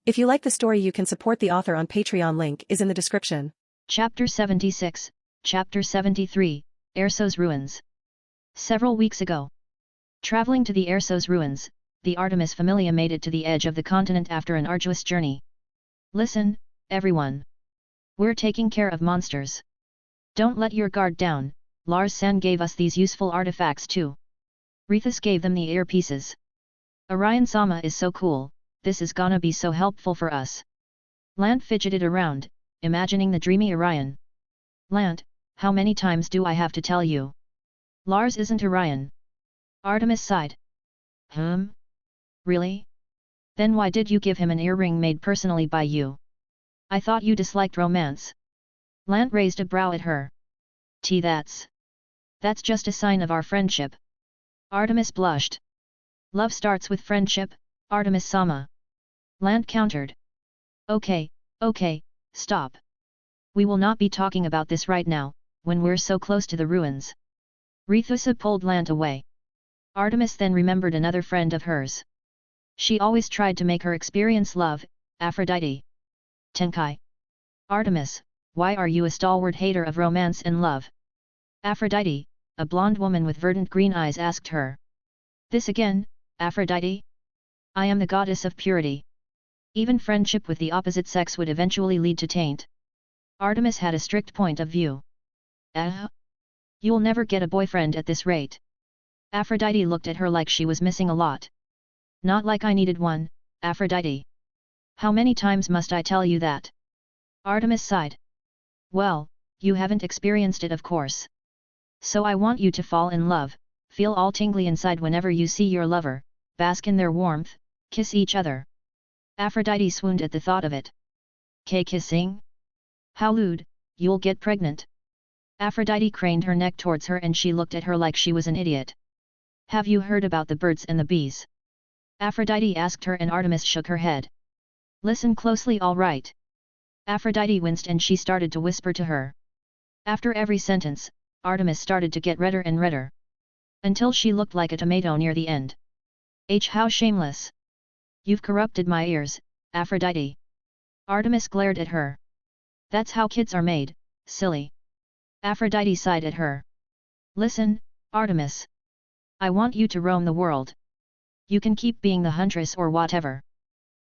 If you like the story, you can support the author on Patreon. Link is in the description. Chapter 76, Chapter 73, Erso's Ruins. Several weeks ago. Traveling to the Erso's ruins, the Artemis Familia made it to the edge of the continent after an arduous journey. Listen, everyone. We're taking care of monsters. Don't let your guard down. Lars-san gave us these useful artifacts too. Rithus gave them the earpieces. Orion-sama is so cool, this is gonna be so helpful for us. Lant fidgeted around, imagining the dreamy Orion. Lant, how many times do I have to tell you? Lars isn't Orion. Artemis sighed. Really? Then why did you give him an earring made personally by you? I thought you disliked romance. Lant raised a brow at her. That's just a sign of our friendship. Artemis blushed. Love starts with friendship, Artemis-sama. Lant countered. Okay, stop. We will not be talking about this right now, when we're so close to the ruins. Rithus pulled Lant away. Artemis then remembered another friend of hers. She always tried to make her experience love, Aphrodite. Tenkai. Artemis, why are you a stalwart hater of romance and love? Aphrodite, a blonde woman with verdant green eyes, asked her. This again, Aphrodite? I am the goddess of purity. Even friendship with the opposite sex would eventually lead to taint. Artemis had a strict point of view. You'll never get a boyfriend at this rate. Aphrodite looked at her like she was missing a lot. Not like I needed one, Aphrodite. How many times must I tell you that? Artemis sighed. Well, you haven't experienced it, of course. So I want you to fall in love, feel all tingly inside whenever you see your lover, bask in their warmth, kiss each other. Aphrodite swooned at the thought of it. Kissing? How lewd, you'll get pregnant. Aphrodite craned her neck towards her and she looked at her like she was an idiot. Have you heard about the birds and the bees? Aphrodite asked her and Artemis shook her head. Listen closely, all right. Aphrodite winced and she started to whisper to her. After every sentence, Artemis started to get redder and redder. Until she looked like a tomato near the end. How shameless. You've corrupted my ears, Aphrodite. Artemis glared at her. That's how kids are made, silly. Aphrodite sighed at her. Listen, Artemis. I want you to roam the world. You can keep being the huntress or whatever.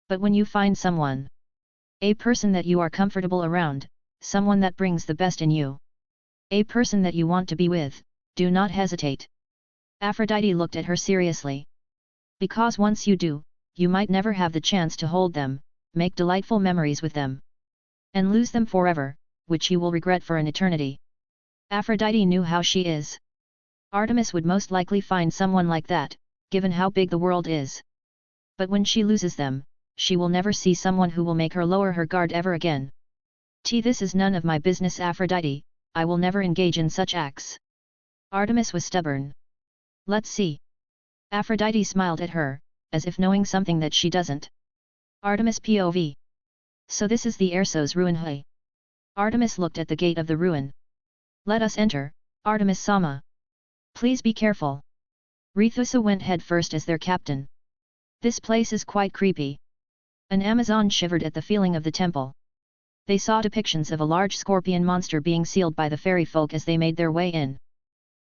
But when you find someone, a person that you are comfortable around, someone that brings the best in you, a person that you want to be with, do not hesitate. Aphrodite looked at her seriously. Because once you do, you might never have the chance to hold them, make delightful memories with them, and lose them forever, which you will regret for an eternity. Aphrodite knew how she is. Artemis would most likely find someone like that, given how big the world is. But when she loses them, she will never see someone who will make her lower her guard ever again. This is none of my business, Aphrodite, I will never engage in such acts. Artemis was stubborn. Let's see. Aphrodite smiled at her, as if knowing something that she doesn't. Artemis POV. So this is the Erso's ruin, hey? Artemis looked at the gate of the ruin. Let us enter, Artemis-sama. Please be careful. Rithus went head first as their captain. This place is quite creepy. An Amazon shivered at the feeling of the temple. They saw depictions of a large scorpion monster being sealed by the fairy folk as they made their way in.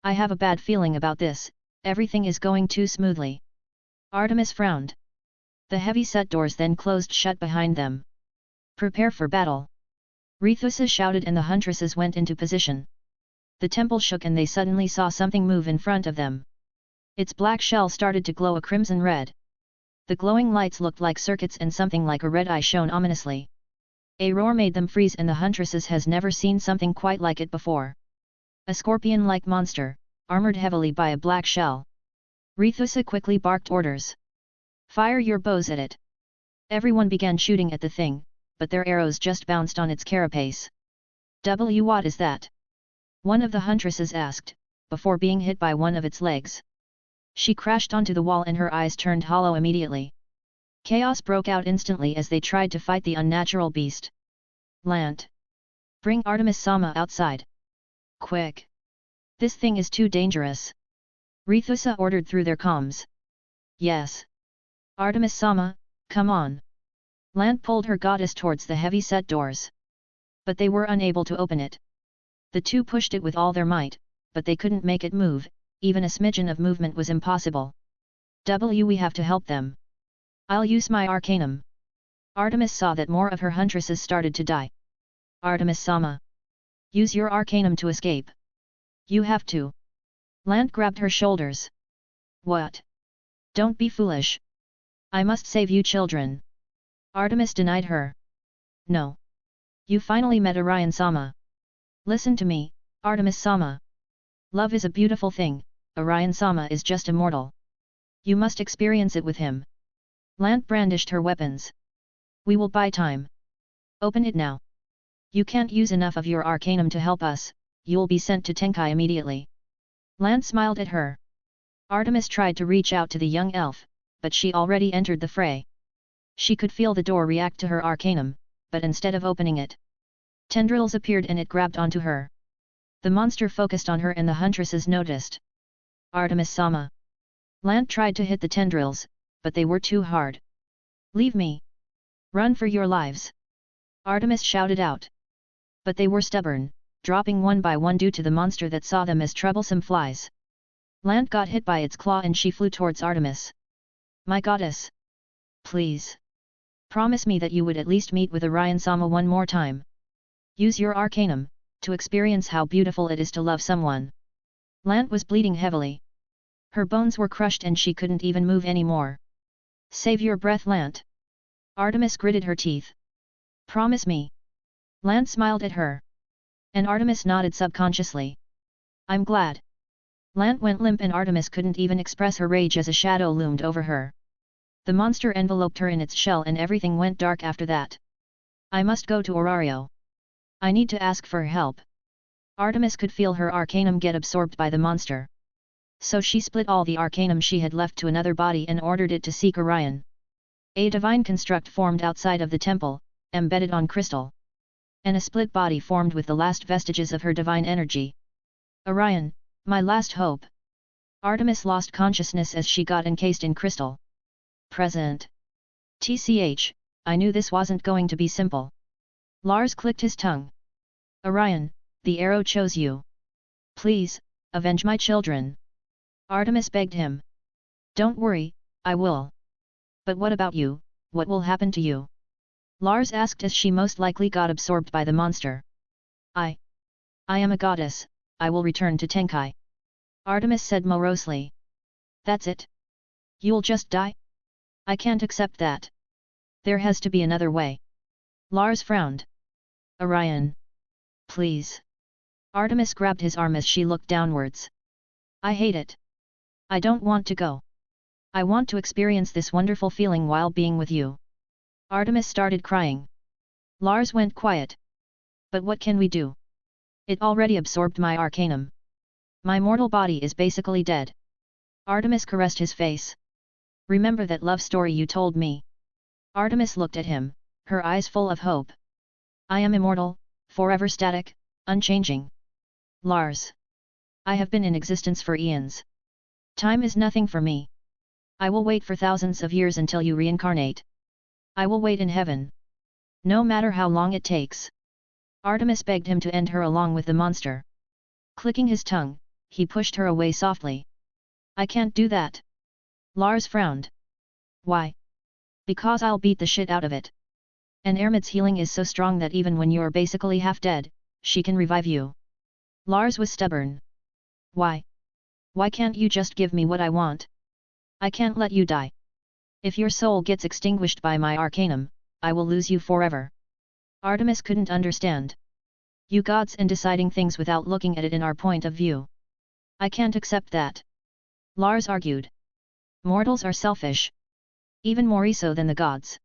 I have a bad feeling about this, everything is going too smoothly. Artemis frowned. The heavy-set doors then closed shut behind them. Prepare for battle. Rithus shouted and the huntresses went into position. The temple shook and they suddenly saw something move in front of them. Its black shell started to glow a crimson red. The glowing lights looked like circuits and something like a red eye shone ominously. A roar made them freeze and the huntresses has never seen something quite like it before. A scorpion-like monster, armored heavily by a black shell. Rithus quickly barked orders. Fire your bows at it. Everyone began shooting at the thing, but their arrows just bounced on its carapace. What is that? One of the huntresses asked, before being hit by one of its legs. She crashed onto the wall and her eyes turned hollow immediately. Chaos broke out instantly as they tried to fight the unnatural beast. Lant. Bring Artemis-sama outside. Quick. This thing is too dangerous. Rithus ordered through their comms. Yes. Artemis-sama, come on. Lant pulled her goddess towards the heavy-set doors. But they were unable to open it. The two pushed it with all their might, but they couldn't make it move, even a smidgen of movement was impossible. We have to help them. I'll use my arcanum. Artemis saw that more of her huntresses started to die. Artemis-sama. Use your arcanum to escape. You have to. Lant grabbed her shoulders. What? Don't be foolish. I must save you children. Artemis denied her. No. You finally met Orion-sama. Listen to me, Artemis-sama. Love is a beautiful thing, Orion-sama is just a mortal. You must experience it with him. Lant brandished her weapons. We will buy time. Open it now. You can't use enough of your arcanum to help us, you'll be sent to Tenkai immediately. Lant smiled at her. Artemis tried to reach out to the young elf, but she already entered the fray. She could feel the door react to her arcanum, but instead of opening it, tendrils appeared and it grabbed onto her. The monster focused on her and the huntresses noticed. Artemis-sama. Lant tried to hit the tendrils, but they were too hard. Leave me. Run for your lives. Artemis shouted out. But they were stubborn, dropping one by one due to the monster that saw them as troublesome flies. Lant got hit by its claw and she flew towards Artemis. My goddess. Please. Promise me that you would at least meet with Orion-sama one more time. Use your arcanum, to experience how beautiful it is to love someone. Lant was bleeding heavily. Her bones were crushed and she couldn't even move anymore. Save your breath, Lant. Artemis gritted her teeth. Promise me. Lant smiled at her. And Artemis nodded subconsciously. I'm glad. Lant went limp and Artemis couldn't even express her rage as a shadow loomed over her. The monster enveloped her in its shell and everything went dark after that. I must go to Orario. I need to ask for help. Artemis could feel her arcanum get absorbed by the monster. So she split all the arcanum she had left to another body and ordered it to seek Orion. A divine construct formed outside of the temple, embedded on crystal. And a split body formed with the last vestiges of her divine energy. Orion, my last hope. Artemis lost consciousness as she got encased in crystal. Present. TCH, I knew this wasn't going to be simple. Lars clicked his tongue. Orion, the arrow chose you. Please, avenge my children. Artemis begged him. Don't worry, I will. But what about you, what will happen to you? Lars asked as she most likely got absorbed by the monster. I am a goddess, I will return to Tenkai. Artemis said morosely. That's it? You'll just die? I can't accept that. There has to be another way. Lars frowned. Orion. Please. Artemis grabbed his arm as she looked downwards. I hate it. I don't want to go. I want to experience this wonderful feeling while being with you. Artemis started crying. Lars went quiet. But what can we do? It already absorbed my arcanum. My mortal body is basically dead. Artemis caressed his face. Remember that love story you told me? Artemis looked at him, her eyes full of hope. I am immortal, forever static, unchanging. Lars. I have been in existence for eons. Time is nothing for me. I will wait for thousands of years until you reincarnate. I will wait in heaven. No matter how long it takes. Artemis begged him to end her along with the monster. Clicking his tongue, he pushed her away softly. I can't do that. Lars frowned. Why? Because I'll beat the shit out of it. And Ermid's healing is so strong that even when you're basically half dead, she can revive you. Lars was stubborn. Why? Why can't you just give me what I want? I can't let you die. If your soul gets extinguished by my arcanum, I will lose you forever. Artemis couldn't understand. You gods and deciding things without looking at it in our point of view. I can't accept that. Lars argued. Mortals are selfish. Even more so than the gods.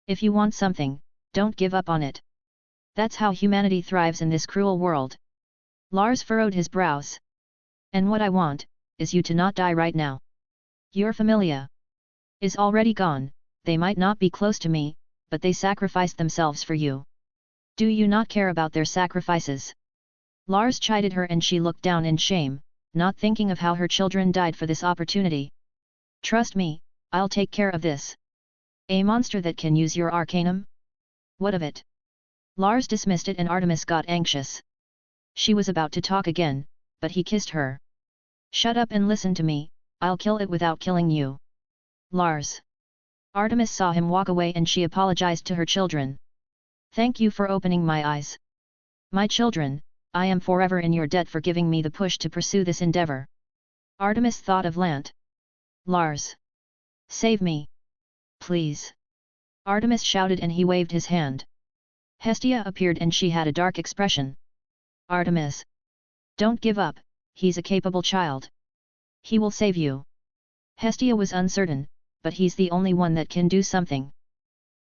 If you want something, don't give up on it. That's how humanity thrives in this cruel world. Lars furrowed his brows. And what I want, is you to not die right now. Your familia is already gone, they might not be close to me, but they sacrificed themselves for you. Do you not care about their sacrifices? Lars chided her and she looked down in shame, not thinking of how her children died for this opportunity. Trust me, I'll take care of this. A monster that can use your arcanum? What of it? Lars dismissed it and Artemis got anxious. She was about to talk again, but he kissed her. Shut up and listen to me, I'll kill it without killing you. Lars. Artemis saw him walk away and she apologized to her children. Thank you for opening my eyes. My children, I am forever in your debt for giving me the push to pursue this endeavor. Artemis thought of Lant. Lars. Save me. Please. Artemis shouted and he waved his hand. Hestia appeared and she had a dark expression. Artemis. Don't give up, he's a capable child. He will save you. Hestia was uncertain, but he's the only one that can do something.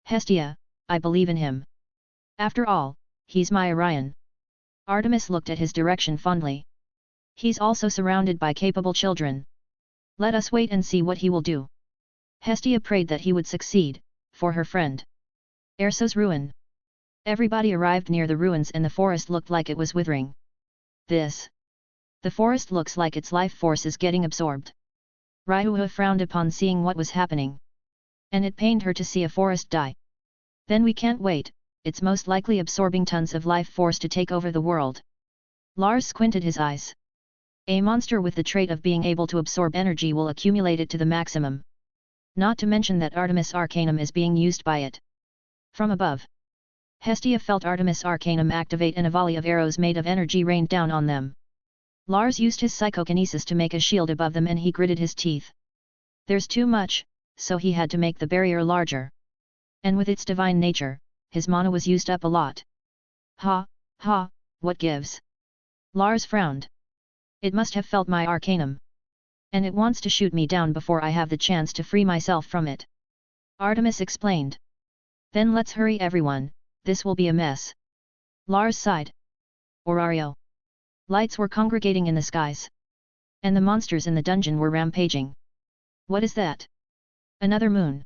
Hestia, I believe in him. After all, he's my Orion. Artemis looked at his direction fondly. He's also surrounded by capable children. Let us wait and see what he will do. Hestia prayed that he would succeed, for her friend. Erso's ruin. Everybody arrived near the ruins and the forest looked like it was withering. The forest looks like its life force is getting absorbed. Ryuha frowned upon seeing what was happening. And it pained her to see a forest die. Then we can't wait, it's most likely absorbing tons of life force to take over the world. Lars squinted his eyes. A monster with the trait of being able to absorb energy will accumulate it to the maximum. Not to mention that Artemis Arcanum is being used by it. From above. Hestia felt Artemis Arcanum activate and a volley of arrows made of energy rained down on them. Lars used his psychokinesis to make a shield above them and he gritted his teeth. There's too much, so he had to make the barrier larger. And with its divine nature, his mana was used up a lot. Ha, what gives? Lars frowned. It must have felt my arcanum. And it wants to shoot me down before I have the chance to free myself from it. Artemis explained. Then let's hurry everyone, this will be a mess. Lars sighed. Orario. Lights were congregating in the skies. And the monsters in the dungeon were rampaging. What is that? Another moon?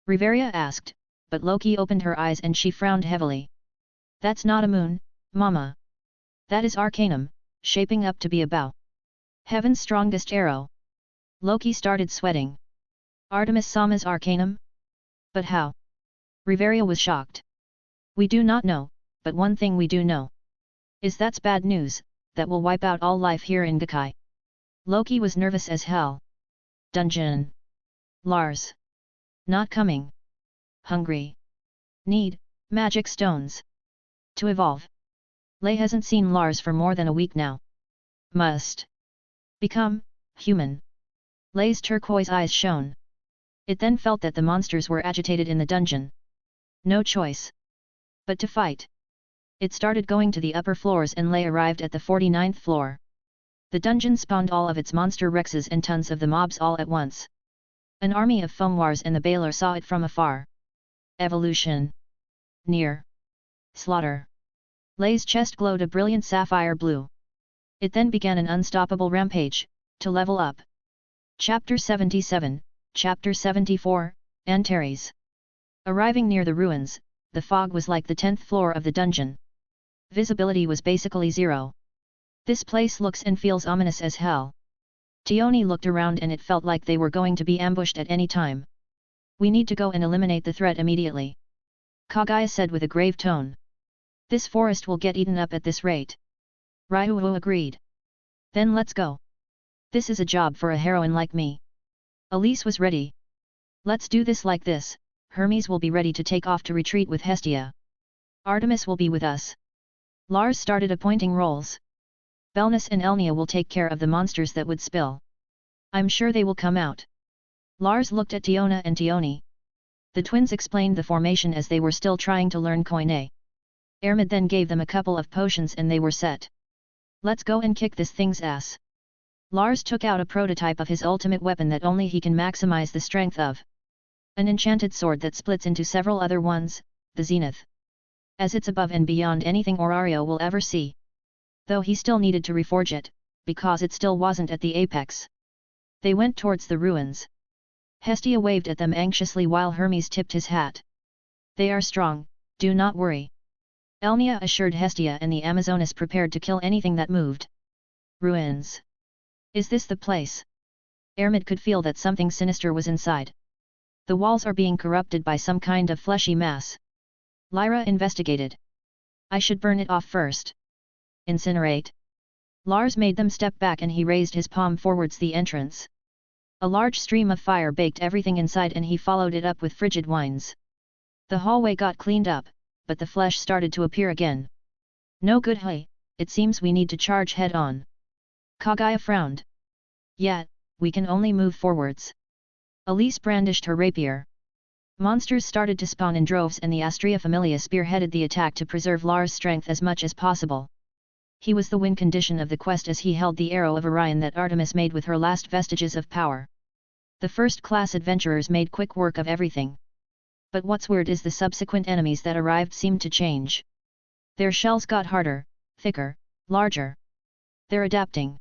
Riveria asked, but Loki opened her eyes and she frowned heavily. That's not a moon, Mama. That is Arcanum, shaping up to be a bow. Heaven's strongest arrow. Loki started sweating. Artemis Sama's Arcanum? But how? Riveria was shocked. We do not know, but one thing we do know. Is that's bad news, that will wipe out all life here in Gakai. Loki was nervous as hell. Dungeon. Lars. Not coming. Hungry. Need, magic stones. To evolve. Lei hasn't seen Lars for more than a week now. Must. Become, human. Lei's turquoise eyes shone. It then felt that the monsters were agitated in the dungeon. No choice. But to fight. It started going to the upper floors and Lei arrived at the 49th floor. The dungeon spawned all of its monster rexes and tons of the mobs all at once. An army of Fomwars and the Baylor saw it from afar. Evolution. Near. Slaughter. Lei's chest glowed a brilliant sapphire blue. It then began an unstoppable rampage, to level up. Chapter 77, Chapter 74, Antares. Arriving near the ruins, the fog was like the 10th floor of the dungeon. Visibility was basically zero. This place looks and feels ominous as hell. Tioni looked around and it felt like they were going to be ambushed at any time. We need to go and eliminate the threat immediately. Kagaya said with a grave tone. This forest will get eaten up at this rate. Ryuho agreed. Then let's go. This is a job for a heroine like me. Elise was ready. Let's do this like this, Hermes will be ready to take off to retreat with Hestia. Artemis will be with us. Lars started appointing roles. Belnus and Elnia will take care of the monsters that would spill. I'm sure they will come out. Lars looked at Tiona and Tioni. The twins explained the formation as they were still trying to learn Koine. Ermid then gave them a couple of potions and they were set. Let's go and kick this thing's ass. Lars took out a prototype of his ultimate weapon that only he can maximize the strength of. An enchanted sword that splits into several other ones, the Zenith. As it's above and beyond anything Orario will ever see. Though he still needed to reforge it, because it still wasn't at the apex. They went towards the ruins. Hestia waved at them anxiously while Hermes tipped his hat. They are strong, do not worry. Elnia assured Hestia and the Amazonas prepared to kill anything that moved. Ruins. Is this the place? Ermid could feel that something sinister was inside. The walls are being corrupted by some kind of fleshy mass. Lyra investigated. I should burn it off first. Incinerate. Lars made them step back and he raised his palm forwards the entrance. A large stream of fire baked everything inside and he followed it up with frigid whines. The hallway got cleaned up, but the flesh started to appear again. No good, hey, it seems we need to charge head on. Kaguya frowned. Yet, we can only move forwards. Elise brandished her rapier. Monsters started to spawn in droves and the Astrea Familia spearheaded the attack to preserve Lars' strength as much as possible. He was the win condition of the quest as he held the arrow of Orion that Artemis made with her last vestiges of power. The first-class adventurers made quick work of everything. But what's weird is the subsequent enemies that arrived seemed to change. Their shells got harder, thicker, larger. They're adapting.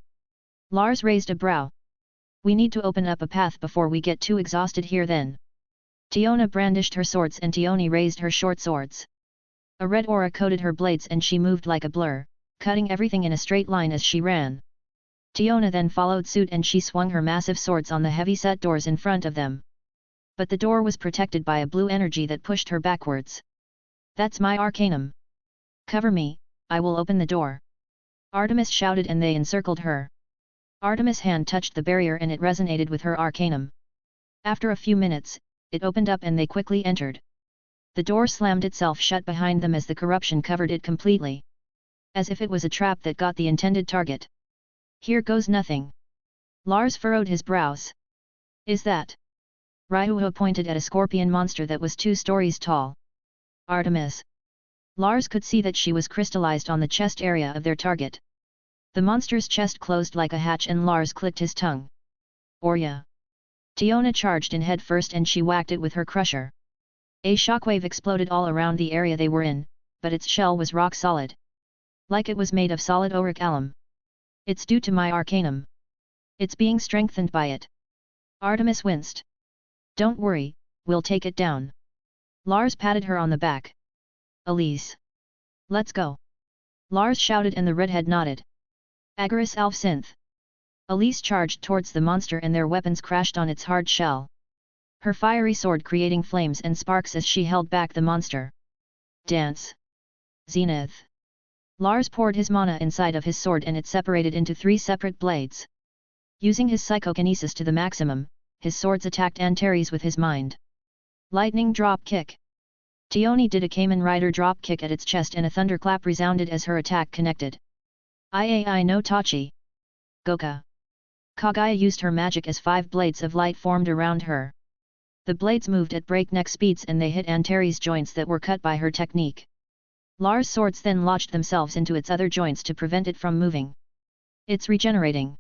Lars raised a brow. We need to open up a path before we get too exhausted here then. Tiona brandished her swords and Tioni raised her short swords. A red aura coated her blades and she moved like a blur, cutting everything in a straight line as she ran. Tiona then followed suit and she swung her massive swords on the heavy-set doors in front of them. But the door was protected by a blue energy that pushed her backwards. That's my arcanum. Cover me, I will open the door. Artemis shouted and they encircled her. Artemis' hand touched the barrier and it resonated with her arcanum. After a few minutes, it opened up and they quickly entered. The door slammed itself shut behind them as the corruption covered it completely. As if it was a trap that got the intended target. Here goes nothing. Lars furrowed his brows. Is that? Ryuho pointed at a scorpion monster that was 2 stories tall. Artemis. Lars could see that she was crystallized on the chest area of their target. The monster's chest closed like a hatch and Lars clicked his tongue. Orya. Tiona charged in head first and she whacked it with her crusher. A shockwave exploded all around the area they were in, but its shell was rock solid. Like it was made of solid auric alum. It's due to my arcanum. It's being strengthened by it. Artemis winced. Don't worry, we'll take it down. Lars patted her on the back. Elise. Let's go. Lars shouted and the redhead nodded. Agaris Alf Synth. Elise charged towards the monster and their weapons crashed on its hard shell. Her fiery sword creating flames and sparks as she held back the monster. Dance. Zenith. Lars poured his mana inside of his sword and it separated into 3 separate blades. Using his psychokinesis to the maximum, his swords attacked Antares with his mind. Lightning drop kick. Tioni did a Kamen Rider drop kick at its chest and a thunderclap resounded as her attack connected. Iai no Tachi. Goka. Kaguya used her magic as 5 blades of light formed around her. The blades moved at breakneck speeds and they hit Antares' joints that were cut by her technique. Lars' swords then lodged themselves into its other joints to prevent it from moving. It's regenerating.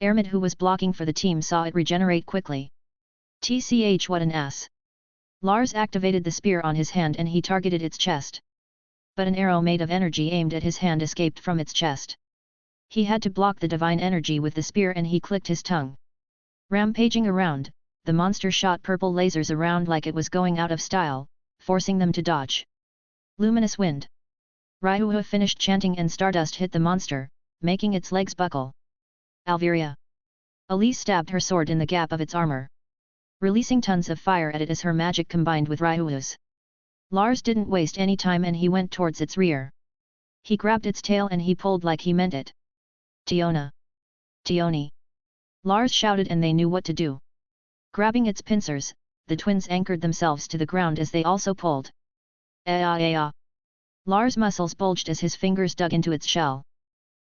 Ermid who was blocking for the team saw it regenerate quickly. TCH what an ass. Lars activated the spear on his hand and he targeted its chest. But an arrow made of energy aimed at his hand escaped from its chest. He had to block the divine energy with the spear and he clicked his tongue. Rampaging around, the monster shot purple lasers around like it was going out of style, forcing them to dodge. Luminous wind. Ryuho finished chanting and stardust hit the monster, making its legs buckle. Alviria. Elise stabbed her sword in the gap of its armor. Releasing tons of fire at it as her magic combined with Ryuho's. Lars didn't waste any time and he went towards its rear. He grabbed its tail and he pulled like he meant it. Tiona. Tioni. Lars shouted and they knew what to do. Grabbing its pincers, the twins anchored themselves to the ground as they also pulled. Ea. Lars' muscles bulged as his fingers dug into its shell.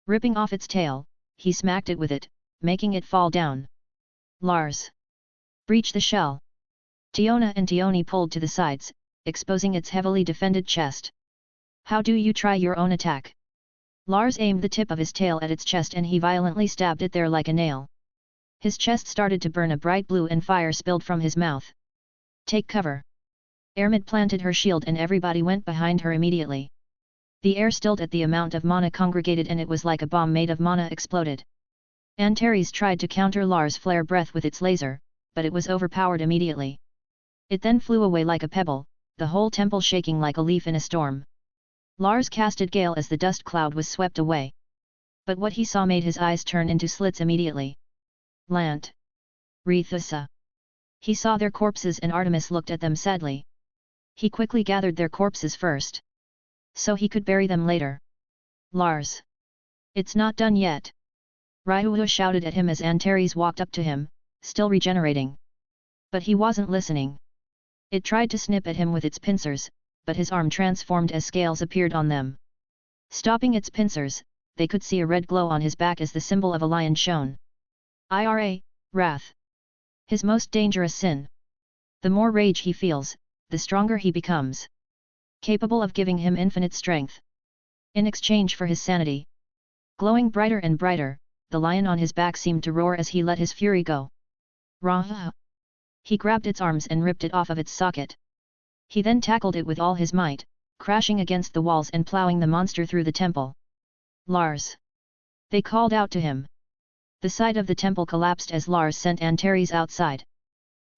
Ripping off its tail, he smacked it with it, making it fall down. Lars. Breach the shell. Tiona and Tioni pulled to the sides, exposing its heavily defended chest. How do you try your own attack? Lars aimed the tip of his tail at its chest and he violently stabbed it there like a nail. His chest started to burn a bright blue and fire spilled from his mouth. Take cover. Ermid planted her shield and everybody went behind her immediately. The air stilled at the amount of mana congregated and it was like a bomb made of mana exploded. Antares tried to counter Lars' flare breath with its laser, but it was overpowered immediately. It then flew away like a pebble, the whole temple shaking like a leaf in a storm. Lars casted Gale as the dust cloud was swept away. But what he saw made his eyes turn into slits immediately. Lant. Rethusa. He saw their corpses and Artemis looked at them sadly. He quickly gathered their corpses first, so he could bury them later. Lars! It's not done yet! Ryuhu shouted at him as Antares walked up to him, still regenerating. But he wasn't listening. It tried to snip at him with its pincers, but his arm transformed as scales appeared on them. Stopping its pincers, they could see a red glow on his back as the symbol of a lion shone. Ira, wrath. His most dangerous sin. The more rage he feels, the stronger he becomes. Capable of giving him infinite strength. In exchange for his sanity. Glowing brighter and brighter, the lion on his back seemed to roar as he let his fury go. Rah! He grabbed its arms and ripped it off of its socket. He then tackled it with all his might, crashing against the walls and plowing the monster through the temple. Lars! They called out to him. The side of the temple collapsed as Lars sent Antares outside.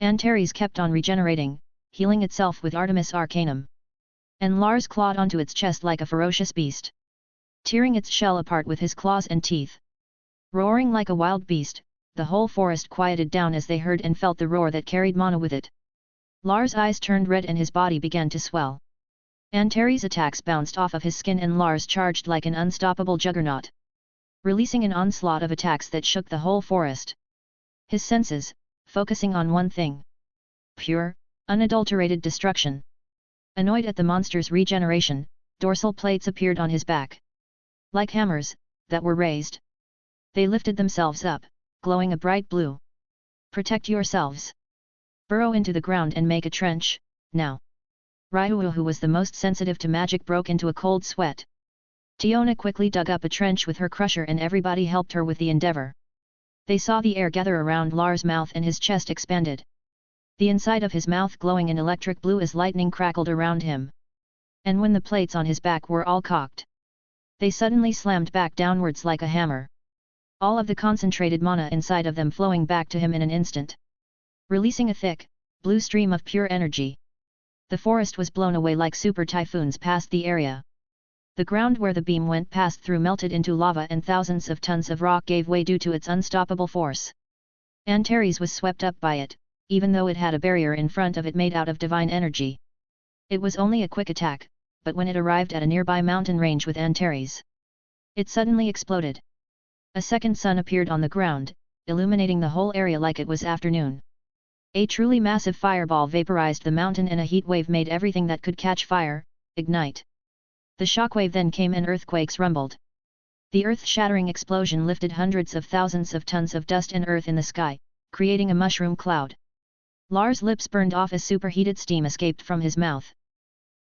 Antares kept on regenerating, healing itself with Artemis Arcanum. And Lars clawed onto its chest like a ferocious beast. Tearing its shell apart with his claws and teeth. Roaring like a wild beast, the whole forest quieted down as they heard and felt the roar that carried mana with it. Lars' eyes turned red and his body began to swell. Antares' attacks bounced off of his skin and Lars charged like an unstoppable juggernaut. Releasing an onslaught of attacks that shook the whole forest. His senses, focusing on one thing. Pure, unadulterated destruction. Annoyed at the monster's regeneration, dorsal plates appeared on his back. Like hammers, that were raised. They lifted themselves up, glowing a bright blue. Protect yourselves. Burrow into the ground and make a trench, now. Ryuhu, who was the most sensitive to magic, broke into a cold sweat. Tiona quickly dug up a trench with her crusher and everybody helped her with the endeavor. They saw the air gather around Lars' mouth and his chest expanded. The inside of his mouth glowing in electric blue as lightning crackled around him. And when the plates on his back were all cocked, they suddenly slammed back downwards like a hammer. All of the concentrated mana inside of them flowing back to him in an instant. Releasing a thick, blue stream of pure energy. The forest was blown away like super typhoons past the area. The ground where the beam went passed through melted into lava and thousands of tons of rock gave way due to its unstoppable force. Antares was swept up by it, even though it had a barrier in front of it made out of divine energy. It was only a quick attack, but when it arrived at a nearby mountain range with Antares, it suddenly exploded. A second sun appeared on the ground, illuminating the whole area like it was afternoon. A truly massive fireball vaporized the mountain and a heat wave made everything that could catch fire, ignite. The shockwave then came and earthquakes rumbled. The earth-shattering explosion lifted hundreds of thousands of tons of dust and earth in the sky, creating a mushroom cloud. Lars' lips burned off as superheated steam escaped from his mouth.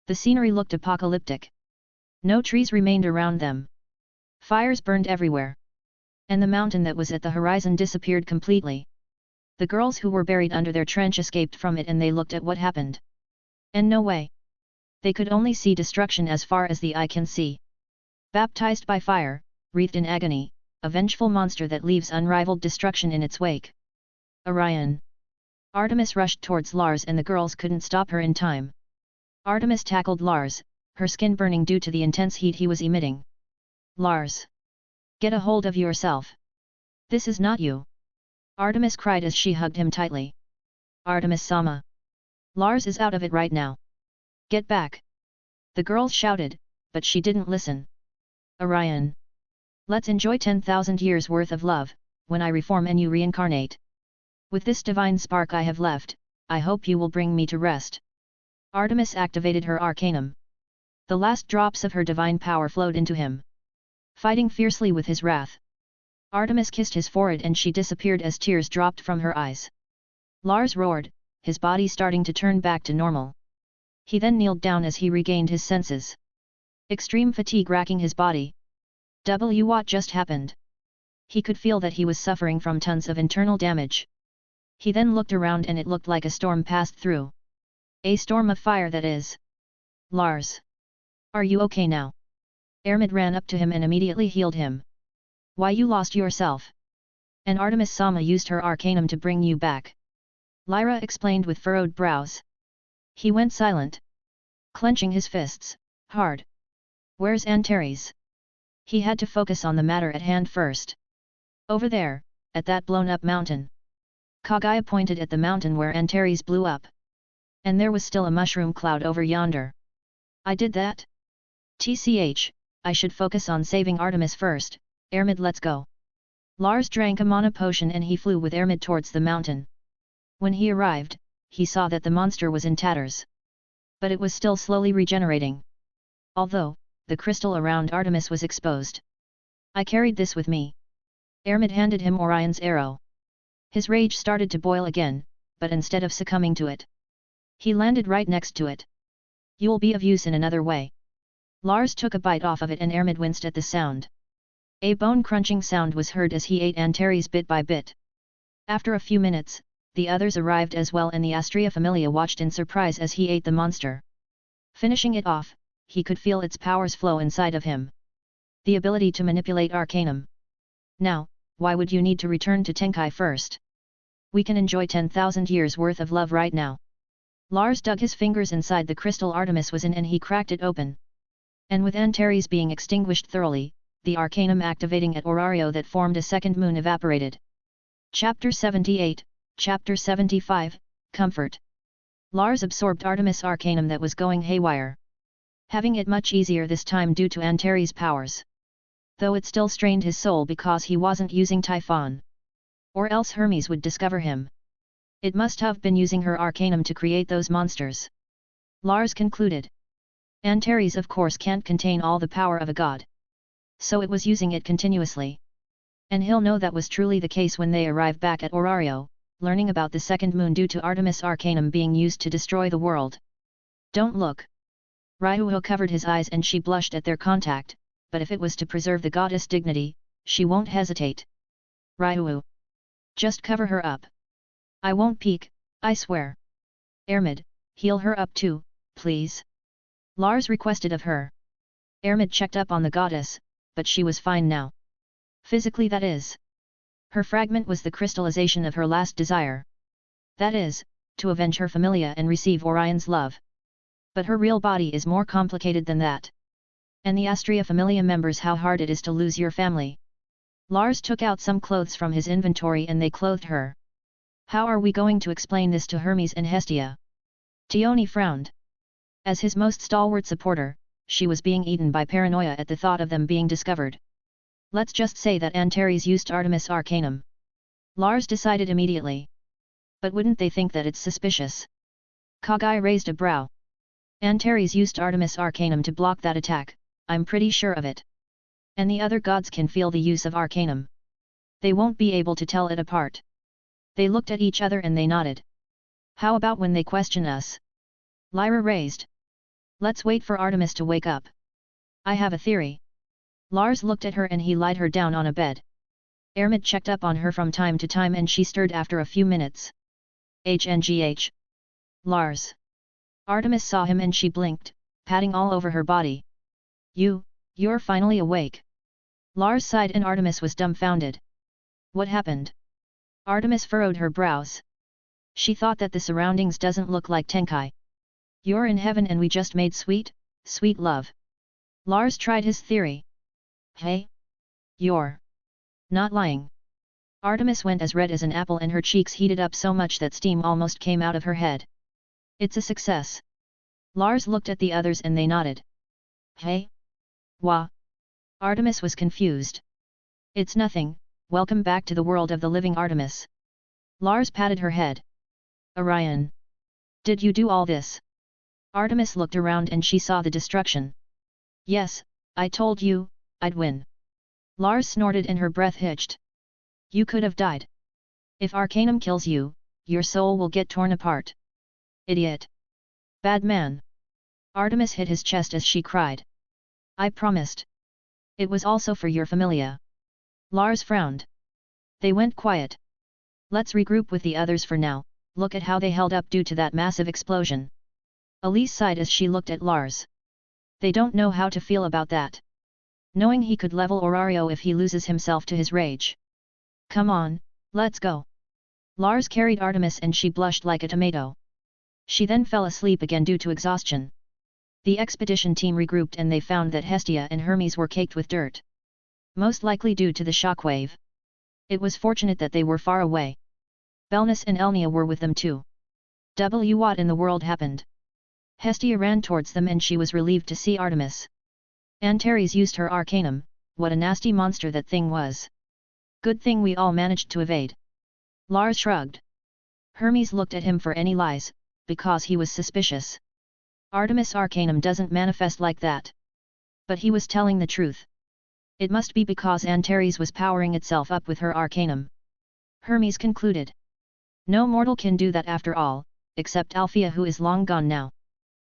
The scenery looked apocalyptic. No trees remained around them. Fires burned everywhere. And the mountain that was at the horizon disappeared completely. The girls who were buried under their trench escaped from it and they looked at what happened. And no way. They could only see destruction as far as the eye can see. Baptized by fire, wreathed in agony, a vengeful monster that leaves unrivaled destruction in its wake. Orion. Artemis rushed towards Lars and the girls couldn't stop her in time. Artemis tackled Lars, her skin burning due to the intense heat he was emitting. Lars! Get a hold of yourself! This is not you! Artemis cried as she hugged him tightly. Artemis-sama! Lars is out of it right now! Get back! The girls shouted, but she didn't listen. Orion! Let's enjoy 10,000 years worth of love, when I reform and you reincarnate. With this divine spark I have left, I hope you will bring me to rest. Artemis activated her arcanum. The last drops of her divine power flowed into him. Fighting fiercely with his wrath. Artemis kissed his forehead and she disappeared as tears dropped from her eyes. Lars roared, his body starting to turn back to normal. He then kneeled down as he regained his senses. Extreme fatigue racking his body. What just happened? He could feel that he was suffering from tons of internal damage. He then looked around and it looked like a storm passed through. A storm of fire that is. Lars! Are you okay now? Ermid ran up to him and immediately healed him. Why you lost yourself? And Artemis-sama used her arcanum to bring you back. Lyra explained with furrowed brows. He went silent. Clenching his fists, hard. Where's Antares? He had to focus on the matter at hand first. Over there, at that blown-up mountain. Kagaya pointed at the mountain where Antares blew up. And there was still a mushroom cloud over yonder. I did that? TCH, I should focus on saving Artemis first. Ermid, let's go. Lars drank a mana potion and he flew with Ermid towards the mountain. When he arrived, he saw that the monster was in tatters. But it was still slowly regenerating. Although, the crystal around Artemis was exposed. I carried this with me. Ermid handed him Orion's arrow. His rage started to boil again, but instead of succumbing to it, he landed right next to it. You'll be of use in another way. Lars took a bite off of it and Ermid winced at the sound. A bone-crunching sound was heard as he ate Antares bit by bit. After a few minutes, the others arrived as well and the Astrea Familia watched in surprise as he ate the monster. Finishing it off, he could feel its powers flow inside of him. The ability to manipulate Arcanum. Now, why would you need to return to Tenkai first? We can enjoy 10,000 years worth of love right now. Lars dug his fingers inside the crystal Artemis was in and he cracked it open. And with Antares being extinguished thoroughly, the Arcanum activating at Orario that formed a second moon evaporated. Chapter 78, Chapter 75, Comfort. Lars absorbed Artemis Arcanum that was going haywire. Having it much easier this time due to Antares' powers. Though it still strained his soul because he wasn't using Typhon. Or else Hermes would discover him. It must have been using her Arcanum to create those monsters. Lars concluded. Antares of course can't contain all the power of a god. So it was using it continuously. And he'll know that was truly the case when they arrive back at Orario, learning about the second moon due to Artemis Arcanum being used to destroy the world. Don't look. Ryuho covered his eyes and she blushed at their contact, but if it was to preserve the goddess' dignity, she won't hesitate. Ryuho. Just cover her up. I won't peek, I swear. Ermid, heal her up too, please. Lars requested of her. Ermid checked up on the goddess, but she was fine now. Physically, that is. Her fragment was the crystallization of her last desire. That is, to avenge her familia and receive Orion's love. But her real body is more complicated than that. And the Astrea Familia members how hard it is to lose your family. Lars took out some clothes from his inventory and they clothed her. How are we going to explain this to Hermes and Hestia? Tione frowned. As his most stalwart supporter, she was being eaten by paranoia at the thought of them being discovered. Let's just say that Antares used Artemis Arcanum. Lars decided immediately. But wouldn't they think that it's suspicious? Kagai raised a brow. Antares used Artemis Arcanum to block that attack, I'm pretty sure of it. And the other gods can feel the use of Arcanum. They won't be able to tell it apart. They looked at each other and they nodded. How about when they question us? Lyra raised. Let's wait for Artemis to wake up. I have a theory. Lars looked at her and he lied her down on a bed. Ermid checked up on her from time to time and she stirred after a few minutes. HNGH. Lars. Artemis saw him and she blinked, patting all over her body. You're finally awake. Lars sighed and Artemis was dumbfounded. What happened? Artemis furrowed her brows. She thought that the surroundings doesn't look like Tenkai. You're in heaven and we just made sweet love. Lars tried his theory. Hey? You're not lying. Artemis went as red as an apple and her cheeks heated up so much that steam almost came out of her head. It's a success. Lars looked at the others and they nodded. Hey? Wah? Artemis was confused. It's nothing, welcome back to the world of the living Artemis. Lars patted her head. Orion. Did you do all this? Artemis looked around and she saw the destruction. Yes, I told you, I'd win. Lars snorted and her breath hitched. You could have died. If Arcanum kills you, your soul will get torn apart. Idiot. Bad man. Artemis hit his chest as she cried. I promised. It was also for your familia. Lars frowned. They went quiet. Let's regroup with the others for now, look at how they held up due to that massive explosion. Elise sighed as she looked at Lars. They don't know how to feel about that. Knowing he could level Orario if he loses himself to his rage. Come on, let's go. Lars carried Artemis and she blushed like a tomato. She then fell asleep again due to exhaustion. The expedition team regrouped and they found that Hestia and Hermes were caked with dirt. Most likely due to the shockwave. It was fortunate that they were far away. Belnus and Elnia were with them too. What in the world happened? Hestia ran towards them and she was relieved to see Artemis. Antares used her arcanum, what a nasty monster that thing was. Good thing we all managed to evade. Lars shrugged. Hermes looked at him for any lies, because he was suspicious. Artemis Arcanum doesn't manifest like that. But he was telling the truth. It must be because Antares was powering itself up with her Arcanum. Hermes concluded. No mortal can do that after all, except Althea who is long gone now.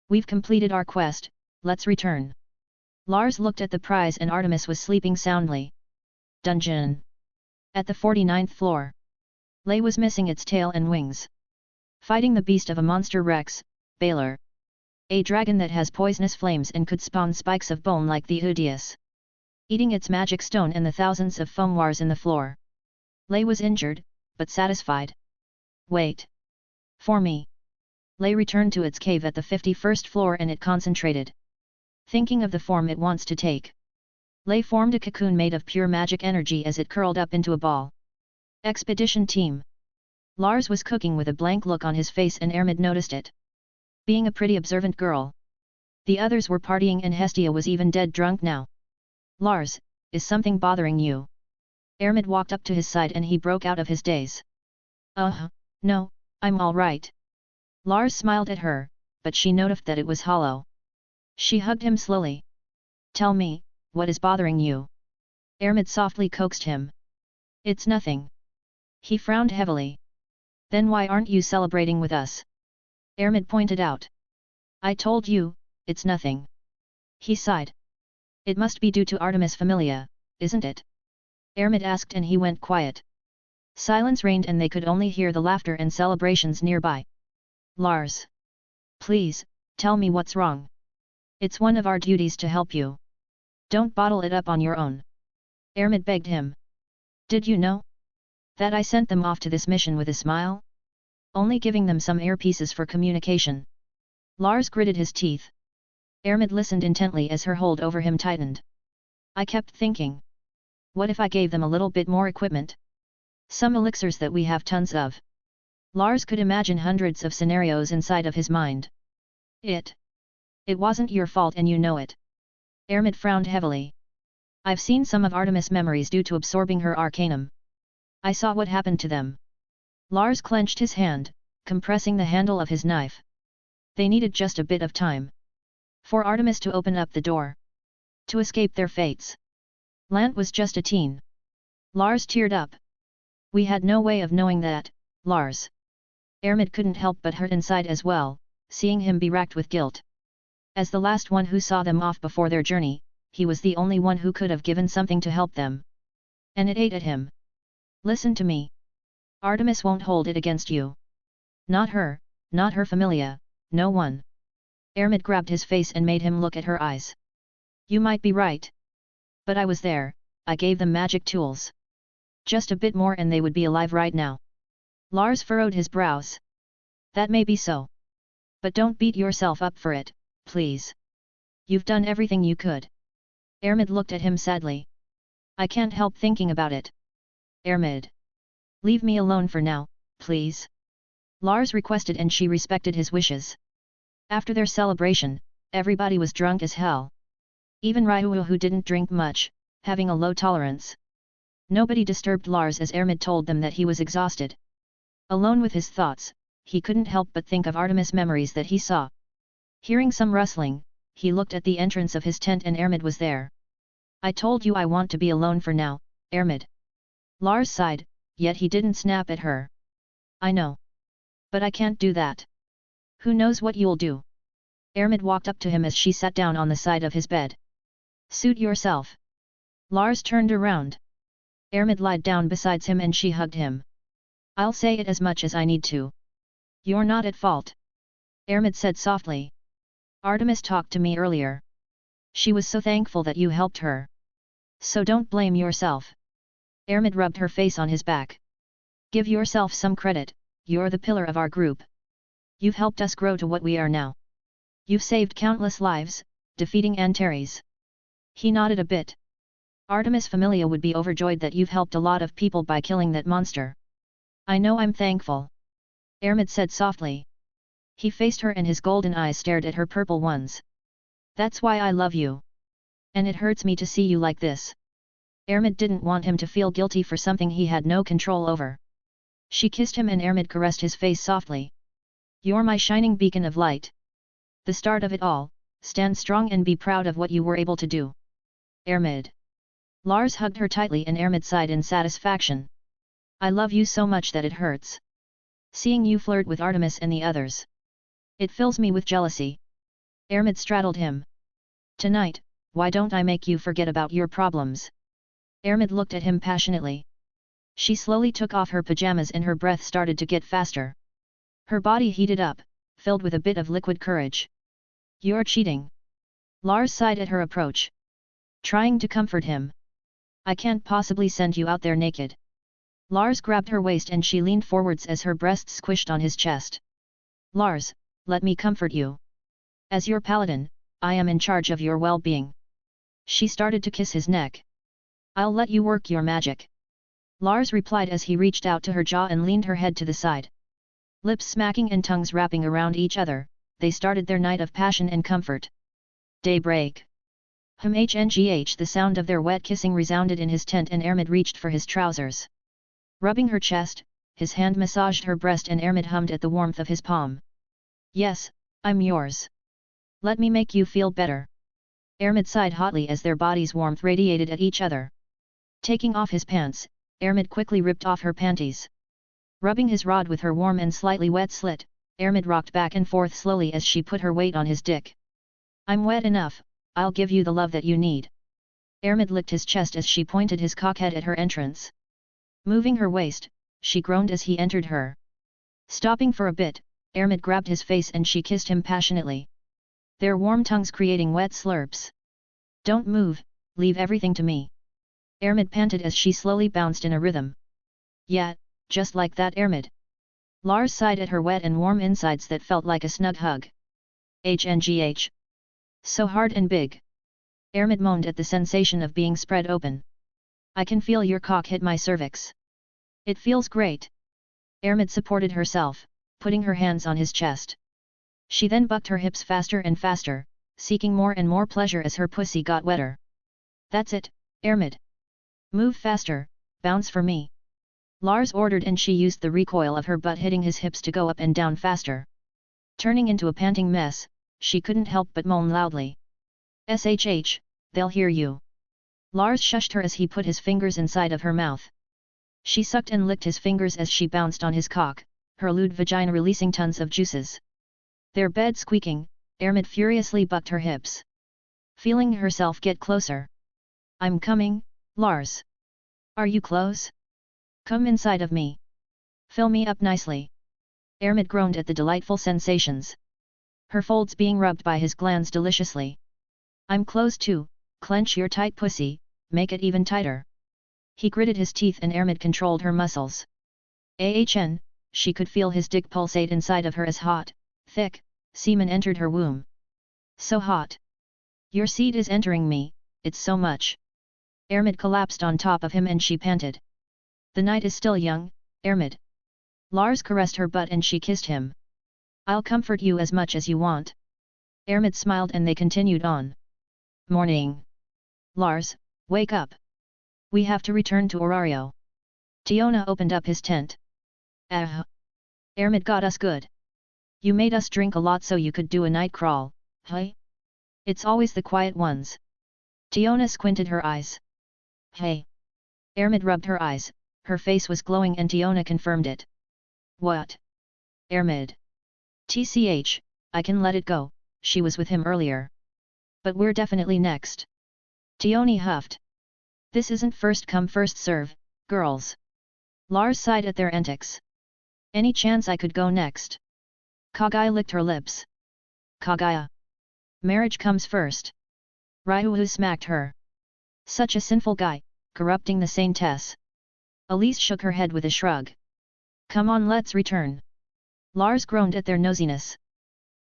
We've completed our quest, let's return. Lars looked at the prize and Artemis was sleeping soundly. Dungeon. At the 49th floor. Lay was missing its tail and wings. Fighting the beast of a monster Rex, Baylor. A dragon that has poisonous flames and could spawn spikes of bone like the Udius. Eating its magic stone and the thousands of foamwars in the floor. Lay was injured, but satisfied. Wait. For me. Lay returned to its cave at the 51st floor and it concentrated. Thinking of the form it wants to take. Lay formed a cocoon made of pure magic energy as it curled up into a ball. Expedition team. Lars was cooking with a blank look on his face and Ermid noticed it. Being a pretty observant girl. The others were partying and Hestia was even dead drunk now. Lars, is something bothering you? Ermid walked up to his side and he broke out of his daze. No, I'm all right. Lars smiled at her, but she noticed that it was hollow. She hugged him slowly. Tell me, what is bothering you? Ermid softly coaxed him. It's nothing. He frowned heavily. Then why aren't you celebrating with us? Ermid pointed out. I told you, it's nothing. He sighed. It must be due to Artemis Familia, isn't it? Ermid asked and he went quiet. Silence reigned and they could only hear the laughter and celebrations nearby. Lars. Please, tell me what's wrong. It's one of our duties to help you. Don't bottle it up on your own. Ermid begged him. Did you know that I sent them off to this mission with a smile? Only giving them some earpieces for communication. Lars gritted his teeth. Ermid listened intently as her hold over him tightened. I kept thinking. What if I gave them a little bit more equipment? Some elixirs that we have tons of. Lars could imagine hundreds of scenarios inside of his mind. It wasn't your fault and you know it. Ermid frowned heavily. I've seen some of Artemis' memories due to absorbing her arcanum. I saw what happened to them. Lars clenched his hand, compressing the handle of his knife. They needed just a bit of time. For Artemis to open up the door. To escape their fates. Lant was just a teen. Lars teared up. We had no way of knowing that, Lars. Ermid couldn't help but hurt inside as well, seeing him be racked with guilt. As the last one who saw them off before their journey, he was the only one who could have given something to help them. And it ate at him. Listen to me. Artemis won't hold it against you. Not her familia, no one. Ermid grabbed his face and made him look at her eyes. You might be right. But I was there, I gave them magic tools. Just a bit more and they would be alive right now. Lars furrowed his brows. That may be so. But don't beat yourself up for it, please. You've done everything you could. Ermid looked at him sadly. I can't help thinking about it. Ermid. Leave me alone for now, please. Lars requested and she respected his wishes. After their celebration, everybody was drunk as hell. Even Ryu who didn't drink much, having a low tolerance. Nobody disturbed Lars as Ermid told them that he was exhausted. Alone with his thoughts, he couldn't help but think of Artemis' memories that he saw. Hearing some rustling, he looked at the entrance of his tent and Ermid was there. I told you I want to be alone for now, Ermid. Lars sighed, yet he didn't snap at her. I know. But I can't do that. Who knows what you'll do? Ermid walked up to him as she sat down on the side of his bed. Suit yourself. Lars turned around. Ermid lied down beside him and she hugged him. I'll say it as much as I need to. You're not at fault. Ermid said softly. Artemis talked to me earlier. She was so thankful that you helped her. So don't blame yourself. Ermid rubbed her face on his back. Give yourself some credit, you're the pillar of our group. You've helped us grow to what we are now. You've saved countless lives, defeating Antares. He nodded a bit. Artemis Familia would be overjoyed that you've helped a lot of people by killing that monster. I know I'm thankful. Ermid said softly. He faced her and his golden eyes stared at her purple ones. That's why I love you. And it hurts me to see you like this. Ermid didn't want him to feel guilty for something he had no control over. She kissed him and Ermid caressed his face softly. You're my shining beacon of light. The start of it all, stand strong and be proud of what you were able to do. Ermid. Lars hugged her tightly and Ermid sighed in satisfaction. I love you so much that it hurts. Seeing you flirt with Artemis and the others. It fills me with jealousy. Ermid straddled him. Tonight, why don't I make you forget about your problems? Ermid looked at him passionately. She slowly took off her pajamas and her breath started to get faster. Her body heated up, filled with a bit of liquid courage. You're cheating. Lars sighed at her approach. Trying to comfort him. I can't possibly send you out there naked. Lars grabbed her waist and she leaned forwards as her breasts squished on his chest. Lars, let me comfort you. As your paladin, I am in charge of your well-being. She started to kiss his neck. I'll let you work your magic. Lars replied as he reached out to her jaw and leaned her head to the side. Lips smacking and tongues wrapping around each other, they started their night of passion and comfort. Daybreak. Hngh, the sound of their wet kissing resounded in his tent and Ermid reached for his trousers. Rubbing her chest, his hand massaged her breast and Ermid hummed at the warmth of his palm. Yes, I'm yours. Let me make you feel better. Ermid sighed hotly as their bodies' warmth radiated at each other. Taking off his pants, Ermid quickly ripped off her panties. Rubbing his rod with her warm and slightly wet slit, Ermid rocked back and forth slowly as she put her weight on his dick. I'm wet enough, I'll give you the love that you need. Ermid licked his chest as she pointed his cockhead at her entrance. Moving her waist, she groaned as he entered her. Stopping for a bit, Ermid grabbed his face and she kissed him passionately. Their warm tongues creating wet slurps. Don't move, leave everything to me. Ermid panted as she slowly bounced in a rhythm. Yeah, just like that Ermid. Lars sighed at her wet and warm insides that felt like a snug hug. Hngh. So hard and big. Ermid moaned at the sensation of being spread open. I can feel your cock hit my cervix. It feels great. Ermid supported herself, putting her hands on his chest. She then bucked her hips faster and faster, seeking more and more pleasure as her pussy got wetter. That's it, Ermid. Move faster, bounce for me. Lars ordered and she used the recoil of her butt hitting his hips to go up and down faster. Turning into a panting mess, she couldn't help but moan loudly. SHH, they'll hear you. Lars shushed her as he put his fingers inside of her mouth. She sucked and licked his fingers as she bounced on his cock, her lewd vagina releasing tons of juices. Their bed squeaking, Ermid furiously bucked her hips. Feeling herself get closer. I'm coming, Lars. Are you close? Come inside of me. Fill me up nicely. Ermid groaned at the delightful sensations. Her folds being rubbed by his glands deliciously. I'm close too, clench your tight pussy, make it even tighter. He gritted his teeth and Ermid controlled her muscles. She could feel his dick pulsate inside of her as hot, thick, semen entered her womb. So hot. Your seed is entering me, it's so much. Ermid collapsed on top of him and she panted. The night is still young, Ermid. Lars caressed her butt and she kissed him. I'll comfort you as much as you want. Ermid smiled and they continued on. Morning. Lars, wake up. We have to return to Orario. Tiona opened up his tent. Ermid got us good. You made us drink a lot so you could do a night crawl, hey? It's always the quiet ones. Tiona squinted her eyes. Hey. Ermid rubbed her eyes, her face was glowing and Tiona confirmed it. What? Ermid. TCH, I can let it go, she was with him earlier. But we're definitely next. Tiona huffed. This isn't first come first serve, girls. Lars sighed at their antics. Any chance I could go next? Kagaya licked her lips. Kagaya. Marriage comes first. Ryuhu smacked her. Such a sinful guy, corrupting the saintess. Elise shook her head with a shrug. Come on, let's return. Lars groaned at their nosiness.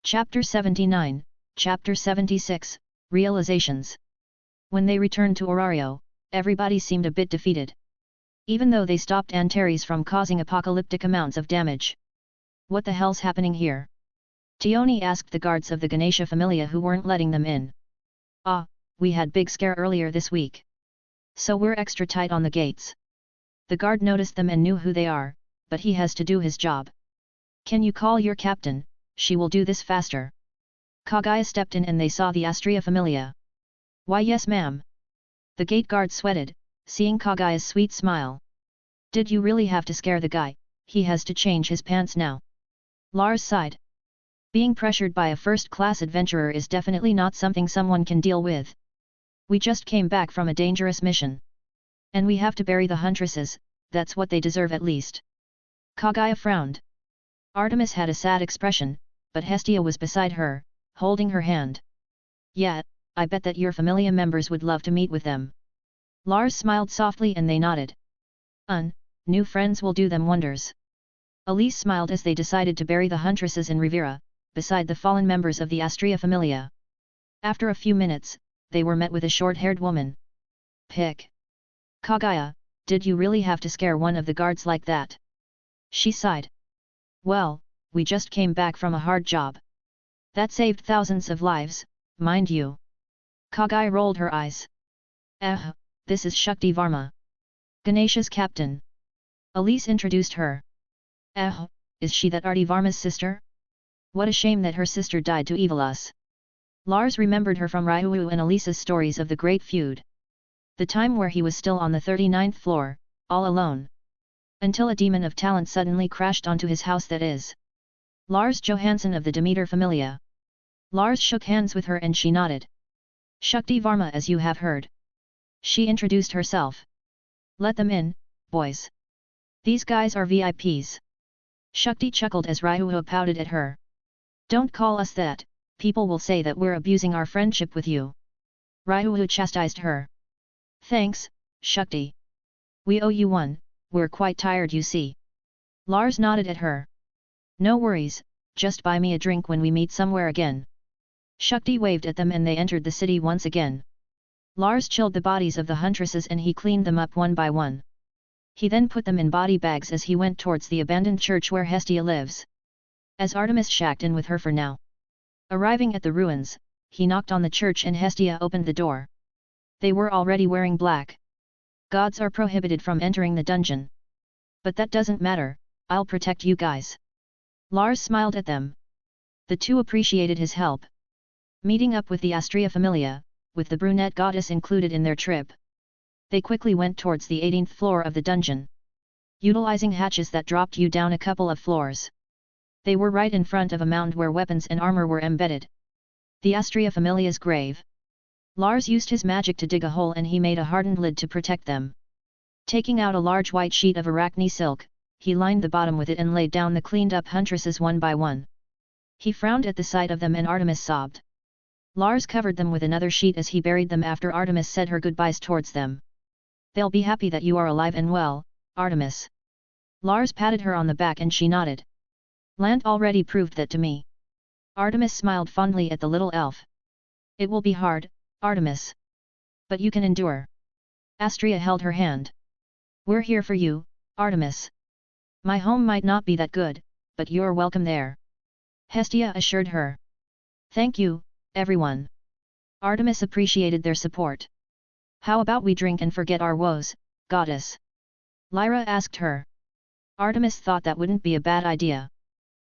Chapter 79, Chapter 76, Realizations. When they returned to Orario, everybody seemed a bit defeated. even though they stopped Antares from causing apocalyptic amounts of damage. What the hell's happening here? Tioni asked the guards of the Ganesha Familia who weren't letting them in. Ah, we had big scare earlier this week. So we're extra tight on the gates. The guard noticed them and knew who they are, but he has to do his job. Can you call your captain? She will do this faster. Kaguya stepped in and they saw the Astria Familia. Why yes ma'am. The gate guard sweated, seeing Kaguya's sweet smile. Did you really have to scare the guy? He has to change his pants now. Lars sighed. Being pressured by a first-class adventurer is definitely not something someone can deal with. We just came back from a dangerous mission. And we have to bury the huntresses, that's what they deserve at least. Kaguya frowned. Artemis had a sad expression, but Hestia was beside her, holding her hand. Yeah, I bet that your familia members would love to meet with them. Lars smiled softly and they nodded. New friends will do them wonders. Elise smiled as they decided to bury the huntresses in Rivera, beside the fallen members of the Astria Familia. After a few minutes, they were met with a short-haired woman. Pick. Kaguya, did you really have to scare one of the guards like that? She sighed. Well, we just came back from a hard job. That saved thousands of lives, mind you. Kaguya rolled her eyes. This is Shakti Varma. Ganesha's captain. Elise introduced her. Is she that Arti Varma's sister? What a shame that her sister died to evil us. Lars remembered her from Ryuhu and Elise's stories of the Great Feud. The time where he was still on the 39th floor, all alone. Until a demon of talent suddenly crashed onto his house, that is. Lars Johansson of the Demeter Familia. Lars shook hands with her and she nodded. Shakti Varma, as you have heard. She introduced herself. Let them in, boys. These guys are VIPs. Shakti chuckled as Ryuhu pouted at her. Don't call us that, people will say that we're abusing our friendship with you. Ryuhu chastised her. Thanks, Shakti. We owe you one, we're quite tired you see. Lars nodded at her. No worries, just buy me a drink when we meet somewhere again. Shakti waved at them and they entered the city once again. Lars chilled the bodies of the huntresses and he cleaned them up one by one. He then put them in body bags as he went towards the abandoned church where Hestia lives. As Artemis shacked in with her for now. Arriving at the ruins, he knocked on the church and Hestia opened the door. They were already wearing black. Gods are prohibited from entering the dungeon. But that doesn't matter, I'll protect you guys. Lars smiled at them. The two appreciated his help. Meeting up with the Astria Familia, with the brunette goddess included in their trip. They quickly went towards the 18th floor of the dungeon. Utilizing hatches that dropped you down a couple of floors. They were right in front of a mound where weapons and armor were embedded. The Astria Familia's grave. Lars used his magic to dig a hole and he made a hardened lid to protect them. Taking out a large white sheet of arachne silk, he lined the bottom with it and laid down the cleaned-up huntresses one by one. He frowned at the sight of them and Artemis sobbed. Lars covered them with another sheet as he buried them after Artemis said her goodbyes towards them. They'll be happy that you are alive and well, Artemis. Lars patted her on the back and she nodded. Lant already proved that to me. Artemis smiled fondly at the little elf. It will be hard, Artemis. But you can endure. Astria held her hand. We're here for you, Artemis. My home might not be that good, but you're welcome there. Hestia assured her. Thank you, everyone. Artemis appreciated their support. How about we drink and forget our woes, goddess? Lyra asked her. Artemis thought that wouldn't be a bad idea.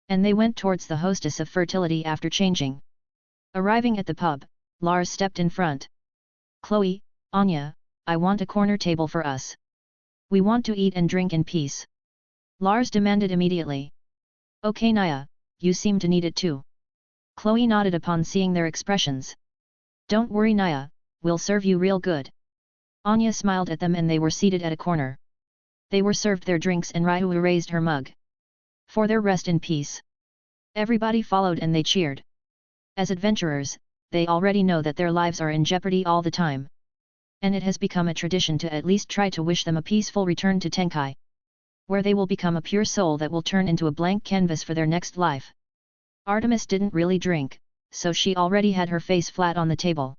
And they went towards the hostess of fertility after changing. Arriving at the pub, Lars stepped in front. Chloe, Anya, I want a corner table for us. We want to eat and drink in peace. Lars demanded immediately. Okay Naya, you seem to need it too. Chloe nodded upon seeing their expressions. Don't worry Naya, we'll serve you real good. Anya smiled at them and they were seated at a corner. They were served their drinks and Ryuhu raised her mug. For their rest in peace. Everybody followed and they cheered. As adventurers, they already know that their lives are in jeopardy all the time. And it has become a tradition to at least try to wish them a peaceful return to Tenkai. Where they will become a pure soul that will turn into a blank canvas for their next life. Artemis didn't really drink, so she already had her face flat on the table.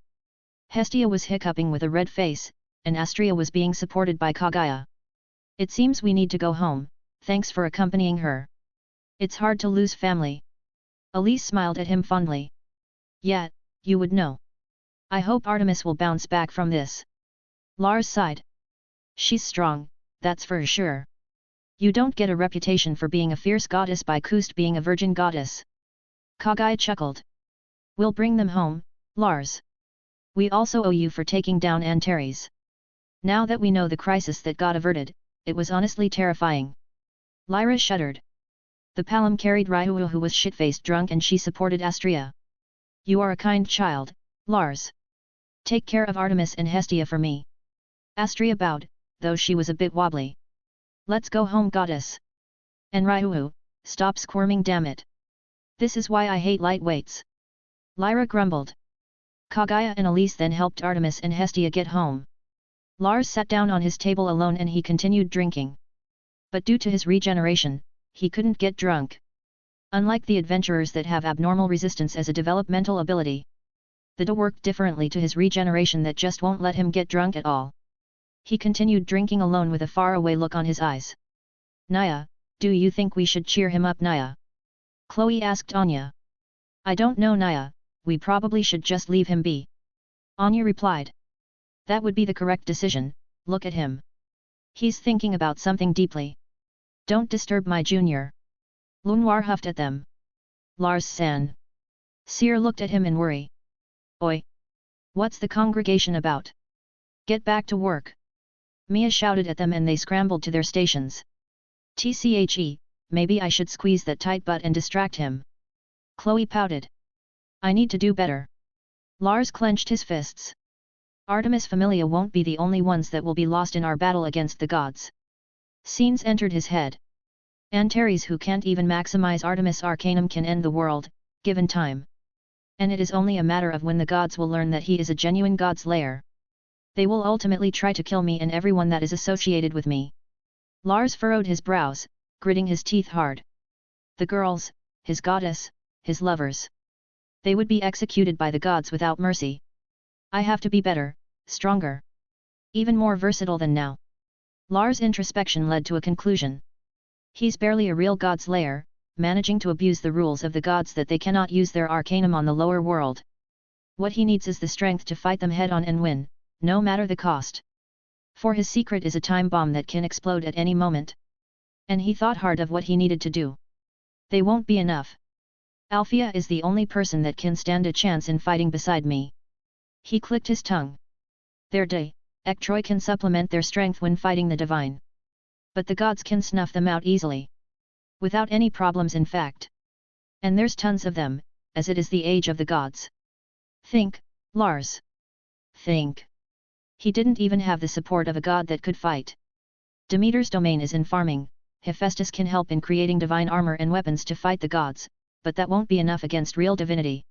Hestia was hiccuping with a red face, and Astria was being supported by Kaguya. It seems we need to go home, thanks for accompanying her. It's hard to lose family. Elise smiled at him fondly. Yeah, you would know. I hope Artemis will bounce back from this. Lars sighed. She's strong, that's for sure. You don't get a reputation for being a fierce goddess by just being a virgin goddess. Kagai chuckled. We'll bring them home, Lars. We also owe you for taking down Antares. Now that we know the crisis that got averted, it was honestly terrifying. Lyra shuddered. The Palom carried Ryu who was shit-faced drunk and she supported Astria. You are a kind child, Lars. Take care of Artemis and Hestia for me. Astria bowed, though she was a bit wobbly. Let's go home, goddess. And Ryu, stop squirming, damn it. This is why I hate lightweights. Lyra grumbled. Kaguya and Elise then helped Artemis and Hestia get home. Lars sat down on his table alone and he continued drinking. But due to his regeneration, he couldn't get drunk. Unlike the adventurers that have abnormal resistance as a developmental ability, the DA worked differently to his regeneration that just won't let him get drunk at all. He continued drinking alone with a faraway look on his eyes. Naya, do you think we should cheer him up, Naya? Chloe asked Anya. I don't know, Naya, we probably should just leave him be. Anya replied. That would be the correct decision, look at him. He's thinking about something deeply. Don't disturb my junior. Lunwar huffed at them. Lars-san. Seer looked at him in worry. Oi! What's the congregation about? Get back to work. Mia shouted at them and they scrambled to their stations. TCHE, maybe I should squeeze that tight butt and distract him. Chloe pouted. I need to do better. Lars clenched his fists. Artemis Familia won't be the only ones that will be lost in our battle against the gods. Scenes entered his head. Antares, who can't even maximize Artemis Arcanum, can end the world, given time. And it is only a matter of when the gods will learn that he is a genuine god's lair. They will ultimately try to kill me and everyone that is associated with me. Lars furrowed his brows, gritting his teeth hard. The girls, his goddess, his lovers. They would be executed by the gods without mercy. I have to be better, stronger. Even more versatile than now. Lars' introspection led to a conclusion. He's barely a real god's lair, managing to abuse the rules of the gods that they cannot use their arcanum on the lower world. What he needs is the strength to fight them head-on and win, no matter the cost. For his secret is a time bomb that can explode at any moment. And he thought hard of what he needed to do. They won't be enough. Althea is the only person that can stand a chance in fighting beside me. He clicked his tongue. Their Ektroi can supplement their strength when fighting the divine. But the gods can snuff them out easily. Without any problems, in fact. And there's tons of them, as it is the age of the gods. Think, Lars. Think. He didn't even have the support of a god that could fight. Demeter's domain is in farming. Hephaestus can help in creating divine armor and weapons to fight the gods, but that won't be enough against real divinity.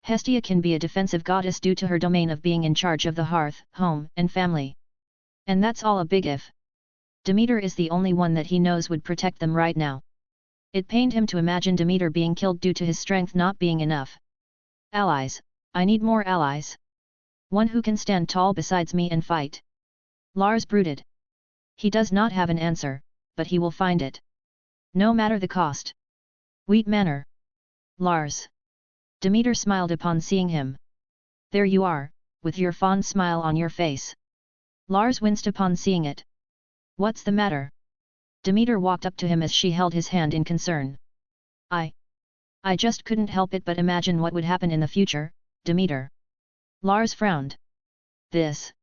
Hestia can be a defensive goddess due to her domain of being in charge of the hearth, home, and family. And that's all a big if. Demeter is the only one that he knows would protect them right now. It pained him to imagine Demeter being killed due to his strength not being enough. Allies, I need more allies. One who can stand tall besides me and fight. Lars brooded. He does not have an answer, but he will find it. No matter the cost. Wheat Manor. Lars. Demeter smiled upon seeing him. There you are, with your fond smile on your face. Lars winced upon seeing it. What's the matter? Demeter walked up to him as she held his hand in concern. I just couldn't help it but imagine what would happen in the future, Demeter. Lars frowned. This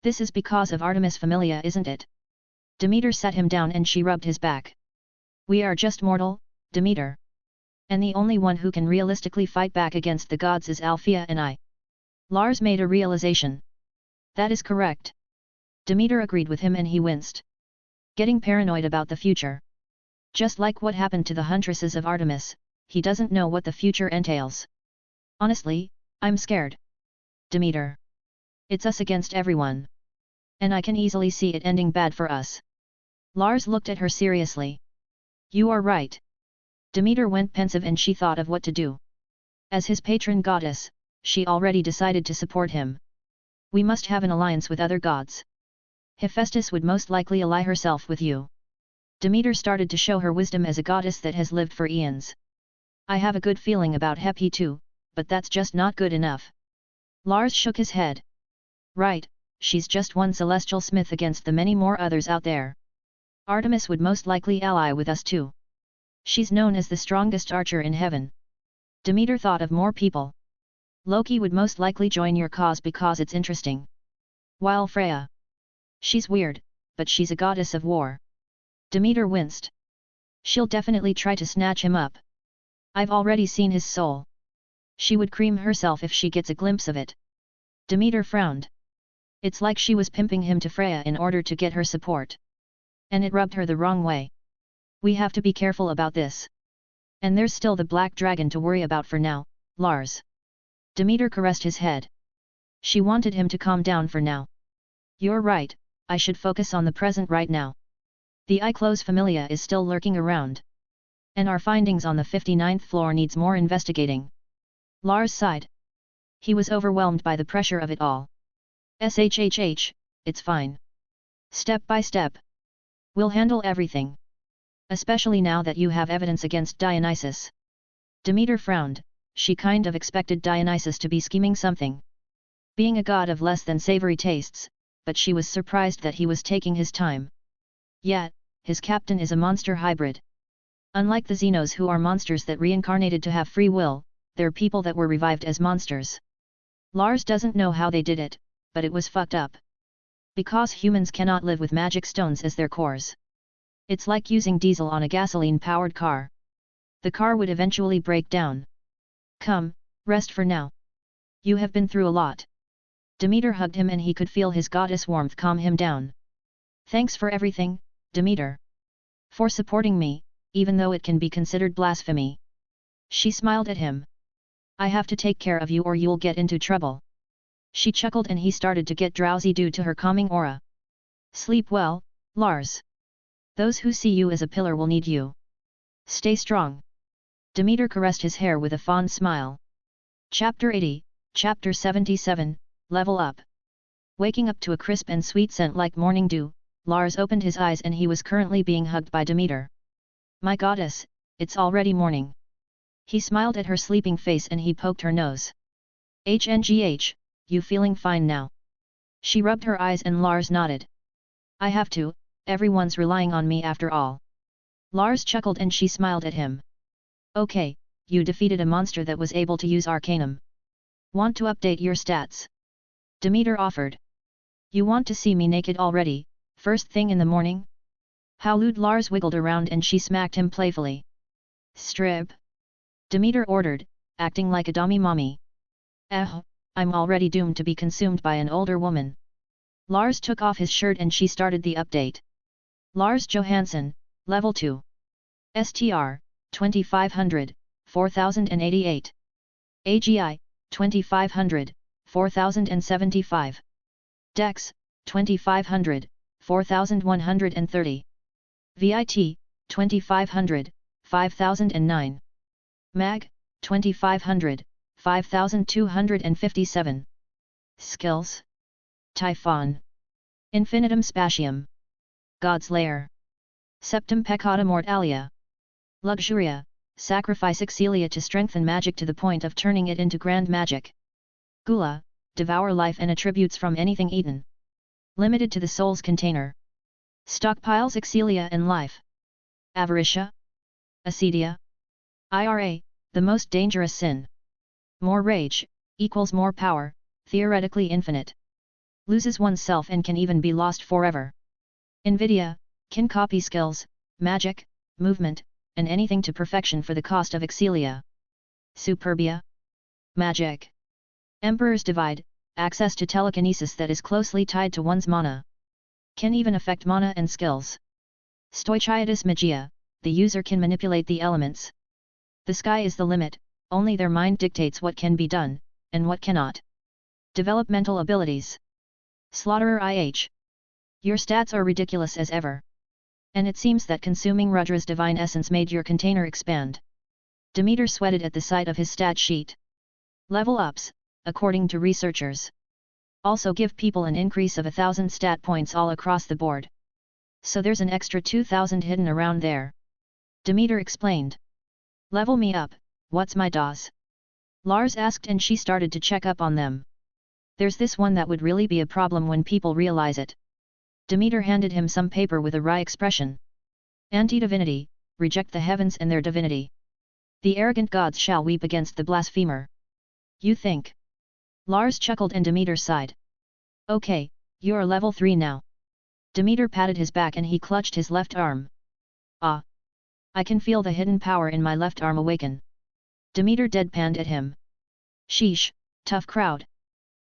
is because of Artemis Familia, isn't it? Demeter sat him down and she rubbed his back. We are just mortal, Demeter. And the only one who can realistically fight back against the gods is Althea and I. Lars made a realization. That is correct. Demeter agreed with him and he winced. Getting paranoid about the future. Just like what happened to the huntresses of Artemis, he doesn't know what the future entails. Honestly, I'm scared. Demeter. It's us against everyone. And I can easily see it ending bad for us. Lars looked at her seriously. You are right. Demeter went pensive and she thought of what to do. As his patron goddess, she already decided to support him. We must have an alliance with other gods. Hephaestus would most likely ally herself with you. Demeter started to show her wisdom as a goddess that has lived for eons. I have a good feeling about Hepi too, but that's just not good enough. Lars shook his head. Right, she's just one celestial smith against the many more others out there. Artemis would most likely ally with us too. She's known as the strongest archer in heaven. Demeter thought of more people. Loki would most likely join your cause because it's interesting. While Freya. She's weird, but she's a goddess of war. Demeter winced. She'll definitely try to snatch him up. I've already seen his soul. She would cream herself if she gets a glimpse of it. Demeter frowned. It's like she was pimping him to Freya in order to get her support. And it rubbed her the wrong way. We have to be careful about this. And there's still the black dragon to worry about for now, Lars. Demeter caressed his head. She wanted him to calm down for now. You're right, I should focus on the present right now. The Iclos Familia is still lurking around. And our findings on the 59th floor needs more investigating. Lars sighed. He was overwhelmed by the pressure of it all. SHHH, it's fine. Step by step. We'll handle everything. Especially now that you have evidence against Dionysus. Demeter frowned, she kind of expected Dionysus to be scheming something. Being a god of less than savory tastes, but she was surprised that he was taking his time. Yet, his captain is a monster hybrid. Unlike the Xenos who are monsters that reincarnated to have free will, they're people that were revived as monsters. Lars doesn't know how they did it, but it was fucked up. Because humans cannot live with magic stones as their cores. It's like using diesel on a gasoline-powered car. The car would eventually break down. Come, rest for now. You have been through a lot. Demeter hugged him and he could feel his goddess warmth calm him down. Thanks for everything, Demeter. For supporting me, even though it can be considered blasphemy. She smiled at him. I have to take care of you or you'll get into trouble. She chuckled and he started to get drowsy due to her calming aura. Sleep well, Lars. Those who see you as a pillar will need you. Stay strong. Demeter caressed his hair with a fond smile. Chapter 80, Chapter 77, Level Up. Waking up to a crisp and sweet scent like morning dew, Lars opened his eyes and he was currently being hugged by Demeter. My goddess, it's already morning. He smiled at her sleeping face and he poked her nose. HNGH, you feeling fine now? She rubbed her eyes and Lars nodded. I have to, everyone's relying on me after all. Lars chuckled and she smiled at him. Okay, you defeated a monster that was able to use Arcanum. Want to update your stats? Demeter offered. You want to see me naked already, first thing in the morning? How lewd. Lars wiggled around and she smacked him playfully. Strip. Demeter ordered, acting like a dummy mommy. I'm already doomed to be consumed by an older woman. Lars took off his shirt and she started the update. Lars Johansson, Level 2. STR, 2500, 4088. AGI, 2500, 4075. Dex, 2500, 4130. VIT, 2500, 5009. Mag, 2500, 5257. Skills. Typhon. Infinitum Spatium. God's Lair. Septem Peccata Mortalia. Luxuria, sacrifice Excelia to strengthen magic to the point of turning it into grand magic. Gula, devour life and attributes from anything eaten. Limited to the soul's container. Stockpiles Excelia and life. Avaritia. Acedia. IRA, the most dangerous sin. More rage, equals more power, theoretically infinite. Loses oneself and can even be lost forever. Invidia, can copy skills, magic, movement, and anything to perfection for the cost of Excelia. Superbia. Magic. Emperor's Divide, access to telekinesis that is closely tied to one's mana. Can even affect mana and skills. Stoichiotis Magia, the user can manipulate the elements. The sky is the limit, only their mind dictates what can be done, and what cannot. Developmental abilities. Slaughterer IH. Your stats are ridiculous as ever. And it seems that consuming Rudra's divine essence made your container expand. Demeter sweated at the sight of his stat sheet. Level ups, according to researchers. Also give people an increase of 1000 stat points all across the board. So there's an extra 2000 hidden around there. Demeter explained. Level me up, what's my DOS? Lars asked and she started to check up on them. There's this one that would really be a problem when people realize it. Demeter handed him some paper with a wry expression. Anti-divinity, reject the heavens and their divinity. The arrogant gods shall weep against the blasphemer. You think? Lars chuckled and Demeter sighed. Okay, you're level 3 now. Demeter patted his back and he clutched his left arm. Ah! I can feel the hidden power in my left arm awaken. Demeter deadpanned at him. Sheesh, tough crowd.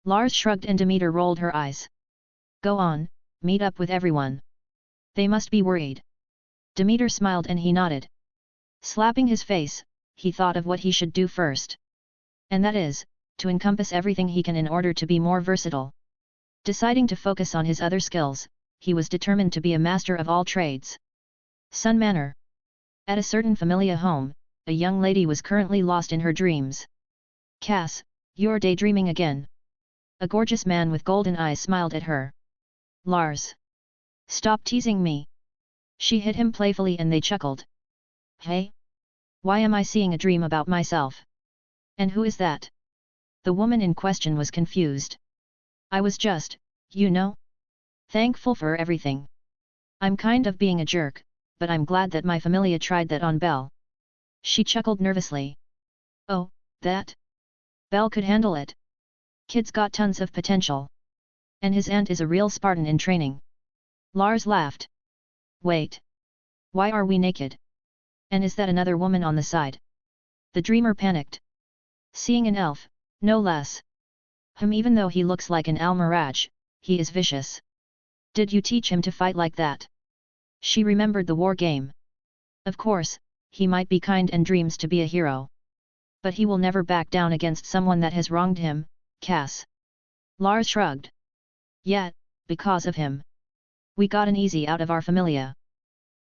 Lars shrugged and Demeter rolled her eyes. Go on, meet up with everyone. They must be worried. Demeter smiled and he nodded. Slapping his face, he thought of what he should do first. And that is, to encompass everything he can in order to be more versatile. Deciding to focus on his other skills, he was determined to be a master of all trades. Sun Manor. At a certain familiar home, a young lady was currently lost in her dreams. Cass, you're daydreaming again. A gorgeous man with golden eyes smiled at her. Lars. Stop teasing me. She hit him playfully and they chuckled. Hey? Why am I seeing a dream about myself? And who is that? The woman in question was confused. I was just, you know, thankful for everything. I'm kind of being a jerk, but I'm glad that my familia tried that on Belle. She chuckled nervously. Oh, that? Belle could handle it. Kid's got tons of potential. And his aunt is a real Spartan in training. Lars laughed. Wait. Why are we naked? And is that another woman on the side? The dreamer panicked. Seeing an elf, no less. Even though he looks like an Almiraj, he is vicious. Did you teach him to fight like that? She remembered the war game. Of course, he might be kind and dreams to be a hero. But he will never back down against someone that has wronged him, Cass. Lars shrugged. Yet, because of him. We got an easy out of our familia.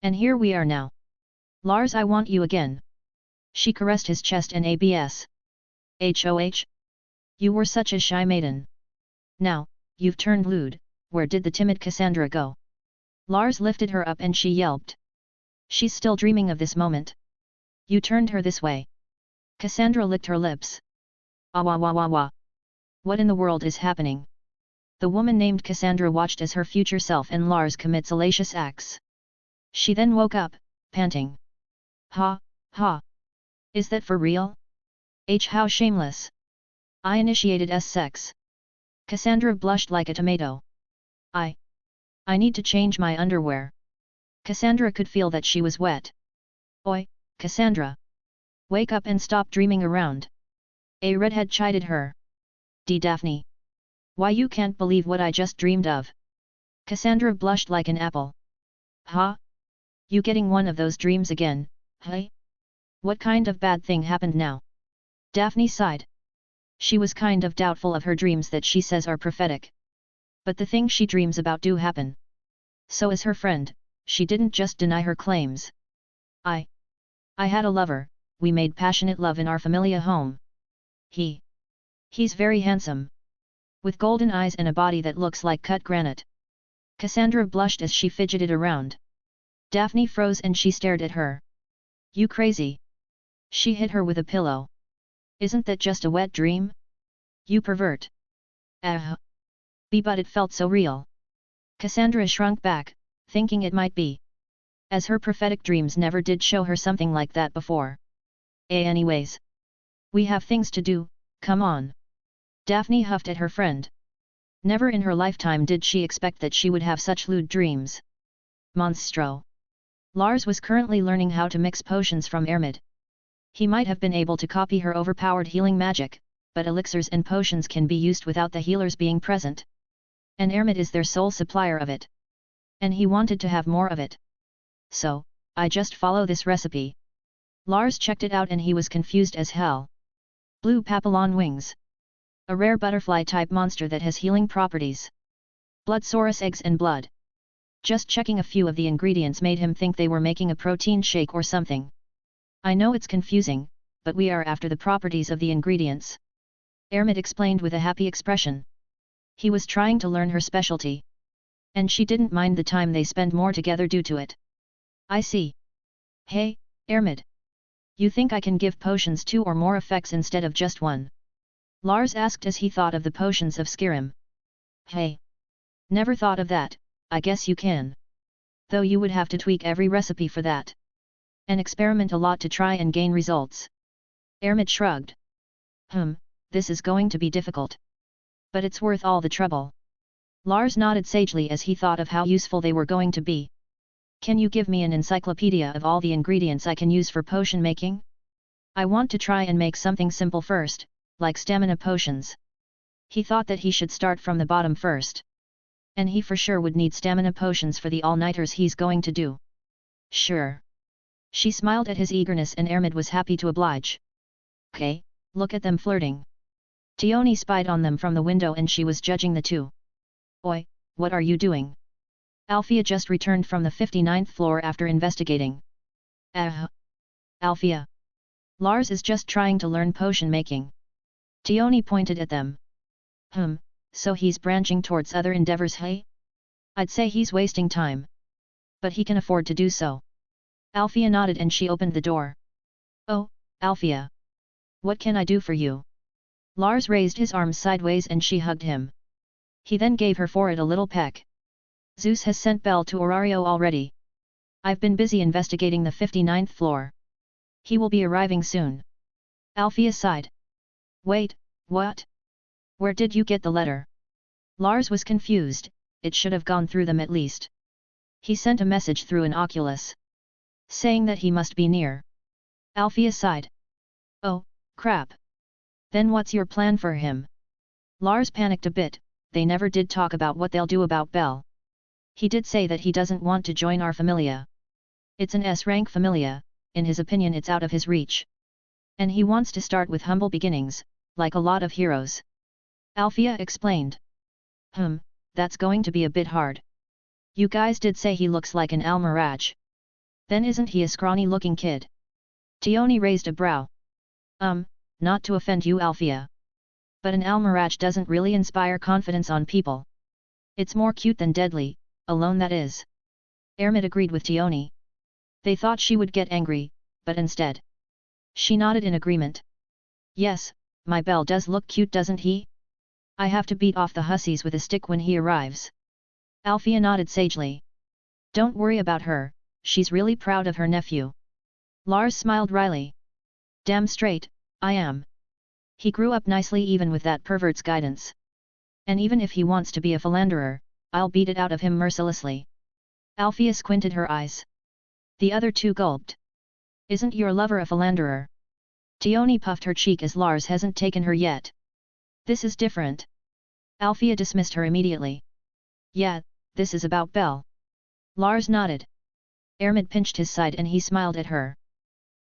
And here we are now. Lars, I want you again. She caressed his chest and abs. HOH? You were such a shy maiden. Now, you've turned lewd, where did the timid Cassandra go? Lars lifted her up and she yelped. She's still dreaming of this moment. You turned her this way. Cassandra licked her lips. Ah wah wah wah wah. What in the world is happening? The woman named Cassandra watched as her future self and Lars commit salacious acts. She then woke up, panting. Ha, ha. Is that for real? How shameless. I initiated sex. Cassandra blushed like a tomato. I need to change my underwear. Cassandra could feel that she was wet. Oi, Cassandra. Wake up and stop dreaming around. A redhead chided her. Daphne. Why you can't believe what I just dreamed of. Cassandra blushed like an apple. Huh? You getting one of those dreams again, hey? What kind of bad thing happened now? Daphne sighed. She was kind of doubtful of her dreams that she says are prophetic. But the things she dreams about do happen. So as her friend, she didn't just deny her claims. I had a lover, we made passionate love in our familia home. He's very handsome. With golden eyes and a body that looks like cut granite. Cassandra blushed as she fidgeted around. Daphne froze and she stared at her. You crazy? She hit her with a pillow. Isn't that just a wet dream? You pervert. But it felt so real. Cassandra shrunk back, thinking it might be. As her prophetic dreams never did show her something like that before. Anyways. We have things to do, come on. Daphne huffed at her friend. Never in her lifetime did she expect that she would have such lewd dreams. Monstro. Lars was currently learning how to mix potions from Ermid. He might have been able to copy her overpowered healing magic, but elixirs and potions can be used without the healers being present. And Ermid is their sole supplier of it. And he wanted to have more of it. So, I just follow this recipe. Lars checked it out and he was confused as hell. Blue papillon wings. A rare butterfly-type monster that has healing properties. Bloodsaurus eggs and blood. Just checking a few of the ingredients made him think they were making a protein shake or something. I know it's confusing, but we are after the properties of the ingredients. Ermid explained with a happy expression. He was trying to learn her specialty. And she didn't mind the time they spend more together due to it. I see. Hey, Ermid. You think I can give potions 2 or more effects instead of just 1? Lars asked as he thought of the potions of Skyrim. Hey. Never thought of that, I guess you can. Though you would have to tweak every recipe for that. And experiment a lot to try and gain results. Ermid shrugged. This is going to be difficult. But it's worth all the trouble. Lars nodded sagely as he thought of how useful they were going to be. Can you give me an encyclopedia of all the ingredients I can use for potion making? I want to try and make something simple first, like stamina potions. He thought that he should start from the bottom first. And he for sure would need stamina potions for the all-nighters he's going to do. Sure. She smiled at his eagerness and Ermid was happy to oblige. Okay, look at them flirting. Tioni spied on them from the window and she was judging the two. Oi, what are you doing? Alfia just returned from the 59th floor after investigating. Alfia. Lars is just trying to learn potion making. Tioni pointed at them. So he's branching towards other endeavors, hey? I'd say he's wasting time. But he can afford to do so. Alfia nodded and she opened the door. Oh, Alfia. What can I do for you? Lars raised his arms sideways and she hugged him. He then gave her forehead a little peck. Zeus has sent Bell to Orario already. I've been busy investigating the 59th floor. He will be arriving soon. Alfia sighed. Wait, what? Where did you get the letter? Lars was confused, it should have gone through them at least. He sent a message through an Oculus. Saying that he must be near. Alfia sighed. Oh, crap. Then what's your plan for him? Lars panicked a bit, they never did talk about what they'll do about Bell. He did say that he doesn't want to join our familia. It's an S-rank familia, in his opinion it's out of his reach. And he wants to start with humble beginnings, like a lot of heroes. Alfia explained. That's going to be a bit hard. You guys did say he looks like an Almiraj. Then isn't he a scrawny-looking kid? Tioni raised a brow. Not to offend you Alfia. But an Almiraj doesn't really inspire confidence on people. It's more cute than deadly, alone that is. Ermid agreed with Tioni. They thought she would get angry, but instead. She nodded in agreement. Yes, my Bell does look cute doesn't he? I have to beat off the hussies with a stick when he arrives. Alfia nodded sagely. Don't worry about her, she's really proud of her nephew. Lars smiled wryly. Damn straight, I am. He grew up nicely even with that pervert's guidance. And even if he wants to be a philanderer, I'll beat it out of him mercilessly. Alfia squinted her eyes. The other two gulped. Isn't your lover a philanderer? Tioni puffed her cheek as Lars hasn't taken her yet. This is different. Alfia dismissed her immediately. Yeah, this is about Bell. Lars nodded. Ermid pinched his side and he smiled at her.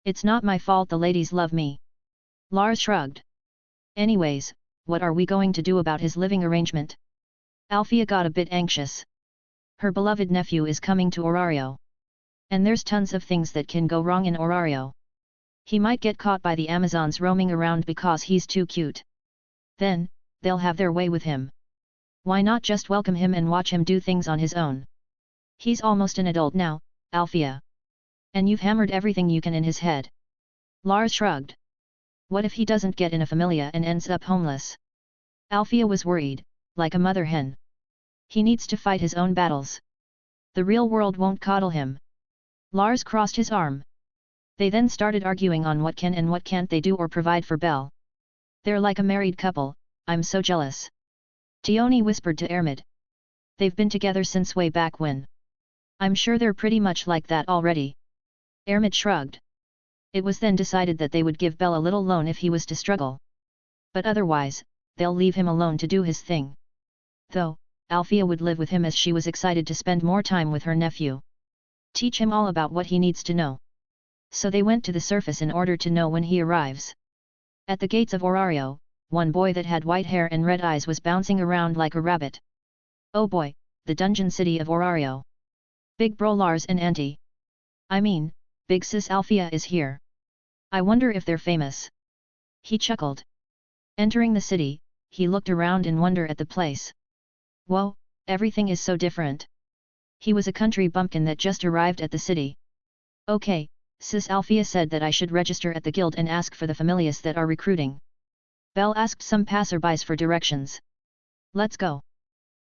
It's not my fault the ladies love me. Lars shrugged. Anyways, what are we going to do about his living arrangement? Alfia got a bit anxious. Her beloved nephew is coming to Orario. And there's tons of things that can go wrong in Orario. He might get caught by the Amazons roaming around because he's too cute. Then, they'll have their way with him. Why not just welcome him and watch him do things on his own? He's almost an adult now, Alfia. And you've hammered everything you can in his head. Lars shrugged. What if he doesn't get in a familia and ends up homeless? Alfia was worried, like a mother hen. He needs to fight his own battles. The real world won't coddle him. Lars crossed his arm. They then started arguing on what can and what can't they do or provide for Bell. They're like a married couple, I'm so jealous. Tioni whispered to Ermid. They've been together since way back when. I'm sure they're pretty much like that already. Ermid shrugged. It was then decided that they would give Bell a little loan if he was to struggle. But otherwise, they'll leave him alone to do his thing. Though, Alfia would live with him as she was excited to spend more time with her nephew. Teach him all about what he needs to know. So they went to the surface in order to know when he arrives. At the gates of Orario, one boy that had white hair and red eyes was bouncing around like a rabbit. Oh boy, the dungeon city of Orario. Big bro Lars and Big sis Alfia is here. I wonder if they're famous. He chuckled. Entering the city, he looked around in wonder at the place. Whoa, everything is so different. He was a country bumpkin that just arrived at the city. Okay, Sis Althea said that I should register at the guild and ask for the familiars that are recruiting. Belle asked some passerbys for directions. Let's go.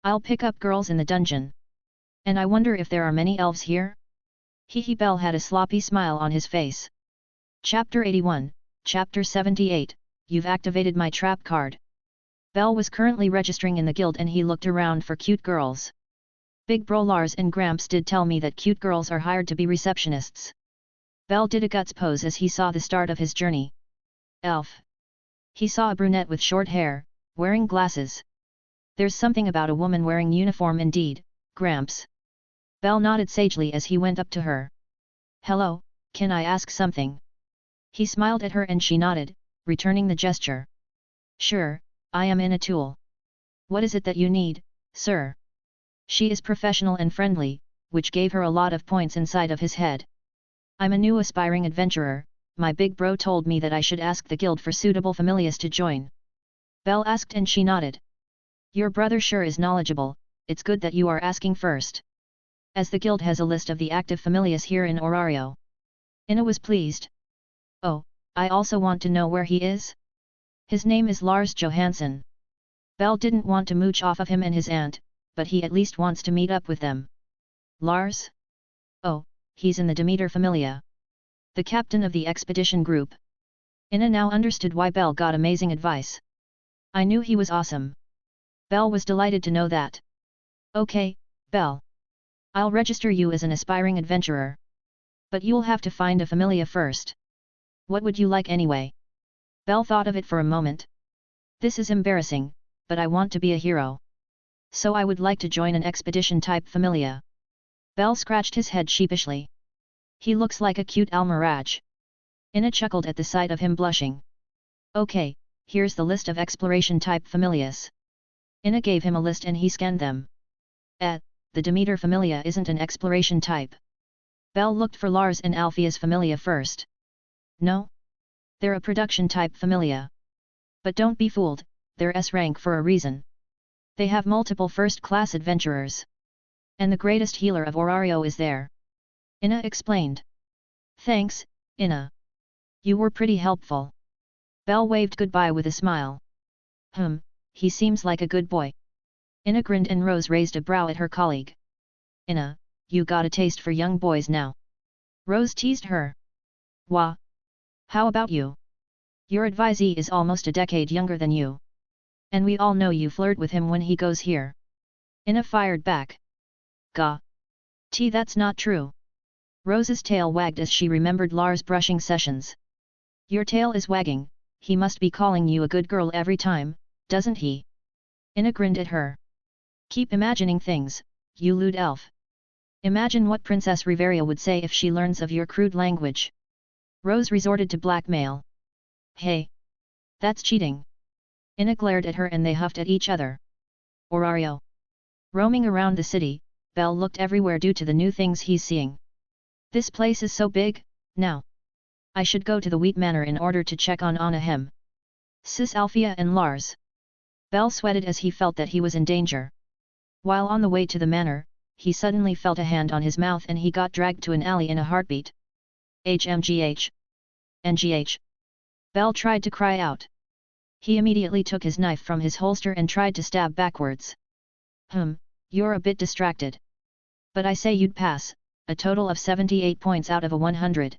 I'll pick up girls in the dungeon. And I wonder if there are many elves here? Hee Belle had a sloppy smile on his face. Chapter 81, Chapter 78, You've activated my trap card. Belle was currently registering in the guild and he looked around for cute girls. Big Bro Lars and Gramps did tell me that cute girls are hired to be receptionists. Belle did a guts pose as he saw the start of his journey. Elf. He saw a brunette with short hair, wearing glasses. There's something about a woman wearing uniform indeed, Gramps. Belle nodded sagely as he went up to her. Hello, can I ask something? He smiled at her and she nodded, returning the gesture. Sure, I am in a tool. What is it that you need, sir? She is professional and friendly, which gave her a lot of points inside of his head. I'm a new aspiring adventurer, my big bro told me that I should ask the guild for suitable familiars to join. Belle asked and she nodded. Your brother sure is knowledgeable, it's good that you are asking first. As the guild has a list of the active familiars here in Orario. Ina was pleased. Oh, I also want to know where he is? His name is Lars Johansson. Belle didn't want to mooch off of him and his aunt, but he at least wants to meet up with them. Lars? Oh, he's in the Demeter Familia. The captain of the expedition group. Ina now understood why Belle got amazing advice. I knew he was awesome. Belle was delighted to know that. Okay, Belle. I'll register you as an aspiring adventurer. But you'll have to find a familia first. What would you like anyway? Belle thought of it for a moment. This is embarrassing, but I want to be a hero. So I would like to join an expedition-type familia. Belle scratched his head sheepishly. He looks like a cute Almiraj. Ina chuckled at the sight of him blushing. Okay, here's the list of exploration-type familias. Ina gave him a list and he scanned them. The Demeter Familia isn't an exploration type. Belle looked for Lars and Althea's Familia first. No? They're a production-type Familia. But don't be fooled, they're S-rank for a reason. They have multiple first-class adventurers. And the greatest healer of Orario is there. Ina explained. Thanks, Ina. You were pretty helpful. Belle waved goodbye with a smile. He seems like a good boy. Ina grinned and Rose raised a brow at her colleague. Ina, you got a taste for young boys now. Rose teased her. Wah. How about you? Your advisee is almost a decade younger than you. And we all know you flirt with him when he goes here. Ina fired back. Gah. That's not true. Rose's tail wagged as she remembered Lars' brushing sessions. Your tail is wagging, he must be calling you a good girl every time, doesn't he? Ina grinned at her. Keep imagining things, you lewd elf. Imagine what Princess Riveria would say if she learns of your crude language. Rose resorted to blackmail. Hey! That's cheating. Ina glared at her and they huffed at each other. Orario. Roaming around the city, Belle looked everywhere due to the new things he's seeing. This place is so big, now. I should go to the Wheat Manor in order to check on Anahem. Sis Althea and Lars. Belle sweated as he felt that he was in danger. While on the way to the manor, he suddenly felt a hand on his mouth and he got dragged to an alley in a heartbeat. HMGH. NGH. Belle tried to cry out. He immediately took his knife from his holster and tried to stab backwards. You're a bit distracted. But I say you'd pass, a total of 78 points out of a 100.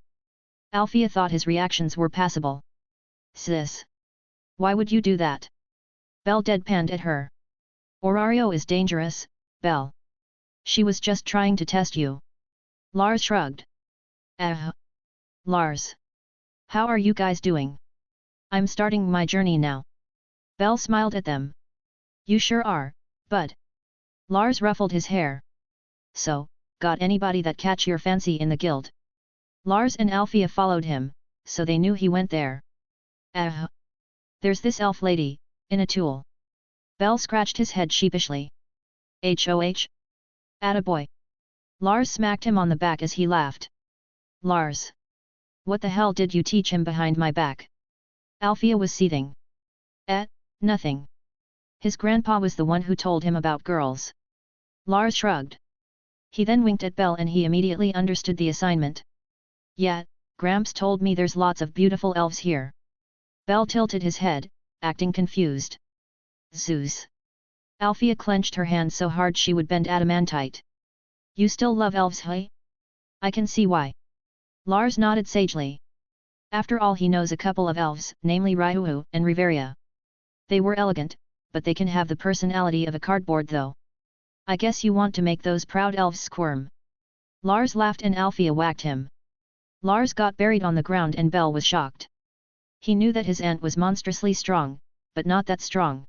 Althea thought his reactions were passable. Sis. Why would you do that? Belle deadpanned at her. Orario is dangerous, Belle. She was just trying to test you. Lars shrugged. Lars. How are you guys doing? I'm starting my journey now. Belle smiled at them. You sure are, bud. Lars ruffled his hair. So, got anybody that catch your fancy in the guild? Lars and Althea followed him, so they knew he went there. There's this elf lady, in a tool. Belle scratched his head sheepishly. HOH? Attaboy. Lars smacked him on the back as he laughed. Lars. What the hell did you teach him behind my back? Althea was seething. Nothing. His grandpa was the one who told him about girls. Lars shrugged. He then winked at Belle and he immediately understood the assignment. Yeah, Gramps told me there's lots of beautiful elves here. Belle tilted his head, acting confused. Zeus. Althea clenched her hand so hard she would bend adamantite. You still love elves, hey? I can see why. Lars nodded sagely. After all, he knows a couple of elves, namely Ryuhu and Riveria. They were elegant, but they can have the personality of a cardboard though. I guess you want to make those proud elves squirm. Lars laughed and Althea whacked him. Lars got buried on the ground and Belle was shocked. He knew that his aunt was monstrously strong, but not that strong.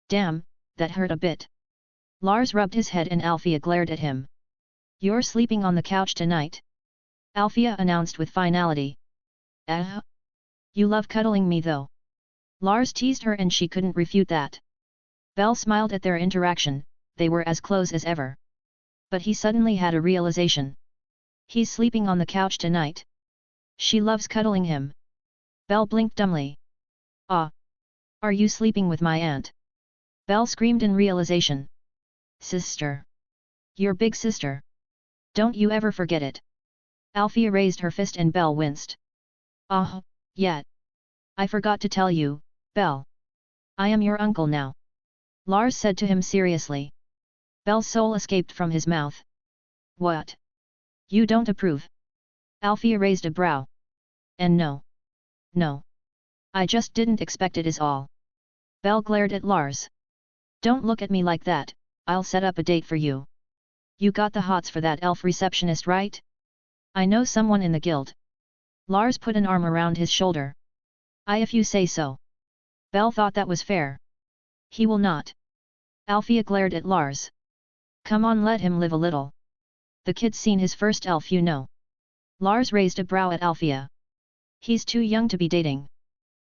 Damn, that hurt a bit. Lars rubbed his head and Althea glared at him. You're sleeping on the couch tonight? Althea announced with finality. You love cuddling me though. Lars teased her and she couldn't refute that. Belle smiled at their interaction, they were as close as ever. But he suddenly had a realization. He's sleeping on the couch tonight. She loves cuddling him. Belle blinked dumbly. Ah! Are you sleeping with my aunt? Belle screamed in realization. Sister! Your big sister! Don't you ever forget it! Althea raised her fist and Belle winced. Ah, yeah. I forgot to tell you, Belle. I am your uncle now. Lars said to him seriously. Belle's soul escaped from his mouth. What? You don't approve? Althea raised a brow. And no. No. I just didn't expect it is all. Belle glared at Lars. Don't look at me like that, I'll set up a date for you. You got the hots for that elf receptionist, right? I know someone in the guild. Lars put an arm around his shoulder. If you say so. Belle thought that was fair. He will not. Althea glared at Lars. Come on, let him live a little. The kid's seen his first elf, you know. Lars raised a brow at Althea. He's too young to be dating.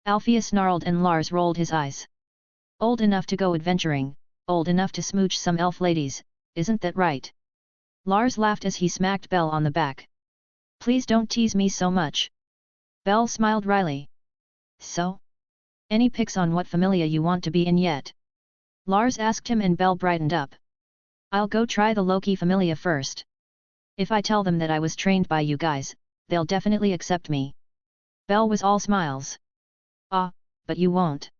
Althea snarled and Lars rolled his eyes. Old enough to go adventuring, old enough to smooch some elf ladies, isn't that right? Lars laughed as he smacked Belle on the back. Please don't tease me so much. Belle smiled wryly. So? Any pics on what familia you want to be in yet? Lars asked him and Belle brightened up. I'll go try the Loki familia first. If I tell them that I was trained by you guys, they'll definitely accept me. Belle was all smiles. Ah, but you won't.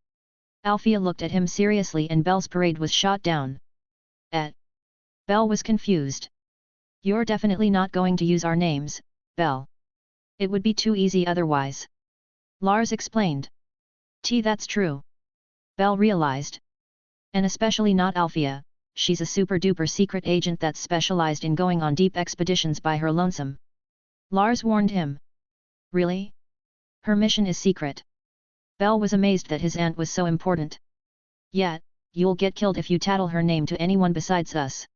Althea looked at him seriously and Belle's parade was shot down. Belle was confused. You're definitely not going to use our names, Belle. It would be too easy otherwise. Lars explained. That's true. Belle realized. And especially not Althea, she's a super-duper secret agent that's specialized in going on deep expeditions by her lonesome. Lars warned him. Really? Her mission is secret. Belle was amazed that his aunt was so important. Yeah, you'll get killed if you tattle her name to anyone besides us.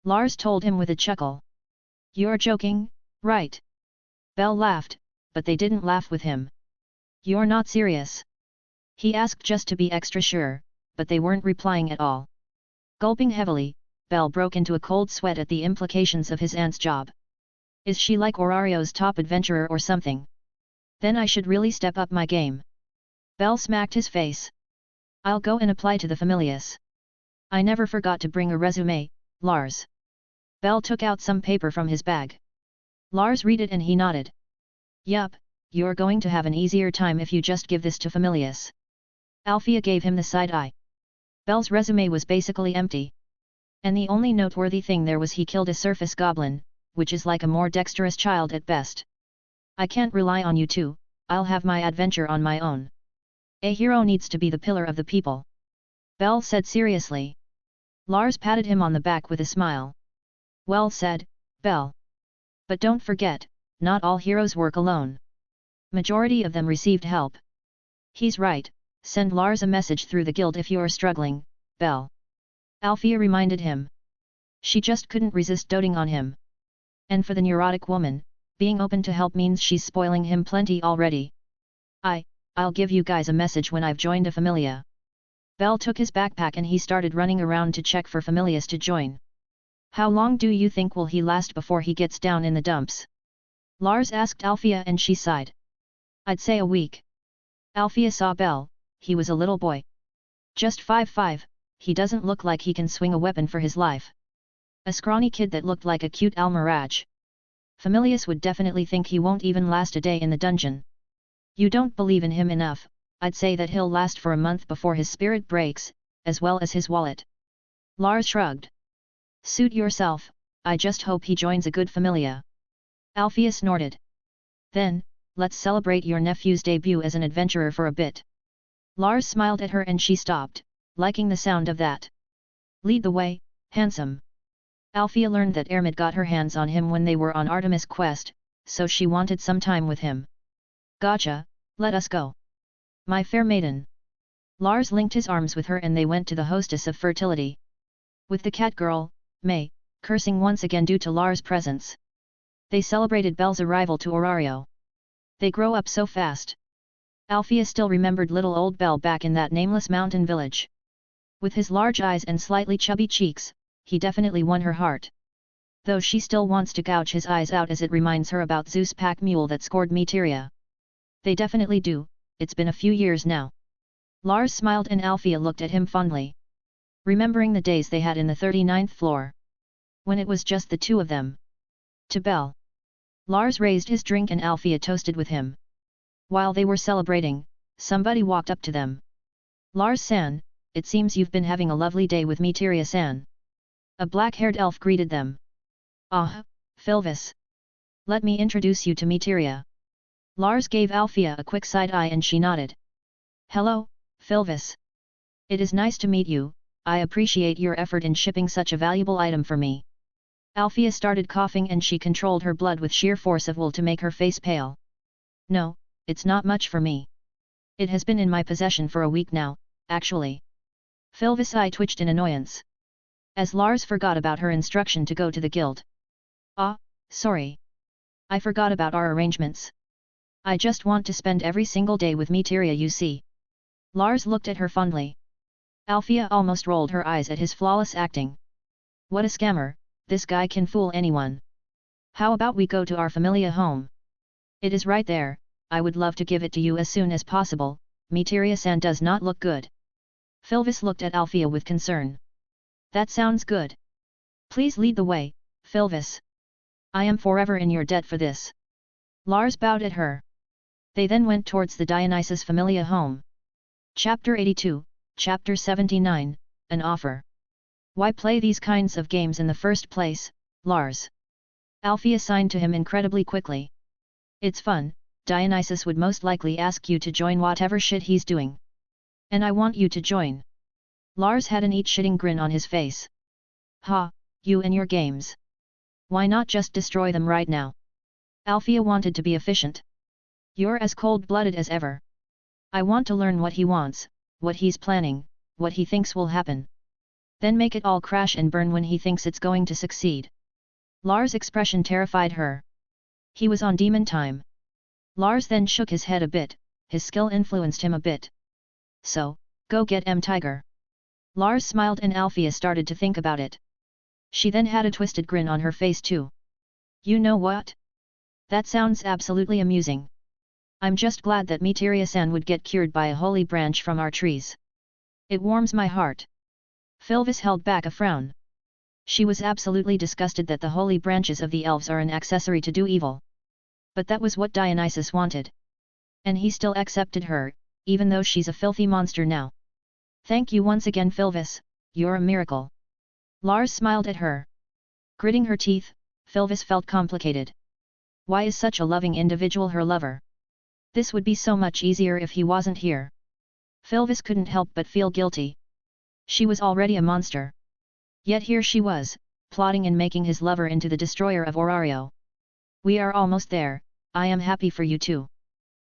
Lars told him with a chuckle. You're joking, right? Belle laughed, but they didn't laugh with him. You're not serious? He asked just to be extra sure, but they weren't replying at all. Gulping heavily, Belle broke into a cold sweat at the implications of his aunt's job. Is she like Orario's top adventurer or something? Then I should really step up my game. Belle smacked his face. I'll go and apply to the Familius. I never forgot to bring a resume, Lars. Belle took out some paper from his bag. Lars read it and he nodded. Yup, you're going to have an easier time if you just give this to Familius. Althea gave him the side eye. Belle's resume was basically empty. And the only noteworthy thing there was he killed a surface goblin, which is like a more dexterous child at best. I can't rely on you two, I'll have my adventure on my own. A hero needs to be the pillar of the people. Belle said seriously. Lars patted him on the back with a smile. Well said, Belle. But don't forget, not all heroes work alone. Majority of them received help. He's right, send Lars a message through the guild if you're struggling, Belle. Althea reminded him. She just couldn't resist doting on him. And for the neurotic woman, being open to help means she's spoiling him plenty already. I'll give you guys a message when I've joined a familia. Belle took his backpack and he started running around to check for familias to join. How long do you think will he last before he gets down in the dumps? Lars asked Althea and she sighed. I'd say a week. Althea saw Belle, he was a little boy. Just 5'5", he doesn't look like he can swing a weapon for his life. A scrawny kid that looked like a cute Almiraj. Familius would definitely think he won't even last a day in the dungeon. You don't believe in him enough, I'd say that he'll last for a month before his spirit breaks, as well as his wallet. Lars shrugged. Suit yourself, I just hope he joins a good familia. Althea snorted. Then, let's celebrate your nephew's debut as an adventurer for a bit. Lars smiled at her and she stopped, liking the sound of that. Lead the way, handsome. Althea learned that Ermid got her hands on him when they were on Artemis' quest, so she wanted some time with him. Gotcha, let us go. My fair maiden. Lars linked his arms with her and they went to the hostess of fertility. With the cat girl, May, cursing once again due to Lars' presence. They celebrated Belle's arrival to Orario. They grow up so fast. Althea still remembered little old Belle back in that nameless mountain village. With his large eyes and slightly chubby cheeks, he definitely won her heart. Though she still wants to gouge his eyes out as it reminds her about Zeus' pack mule that scored Meteria. They definitely do, it's been a few years now. Lars smiled and Althea looked at him fondly. Remembering the days they had in the 39th floor. When it was just the two of them. To Belle. Lars raised his drink and Althea toasted with him. While they were celebrating, somebody walked up to them. Lars-san, it seems you've been having a lovely day with Meteria-san. A black-haired elf greeted them. Ah, Philvis. Let me introduce you to Meteria. Lars gave Althea a quick side eye and she nodded. Hello, Philvis. It is nice to meet you, I appreciate your effort in shipping such a valuable item for me. Althea started coughing and she controlled her blood with sheer force of will to make her face pale. No, it's not much for me. It has been in my possession for a week now, actually. Philvis' eye twitched in annoyance. As Lars forgot about her instruction to go to the guild. Ah, sorry. I forgot about our arrangements. I just want to spend every single day with Meteria, you see. Lars looked at her fondly. Althea almost rolled her eyes at his flawless acting. What a scammer, this guy can fool anyone. How about we go to our familia home? It is right there, I would love to give it to you as soon as possible, Meteria-san does not look good. Philvis looked at Althea with concern. That sounds good. Please lead the way, Philvis. I am forever in your debt for this. Lars bowed at her. They then went towards the Dionysus Familia home. Chapter 82, Chapter 79, An Offer. Why play these kinds of games in the first place, Lars? Althea signed to him incredibly quickly. It's fun, Dionysus would most likely ask you to join whatever shit he's doing. And I want you to join. Lars had an eat-shitting grin on his face. Ha, you and your games. Why not just destroy them right now? Althea wanted to be efficient. You're as cold-blooded as ever. I want to learn what he wants, what he's planning, what he thinks will happen. Then make it all crash and burn when he thinks it's going to succeed. Lars' expression terrified her. He was on demon time. Lars then shook his head a bit, his skill influenced him a bit. So, go get Tiger. Lars smiled and Althea started to think about it. She then had a twisted grin on her face too. You know what? That sounds absolutely amusing. I'm just glad that Meteria-san would get cured by a holy branch from our trees. It warms my heart. Philvis held back a frown. She was absolutely disgusted that the holy branches of the elves are an accessory to do evil. But that was what Dionysus wanted. And he still accepted her, even though she's a filthy monster now. Thank you once again, Philvis, you're a miracle. Lars smiled at her. Gritting her teeth, Philvis felt complicated. Why is such a loving individual her lover? This would be so much easier if he wasn't here. Philvis couldn't help but feel guilty. She was already a monster. Yet here she was, plotting and making his lover into the destroyer of Orario. We are almost there, I am happy for you too.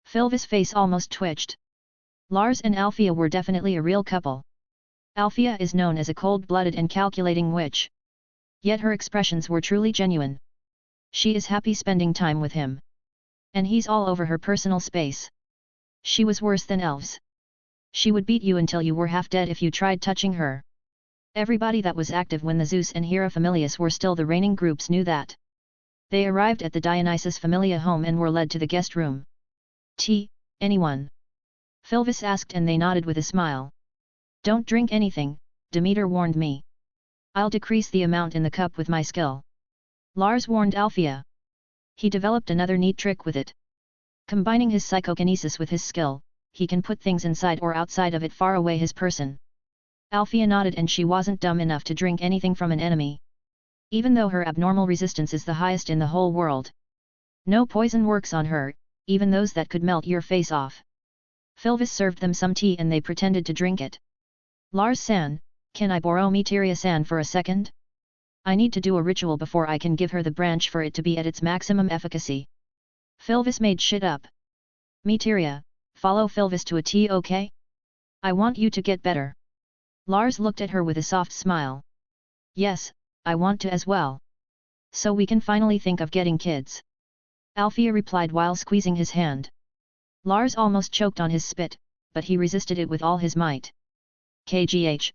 Philvis' face almost twitched. Lars and Althea were definitely a real couple. Althea is known as a cold-blooded and calculating witch. Yet her expressions were truly genuine. She is happy spending time with him. And he's all over her personal space. She was worse than elves. She would beat you until you were half dead if you tried touching her. Everybody that was active when the Zeus and Hera Familias were still the reigning groups knew that. They arrived at the Dionysus Familia home and were led to the guest room. Anyone? Philvis asked and they nodded with a smile. Don't drink anything, Demeter warned me. I'll decrease the amount in the cup with my skill. Lars warned Althea. He developed another neat trick with it. Combining his psychokinesis with his skill, he can put things inside or outside of it far away his person. Althea nodded, and she wasn't dumb enough to drink anything from an enemy. Even though her abnormal resistance is the highest in the whole world. No poison works on her, even those that could melt your face off. Philvis served them some tea and they pretended to drink it. Lars-san, can I borrow Materia-san for a second? I need to do a ritual before I can give her the branch for it to be at its maximum efficacy. Philvis made shit up. Materia, follow Philvis to a tea, okay? I want you to get better. Lars looked at her with a soft smile. Yes, I want to as well. So we can finally think of getting kids. Althea replied while squeezing his hand. Lars almost choked on his spit, but he resisted it with all his might. KGH.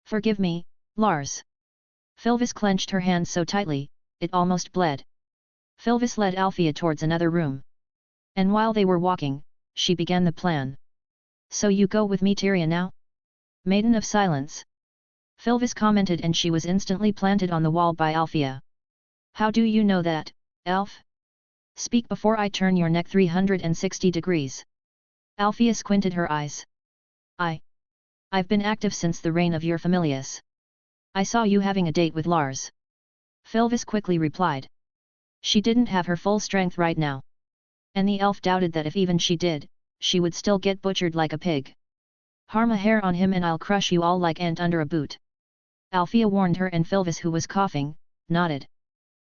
Forgive me, Lars. Philvis clenched her hand so tightly, it almost bled. Philvis led Althea towards another room. And while they were walking, she began the plan. So you go with Materia now? Maiden of Silence. Philvis commented, and she was instantly planted on the wall by Althea. How do you know that, elf? Speak before I turn your neck 360 degrees. Althea squinted her eyes. I've been active since the reign of your familius. I saw you having a date with Lars. Philvis quickly replied. She didn't have her full strength right now. And the elf doubted that if even she did, she would still get butchered like a pig. Harm a hair on him and I'll crush you all like ant under a boot. Althea warned her, and Philvis, who was coughing, nodded.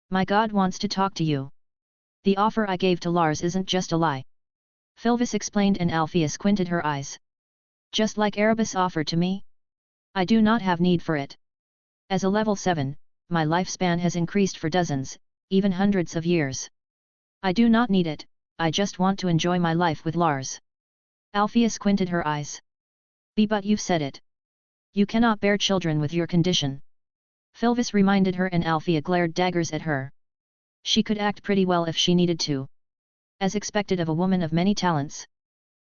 My God wants to talk to you. The offer I gave to Lars isn't just a lie. Philvis explained, and Althea squinted her eyes. Just like Erebus offered to me? I do not have need for it. As a level 7, my lifespan has increased for dozens, even hundreds of years. I do not need it, I just want to enjoy my life with Lars. Althea squinted her eyes. But you've said it. You cannot bear children with your condition. Philvis reminded her, and Althea glared daggers at her. She could act pretty well if she needed to. As expected of a woman of many talents.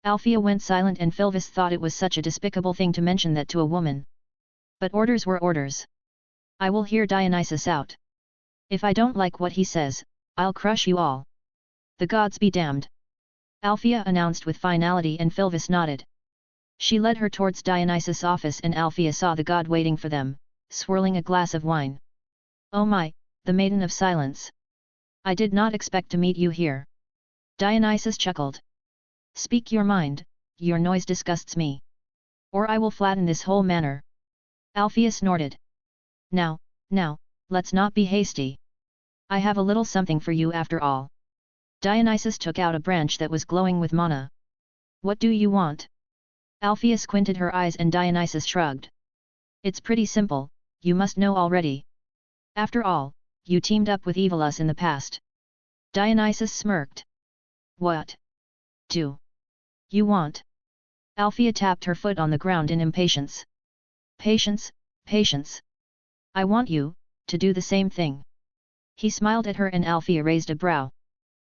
Althea went silent, and Philvis thought it was such a despicable thing to mention that to a woman. But orders were orders. I will hear Dionysus out. If I don't like what he says, I'll crush you all. The gods be damned. Althea announced with finality, and Philvis nodded. She led her towards Dionysus' office, and Althea saw the god waiting for them, swirling a glass of wine. Oh my, the Maiden of Silence. I did not expect to meet you here. Dionysus chuckled. Speak your mind, your noise disgusts me. Or I will flatten this whole manor. Althea snorted. Now, let's not be hasty. I have a little something for you after all. Dionysus took out a branch that was glowing with mana. What do you want? Althea squinted her eyes, and Dionysus shrugged. It's pretty simple, you must know already. After all, you teamed up with Evilus in the past. Dionysus smirked. What do you want? Althea tapped her foot on the ground in impatience. Patience, patience. I want you to do the same thing. He smiled at her, and Althea raised a brow.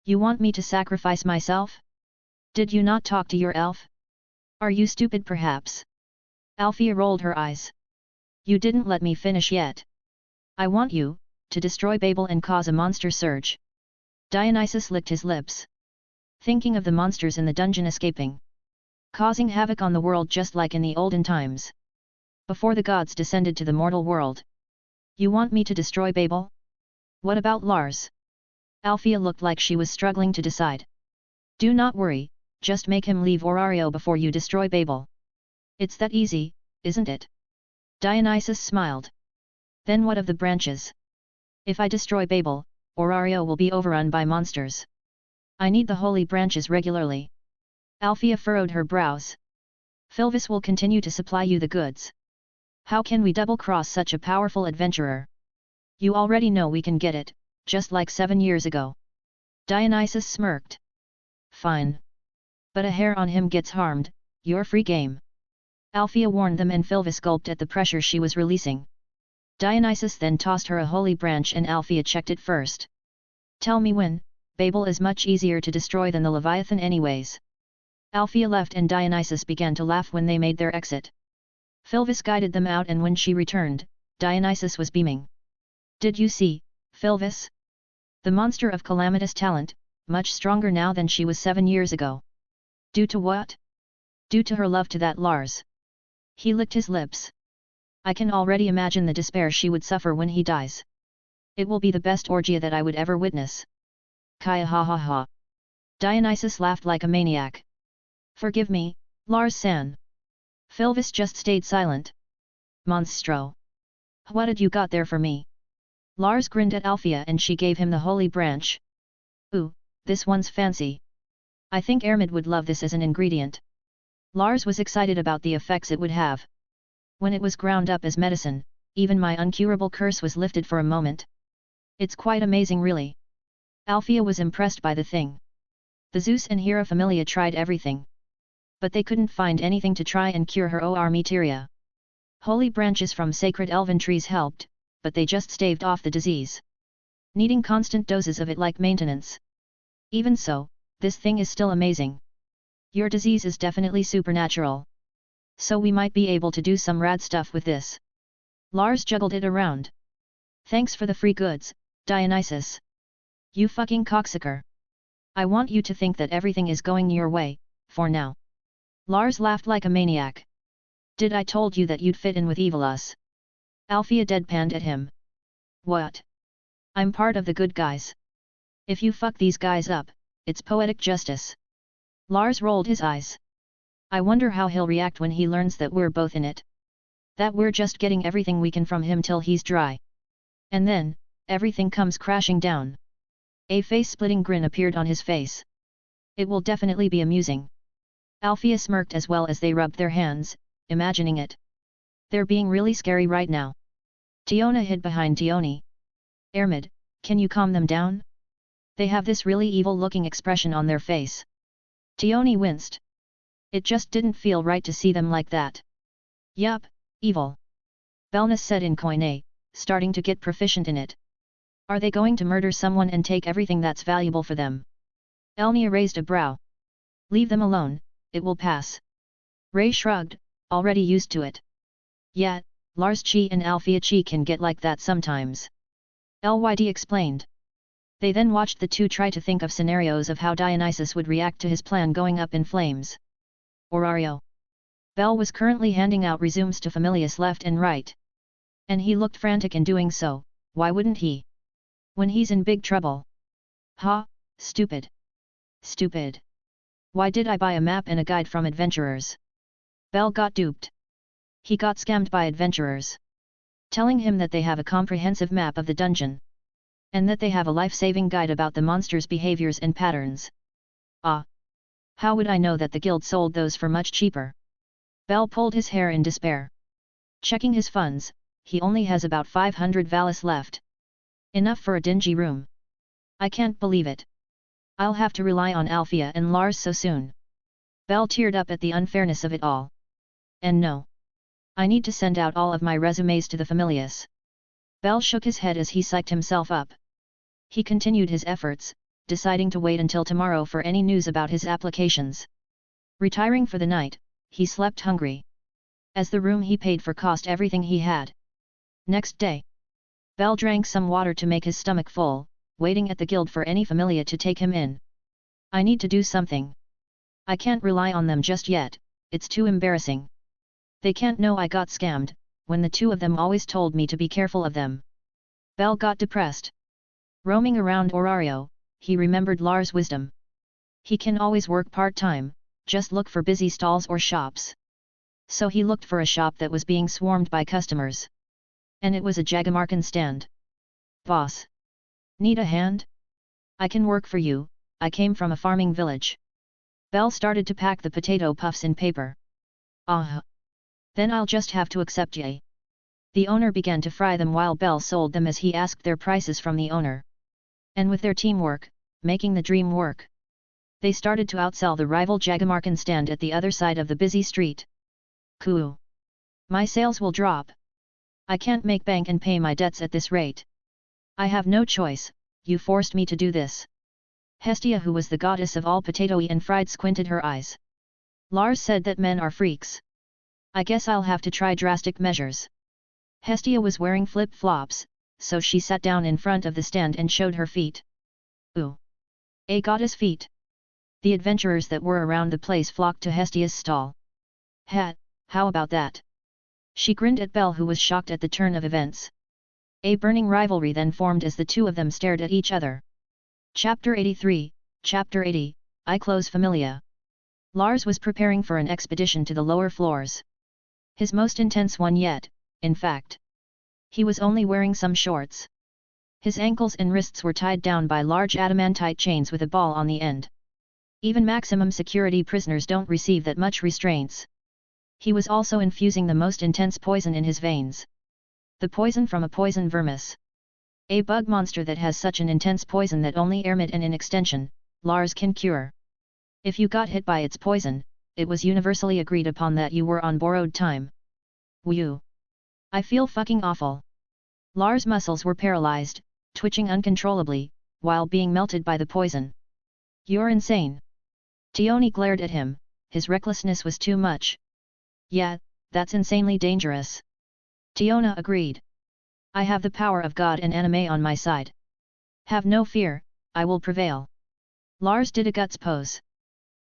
You want me to sacrifice myself? Did you not talk to your elf? Are you stupid perhaps? Althea rolled her eyes. You didn't let me finish yet. I want you to destroy Babel and cause a monster surge. Dionysus licked his lips. Thinking of the monsters in the dungeon escaping. Causing havoc on the world just like in the olden times. Before the gods descended to the mortal world. You want me to destroy Babel? What about Lars? Althea looked like she was struggling to decide. Do not worry, just make him leave Orario before you destroy Babel. It's that easy, isn't it? Dionysus smiled. Then what of the branches? If I destroy Babel, Orario will be overrun by monsters. I need the holy branches regularly. Althea furrowed her brows. Philvis will continue to supply you the goods. How can we double-cross such a powerful adventurer? You already know we can get it, just like 7 years ago. Dionysus smirked. Fine. But a hair on him gets harmed, you're free game. Althea warned them, and Philvis gulped at the pressure she was releasing. Dionysus then tossed her a holy branch, and Althea checked it first. Tell me when, Babel is much easier to destroy than the Leviathan anyways. Althea left, and Dionysus began to laugh when they made their exit. Philvis guided them out, and when she returned, Dionysus was beaming. Did you see, Philvis? The monster of calamitous talent, much stronger now than she was 7 years ago. Due to what? Due to her love to that Lars. He licked his lips. I can already imagine the despair she would suffer when he dies. It will be the best orgy that I would ever witness. Kaya ha ha ha. Dionysus laughed like a maniac. Forgive me, Lars-san. Philvis just stayed silent. Monstro. What did you got there for me? Lars grinned at Althea and she gave him the holy branch. Ooh, this one's fancy. I think Ermid would love this as an ingredient. Lars was excited about the effects it would have. When it was ground up as medicine, even my uncurable curse was lifted for a moment. It's quite amazing really. Althea was impressed by the thing. The Zeus and Hera familia tried everything. But they couldn't find anything to try and cure her or Meteria. Holy branches from sacred elven trees helped, but they just staved off the disease. Needing constant doses of it like maintenance. Even so, this thing is still amazing. Your disease is definitely supernatural. So we might be able to do some rad stuff with this. Lars juggled it around. Thanks for the free goods, Dionysus. You fucking cocksucker. I want you to think that everything is going your way, for now. Lars laughed like a maniac. Did I told you that you'd fit in with evil us? Althea deadpanned at him. What? I'm part of the good guys. If you fuck these guys up, it's poetic justice. Lars rolled his eyes. I wonder how he'll react when he learns that we're both in it. That we're just getting everything we can from him till he's dry. And then, everything comes crashing down. A face-splitting grin appeared on his face. It will definitely be amusing. Althea smirked as well as they rubbed their hands, imagining it. They're being really scary right now. Tiona hid behind Tioni. Ermid, can you calm them down? They have this really evil-looking expression on their face. Tioni winced. It just didn't feel right to see them like that. Yup, evil. Belnus said in Koine, starting to get proficient in it. Are they going to murder someone and take everything that's valuable for them? Elnia raised a brow. Leave them alone, it will pass. Ray shrugged, already used to it. Yet, Lars Chi and Althea Chi can get like that sometimes. LYD explained. They then watched the two try to think of scenarios of how Dionysus would react to his plan going up in flames. Orario. Bell was currently handing out resumes to Familius left and right. And he looked frantic in doing so, why wouldn't he? When he's in big trouble. Ha, stupid. Stupid. Why did I buy a map and a guide from adventurers? Bell got duped. He got scammed by adventurers. Telling him that they have a comprehensive map of the dungeon. And that they have a life-saving guide about the monster's behaviors and patterns. Ah! How would I know that the guild sold those for much cheaper? Bell pulled his hair in despair. Checking his funds, he only has about 500 valis left. Enough for a dingy room. I can't believe it. I'll have to rely on Althea and Lars so soon. Bell teared up at the unfairness of it all. And no. I need to send out all of my resumes to the Familius. Bell shook his head as he psyched himself up. He continued his efforts, deciding to wait until tomorrow for any news about his applications. Retiring for the night, he slept hungry. As the room he paid for cost everything he had. Next day, Bell drank some water to make his stomach full, waiting at the guild for any familia to take him in. I need to do something. I can't rely on them just yet, it's too embarrassing. They can't know I got scammed, when the two of them always told me to be careful of them. Bell got depressed. Roaming around Orario, he remembered Lars' wisdom. He can always work part-time, just look for busy stalls or shops. So he looked for a shop that was being swarmed by customers. And it was a Jagamarkan stand. Boss. Need a hand? I can work for you, I came from a farming village. Bell started to pack the potato puffs in paper. Then I'll just have to accept ye. The owner began to fry them while Bell sold them as he asked their prices from the owner. And with their teamwork, making the dream work. They started to outsell the rival Jagamarkan stand at the other side of the busy street. Cool. My sales will drop. I can't make bank and pay my debts at this rate. I have no choice, you forced me to do this. Hestia, who was the goddess of all potatoe and fried, squinted her eyes. Lars said that men are freaks. I guess I'll have to try drastic measures. Hestia was wearing flip-flops, so she sat down in front of the stand and showed her feet. Ooh! A goddess feet! The adventurers that were around the place flocked to Hestia's stall. How about that? She grinned at Belle, who was shocked at the turn of events. A burning rivalry then formed as the two of them stared at each other. Chapter 83, Chapter 80, I Close Familia. Lars was preparing for an expedition to the lower floors. His most intense one yet, in fact. He was only wearing some shorts. His ankles and wrists were tied down by large adamantite chains with a ball on the end. Even maximum security prisoners don't receive that much restraints. He was also infusing the most intense poison in his veins. The poison from a poison vermis. A bug monster that has such an intense poison that only Ermit and in extension, Lars can cure. If you got hit by its poison, it was universally agreed upon that you were on borrowed time. Whew! I feel fucking awful. Lars' muscles were paralyzed, twitching uncontrollably, while being melted by the poison. You're insane. Tioni glared at him, his recklessness was too much. Yeah, that's insanely dangerous. Tiona agreed. I have the power of God and anime on my side. Have no fear, I will prevail. Lars did a guts pose.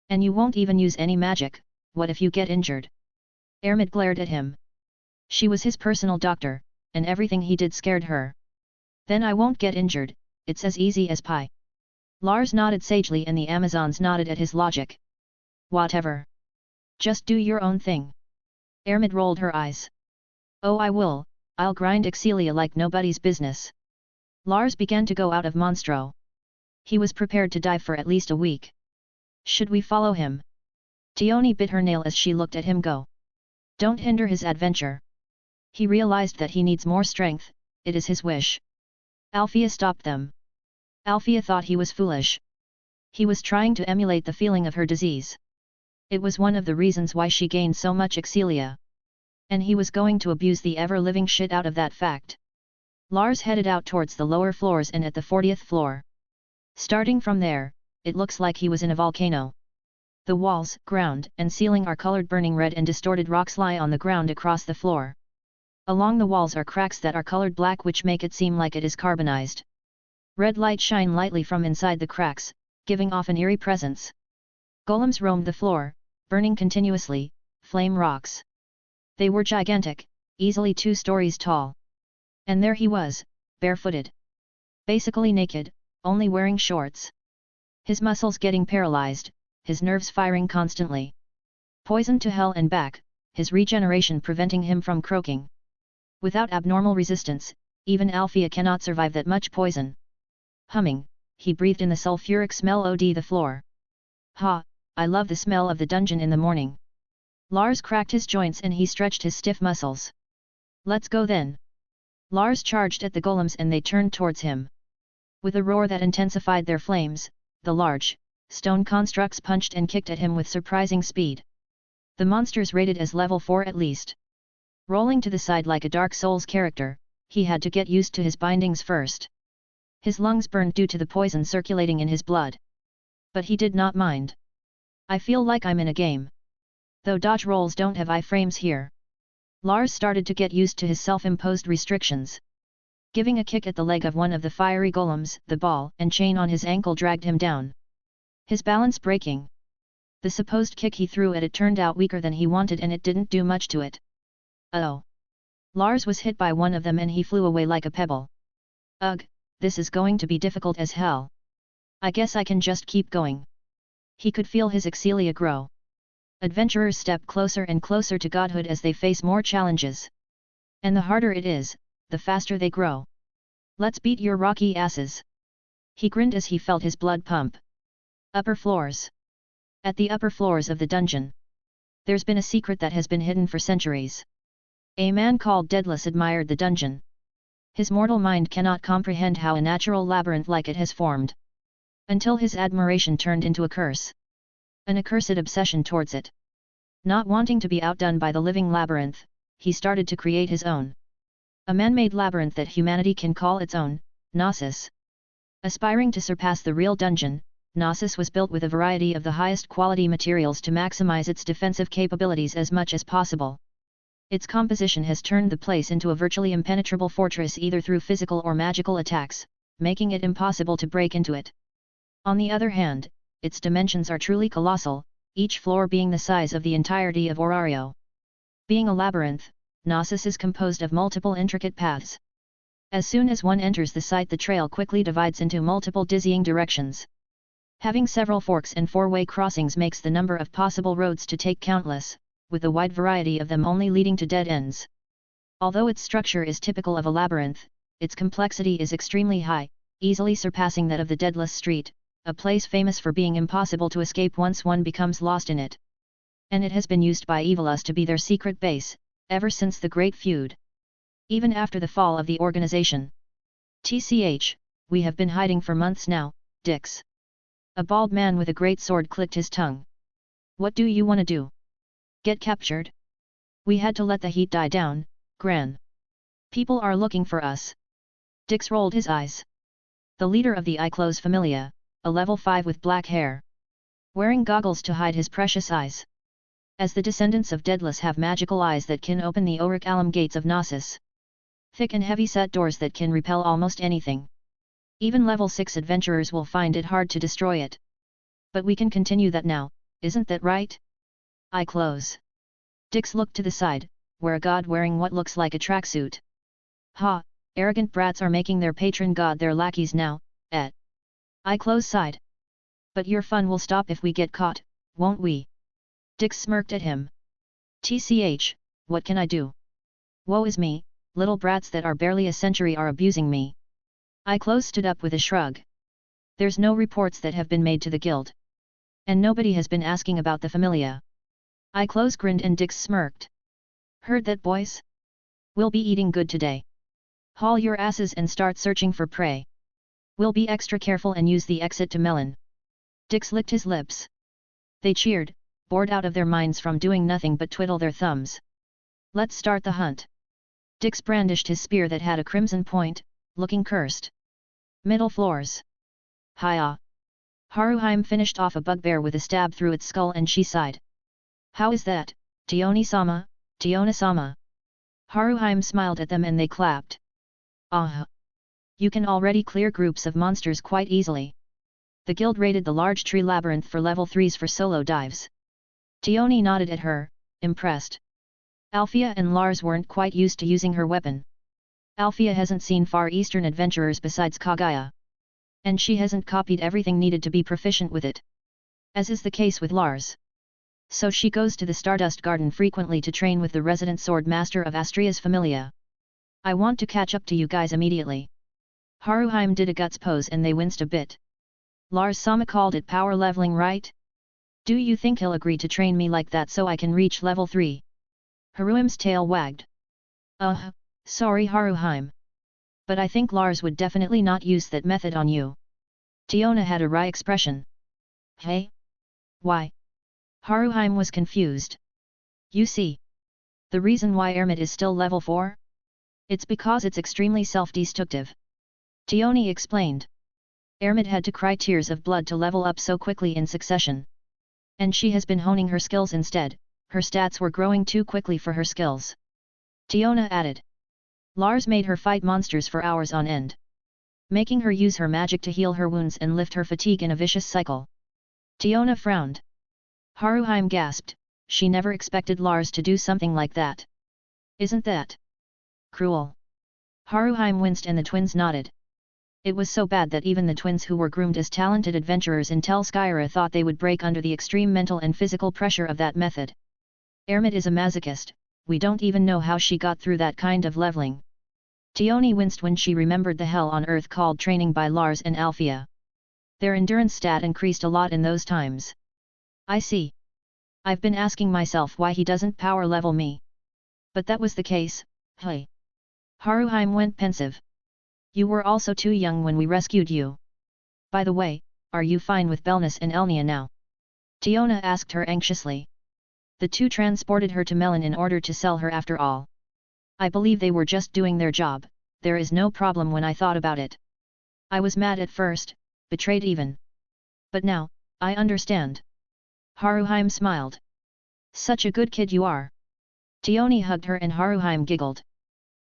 And you won't even use any magic, what if you get injured? Ermit glared at him. She was his personal doctor, and everything he did scared her. Then I won't get injured, it's as easy as pie. Lars nodded sagely and the Amazons nodded at his logic. Whatever. Just do your own thing. Ermit rolled her eyes. Oh, I will, I'll grind Excelia like nobody's business. Lars began to go out of Monstro. He was prepared to dive for at least a week. Should we follow him? Tioni bit her nail as she looked at him go. Don't hinder his adventure. He realized that he needs more strength, it is his wish. Althea stopped them. Althea thought he was foolish. He was trying to emulate the feeling of her disease. It was one of the reasons why she gained so much Excelia. And he was going to abuse the ever-living shit out of that fact. Lars headed out towards the lower floors and at the 40th floor. Starting from there, it looks like he was in a volcano. The walls, ground, and ceiling are colored burning red and distorted rocks lie on the ground across the floor. Along the walls are cracks that are colored black which make it seem like it is carbonized. Red light shine lightly from inside the cracks, giving off an eerie presence. Golems roamed the floor, burning continuously, flame rocks. They were gigantic, easily 2 stories tall. And there he was, barefooted. Basically naked, only wearing shorts. His muscles getting paralyzed, his nerves firing constantly. Poisoned to hell and back, his regeneration preventing him from croaking. Without abnormal resistance, even Althea cannot survive that much poison. Humming, he breathed in the sulfuric smell od the floor. Ha, I love the smell of the dungeon in the morning. Lars cracked his joints and he stretched his stiff muscles. Let's go then. Lars charged at the golems and they turned towards him. With a roar that intensified their flames, the large, stone constructs punched and kicked at him with surprising speed. The monsters rated as level 4 at least. Rolling to the side like a Dark Souls character, he had to get used to his bindings first. His lungs burned due to the poison circulating in his blood. But he did not mind. I feel like I'm in a game. Though dodge rolls don't have iframes here. Lars started to get used to his self-imposed restrictions. Giving a kick at the leg of one of the fiery golems, the ball and chain on his ankle dragged him down. His balance breaking. The supposed kick he threw at it turned out weaker than he wanted and it didn't do much to it. Oh! Lars was hit by one of them and he flew away like a pebble. Ugh, this is going to be difficult as hell. I guess I can just keep going. He could feel his Excelia grow. Adventurers step closer and closer to godhood as they face more challenges. And the harder it is, the faster they grow. Let's beat your rocky asses. He grinned as he felt his blood pump. Upper floors. At the upper floors of the dungeon. There's been a secret that has been hidden for centuries. A man called Daedalus admired the dungeon. His mortal mind cannot comprehend how a natural labyrinth like it has formed. Until his admiration turned into a curse. An accursed obsession towards it. Not wanting to be outdone by the living labyrinth, he started to create his own. A man-made labyrinth that humanity can call its own, Gnosis. Aspiring to surpass the real dungeon, Gnosis was built with a variety of the highest quality materials to maximize its defensive capabilities as much as possible. Its composition has turned the place into a virtually impenetrable fortress either through physical or magical attacks, making it impossible to break into it. On the other hand, its dimensions are truly colossal, each floor being the size of the entirety of Orario. Being a labyrinth, Gnosis is composed of multiple intricate paths. As soon as one enters the site, the trail quickly divides into multiple dizzying directions. Having several forks and four-way crossings makes the number of possible roads to take countless, with a wide variety of them only leading to dead ends. Although its structure is typical of a labyrinth, its complexity is extremely high, easily surpassing that of the Deadless Street, a place famous for being impossible to escape once one becomes lost in it. And it has been used by Evilus to be their secret base, ever since the Great Feud. Even after the fall of the organization. TCH, we have been hiding for months now, Dix. A bald man with a great sword clicked his tongue. What do you want to do? Get captured? We had to let the heat die down, Gran. People are looking for us. Dix rolled his eyes. The leader of the Eye-Close Familia, a level 5 with black hair. Wearing goggles to hide his precious eyes. As the descendants of Daedalus have magical eyes that can open the auric alum gates of Gnosis. Thick and heavy-set doors that can repel almost anything. Even level 6 adventurers will find it hard to destroy it. But we can continue that now, isn't that right? Eye-Close. Dix looked to the side, where a god wearing what looks like a tracksuit. Ha, arrogant brats are making their patron god their lackeys now, et. Eye-Close sighed. But your fun will stop if we get caught, won't we? Dix smirked at him. TCH, what can I do? Woe is me, little brats that are barely a century are abusing me. Eye-Close stood up with a shrug. There's no reports that have been made to the guild. And nobody has been asking about the Familia. Eye-Close grinned and Dix smirked. Heard that, boys? We'll be eating good today. Haul your asses and start searching for prey. We'll be extra careful and use the exit to Melon. Dix licked his lips. They cheered, bored out of their minds from doing nothing but twiddle their thumbs. Let's start the hunt. Dix brandished his spear that had a crimson point, looking cursed. Middle floors. Hiya. Haruheim finished off a bugbear with a stab through its skull and she sighed. How is that, Tioni-sama, Tiona-sama? Haruheim smiled at them and they clapped. Ah. You can already clear groups of monsters quite easily. The guild raided the large tree labyrinth for level 3s for solo dives. Tioni nodded at her, impressed. Althea and Lars weren't quite used to using her weapon. Althea hasn't seen Far Eastern adventurers besides Kaguya. And she hasn't copied everything needed to be proficient with it. As is the case with Lars. So she goes to the Stardust Garden frequently to train with the resident sword master of Astria's Familia. I want to catch up to you guys immediately. Haruheim did a guts pose and they winced a bit. Lars-sama called it power leveling, right? Do you think he'll agree to train me like that so I can reach level 3? Haruheim's tail wagged. Sorry Haruheim. But I think Lars would definitely not use that method on you. Tiona had a wry expression. Hey? Why? Haruheim was confused. You see. The reason why Ermit is still level 4? It's because it's extremely self-destructive. Tioni explained. Ermit had to cry tears of blood to level up so quickly in succession. And she has been honing her skills instead, her stats were growing too quickly for her skills. Tiona added. Lars made her fight monsters for hours on end. Making her use her magic to heal her wounds and lift her fatigue in a vicious cycle. Tiona frowned. Haruheim gasped, she never expected Lars to do something like that. Isn't that cruel? Haruheim winced and the twins nodded. It was so bad that even the twins who were groomed as talented adventurers in Tel Skyra thought they would break under the extreme mental and physical pressure of that method. Ermit is a masochist, we don't even know how she got through that kind of leveling. Tioni winced when she remembered the hell on earth called training by Lars and Althea. Their endurance stat increased a lot in those times. I see. I've been asking myself why he doesn't power level me. But that was the case, hey. Haruheim went pensive. You were also too young when we rescued you. By the way, are you fine with Belnus and Elnia now? Tiona asked her anxiously. The two transported her to Melon in order to sell her after all. I believe they were just doing their job, there is no problem when I thought about it. I was mad at first, betrayed even. But now, I understand. Haruheim smiled. Such a good kid you are. Tioni hugged her and Haruheim giggled.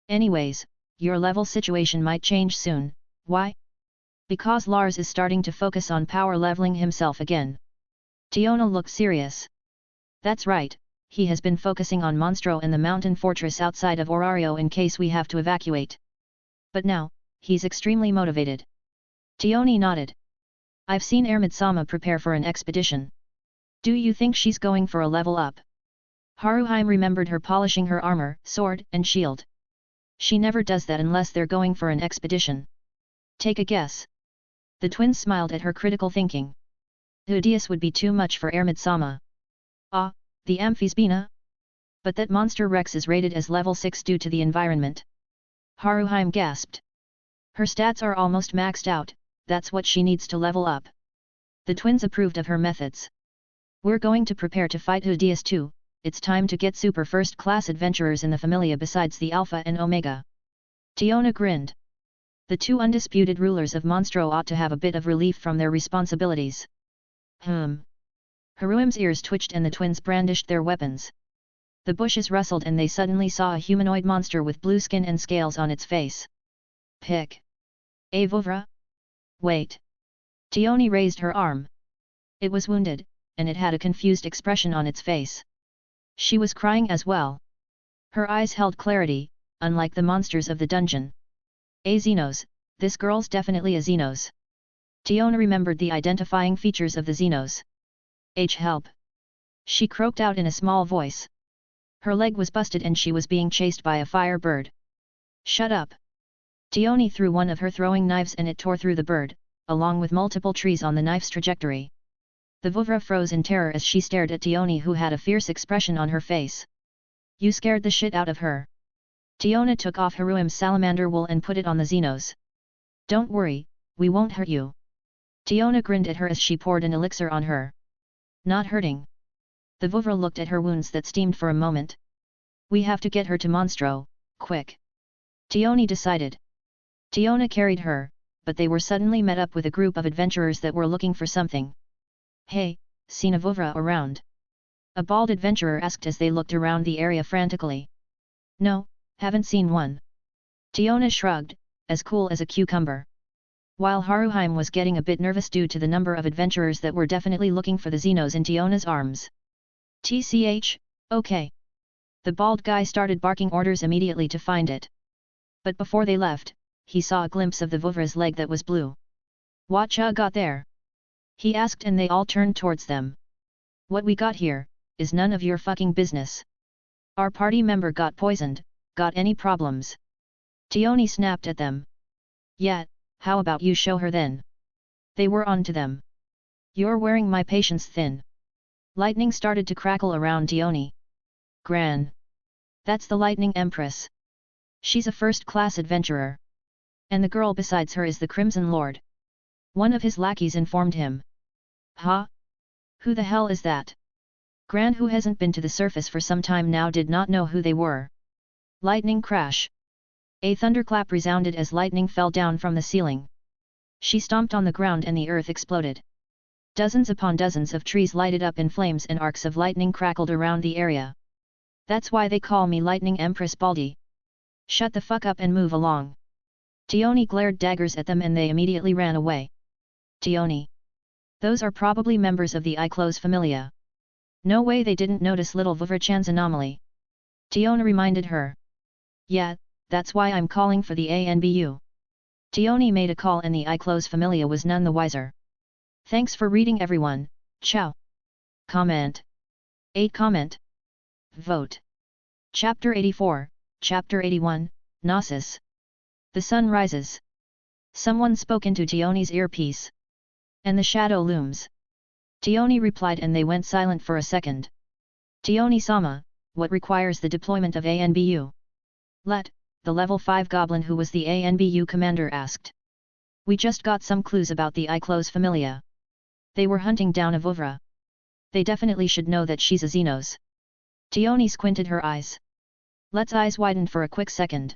Anyways, your level situation might change soon, why? Because Lars is starting to focus on power leveling himself again. Tiona looked serious. That's right, he has been focusing on Monstro and the mountain fortress outside of Orario in case we have to evacuate. But now, he's extremely motivated. Tioni nodded. I've seen Ermid-sama prepare for an expedition. Do you think she's going for a level up? Haruheim remembered her polishing her armor, sword, and shield. She never does that unless they're going for an expedition. Take a guess. The twins smiled at her critical thinking. Udius would be too much for Ermid-sama. Ah, the Amphisbena? But that monster Rex is rated as level 6 due to the environment. Haruheim gasped. Her stats are almost maxed out, that's what she needs to level up. The twins approved of her methods. We're going to prepare to fight Udius too, it's time to get super first-class adventurers in the Familia besides the Alpha and Omega. Tiona grinned. The two undisputed rulers of Monstro ought to have a bit of relief from their responsibilities. Haruim's ears twitched and the twins brandished their weapons. The bushes rustled and they suddenly saw a humanoid monster with blue skin and scales on its face. Pick. A Vuvra? Wait. Tioni raised her arm. It was wounded, and it had a confused expression on its face. She was crying as well. Her eyes held clarity, unlike the monsters of the dungeon. A Xenos, this girl's definitely a Xenos. Tiona remembered the identifying features of the Xenos. Help! She croaked out in a small voice. Her leg was busted and she was being chased by a fire bird. Shut up! Tioni threw one of her throwing knives and it tore through the bird, along with multiple trees on the knife's trajectory. The Vuvra froze in terror as she stared at Tioni who had a fierce expression on her face. You scared the shit out of her. Tiona took off Haruim's salamander wool and put it on the Xenos. Don't worry, we won't hurt you. Tiona grinned at her as she poured an elixir on her. Not hurting. The Vuvra looked at her wounds that steamed for a moment. We have to get her to Monstro, quick. Tioni decided. Tiona carried her, but they were suddenly met up with a group of adventurers that were looking for something. Hey, seen a Vuvra around? A bald adventurer asked as they looked around the area frantically. No, haven't seen one. Tiona shrugged, as cool as a cucumber. While Haruheim was getting a bit nervous due to the number of adventurers that were definitely looking for the Xenos in Tiona's arms. TCH, okay. The bald guy started barking orders immediately to find it. But before they left, he saw a glimpse of the Vuvra's leg that was blue. Whatcha got there? He asked and they all turned towards them. What we got here, is none of your fucking business. Our party member got poisoned, got any problems? Tioni snapped at them. Yeah, how about you show her then? They were on to them. You're wearing my patience thin. Lightning started to crackle around Tioni. Gran. That's the Lightning Empress. She's a first-class adventurer. And the girl besides her is the Crimson Lord. One of his lackeys informed him. Huh? Who the hell is that? Gran, who hasn't been to the surface for some time now, did not know who they were. Lightning crash. A thunderclap resounded as lightning fell down from the ceiling. She stomped on the ground and the earth exploded. Dozens upon dozens of trees lighted up in flames and arcs of lightning crackled around the area. That's why they call me Lightning Empress Baldy. Shut the fuck up and move along. Tioni glared daggers at them and they immediately ran away. Tioni. Those are probably members of the Iclos Familia. No way they didn't notice little Vuvra-chan's anomaly. Tiona reminded her. Yeah, that's why I'm calling for the ANBU. Tioni made a call and the Iclos Familia was none the wiser. Thanks for reading everyone, ciao. Comment. 8 comment. Vote. Chapter 84, Chapter 81, Gnosis. The sun rises. Someone spoke into Tioni's earpiece. And the shadow looms. Tioni replied and they went silent for a second. Tioni-sama, what requires the deployment of ANBU? Let, the level 5 goblin who was the ANBU commander asked. We just got some clues about the Iclos Familia. They were hunting down a Vuvra. They definitely should know that she's a Xenos. Tioni squinted her eyes. Let's eyes widened for a quick second.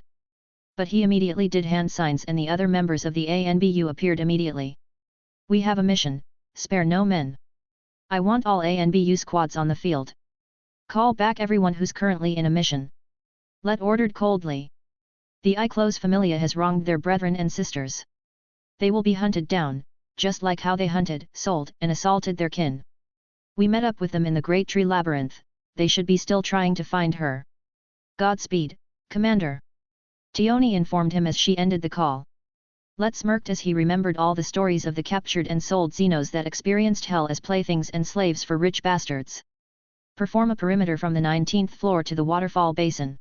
But he immediately did hand signs and the other members of the ANBU appeared immediately. We have a mission, spare no men. I want all ANBU squads on the field. Call back everyone who's currently in a mission. Let ordered coldly. The Iclos familia has wronged their brethren and sisters. They will be hunted down, just like how they hunted, sold, and assaulted their kin. We met up with them in the Great Tree Labyrinth, they should be still trying to find her. Godspeed, Commander. Tioni informed him as she ended the call. Let smirked as he remembered all the stories of the captured and sold Xenos that experienced hell as playthings and slaves for rich bastards. Perform a perimeter from the 19th floor to the waterfall basin.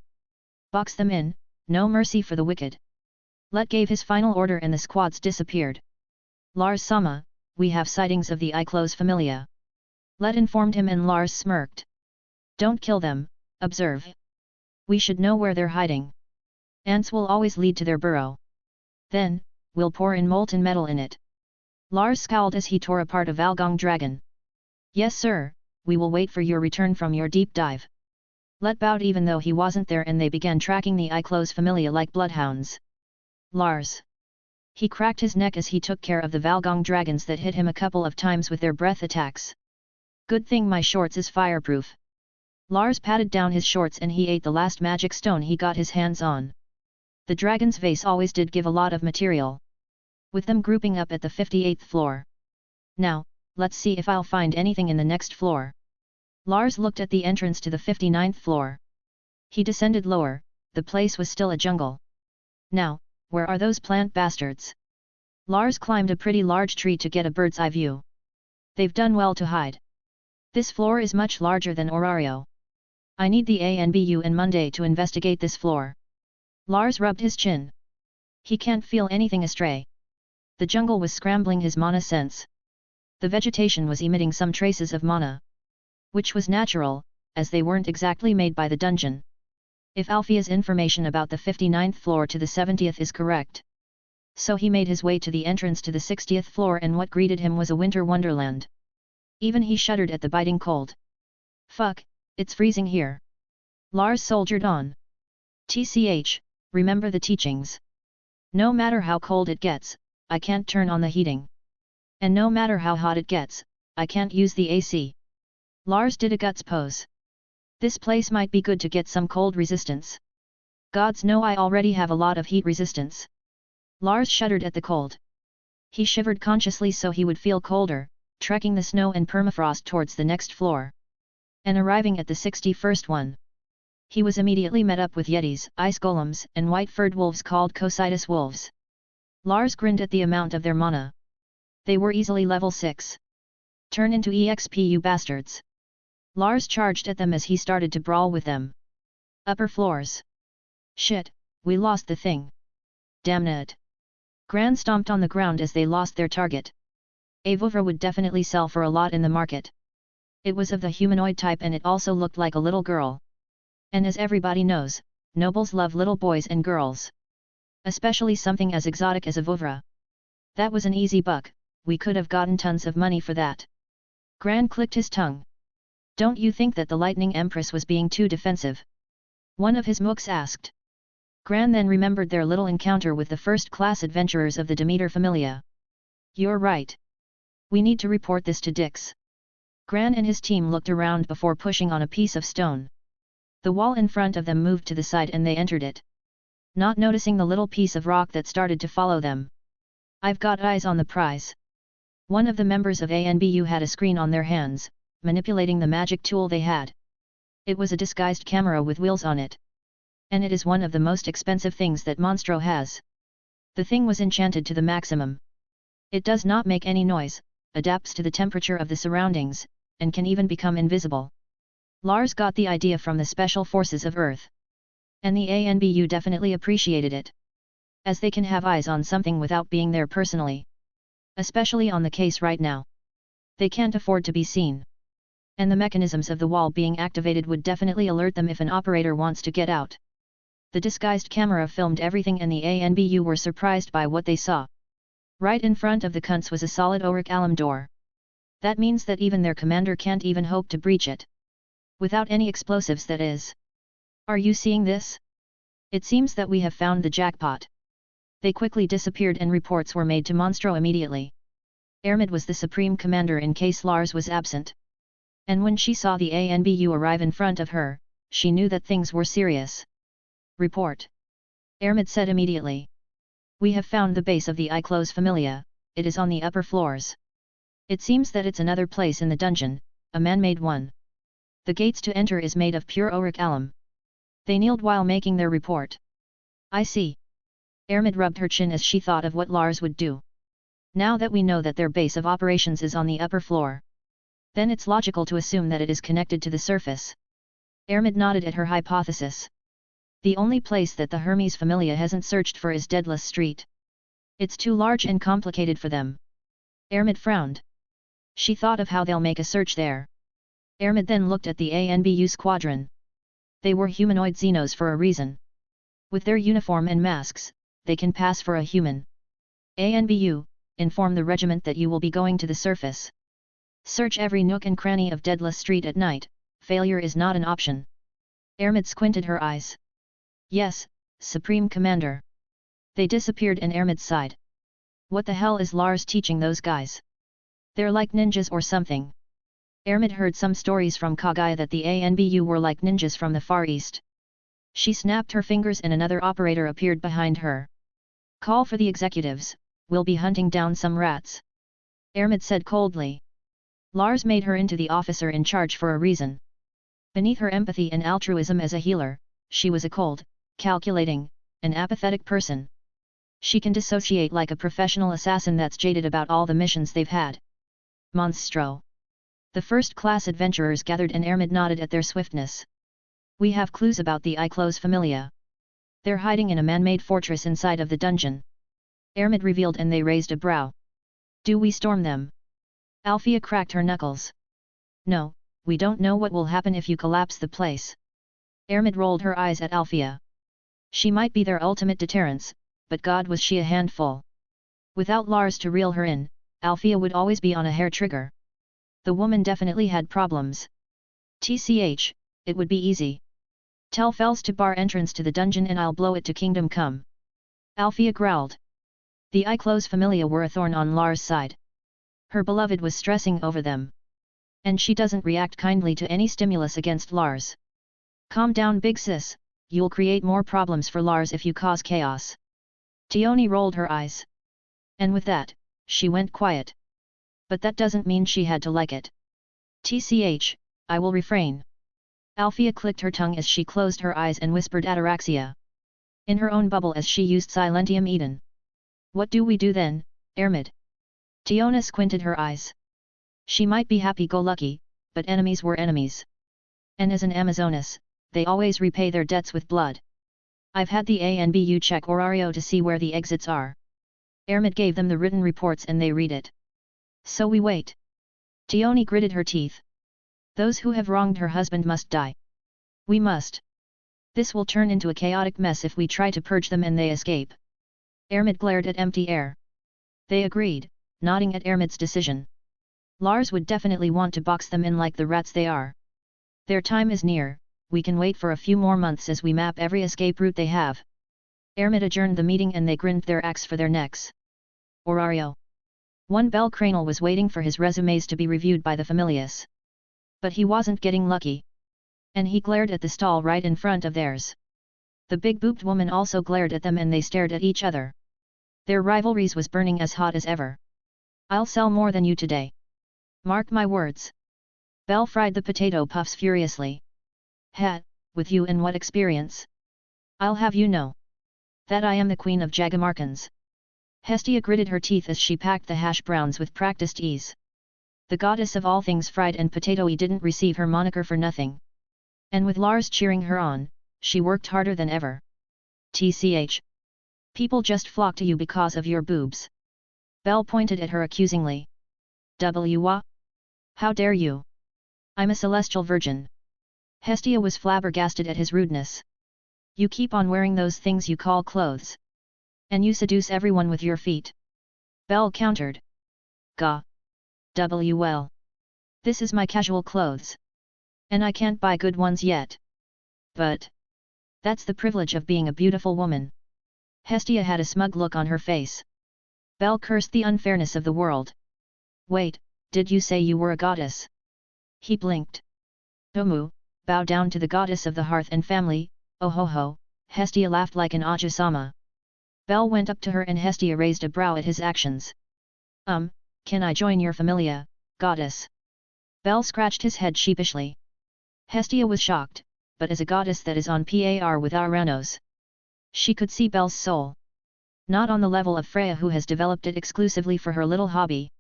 Box them in, no mercy for the wicked. Let gave his final order and the squads disappeared. Lars-sama, we have sightings of the Iclos familia. Let informed him and Lars smirked. Don't kill them, observe. We should know where they're hiding. Ants will always lead to their burrow. Then, we'll pour in molten metal in it. Lars scowled as he tore apart a Valgong dragon. Yes sir, we will wait for your return from your deep dive. Let bowed even though he wasn't there and they began tracking the Iclos familia like bloodhounds. Lars. He cracked his neck as he took care of the Valgong dragons that hit him a couple of times with their breath attacks. Good thing my shorts is fireproof. Lars patted down his shorts and he ate the last magic stone he got his hands on. The dragon's vase always did give a lot of material. With them grouping up at the 58th floor. Now, let's see if I'll find anything in the next floor. Lars looked at the entrance to the 59th floor. He descended lower, the place was still a jungle. Now, where are those plant bastards? Lars climbed a pretty large tree to get a bird's eye view. They've done well to hide. This floor is much larger than Orario. I need the ANBU and Monday to investigate this floor. Lars rubbed his chin. He can't feel anything astray. The jungle was scrambling his mana sense. The vegetation was emitting some traces of mana. Which was natural, as they weren't exactly made by the dungeon. If Alfia's information about the 59th floor to the 70th is correct. So he made his way to the entrance to the 60th floor and what greeted him was a winter wonderland. Even he shuddered at the biting cold. Fuck, it's freezing here. Lars soldiered on. TCH, remember the teachings. No matter how cold it gets, I can't turn on the heating. And no matter how hot it gets, I can't use the AC. Lars did a guts pose. This place might be good to get some cold resistance. Gods know I already have a lot of heat resistance. Lars shuddered at the cold. He shivered consciously so he would feel colder, trekking the snow and permafrost towards the next floor. And arriving at the 61st one. He was immediately met up with yetis, ice golems, and white-furred wolves called Cocytus wolves. Lars grinned at the amount of their mana. They were easily level 6. Turn into EXP you bastards. Lars charged at them as he started to brawl with them. Upper floors. Shit, we lost the thing. Damn it. Gran stomped on the ground as they lost their target. A Vuvra would definitely sell for a lot in the market. It was of the humanoid type and it also looked like a little girl. And as everybody knows, nobles love little boys and girls. Especially something as exotic as a Vuvra. That was an easy buck, we could have gotten tons of money for that. Gran clicked his tongue. Don't you think that the Lightning Empress was being too defensive? One of his mooks asked. Gran then remembered their little encounter with the first-class adventurers of the Demeter Familia. You're right. We need to report this to Dix. Gran and his team looked around before pushing on a piece of stone. The wall in front of them moved to the side and they entered it. Not noticing the little piece of rock that started to follow them. I've got eyes on the prize. One of the members of ANBU had a screen on their hands, manipulating the magic tool they had. It was a disguised camera with wheels on it. And it is one of the most expensive things that Monstro has. The thing was enchanted to the maximum. It does not make any noise, adapts to the temperature of the surroundings, and can even become invisible. Lars got the idea from the Special Forces of Earth. And the ANBU definitely appreciated it. As they can have eyes on something without being there personally. Especially on the case right now. They can't afford to be seen. And the mechanisms of the wall being activated would definitely alert them if an operator wants to get out. The disguised camera filmed everything and the ANBU were surprised by what they saw. Right in front of the cunts was a solid auric alum door. That means that even their commander can't even hope to breach it. Without any explosives, that is. Are you seeing this? It seems that we have found the jackpot. They quickly disappeared and reports were made to Monstro immediately. Ermid was the supreme commander in case Lars was absent. And when she saw the ANBU arrive in front of her, she knew that things were serious. Report. Ermid said immediately. We have found the base of the Iclos Familia, it is on the upper floors. It seems that it's another place in the dungeon, a man-made one. The gates to enter is made of pure auric alum. They kneeled while making their report. I see. Ermid rubbed her chin as she thought of what Lars would do. Now that we know that their base of operations is on the upper floor, then it's logical to assume that it is connected to the surface. Ermid nodded at her hypothesis. The only place that the Hermes Familia hasn't searched for is Daedalus Street. It's too large and complicated for them. Ermid frowned. She thought of how they'll make a search there. Ermid then looked at the ANBU squadron. They were humanoid Xenos for a reason. With their uniform and masks, they can pass for a human. ANBU, inform the regiment that you will be going to the surface. Search every nook and cranny of Daedalus Street at night, failure is not an option. Ermid squinted her eyes. Yes, Supreme Commander. They disappeared and Ermid sighed. What the hell is Lars teaching those guys? They're like ninjas or something. Ermid heard some stories from Kagaya that the ANBU were like ninjas from the Far East. She snapped her fingers and another operator appeared behind her. Call for the executives, we'll be hunting down some rats. Ermid said coldly. Lars made her into the officer in charge for a reason. Beneath her empathy and altruism as a healer, she was a cold, calculating, and apathetic person. She can dissociate like a professional assassin that's jaded about all the missions they've had. Monstro. The first-class adventurers gathered and Ermid nodded at their swiftness. We have clues about the Iclos Familia. They're hiding in a man-made fortress inside of the dungeon. Ermid revealed and they raised a brow. Do we storm them? Althea cracked her knuckles. No, we don't know what will happen if you collapse the place. Ermid rolled her eyes at Althea. She might be their ultimate deterrence, but God was she a handful. Without Lars to reel her in, Althea would always be on a hair trigger. The woman definitely had problems. TCH, it would be easy. Tell Fels to bar entrance to the dungeon and I'll blow it to Kingdom Come. Althea growled. The Iclos Familia were a thorn on Lars' side. Her beloved was stressing over them. And she doesn't react kindly to any stimulus against Lars. Calm down big sis, you'll create more problems for Lars if you cause chaos. Tioni rolled her eyes. And with that, she went quiet. But that doesn't mean she had to like it. TCH, I will refrain. Althea clicked her tongue as she closed her eyes and whispered ataraxia. In her own bubble as she used Silentium Eden. What do we do then, Ermid? Tiona squinted her eyes. She might be happy-go-lucky, but enemies were enemies. And as an Amazoness, they always repay their debts with blood. I've had the ANBU check Orario to see where the exits are. Ermid gave them the written reports and they read it. So we wait. Tioni gritted her teeth. Those who have wronged her husband must die. We must. This will turn into a chaotic mess if we try to purge them and they escape. Ermid glared at empty air. They agreed, nodding at Ermid's decision. Lars would definitely want to box them in like the rats they are. Their time is near, we can wait for a few more months as we map every escape route they have. Ermid adjourned the meeting and they grinned their axe for their necks. Orario. One Bell Cranel was waiting for his resumes to be reviewed by the Familius. But he wasn't getting lucky. And he glared at the stall right in front of theirs. The big-booped woman also glared at them and they stared at each other. Their rivalries was burning as hot as ever. I'll sell more than you today. Mark my words. Bell fried the potato puffs furiously. With you and what experience? I'll have you know that I am the queen of Jagamarkans. Hestia gritted her teeth as she packed the hash browns with practiced ease. The goddess of all things fried and potato-y didn't receive her moniker for nothing. And with Lars cheering her on, she worked harder than ever. TCH. People just flock to you because of your boobs. Belle pointed at her accusingly. Wah? How dare you? I'm a celestial virgin. Hestia was flabbergasted at his rudeness. You keep on wearing those things you call clothes. And you seduce everyone with your feet. Belle countered. Gah. Well. This is my casual clothes. And I can't buy good ones yet. But that's the privilege of being a beautiful woman. Hestia had a smug look on her face. Belle cursed the unfairness of the world. Wait, did you say you were a goddess? He blinked. Omu, bow down to the goddess of the hearth and family, oh ho ho, Hestia laughed like an Aja-sama. Belle went up to her and Hestia raised a brow at his actions. Can I join your familia, goddess? Belle scratched his head sheepishly. Hestia was shocked, but as a goddess that is on par with Aranos. She could see Belle's soul. Not on the level of Freya who has developed it exclusively for her little hobby.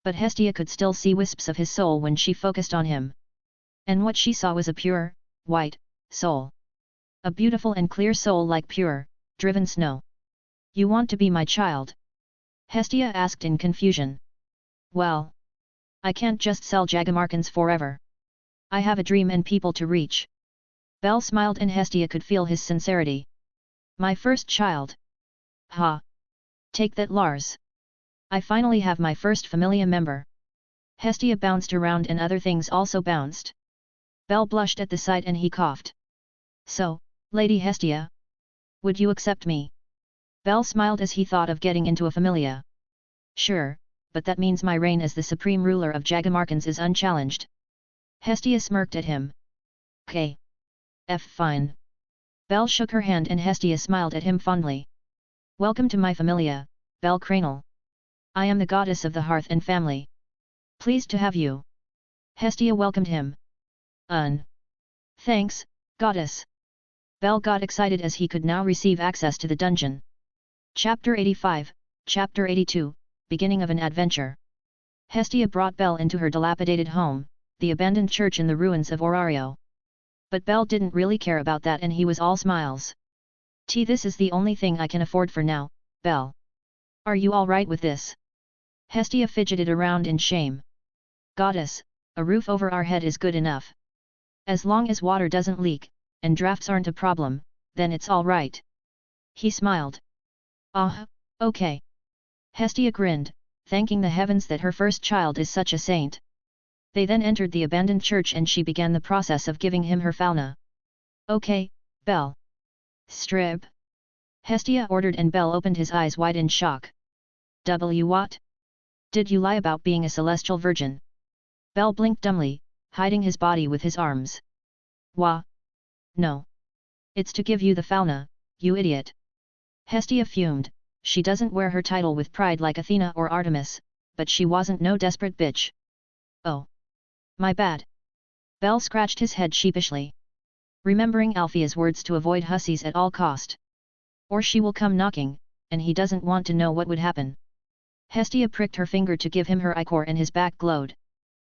But Hestia could still see wisps of his soul when she focused on him. And what she saw was a pure, white, soul. A beautiful and clear soul like pure, driven snow. You want to be my child? Hestia asked in confusion. Well, I can't just sell Jagamarkins forever. I have a dream and people to reach. Belle smiled and Hestia could feel his sincerity. My first child. Ha! Take that, Lars. I finally have my first familia member. Hestia bounced around and other things also bounced. Belle blushed at the sight and he coughed. So, Lady Hestia? Would you accept me? Belle smiled as he thought of getting into a familia. Sure, but that means my reign as the supreme ruler of Jagamarkins is unchallenged. Hestia smirked at him. Fine. Belle shook her hand and Hestia smiled at him fondly. Welcome to my familia, Belle Cranel. I am the goddess of the hearth and family. Pleased to have you. Hestia welcomed him. Thanks, goddess. Belle got excited as he could now receive access to the dungeon. Chapter 85, Chapter 82, Beginning of an Adventure. Hestia brought Belle into her dilapidated home, the abandoned church in the ruins of Orario. But Belle didn't really care about that and he was all smiles. This is the only thing I can afford for now, Belle. Are you alright with this? Hestia fidgeted around in shame. Goddess, a roof over our head is good enough. As long as water doesn't leak, and drafts aren't a problem, then it's alright. He smiled. Okay. Hestia grinned, thanking the heavens that her first child is such a saint. They then entered the abandoned church and she began the process of giving him her fauna. Okay, Belle. Strip. Hestia ordered and Belle opened his eyes wide in shock. What? Did you lie about being a celestial virgin? Belle blinked dumbly, hiding his body with his arms. Wah? No. It's to give you the fauna, you idiot. Hestia fumed, she doesn't wear her title with pride like Athena or Artemis, but she wasn't no desperate bitch. Oh. My bad. Belle scratched his head sheepishly. Remembering Althea's words to avoid hussies at all cost. Or she will come knocking, and he doesn't want to know what would happen. Hestia pricked her finger to give him her ichor and his back glowed.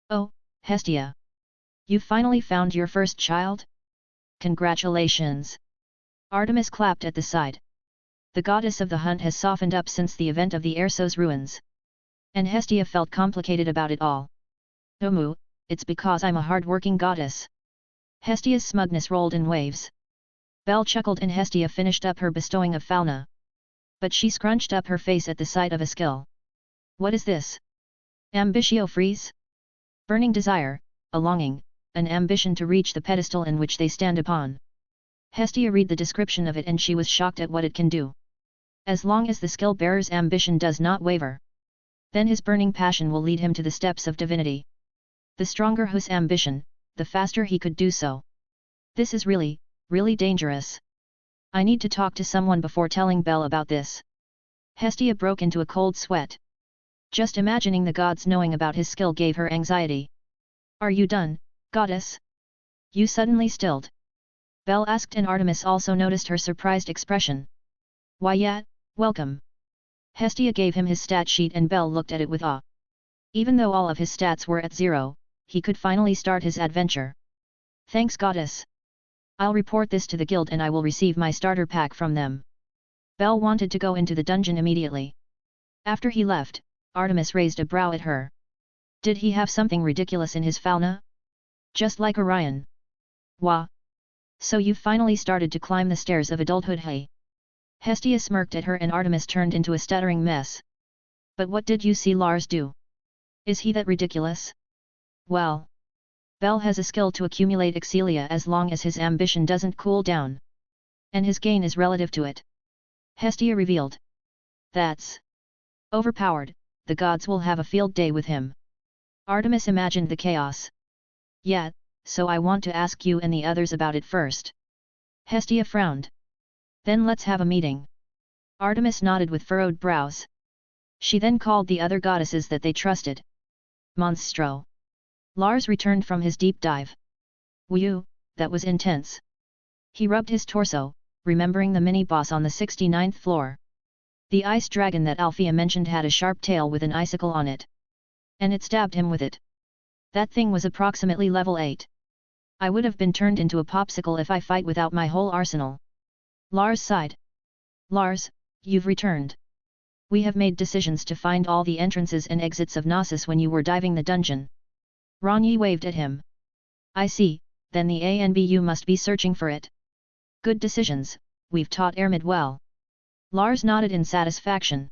Oh, Hestia. You finally found your first child? Congratulations. Artemis clapped at the side. The goddess of the hunt has softened up since the event of the Ersos ruins. And Hestia felt complicated about it all. Omu, it's because I'm a hard-working goddess. Hestia's smugness rolled in waves. Belle chuckled and Hestia finished up her bestowing of fauna. But she scrunched up her face at the sight of a skill. What is this? Ambitio freeze? Burning desire, a longing, an ambition to reach the pedestal in which they stand upon. Hestia read the description of it and she was shocked at what it can do. As long as the skill bearer's ambition does not waver, then his burning passion will lead him to the steps of divinity. The stronger his ambition, the faster he could do so. This is really, really dangerous. I need to talk to someone before telling Belle about this. Hestia broke into a cold sweat. Just imagining the gods knowing about his skill gave her anxiety. Are you done, goddess? You suddenly stilled. Belle asked and Artemis also noticed her surprised expression. Why yet, welcome. Hestia gave him his stat sheet and Belle looked at it with awe. Even though all of his stats were at 0, he could finally start his adventure. Thanks goddess. I'll report this to the guild and I will receive my starter pack from them. Belle wanted to go into the dungeon immediately. After he left, Artemis raised a brow at her. Did he have something ridiculous in his fauna? Just like Orion. Wah. So you've finally started to climb the stairs of adulthood, hey? Hestia smirked at her and Artemis turned into a stuttering mess. But what did you see Lars do? Is he that ridiculous? Well. Belle has a skill to accumulate excelia as long as his ambition doesn't cool down. And his gain is relative to it. Hestia revealed. That's overpowered, the gods will have a field day with him. Artemis imagined the chaos. Yet, so I want to ask you and the others about it first. Hestia frowned. Then let's have a meeting. Artemis nodded with furrowed brows. She then called the other goddesses that they trusted. Monstro. Lars returned from his deep dive. Whew, that was intense. He rubbed his torso, remembering the mini-boss on the 69th floor. The ice dragon that Althea mentioned had a sharp tail with an icicle on it. And it stabbed him with it. That thing was approximately level 8. I would have been turned into a popsicle if I fight without my whole arsenal. Lars sighed. Lars, you've returned. We have made decisions to find all the entrances and exits of Gnosis when you were diving the dungeon. Ronyi waved at him. I see, then the ANBU must be searching for it. Good decisions, we've taught Ermid well. Lars nodded in satisfaction.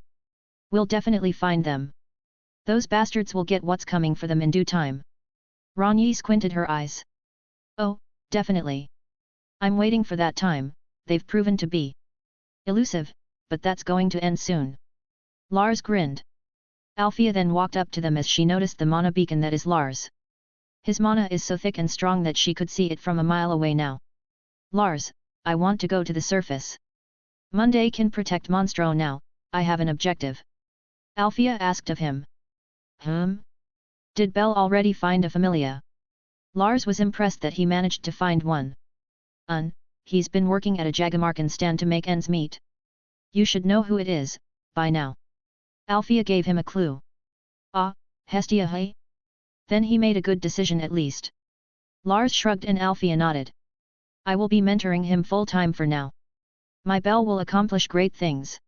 We'll definitely find them. Those bastards will get what's coming for them in due time. Ronyi squinted her eyes. Oh, definitely. I'm waiting for that time, they've proven to be elusive, but that's going to end soon. Lars grinned. Althea then walked up to them as she noticed the mana beacon that is Lars. His mana is so thick and strong that she could see it from a mile away now. Lars, I want to go to the surface. Monday can protect Monstro now, I have an objective. Althea asked of him. Did Bell already find a familia? Lars was impressed that he managed to find one. He's been working at a Jagamarkan stand to make ends meet. You should know who it is, by now. Althea gave him a clue. Ah, Hestia hey? Then he made a good decision at least. Lars shrugged and Althea nodded. I will be mentoring him full-time for now. My Bell will accomplish great things.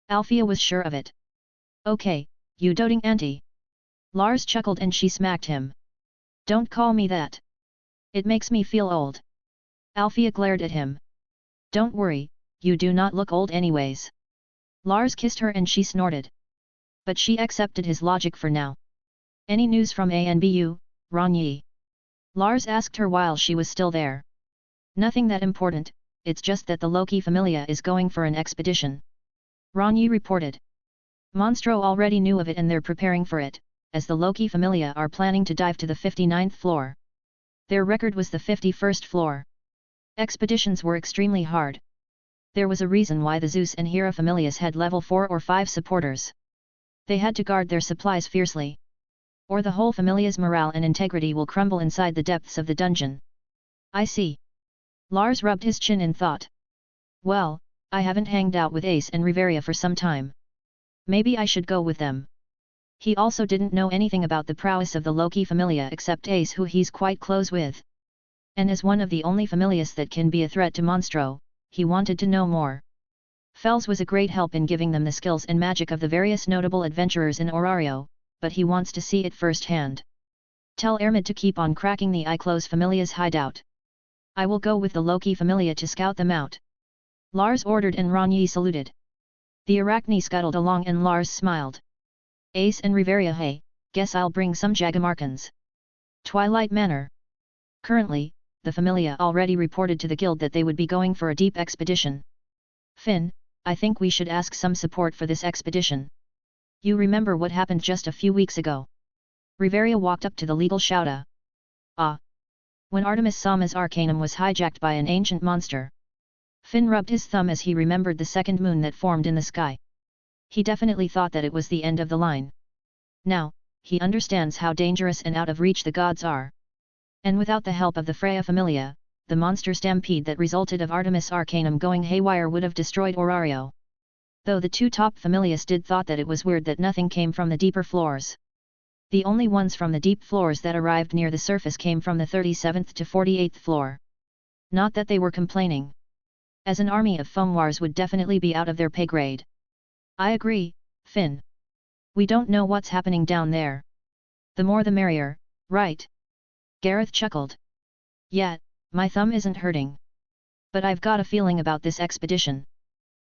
Althea was sure of it. Okay, you doting auntie. Lars chuckled and she smacked him. Don't call me that. It makes me feel old. Althea glared at him. Don't worry, you do not look old anyways. Lars kissed her and she snorted. But she accepted his logic for now. Any news from ANBU, Ronyi? Lars asked her while she was still there. Nothing that important, it's just that the Loki Familia is going for an expedition. Ronyi reported. Monstro already knew of it and they're preparing for it, as the Loki Familia are planning to dive to the 59th floor. Their record was the 51st floor. Expeditions were extremely hard. There was a reason why the Zeus and Hera Familias had level 4 or 5 supporters. They had to guard their supplies fiercely. Or the whole Familia's morale and integrity will crumble inside the depths of the dungeon. I see. Lars rubbed his chin in thought. Well, I haven't hanged out with Ace and Riveria for some time. Maybe I should go with them. He also didn't know anything about the prowess of the Loki Familia except Ace, who he's quite close with. And as one of the only Familias that can be a threat to Monstro, he wanted to know more. Fels was a great help in giving them the skills and magic of the various notable adventurers in Orario, but he wants to see it firsthand. Tell Ermid to keep on cracking the Iclos Familia's hideout. I will go with the Loki Familia to scout them out. Lars ordered and Ronyi saluted. The Arachne scuttled along and Lars smiled. Ace and Riveria, hey, guess I'll bring some Jagamarkans. Twilight Manor. Currently, the Familia already reported to the guild that they would be going for a deep expedition. Finn, I think we should ask some support for this expedition. You remember what happened just a few weeks ago? Riveria walked up to the legal shouta. Ah! When Artemis Sama's Arcanum was hijacked by an ancient monster. Finn rubbed his thumb as he remembered the second moon that formed in the sky. He definitely thought that it was the end of the line. Now, he understands how dangerous and out of reach the gods are. And without the help of the Freya Familia, the monster stampede that resulted of Artemis Arcanum going haywire would have destroyed Orario. Though the two top Familias did thought that it was weird that nothing came from the deeper floors. The only ones from the deep floors that arrived near the surface came from the 37th to 48th floor. Not that they were complaining. As an army of Fomwars would definitely be out of their pay grade. I agree, Finn. We don't know what's happening down there. The more the merrier, right? Gareth chuckled. Yet, my thumb isn't hurting. But I've got a feeling about this expedition.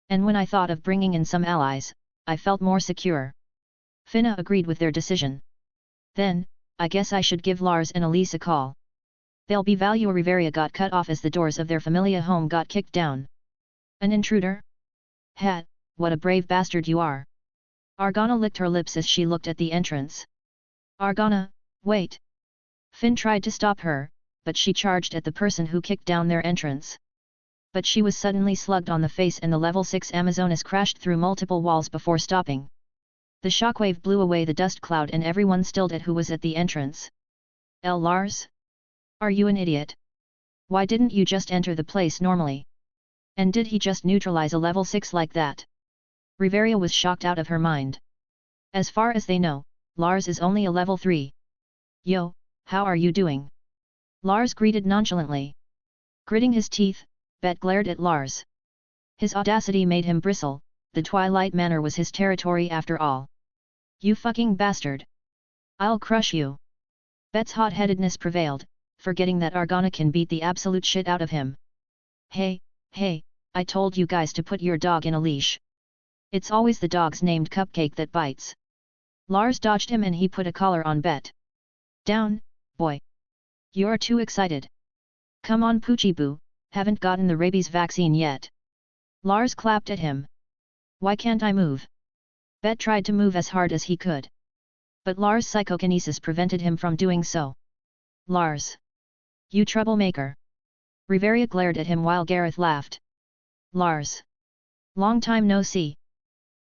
And when I thought of bringing in some allies, I felt more secure. Finna agreed with their decision. Then, I guess I should give Lars and Elise a call. They'll be value. Riveria got cut off as the doors of their Familia home got kicked down. An intruder? Hat, what a brave bastard you are. Argana licked her lips as she looked at the entrance. Argana, wait. Finn tried to stop her, but she charged at the person who kicked down their entrance. But she was suddenly slugged on the face and the level 6 Amazonas crashed through multiple walls before stopping. The shockwave blew away the dust cloud and everyone stilled at who was at the entrance. Lars? Are you an idiot? Why didn't you just enter the place normally? And did he just neutralize a level 6 like that? Riveria was shocked out of her mind. As far as they know, Lars is only a level 3. Yo, how are you doing? Lars greeted nonchalantly. Gritting his teeth, Bet glared at Lars. His audacity made him bristle, the Twilight Manor was his territory after all. You fucking bastard! I'll crush you! Bet's hot-headedness prevailed, forgetting that Argana can beat the absolute shit out of him. Hey, I told you guys to put your dog in a leash. It's always the dog's named Cupcake that bites. Lars dodged him and he put a collar on Bet. Down, boy. You're too excited. Come on Poochie Boo, haven't gotten the rabies vaccine yet. Lars clapped at him. Why can't I move? Bet tried to move as hard as he could. But Lars' psychokinesis prevented him from doing so. Lars! You troublemaker! Riveria glared at him while Gareth laughed. Lars! Long time no see.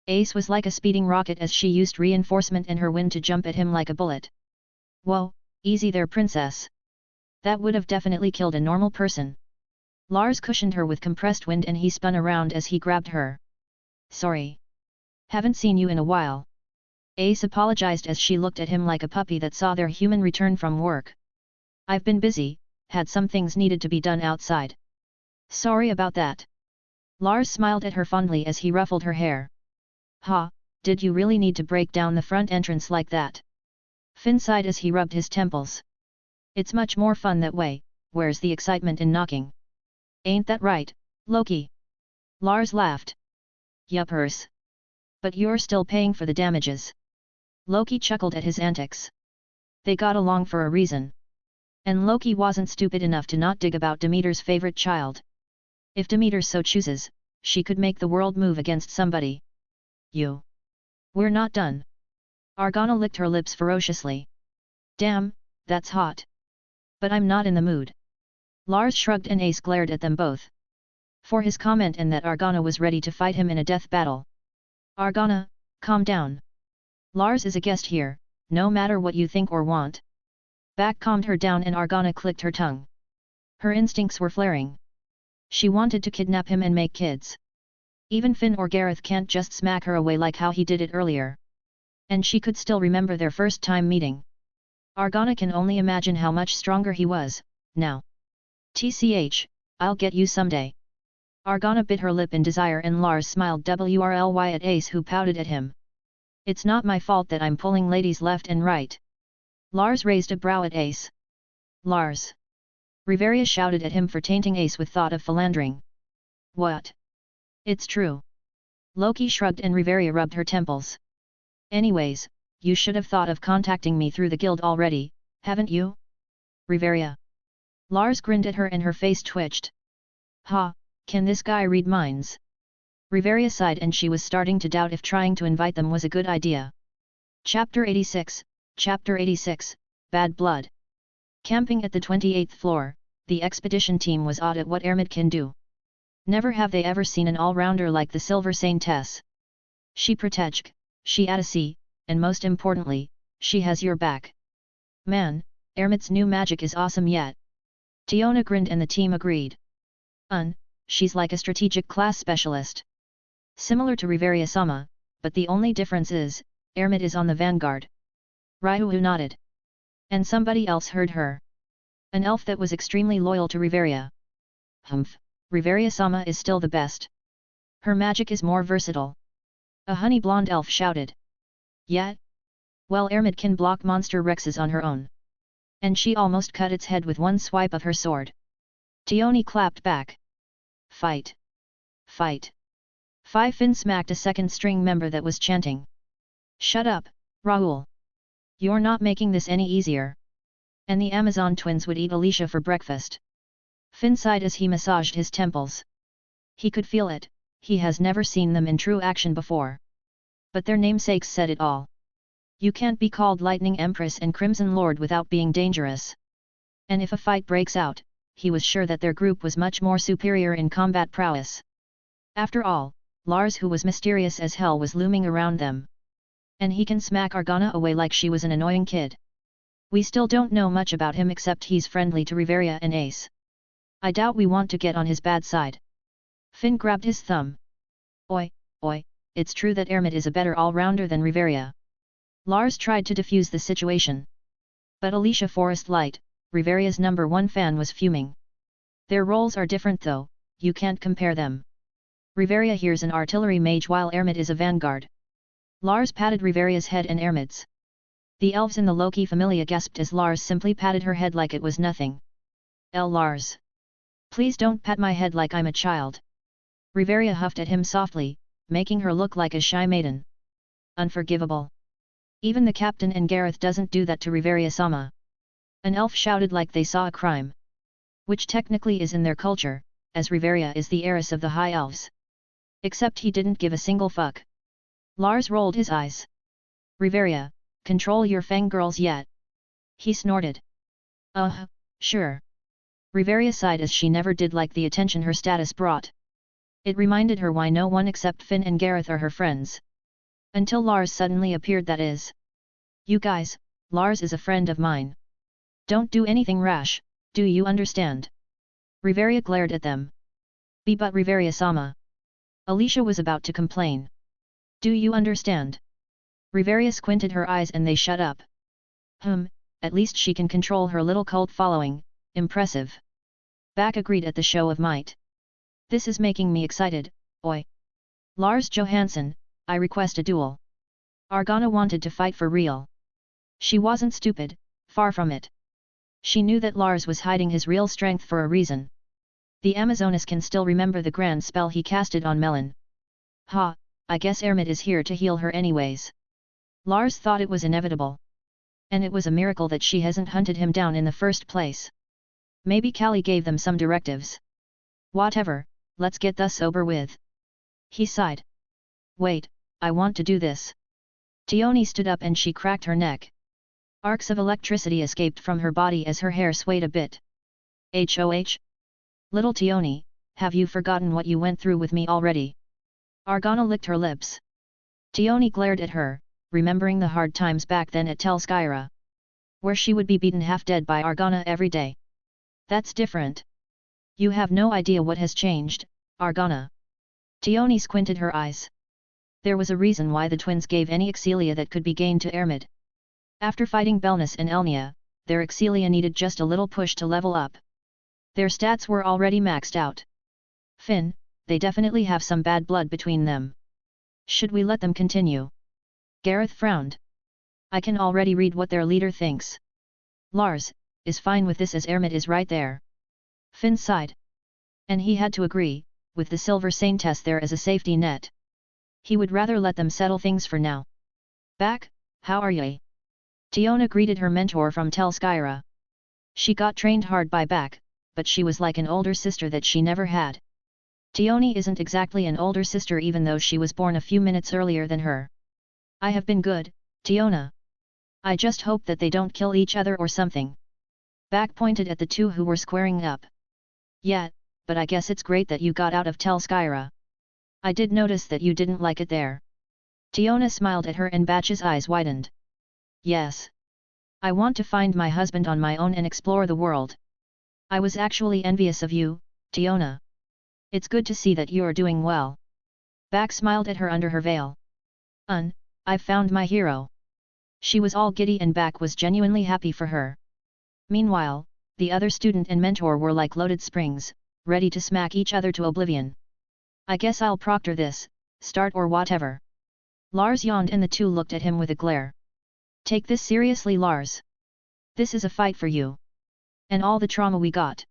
Ace was like a speeding rocket as she used reinforcement and her wind to jump at him like a bullet. Whoa, easy there princess. That would have definitely killed a normal person. Lars cushioned her with compressed wind and he spun around as he grabbed her. Sorry. Haven't seen you in a while. Ace apologized as she looked at him like a puppy that saw their human return from work. I've been busy, had some things needed to be done outside. Sorry about that. Lars smiled at her fondly as he ruffled her hair. Ha, did you really need to break down the front entrance like that? Finn sighed as he rubbed his temples. It's much more fun that way, where's the excitement in knocking? Ain't that right, Loki? Lars laughed. Yuppers. But you're still paying for the damages. Loki chuckled at his antics. They got along for a reason. And Loki wasn't stupid enough to not dig about Demeter's favorite child. If Demeter so chooses, she could make the world move against somebody. You. We're not done. Argana licked her lips ferociously. Damn, that's hot. But I'm not in the mood. Lars shrugged and Ace glared at them both. For his comment and that Argana was ready to fight him in a death battle. Argana, calm down. Lars is a guest here, no matter what you think or want. Back calmed her down and Argana clicked her tongue. Her instincts were flaring. She wanted to kidnap him and make kids. Even Finn or Gareth can't just smack her away like how he did it earlier. And she could still remember their first time meeting. Argana can only imagine how much stronger he was, now. TCH, I'll get you someday. Argana bit her lip in desire and Lars smiled wrly at Ace who pouted at him. It's not my fault that I'm pulling ladies left and right. Lars raised a brow at Ace. Lars. Riveria shouted at him for tainting Ace with thought of philandering. What? It's true. Loki shrugged and Riveria rubbed her temples. Anyways, you should have thought of contacting me through the guild already, haven't you? Riveria. Lars grinned at her and her face twitched. Ha, can this guy read minds? Riveria sighed and she was starting to doubt if trying to invite them was a good idea. Chapter 86, Bad Blood. Camping at the 28th floor, the expedition team was awed at what Ermit can do. Never have they ever seen an all-rounder like the Silver Saintess. She protege, she Adasi, and most importantly, she has your back. Man, Ermit's new magic is awesome yet. Tiona grinned and the team agreed. She's like a strategic class specialist. Similar to Riveria-sama, but the only difference is, Ermit is on the vanguard. Ryuhu nodded. And somebody else heard her. An elf that was extremely loyal to Riveria. Humph, Riveria-sama is still the best. Her magic is more versatile. A honey blonde elf shouted. Yet? Well, Ermit can block monster Rexes on her own. And she almost cut its head with one swipe of her sword. Tioni clapped back. Fight! Fight! Finn smacked a second string member that was chanting. Shut up, Raoul. You're not making this any easier. And the Amazon twins would eat Alicia for breakfast. Finn sighed as he massaged his temples. He could feel it, he has never seen them in true action before. But their namesakes said it all. You can't be called Lightning Empress and Crimson Lord without being dangerous. And if a fight breaks out, he was sure that their group was much more superior in combat prowess. After all, Lars, who was mysterious as hell, was looming around them. And he can smack Argana away like she was an annoying kid. We still don't know much about him except he's friendly to Riveria and Ace. I doubt we want to get on his bad side. Finn grabbed his thumb. Oi, it's true that Ermit is a better all-rounder than Riveria. Lars tried to defuse the situation. But Alicia Forrest Light, Riveria's #1 fan, was fuming. Their roles are different though, you can't compare them. Riveria here's an artillery mage while Ermit is a vanguard. Lars patted Riveria's head and Ermit's. The elves in the Loki Familia gasped as Lars simply patted her head like it was nothing. Lars. Please don't pat my head like I'm a child. Riveria huffed at him softly, making her look like a shy maiden. Unforgivable. Even the captain and Gareth doesn't do that to Riveria-sama. An elf shouted like they saw a crime. Which technically is in their culture, as Riveria is the heiress of the High Elves. Except he didn't give a single fuck. Lars rolled his eyes. Riveria, control your fangirls yet? He snorted. Sure. Riveria sighed as she never did like the attention her status brought. It reminded her why no one except Finn and Gareth are her friends. Until Lars suddenly appeared, that is. You guys, Lars is a friend of mine. Don't do anything rash, do you understand? Riveria glared at them. But Riveria-sama. Alicia was about to complain. Do you understand? Riveria squinted her eyes and they shut up. At least she can control her little cult following, impressive. Back agreed at the show of might. This is making me excited, oi. Lars Johansson, I request a duel. Argana wanted to fight for real. She wasn't stupid, far from it. She knew that Lars was hiding his real strength for a reason. The Amazonas can still remember the grand spell he casted on Melon. I guess Ermit is here to heal her anyways. Lars thought it was inevitable. And it was a miracle that she hasn't hunted him down in the first place. Maybe Callie gave them some directives. Whatever, let's get this over with. He sighed. Wait, I want to do this. Tioni stood up and she cracked her neck. Arcs of electricity escaped from her body as her hair swayed a bit. HOH? Little Tioni, have you forgotten what you went through with me already? Argana licked her lips. Tioni glared at her, remembering the hard times back then at Tel Skyra. Where she would be beaten half dead by Argana every day. That's different. You have no idea what has changed, Argana. Tioni squinted her eyes. There was a reason why the twins gave any Excelia that could be gained to Ermid. After fighting Belnus and Elnia, their Excelia needed just a little push to level up. Their stats were already maxed out. Finn, they definitely have some bad blood between them. Should we let them continue? Gareth frowned. I can already read what their leader thinks. Lars is fine with this as Ermit is right there. Finn sighed. And he had to agree, with the Silver Saintess there as a safety net. He would rather let them settle things for now. Back, how are ye? Tiona greeted her mentor from Tel Skyra. She got trained hard by Back, but she was like an older sister that she never had. Tioni isn't exactly an older sister even though she was born a few minutes earlier than her. I have been good, Tiona. I just hope that they don't kill each other or something. Back pointed at the two who were squaring up. Yeah, but I guess it's great that you got out of Tel Skyra. I did notice that you didn't like it there. Tiona smiled at her and Batch's eyes widened. Yes. I want to find my husband on my own and explore the world. I was actually envious of you, Tiona. It's good to see that you're doing well. Back smiled at her under her veil. I've found my hero. She was all giddy and Back was genuinely happy for her. Meanwhile, the other student and mentor were like loaded springs, ready to smack each other to oblivion. I guess I'll proctor this, start or whatever. Lars yawned and the two looked at him with a glare. Take this seriously, Lars. This is a fight for you. And all the trauma we got.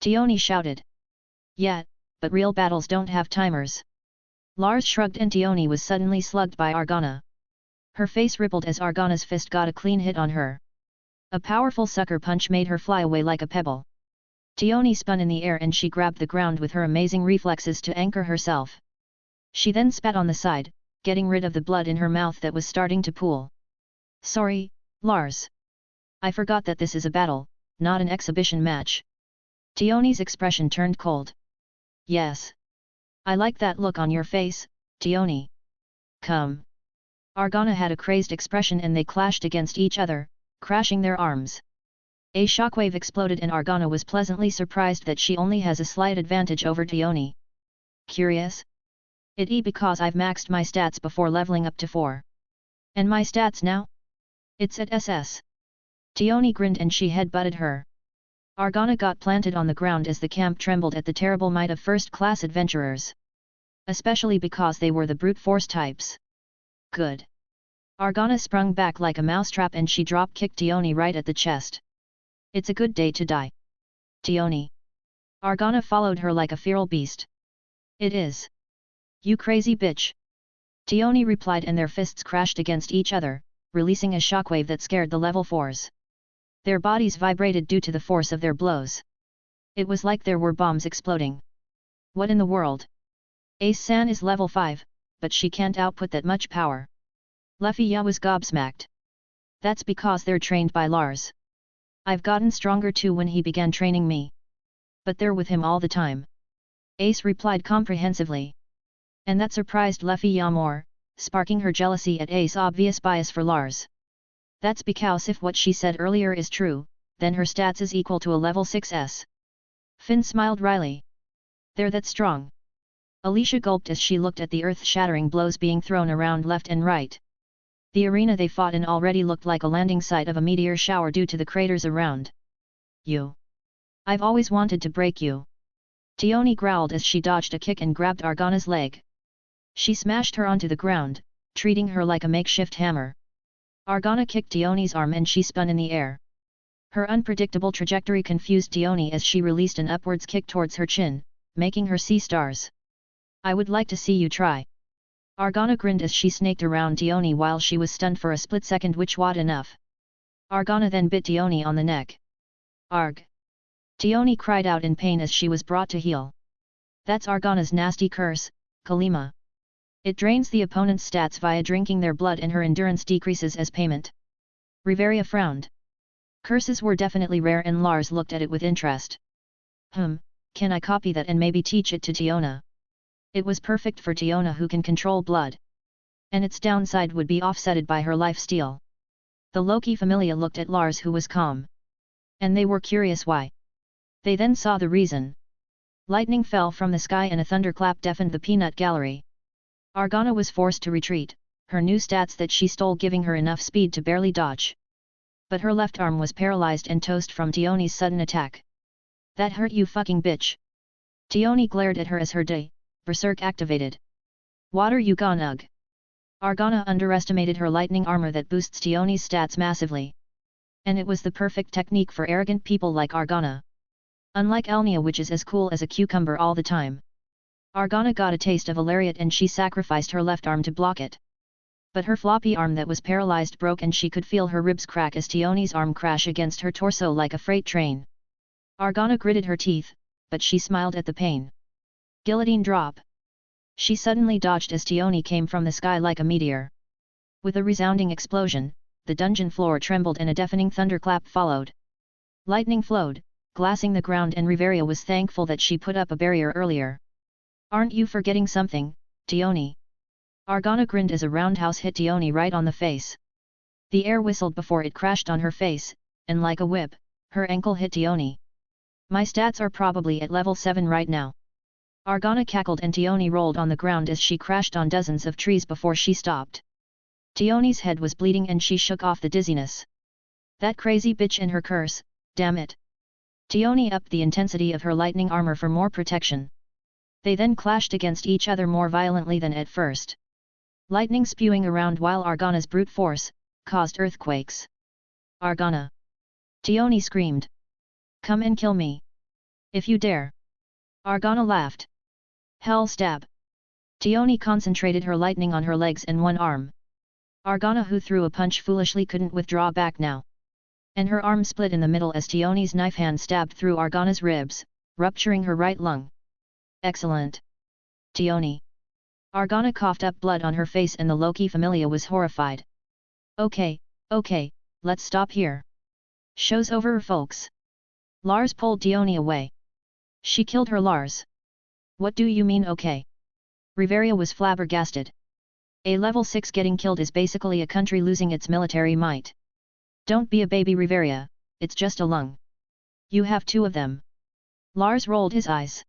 Tioni shouted. Yeah, but real battles don't have timers. Lars shrugged and Tioni was suddenly slugged by Argana. Her face rippled as Argana's fist got a clean hit on her. A powerful sucker punch made her fly away like a pebble. Tioni spun in the air and she grabbed the ground with her amazing reflexes to anchor herself. She then spat on the side, getting rid of the blood in her mouth that was starting to pool. Sorry, Lars. I forgot that this is a battle, not an exhibition match. Tioni's expression turned cold. Yes. I like that look on your face, Tioni. Come. Argana had a crazed expression and they clashed against each other, crashing their arms. A shockwave exploded and Argana was pleasantly surprised that she only has a slight advantage over Tioni. Curious? It because I've maxed my stats before leveling up to 4. And my stats now? It's at SS. Tioni grinned and she head-butted her. Argana got planted on the ground as the camp trembled at the terrible might of first-class adventurers. Especially because they were the brute force types. Good. Argana sprung back like a mousetrap and she drop-kicked Tioni right at the chest. It's a good day to die. Tioni. Argana followed her like a feral beast. It is. You crazy bitch. Tioni replied and their fists crashed against each other, releasing a shockwave that scared the level 4s. Their bodies vibrated due to the force of their blows. It was like there were bombs exploding. What in the world? Ace-san is level 5, but she can't output that much power. Lefia was gobsmacked. That's because they're trained by Lars. I've gotten stronger too when he began training me. But they're with him all the time. Ace replied comprehensively. And that surprised Lefia more, sparking her jealousy at Ace's obvious bias for Lars. That's because if what she said earlier is true, then her stats is equal to a level 6s. Finn smiled wryly. They're that strong. Alicia gulped as she looked at the earth-shattering blows being thrown around left and right. The arena they fought in already looked like a landing site of a meteor shower due to the craters around. You. I've always wanted to break you. Tioni growled as she dodged a kick and grabbed Argana's leg. She smashed her onto the ground, treating her like a makeshift hammer. Argana kicked Tioni's arm and she spun in the air. Her unpredictable trajectory confused Tioni as she released an upwards kick towards her chin, making her see stars. I would like to see you try. Argana grinned as she snaked around Tioni while she was stunned for a split second, which was enough. Argana then bit Tioni on the neck. Arg! Tioni cried out in pain as she was brought to heel. That's Argana's nasty curse, Kalima. It drains the opponent's stats via drinking their blood and her endurance decreases as payment. Riveria frowned. Curses were definitely rare and Lars looked at it with interest. Can I copy that and maybe teach it to Tiona? It was perfect for Tiona who can control blood. And its downside would be offsetted by her lifesteal. The Loki Familia looked at Lars who was calm. And they were curious why. They then saw the reason. Lightning fell from the sky and a thunderclap deafened the peanut gallery. Argana was forced to retreat, her new stats that she stole giving her enough speed to barely dodge. But her left arm was paralyzed and toast from Tioni's sudden attack. That hurt you fucking bitch. Tioni glared at her as her berserk activated. Water you gone ugh. Argana underestimated her lightning armor that boosts Tioni's stats massively. And it was the perfect technique for arrogant people like Argana. Unlike Elnia, which is as cool as a cucumber all the time. Argana got a taste of a lariat and she sacrificed her left arm to block it. But her floppy arm that was paralyzed broke and she could feel her ribs crack as Tioni's arm crash against her torso like a freight train. Argana gritted her teeth, but she smiled at the pain. Guillotine drop. She suddenly dodged as Tioni came from the sky like a meteor. With a resounding explosion, the dungeon floor trembled and a deafening thunderclap followed. Lightning flowed, glassing the ground, and Riveria was thankful that she put up a barrier earlier. Aren't you forgetting something, Tioni? Argana grinned as a roundhouse hit Tioni right on the face. The air whistled before it crashed on her face, and like a whip, her ankle hit Tioni. My stats are probably at level 7 right now. Argana cackled and Tioni rolled on the ground as she crashed on dozens of trees before she stopped. Tioni's head was bleeding and she shook off the dizziness. That crazy bitch and her curse, damn it. Tioni upped the intensity of her lightning armor for more protection. They then clashed against each other more violently than at first. Lightning spewing around while Argana's brute force caused earthquakes. Argana! Tioni screamed. Come and kill me. If you dare. Argana laughed. Hell stab. Tioni concentrated her lightning on her legs and one arm. Argana, who threw a punch foolishly, couldn't withdraw back now. And her arm split in the middle as Tioni's knife hand stabbed through Argana's ribs, rupturing her right lung. Excellent. Tioni. Argana coughed up blood on her face and the Loki Familia was horrified. Okay, let's stop here. Show's over, folks. Lars pulled Dione away. She killed her, Lars. What do you mean okay? Riveria was flabbergasted. A level 6 getting killed is basically a country losing its military might. Don't be a baby, Riveria, it's just a lung. You have 2 of them. Lars rolled his eyes.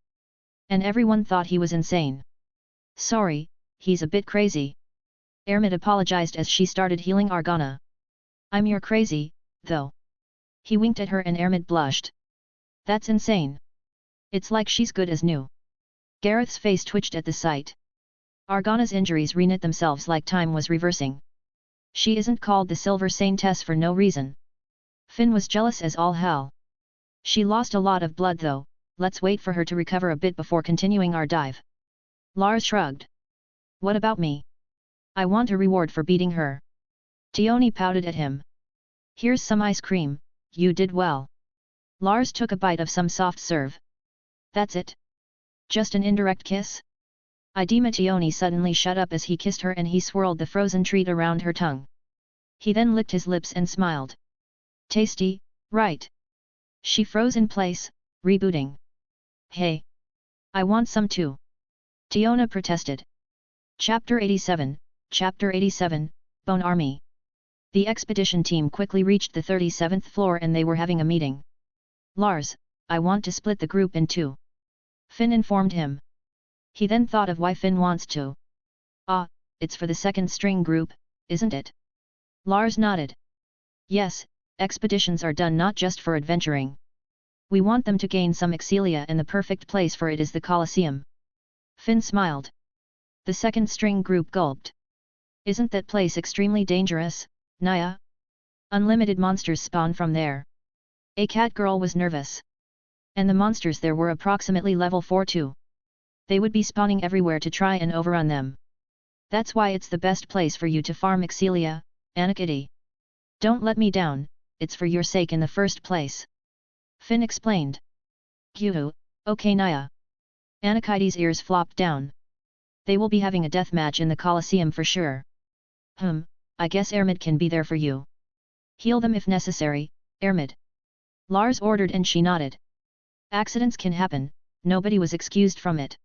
And everyone thought he was insane. Sorry, he's a bit crazy. Ermit apologized as she started healing Argana. I'm your crazy, though. He winked at her and Ermit blushed. That's insane. It's like she's good as new. Gareth's face twitched at the sight. Argana's injuries reknit themselves like time was reversing. She isn't called the Silver Saintess for no reason. Finn was jealous as all hell. She lost a lot of blood though, let's wait for her to recover a bit before continuing our dive. Lars shrugged. What about me? I want a reward for beating her. Dione pouted at him. Here's some ice cream, you did well. Lars took a bite of some soft serve. That's it? Just an indirect kiss? Dione suddenly shut up as he kissed her and he swirled the frozen treat around her tongue. He then licked his lips and smiled. Tasty, right? She froze in place, rebooting. Hey! I want some too. Dione protested. Chapter 87, Chapter 87, Bone Army. The expedition team quickly reached the 37th floor and they were having a meeting. Lars, I want to split the group in 2. Finn informed him. He then thought of why Finn wants to. Ah, it's for the second string group, isn't it? Lars nodded. Yes, expeditions are done not just for adventuring. We want them to gain some excelia and the perfect place for it is the Colosseum. Finn smiled. The second string group gulped. Isn't that place extremely dangerous, Naya? Unlimited monsters spawn from there. A cat girl was nervous. And the monsters there were approximately level 4 too. They would be spawning everywhere to try and overrun them. That's why it's the best place for you to farm excelia, Anakity. Don't let me down, it's for your sake in the first place. Finn explained. Gyuhu, okay Naya. Anakity's ears flopped down. They will be having a deathmatch in the Colosseum for sure. I guess Ermit can be there for you. Heal them if necessary, Ermit. Lars ordered and she nodded. Accidents can happen, nobody was excused from it.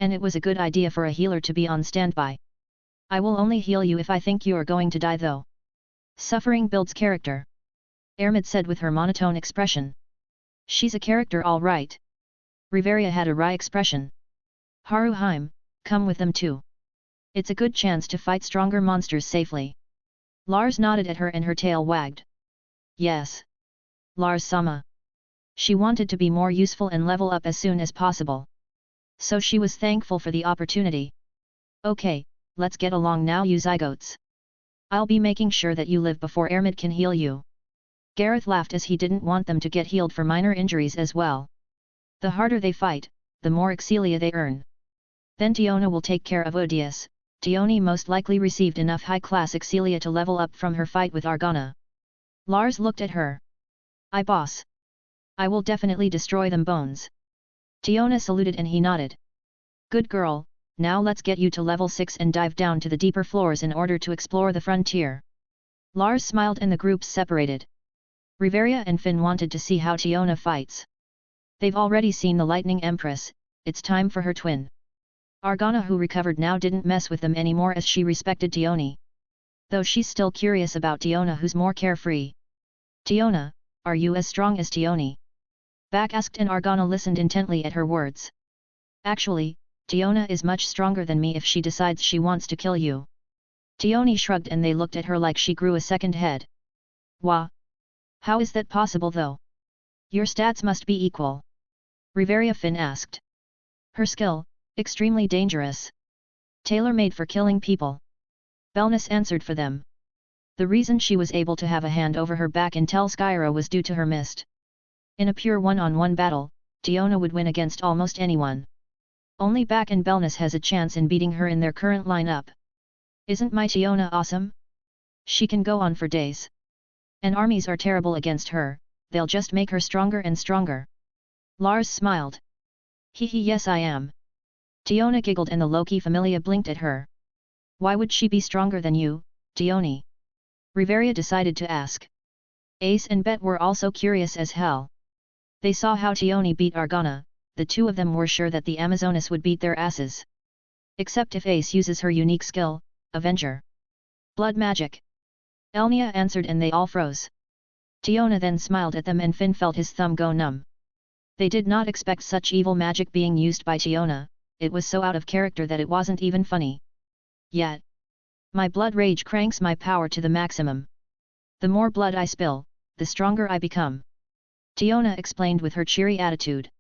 And it was a good idea for a healer to be on standby. I will only heal you if I think you are going to die though. Suffering builds character. Ermit said with her monotone expression. She's a character all right. Riveria had a wry expression. Haruheim, come with them too. It's a good chance to fight stronger monsters safely. Lars nodded at her and her tail wagged. Yes. Lars-sama. She wanted to be more useful and level up as soon as possible. So she was thankful for the opportunity. Okay, let's get along now you zygotes. I'll be making sure that you live before Ermit can heal you. Gareth laughed as he didn't want them to get healed for minor injuries as well. The harder they fight, the more excelia they earn. Then Dione will take care of Odious. Dione most likely received enough high-class excelia to level up from her fight with Argana. Lars looked at her. Aye boss. I will definitely destroy them bones. Dione saluted and he nodded. Good girl, now let's get you to level 6 and dive down to the deeper floors in order to explore the frontier. Lars smiled and the groups separated. Riveria and Finn wanted to see how Dione fights. They've already seen the Lightning Empress, it's time for her twin. Argana who recovered now didn't mess with them anymore as she respected Dione. Though she's still curious about Dione who's more carefree. Dione, are you as strong as Dione? Back asked and Argana listened intently at her words. Actually, Dione is much stronger than me if she decides she wants to kill you. Dione shrugged and they looked at her like she grew a second head. Wah! How is that possible though? Your stats must be equal. Riveria Finn asked. Her skill, extremely dangerous. Tailor-made for killing people. Belness answered for them. The reason she was able to have a hand over her back in Tel Skyra was due to her mist. In a pure one-on-one battle, Dione would win against almost anyone. Only Back and Belness has a chance in beating her in their current lineup. Isn't my Dione awesome? She can go on for days. And armies are terrible against her, they'll just make her stronger and stronger. Lars smiled. Hee yes I am. Dione giggled and the Loki Familia blinked at her. Why would she be stronger than you, Dione? Riveria decided to ask. Ace and Bet were also curious as hell. They saw how Tione beat Argana, the two of them were sure that the Amazoness would beat their asses. Except if Ace uses her unique skill, Avenger. Blood magic. Elnia answered and they all froze. Tiona then smiled at them and Finn felt his thumb go numb. They did not expect such evil magic being used by Tiona, it was so out of character that it wasn't even funny. Yet, my blood rage cranks my power to the maximum. The more blood I spill, the stronger I become. Tiona explained with her cheery attitude.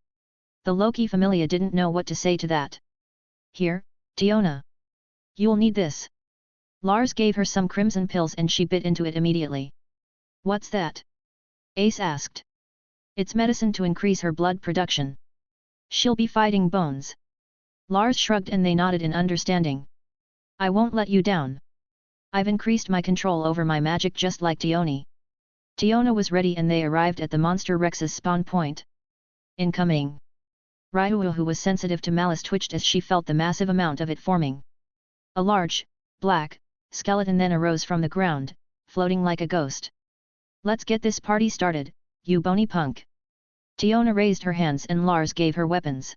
The Loki Familia didn't know what to say to that. Here, Tiona. You'll need this. Lars gave her some crimson pills and she bit into it immediately. What's that? Ace asked. It's medicine to increase her blood production. She'll be fighting bones. Lars shrugged and they nodded in understanding. I won't let you down. I've increased my control over my magic just like Tione. Tiona was ready and they arrived at the monster Rex's spawn point. Incoming. Ryu, who was sensitive to malice, twitched as she felt the massive amount of it forming. A large, black, skeleton then arose from the ground, floating like a ghost. Let's get this party started, you bony punk. Tiona raised her hands and Lars gave her weapons.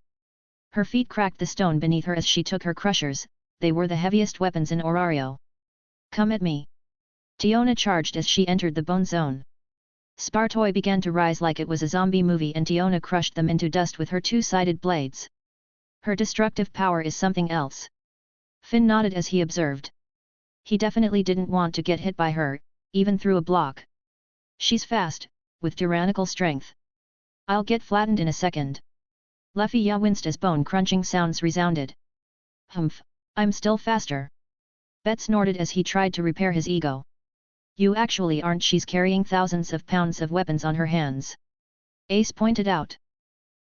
Her feet cracked the stone beneath her as she took her crushers, they were the heaviest weapons in Orario. Come at me. Tiona charged as she entered the bone zone. Spartoi began to rise like it was a zombie movie and Tiona crushed them into dust with her two-sided blades. Her destructive power is something else. Finn nodded as he observed. He definitely didn't want to get hit by her, even through a block. She's fast, with tyrannical strength. I'll get flattened in a second. Leffia winced as bone-crunching sounds resounded. Humph, I'm still faster. Bet snorted as he tried to repair his ego. You actually aren't, she's carrying thousands of pounds of weapons on her hands. Ace pointed out.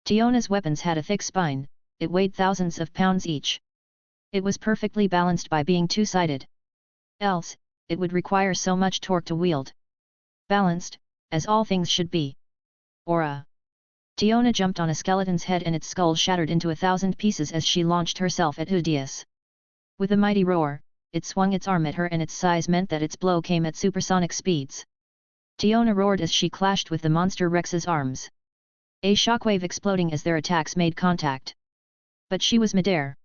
Tiona's weapons had a thick spine, it weighed thousands of pounds each. It was perfectly balanced by being two-sided. Else, it would require so much torque to wield. Balanced, as all things should be. Aura. Tiona jumped on a skeleton's head and its skull shattered into 1,000 pieces as she launched herself at Udius. With a mighty roar, it swung its arm at her and its size meant that its blow came at supersonic speeds. Tiona roared as she clashed with the monster Rex's arms. A shockwave exploding as their attacks made contact. But she was midair.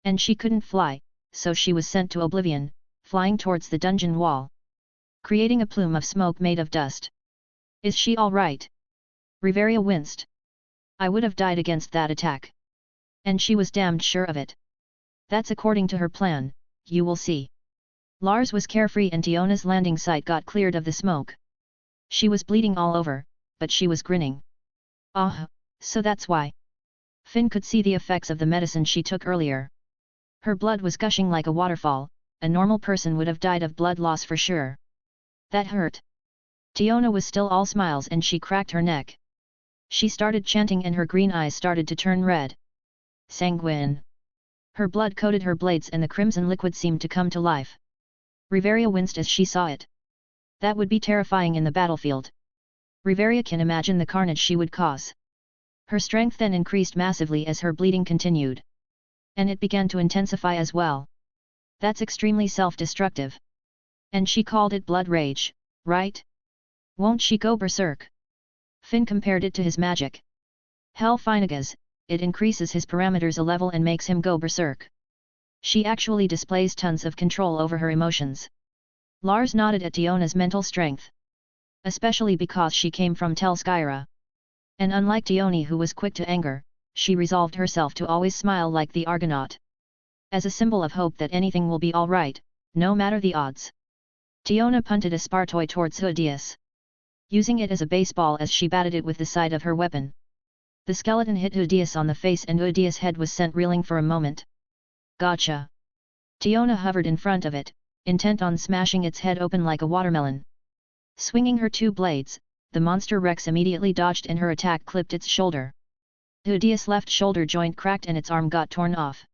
And she couldn't fly, so she was sent to oblivion, flying towards the dungeon wall. Creating a plume of smoke made of dust. Is she all right? Riveria winced. I would have died against that attack. And she was damned sure of it. That's according to her plan, you will see. Lars was carefree and Tiona's landing site got cleared of the smoke. She was bleeding all over, but she was grinning. Ah, so that's why. Finn could see the effects of the medicine she took earlier. Her blood was gushing like a waterfall, a normal person would have died of blood loss for sure. That hurt. Tiona was still all smiles and she cracked her neck. She started chanting and her green eyes started to turn red. Sanguine. Her blood coated her blades and the crimson liquid seemed to come to life. Riveria winced as she saw it. That would be terrifying in the battlefield. Riveria can imagine the carnage she would cause. Her strength then increased massively as her bleeding continued. And it began to intensify as well. That's extremely self-destructive. And she called it blood rage, right? Won't she go berserk? Finn compared it to his magic. Hell Finagas, it increases his parameters a level and makes him go berserk. She actually displays tons of control over her emotions. Lars nodded at Tiona's mental strength. Especially because she came from Tel Skyra. And unlike Tione who was quick to anger, she resolved herself to always smile like the Argonaut. As a symbol of hope that anything will be alright, no matter the odds. Tiona punted a Spartoi towards Udius. Using it as a baseball as she batted it with the side of her weapon. The skeleton hit Udius on the face and Udius' head was sent reeling for a moment. Gotcha! Tiona hovered in front of it, intent on smashing its head open like a watermelon. Swinging her two blades, the monster Rex immediately dodged and her attack clipped its shoulder. Udius' left shoulder joint cracked and its arm got torn off.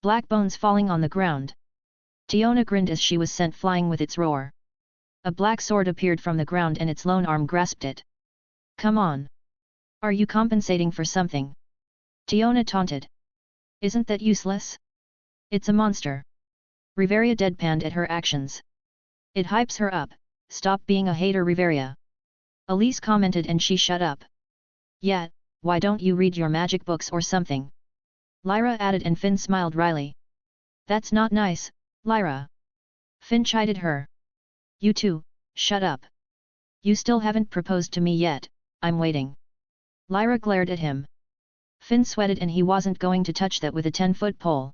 Black bones falling on the ground. Tiona grinned as she was sent flying with its roar. A black sword appeared from the ground and its lone arm grasped it. Come on! Are you compensating for something? Tiona taunted. Isn't that useless? It's a monster. Riveria deadpanned at her actions. It hypes her up, stop being a hater Riveria. Elise commented and she shut up. Yeah, why don't you read your magic books or something? Lyra added, and Finn smiled wryly. That's not nice, Lyra. Finn chided her. You two, shut up. You still haven't proposed to me yet, I'm waiting. Lyra glared at him. Finn sweated, and he wasn't going to touch that with a 10-foot pole.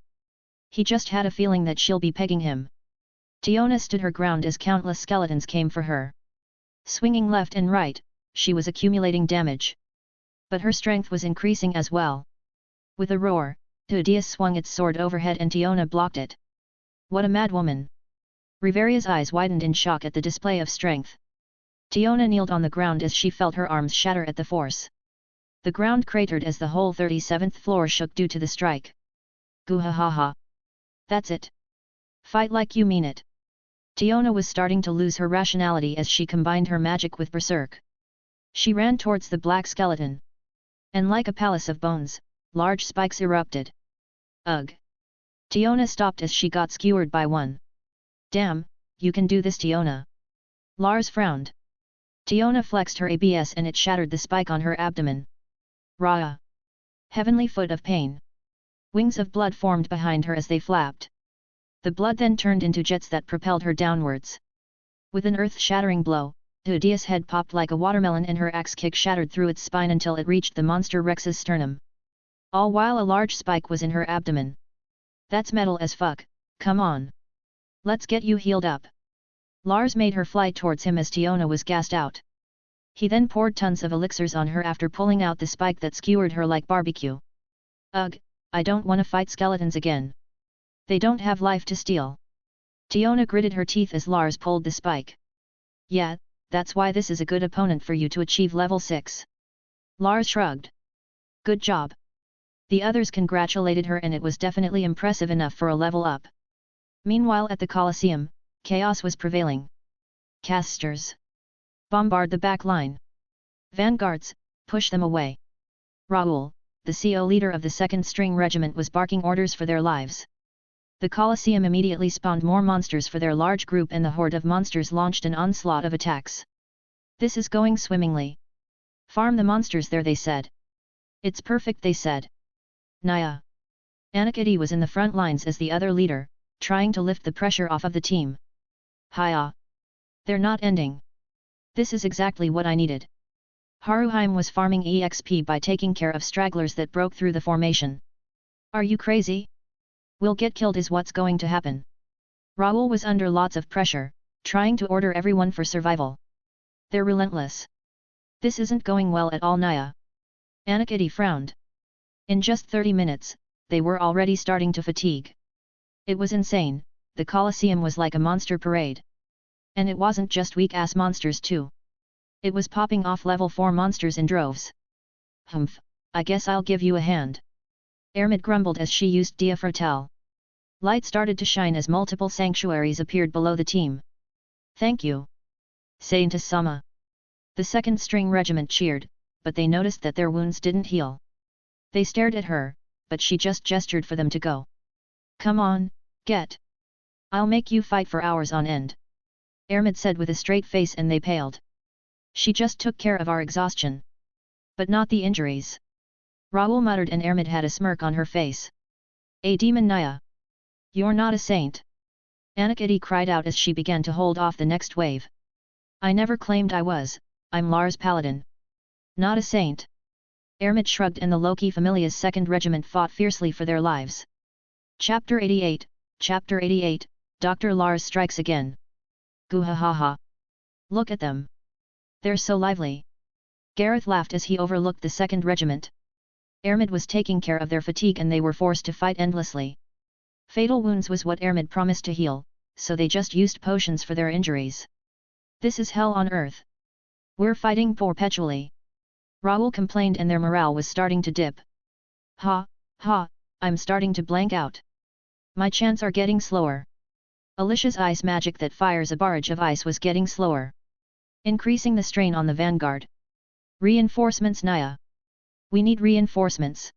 He just had a feeling that she'll be pegging him. Tiona stood her ground as countless skeletons came for her. Swinging left and right, she was accumulating damage. But her strength was increasing as well. With a roar, Tudius swung its sword overhead and Tiona blocked it. What a madwoman! Riveria's eyes widened in shock at the display of strength. Tiona kneeled on the ground as she felt her arms shatter at the force. The ground cratered as the whole 37th floor shook due to the strike. Goo-ha-ha-ha. That's it. Fight like you mean it. Tiona was starting to lose her rationality as she combined her magic with berserk. She ran towards the black skeleton. And like a palace of bones, large spikes erupted. Ugh! Tiona stopped as she got skewered by one. Damn, you can do this, Tiona. Lars frowned. Tiona flexed her ABS and it shattered the spike on her abdomen. Rah! Heavenly foot of pain. Wings of blood formed behind her as they flapped. The blood then turned into jets that propelled her downwards. With an earth-shattering blow, Tudia's head popped like a watermelon and her axe kick shattered through its spine until it reached the monster Rex's sternum. All while a large spike was in her abdomen. That's metal as fuck, come on. Let's get you healed up. Lars made her fly towards him as Tiona was gassed out. He then poured tons of elixirs on her after pulling out the spike that skewered her like barbecue. Ugh, I don't wanna fight skeletons again. They don't have life to steal. Tiona gritted her teeth as Lars pulled the spike. Yeah, that's why this is a good opponent for you to achieve level 6. Lars shrugged. Good job. The others congratulated her, and it was definitely impressive enough for a level up. Meanwhile at the Colosseum, chaos was prevailing. Casters. Bombard the back line. Vanguards, push them away. Raoul, the CO leader of the 2nd String Regiment, was barking orders for their lives. The Colosseum immediately spawned more monsters for their large group, and the horde of monsters launched an onslaught of attacks. This is going swimmingly. Farm the monsters there, they said. It's perfect, they said. Naya. Anakity was in the front lines as the other leader, trying to lift the pressure off of the team. Hiya. They're not ending. This is exactly what I needed. Haruheim was farming EXP by taking care of stragglers that broke through the formation. Are you crazy? We'll get killed is what's going to happen. Raoul was under lots of pressure, trying to order everyone for survival. They're relentless. This isn't going well at all, Naya. Anakity frowned. In just 30 minutes, they were already starting to fatigue. It was insane, the Colosseum was like a monster parade. And it wasn't just weak-ass monsters too. It was popping off level 4 monsters in droves. Humph, I guess I'll give you a hand. Ermid grumbled as she used Dia Fratel. Light started to shine as multiple sanctuaries appeared below the team. Thank you. Saint-Sama. The 2nd String Regiment cheered, but they noticed that their wounds didn't heal. They stared at her, but she just gestured for them to go. Come on, get. I'll make you fight for hours on end. Ermid said with a straight face, and they paled. She just took care of our exhaustion. But not the injuries. Raoul muttered, and Ermid had a smirk on her face. A demon, Naya. You're not a saint. Anakity cried out as she began to hold off the next wave. I never claimed I was, I'm Lars Paladin. Not a saint. Ermid shrugged, and the Loki Familia's 2nd Regiment fought fiercely for their lives. Chapter 88, Chapter 88, Dr. Lars strikes again. Goo-ha-ha-ha. Look at them. They're so lively. Gareth laughed as he overlooked the 2nd Regiment. Ermid was taking care of their fatigue, and they were forced to fight endlessly. Fatal wounds was what Ermid promised to heal, so they just used potions for their injuries. This is hell on earth. We're fighting perpetually. Raoul complained, and their morale was starting to dip. Ha, ha, I'm starting to blank out. My chants are getting slower. Alicia's ice magic that fires a barrage of ice was getting slower. Increasing the strain on the vanguard. Reinforcements, Naya. We need reinforcements.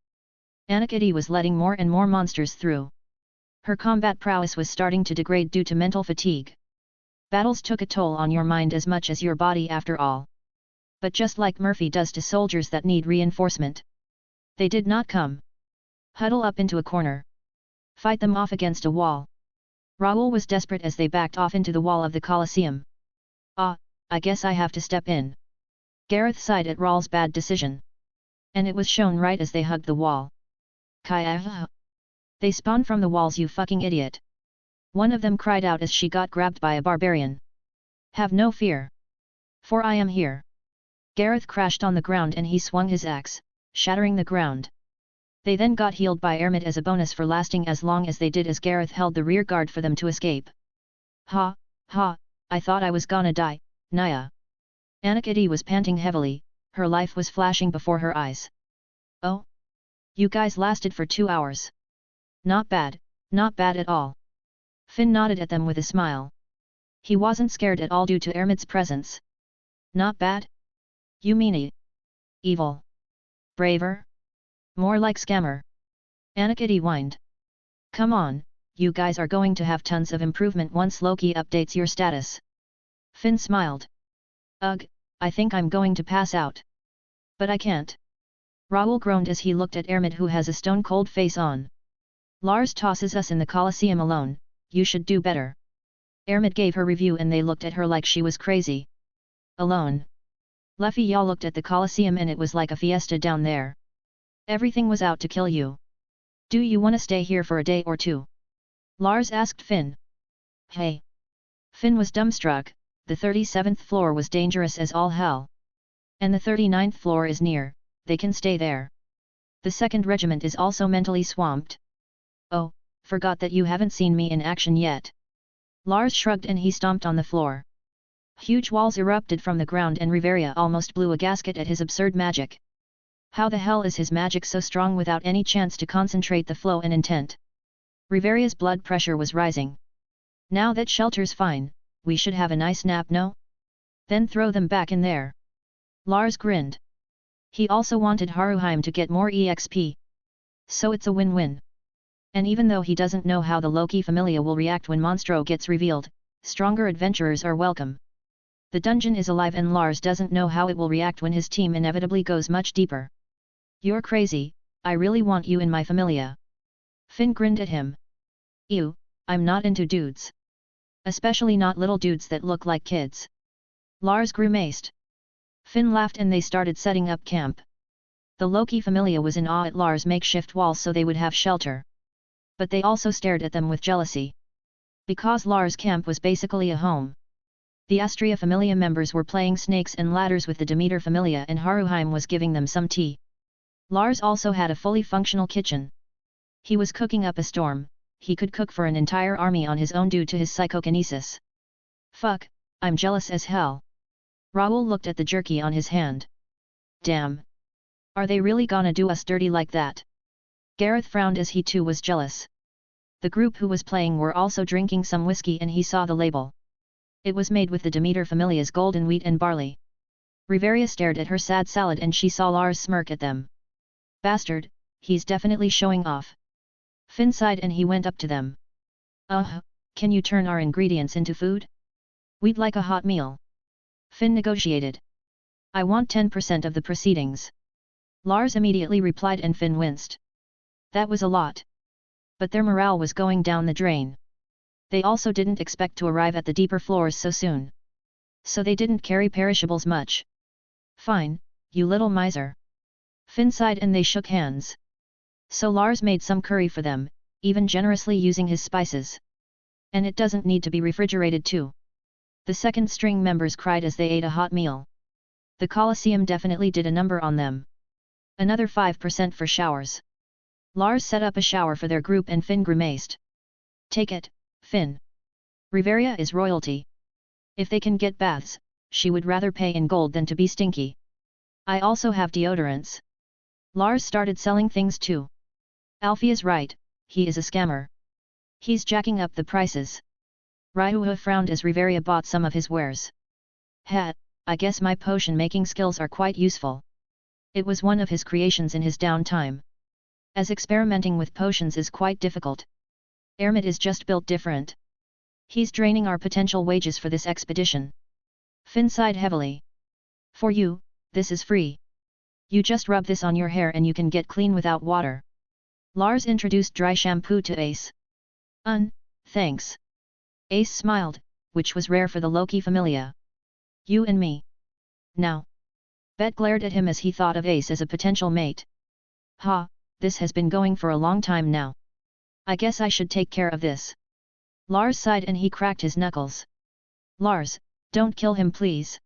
Anakity was letting more and more monsters through. Her combat prowess was starting to degrade due to mental fatigue. Battles took a toll on your mind as much as your body after all. But just like Murphy does to soldiers that need reinforcement, they did not come. Huddle up into a corner. Fight them off against a wall. Raoul was desperate as they backed off into the wall of the Colosseum. Ah, I guess I have to step in. Gareth sighed at Raoul's bad decision. And it was shown right as they hugged the wall. Kaya! They spawned from the walls, you fucking idiot! One of them cried out as she got grabbed by a barbarian. Have no fear. For I am here. Gareth crashed on the ground and he swung his axe, shattering the ground. They then got healed by Ermit as a bonus for lasting as long as they did as Gareth held the rear guard for them to escape. Ha, ha, I thought I was gonna die, Naya. Anakity was panting heavily, her life was flashing before her eyes. Oh? You guys lasted for 2 hours. Not bad at all. Finn nodded at them with a smile. He wasn't scared at all due to Ermit's presence. Not bad? You mean evil? Braver? More like scammer. Anakity whined. Come on, you guys are going to have tons of improvement once Loki updates your status. Finn smiled. Ugh, I think I'm going to pass out. But I can't. Raoul groaned as he looked at Ermit, who has a stone-cold face on. Lars tosses us in the Colosseum alone, you should do better. Ermit gave her review and they looked at her like she was crazy. Alone. Luffy y'all looked at the Colosseum and it was like a fiesta down there. Everything was out to kill you. Do you wanna stay here for a day or two? Lars asked Finn. Hey. Finn was dumbstruck, the 37th floor was dangerous as all hell. And the 39th floor is near, they can stay there. The 2nd Regiment is also mentally swamped. Oh, forgot that you haven't seen me in action yet. Lars shrugged and he stomped on the floor. Huge walls erupted from the ground and Riveria almost blew a gasket at his absurd magic. How the hell is his magic so strong without any chance to concentrate the flow and intent? Riveria's blood pressure was rising. Now that shelter's fine, we should have a nice nap, no? Then throw them back in there. Lars grinned. He also wanted Haruheim to get more EXP. So it's a win-win. And even though he doesn't know how the Loki Familia will react when Monstro gets revealed, stronger adventurers are welcome. The dungeon is alive and Lars doesn't know how it will react when his team inevitably goes much deeper. You're crazy, I really want you in my Familia. Finn grinned at him. Ew, I'm not into dudes. Especially not little dudes that look like kids. Lars grimaced. Finn laughed and they started setting up camp. The Loki Familia was in awe at Lars' makeshift walls so they would have shelter. But they also stared at them with jealousy. Because Lars' camp was basically a home. The Astria Familia members were playing snakes and ladders with the Demeter Familia and Haruheim was giving them some tea. Lars also had a fully functional kitchen. He was cooking up a storm, he could cook for an entire army on his own due to his psychokinesis. Fuck, I'm jealous as hell. Raoul looked at the jerky on his hand. Damn. Are they really gonna do us dirty like that? Gareth frowned as he too was jealous. The group who was playing were also drinking some whiskey and he saw the label. It was made with the Demeter Familia's golden wheat and barley. Riveria stared at her sad salad and she saw Lars smirk at them. Bastard, he's definitely showing off. Finn sighed and he went up to them. Can you turn our ingredients into food? We'd like a hot meal. Finn negotiated. I want 10% of the proceedings. Lars immediately replied and Finn winced. That was a lot. But their morale was going down the drain. They also didn't expect to arrive at the deeper floors so soon. So they didn't carry perishables much. Fine, you little miser. Finn sighed and they shook hands. So Lars made some curry for them, even generously using his spices. And it doesn't need to be refrigerated too. The 2nd string members cried as they ate a hot meal. The Colosseum definitely did a number on them. Another 5% for showers. Lars set up a shower for their group and Finn grimaced. Take it, Finn. Riveria is royalty. If they can get baths, she would rather pay in gold than to be stinky. I also have deodorants. Lars started selling things too. Alfie is right, he is a scammer. He's jacking up the prices. Ryuha frowned as Riveria bought some of his wares. I guess my potion-making skills are quite useful. It was one of his creations in his downtime. As experimenting with potions is quite difficult. Ermit is just built different. He's draining our potential wages for this expedition. Finn sighed heavily. For you, this is free. You just rub this on your hair and you can get clean without water. Lars introduced dry shampoo to Ace. Thanks. Ace smiled, which was rare for the Loki familia. You and me. Now. Bet glared at him as he thought of Ace as a potential mate. Ha, this has been going for a long time now. I guess I should take care of this. Lars sighed and he cracked his knuckles. Lars, don't kill him please.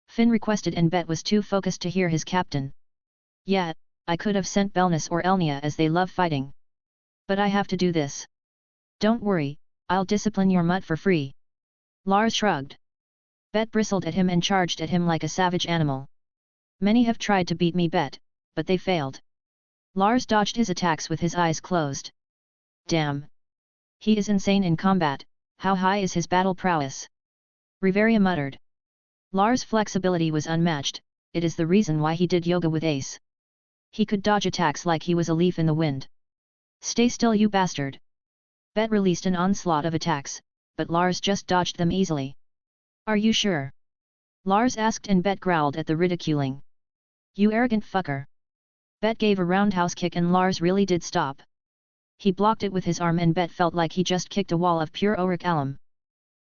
Finn requested and Bet was too focused to hear his captain. Yeah, I could have sent Belnus or Elnia as they love fighting. But I have to do this. Don't worry, I'll discipline your mutt for free. Lars shrugged. Bet bristled at him and charged at him like a savage animal. Many have tried to beat me Bet, but they failed. Lars dodged his attacks with his eyes closed. Damn. He is insane in combat, how high is his battle prowess? Riveria muttered. Lars' flexibility was unmatched, it is the reason why he did yoga with Ace. He could dodge attacks like he was a leaf in the wind. Stay still you bastard. Bet released an onslaught of attacks, but Lars just dodged them easily. Are you sure? Lars asked and Bet growled at the ridiculing. You arrogant fucker. Bet gave a roundhouse kick and Lars really did stop. He blocked it with his arm and Bet felt like he just kicked a wall of pure auric alum.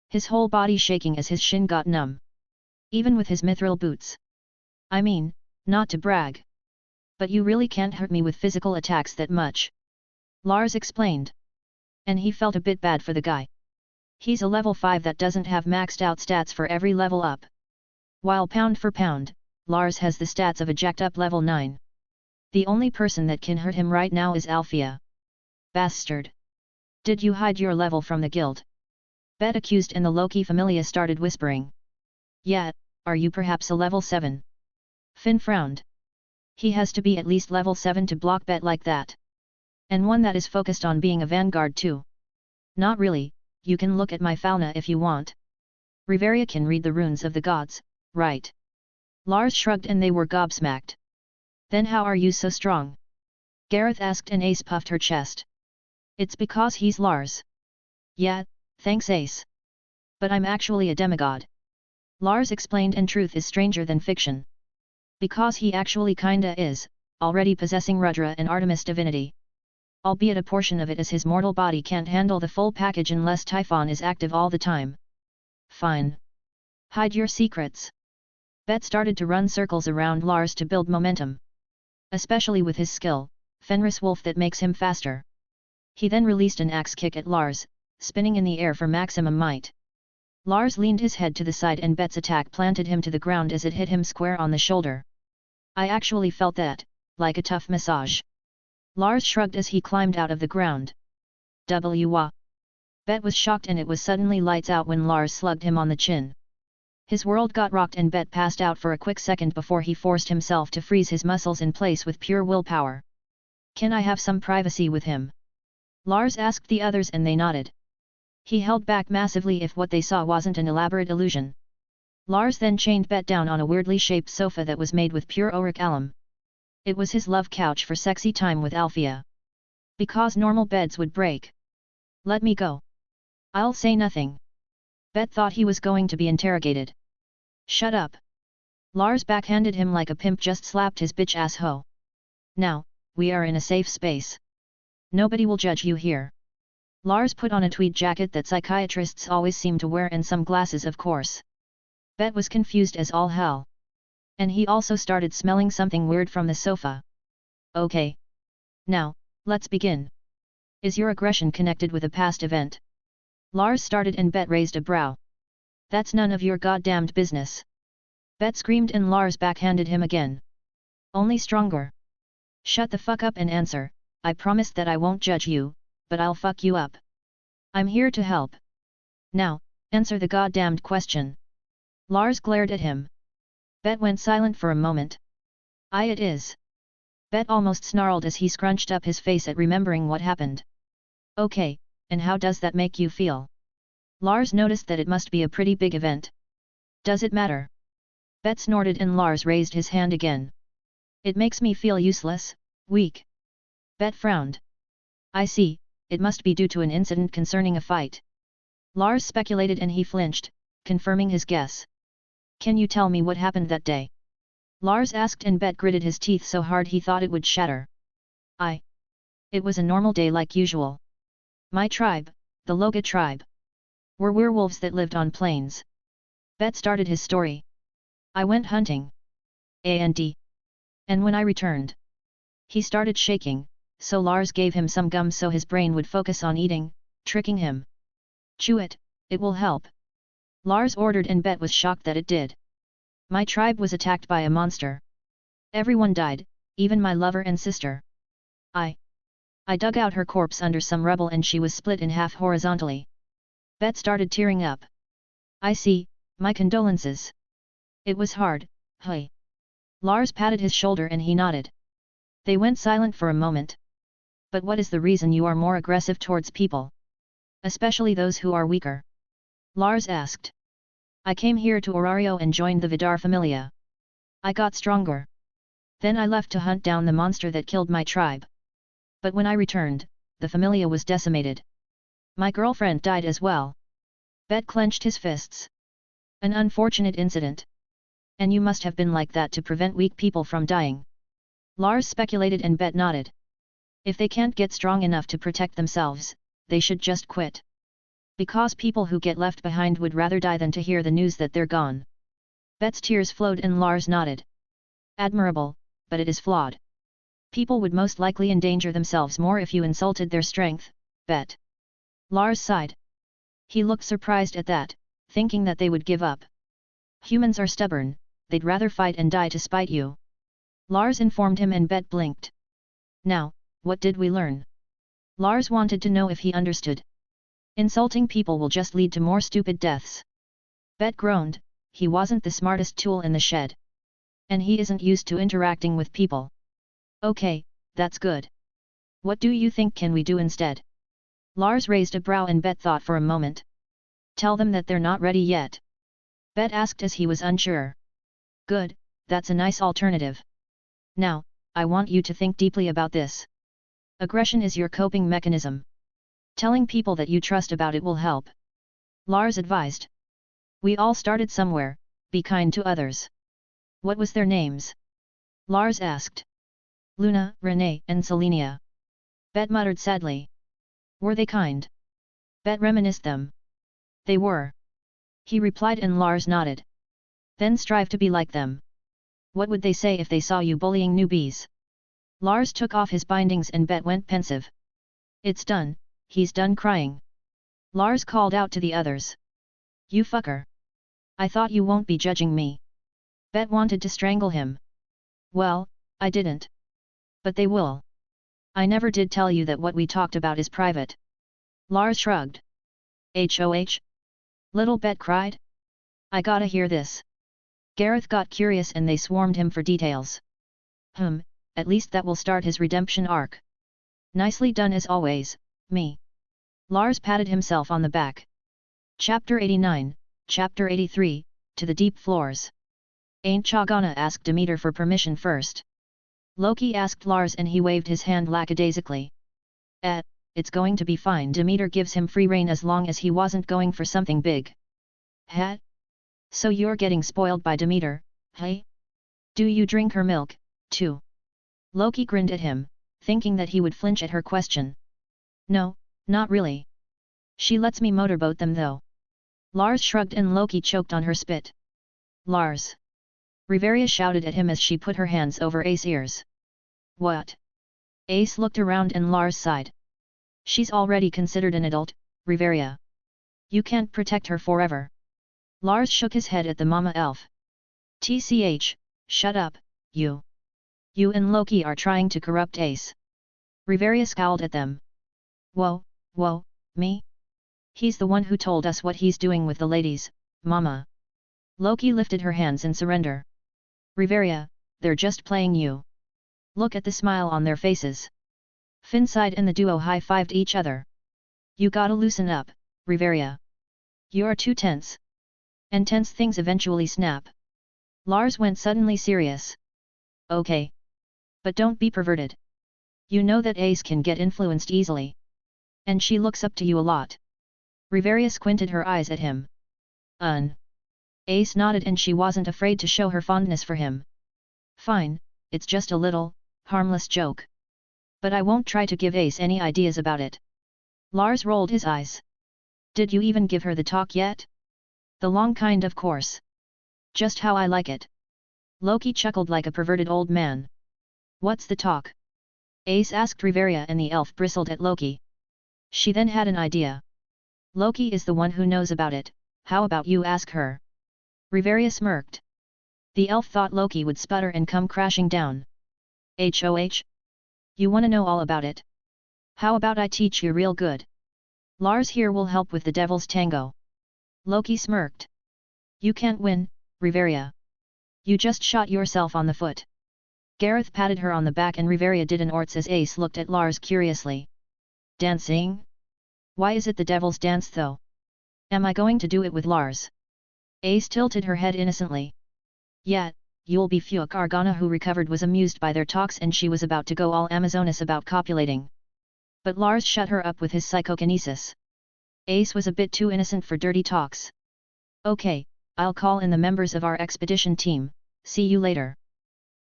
His whole body shaking as his shin got numb. Even with his mithril boots. I mean, not to brag. But you really can't hurt me with physical attacks that much. Lars explained. And he felt a bit bad for the guy. He's a level 5 that doesn't have maxed out stats for every level up. While pound for pound, Lars has the stats of a jacked up level 9. The only person that can hurt him right now is Althea. Bastard. Did you hide your level from the guild? Bet accused and the Loki familia started whispering. Yeah, are you perhaps a level 7? Finn frowned. He has to be at least level 7 to block Bet like that. And one that is focused on being a vanguard too. Not really, you can look at my fauna if you want. Riveria can read the runes of the gods, right? Lars shrugged and they were gobsmacked. Then how are you so strong? Gareth asked and Ace puffed her chest. It's because he's Lars. Yeah, thanks Ace. But I'm actually a demigod. Lars explained and truth is stranger than fiction. Because he actually kinda is, already possessing Rudra and Artemis divinity. Albeit a portion of it as his mortal body can't handle the full package unless Typhon is active all the time. Fine. Hide your secrets. Bet started to run circles around Lars to build momentum. Especially with his skill, Fenris Wolf that makes him faster. He then released an axe kick at Lars, spinning in the air for maximum might. Lars leaned his head to the side and Bet's attack planted him to the ground as it hit him square on the shoulder. I actually felt that, like a tough massage. Lars shrugged as he climbed out of the ground. W-wah. Bet was shocked and it was suddenly lights out when Lars slugged him on the chin. His world got rocked and Bet passed out for a quick second before he forced himself to freeze his muscles in place with pure willpower. Can I have some privacy with him? Lars asked the others and they nodded. He held back massively if what they saw wasn't an elaborate illusion. Lars then chained Bet down on a weirdly shaped sofa that was made with pure auric alum. It was his love couch for sexy time with Althea. Because normal beds would break. Let me go. I'll say nothing. Bet thought he was going to be interrogated. Shut up. Lars backhanded him like a pimp just slapped his bitch ass hoe. Now, we are in a safe space. Nobody will judge you here. Lars put on a tweed jacket that psychiatrists always seem to wear and some glasses of course. Bet was confused as all hell. And he also started smelling something weird from the sofa. Okay. Now, let's begin. Is your aggression connected with a past event? Lars started and Bet raised a brow. That's none of your goddamned business. Bet screamed and Lars backhanded him again. Only stronger. Shut the fuck up and answer, I promise that I won't judge you, but I'll fuck you up. I'm here to help. Now, answer the goddamned question. Lars glared at him. Bet went silent for a moment. It is. Bet almost snarled as he scrunched up his face at remembering what happened. Okay, and how does that make you feel? Lars noticed that it must be a pretty big event. Does it matter? Bet snorted and Lars raised his hand again. It makes me feel useless, weak. Bet frowned. I see, it must be due to an incident concerning a fight. Lars speculated and he flinched, confirming his guess. Can you tell me what happened that day? Lars asked, and Bet gritted his teeth so hard he thought it would shatter. It was a normal day like usual. My tribe, the Loga tribe, were werewolves that lived on plains. Bet started his story. I went hunting. And when I returned, he started shaking, so Lars gave him some gum so his brain would focus on eating, tricking him. Chew it, it will help. Lars ordered, and Bet was shocked that it did. My tribe was attacked by a monster. Everyone died, even my lover and sister. I dug out her corpse under some rubble and she was split in half horizontally. Bet started tearing up. I see, my condolences. It was hard, hey. Lars patted his shoulder and he nodded. They went silent for a moment. But what is the reason you are more aggressive towards people? Especially those who are weaker? Lars asked. I came here to Orario and joined the Vidar Familia. I got stronger. Then I left to hunt down the monster that killed my tribe. But when I returned, the Familia was decimated. My girlfriend died as well. Bet clenched his fists. An unfortunate incident. And you must have been like that to prevent weak people from dying. Lars speculated, and Bet nodded. If they can't get strong enough to protect themselves, they should just quit. Because people who get left behind would rather die than to hear the news that they're gone. Bet's tears flowed and Lars nodded. Admirable, but it is flawed. People would most likely endanger themselves more if you insulted their strength, Bet. Lars sighed. He looked surprised at that, thinking that they would give up. Humans are stubborn, they'd rather fight and die to spite you. Lars informed him, and Bet blinked. Now, what did we learn? Lars wanted to know if he understood. Insulting people will just lead to more stupid deaths. Bet groaned, he wasn't the smartest tool in the shed. And he isn't used to interacting with people. Okay, that's good. What do you think can we do instead? Lars raised a brow and Bet thought for a moment. Tell them that they're not ready yet. Bet asked as he was unsure. Good, that's a nice alternative. Now, I want you to think deeply about this. Aggression is your coping mechanism. Telling people that you trust about it will help. Lars advised. We all started somewhere, be kind to others. What was their names? Lars asked. Luna, Renee, and Selenia. Bet muttered sadly. Were they kind? Bet reminisced them. They were. He replied, and Lars nodded. Then strive to be like them. What would they say if they saw you bullying newbies? Lars took off his bindings and Bet went pensive. It's done, he's done crying. Lars called out to the others. You fucker. I thought you won't be judging me. Bet wanted to strangle him. Well, I didn't. But they will. I never did tell you that what we talked about is private. Lars shrugged. HOH? Little Bet cried. I gotta hear this. Gareth got curious and they swarmed him for details. At least that will start his redemption arc. Nicely done as always, me. Lars patted himself on the back. Chapter 89, Chapter 83, To the Deep Floors. Ain't cha gonna ask Demeter for permission first? Loki asked Lars and he waved his hand lackadaisically. It's going to be fine. Demeter gives him free rein as long as he wasn't going for something big. Hat? So you're getting spoiled by Demeter, hey? Do you drink her milk, too? Loki grinned at him, thinking that he would flinch at her question. No, not really. She lets me motorboat them though. Lars shrugged and Loki choked on her spit. Lars! Riveria shouted at him as she put her hands over Ace's ears. What? Ace looked around and Lars sighed. She's already considered an adult, Riveria. You can't protect her forever. Lars shook his head at the mama elf. TCH, shut up, you. You and Loki are trying to corrupt Ace. Riveria scowled at them. Whoa, me? He's the one who told us what he's doing with the ladies, mama. Loki lifted her hands in surrender. Riveria, they're just playing you. Look at the smile on their faces. Finn sighed and the duo high-fived each other. You gotta loosen up, Riveria. You're too tense. And tense things eventually snap. Lars went suddenly serious. Okay. But don't be perverted. You know that Ace can get influenced easily. And she looks up to you a lot. Riveria squinted her eyes at him. Ace nodded and she wasn't afraid to show her fondness for him. Fine, it's just a little, harmless joke. But I won't try to give Ace any ideas about it. Lars rolled his eyes. Did you even give her the talk yet? The long kind, of course. Just how I like it. Loki chuckled like a perverted old man. What's the talk? Ace asked Riveria, and the elf bristled at Loki. She then had an idea. Loki is the one who knows about it, how about you ask her? Riveria smirked. The elf thought Loki would sputter and come crashing down. HOH? You wanna know all about it? How about I teach you real good? Lars here will help with the devil's tango. Loki smirked. You can't win, Riveria. You just shot yourself on the foot. Gareth patted her on the back and Riveria did an orts as Ace looked at Lars curiously. Dancing? Why is it the devil's dance though? Am I going to do it with Lars? Ace tilted her head innocently. Yeah, you'll be Fuke. Argana, who recovered, was amused by their talks and she was about to go all Amazonas about copulating. But Lars shut her up with his psychokinesis. Ace was a bit too innocent for dirty talks. Okay, I'll call in the members of our expedition team, see you later.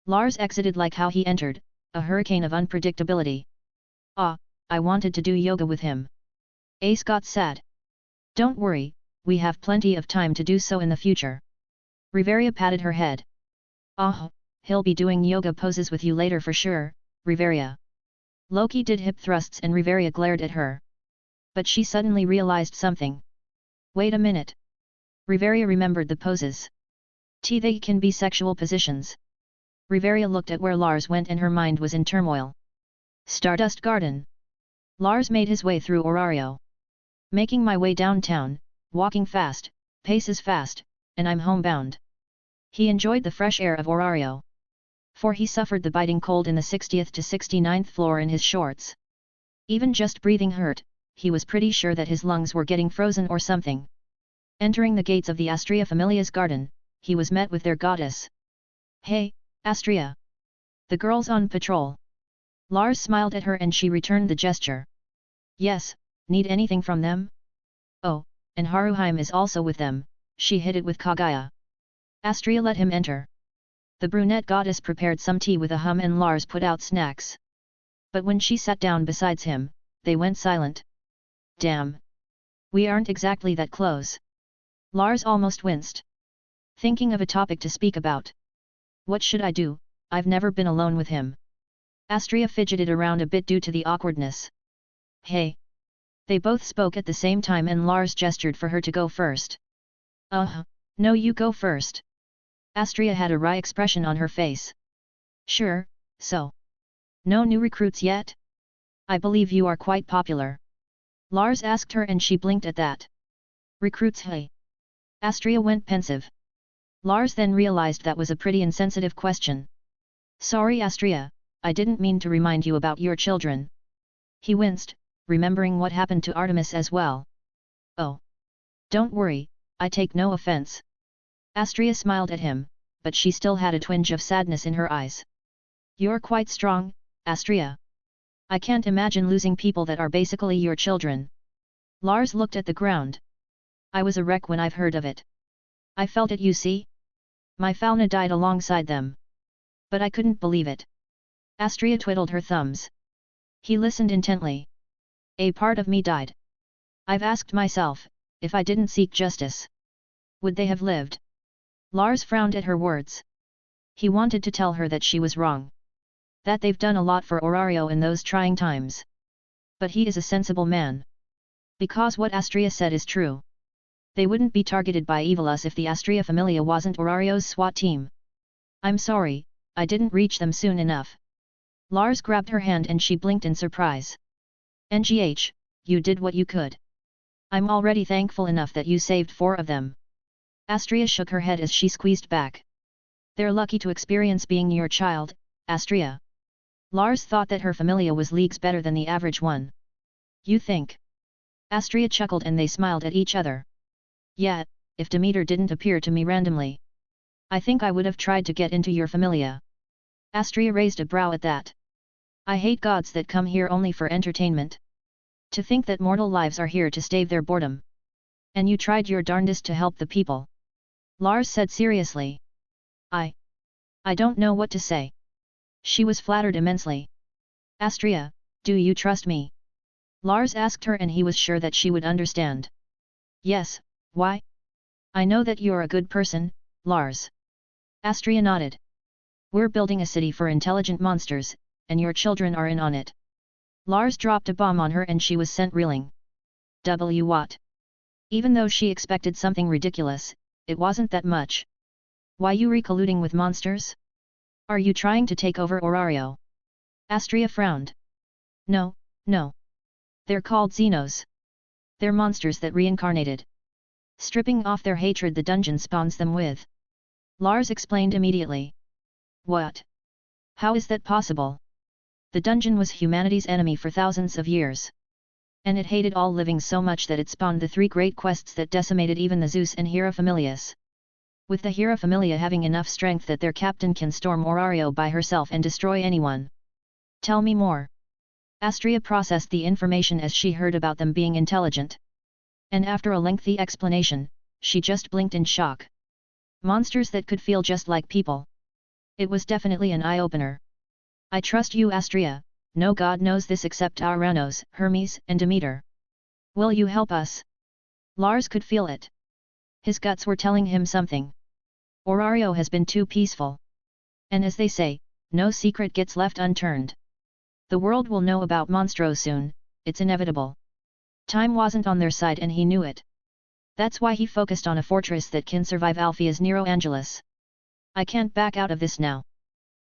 Lars exited like how he entered, a hurricane of unpredictability. Ah, I wanted to do yoga with him. Ace got sad. Don't worry, we have plenty of time to do so in the future. Riveria patted her head. Ah, he'll be doing yoga poses with you later for sure, Riveria. Loki did hip thrusts and Riveria glared at her. But she suddenly realized something. Wait a minute. Riveria remembered the poses. They can be sexual positions. Riveria looked at where Lars went and her mind was in turmoil. Stardust Garden. Lars made his way through Orario. Making my way downtown, walking fast, paces fast, and I'm homebound. He enjoyed the fresh air of Orario. For he suffered the biting cold in the 60th to 69th floor in his shorts. Even just breathing hurt, he was pretty sure that his lungs were getting frozen or something. Entering the gates of the Astrea Familia's garden, he was met with their goddess. Hey, Astrea! The girl's on patrol. Lars smiled at her and she returned the gesture. Yes, need anything from them? Oh, and Haruheim is also with them, she hid it with Kaguya. Astrea let him enter. The brunette goddess prepared some tea with a hum and Lars put out snacks. But when she sat down beside him, they went silent. Damn! We aren't exactly that close. Lars almost winced. Thinking of a topic to speak about. What should I do? I've never been alone with him. Astrea fidgeted around a bit due to the awkwardness. Hey! They both spoke at the same time and Lars gestured for her to go first. No, you go first. Astrea had a wry expression on her face. Sure, so. No new recruits yet? I believe you are quite popular. Lars asked her and she blinked at that. Recruits, hey? Astrea went pensive. Lars then realized that was a pretty insensitive question. Sorry Astrea, I didn't mean to remind you about your children. He winced, remembering what happened to Artemis as well. Oh. Don't worry, I take no offense. Astrea smiled at him, but she still had a twinge of sadness in her eyes. You're quite strong, Astrea. I can't imagine losing people that are basically your children. Lars looked at the ground. I was a wreck when I've heard of it. I felt it, you see? My fauna died alongside them. But I couldn't believe it. Astrea twiddled her thumbs. He listened intently. A part of me died. I've asked myself, if I didn't seek justice, would they have lived? Lars frowned at her words. He wanted to tell her that she was wrong. That they've done a lot for Orario in those trying times. But he is a sensible man. Because what Astrea said is true. They wouldn't be targeted by Evilus if the Astrea Familia wasn't Orario's SWAT team. I'm sorry, I didn't reach them soon enough. Lars grabbed her hand and she blinked in surprise. NGH, you did what you could. I'm already thankful enough that you saved 4 of them. Astrea shook her head as she squeezed back. They're lucky to experience being your child, Astrea. Lars thought that her familia was leagues better than the average one. You think? Astrea chuckled and they smiled at each other. Yeah, if Demeter didn't appear to me randomly, I think I would have tried to get into your familia. Astrea raised a brow at that. I hate gods that come here only for entertainment. To think that mortal lives are here to stave their boredom. And you tried your darndest to help the people. Lars said seriously. I I don't know what to say. She was flattered immensely. Astria, do you trust me? Lars asked her and he was sure that she would understand. Yes, why? I know that you're a good person, Lars. Astria nodded. We're building a city for intelligent monsters, and your children are in on it. Lars dropped a bomb on her and she was sent reeling. What? Even though she expected something ridiculous, it wasn't that much. Why you colluding with monsters? Are you trying to take over Orario? Astria frowned. No, no. They're called Xenos. They're monsters that reincarnated. Stripping off their hatred the dungeon spawns them with. Lars explained immediately. What? How is that possible? The dungeon was humanity's enemy for thousands of years. And it hated all living so much that it spawned the 3 great quests that decimated even the Zeus and Hera Familias. With the Hera Familia having enough strength that their captain can storm Orario by herself and destroy anyone. Tell me more. Astria processed the information as she heard about them being intelligent. And after a lengthy explanation, she just blinked in shock. Monsters that could feel just like people. It was definitely an eye-opener. I trust you, Astria, no god knows this except Uranus, Hermes and Demeter. Will you help us? Lars could feel it. His guts were telling him something. Orario has been too peaceful. And as they say, no secret gets left unturned. The world will know about Monstro soon, it's inevitable. Time wasn't on their side and he knew it. That's why he focused on a fortress that can survive Alphea's Nero Angelus. I can't back out of this now.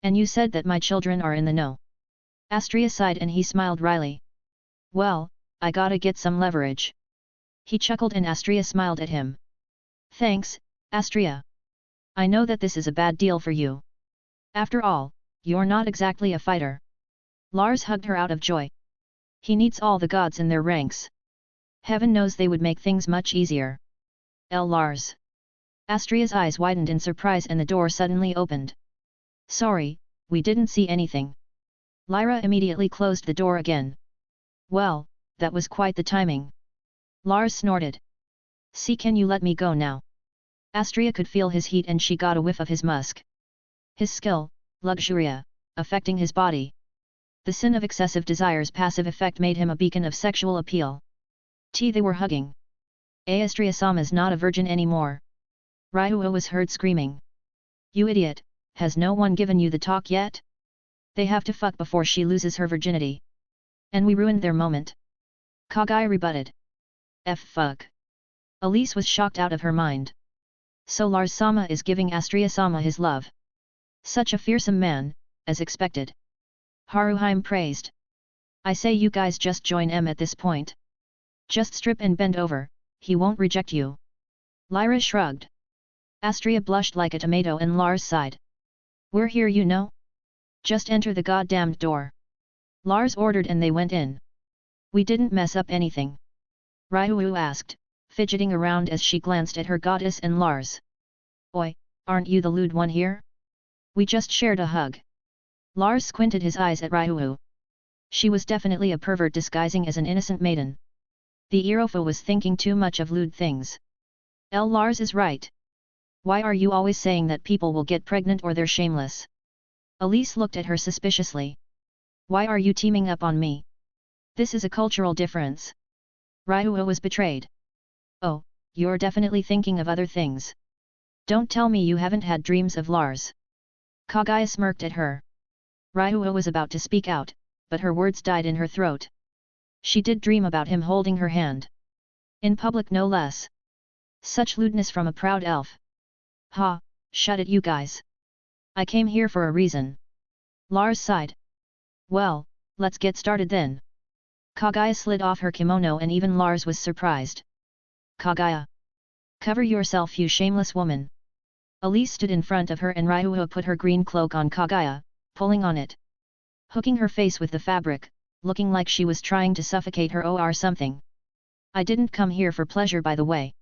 And you said that my children are in the know. Astria sighed and he smiled wryly. Well, I gotta get some leverage. He chuckled and Astria smiled at him. Thanks, Astria. I know that this is a bad deal for you. After all, you're not exactly a fighter. Lars hugged her out of joy. He needs all the gods in their ranks. Heaven knows they would make things much easier. Lars. Astria's eyes widened in surprise and the door suddenly opened. Sorry, we didn't see anything. Lyra immediately closed the door again. Well, that was quite the timing. Lars snorted. See, can you let me go now? Astria could feel his heat and she got a whiff of his musk. His skill, luxuria, affecting his body. The sin of excessive desire's passive effect made him a beacon of sexual appeal. They were hugging. Astria-sama's not a virgin anymore. Ryuo was heard screaming. You idiot, has no one given you the talk yet? They have to fuck before she loses her virginity. And we ruined their moment. Kagai rebutted. Fuck. Elise was shocked out of her mind. So Lars-sama is giving Astria-sama his love. Such a fearsome man, as expected. Haruheim praised. I say you guys just join M at this point. Just strip and bend over, he won't reject you. Lyra shrugged. Astria blushed like a tomato and Lars sighed. We're here, you know. Just enter the goddamned door. Lars ordered and they went in. We didn't mess up anything. Ryuo asked, fidgeting around as she glanced at her goddess and Lars. Oi, aren't you the lewd one here? We just shared a hug. Lars squinted his eyes at Ryuo. She was definitely a pervert disguising as an innocent maiden. The Irofa was thinking too much of lewd things. Lars is right. Why are you always saying that people will get pregnant or they're shameless? Elise looked at her suspiciously. Why are you teaming up on me? This is a cultural difference. Ryuo was betrayed. Oh, you're definitely thinking of other things. Don't tell me you haven't had dreams of Lars. Kaguya smirked at her. Ryuo was about to speak out, but her words died in her throat. She did dream about him holding her hand. In public no less. Such lewdness from a proud elf. Ha, shut it you guys. I came here for a reason. Lars sighed. Well, let's get started then. Kaguya slid off her kimono and even Lars was surprised. Kaguya. Cover yourself, you shameless woman. Elise stood in front of her and Ryuo put her green cloak on Kaguya, pulling on it. Hooking her face with the fabric, looking like she was trying to suffocate her or something. I didn't come here for pleasure, by the way.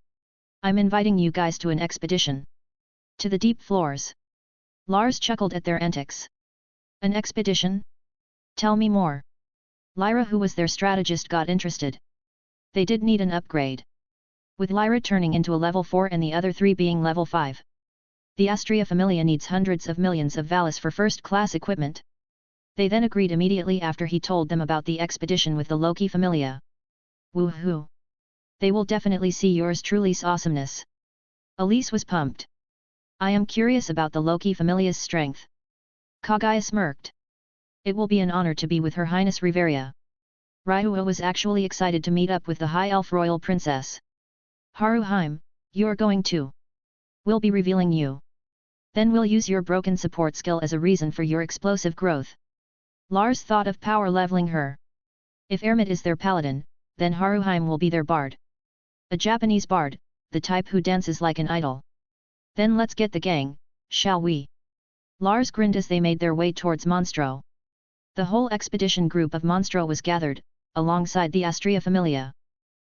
I'm inviting you guys to an expedition. To the deep floors. Lars chuckled at their antics. An expedition? Tell me more. Lyra, who was their strategist, got interested. They did need an upgrade. With Lyra turning into a level 4 and the other 3 being level 5. The Astrea Familia needs hundreds of millions of valis for first-class equipment. They then agreed immediately after he told them about the expedition with the Loki Familia. Woohoo! They will definitely see yours truly's awesomeness. Elise was pumped. I am curious about the Loki Familia's strength. Kaguya smirked. It will be an honor to be with Her Highness Riveria. Ryua was actually excited to meet up with the High Elf Royal Princess. Haruheim, you're going too. We'll be revealing you. Then we'll use your broken support skill as a reason for your explosive growth. Lars thought of power leveling her. If Ermit is their paladin, then Haruheim will be their bard. A Japanese bard, the type who dances like an idol. Then let's get the gang, shall we? Lars grinned as they made their way towards Monstro. The whole expedition group of Monstro was gathered, alongside the Astrea Familia.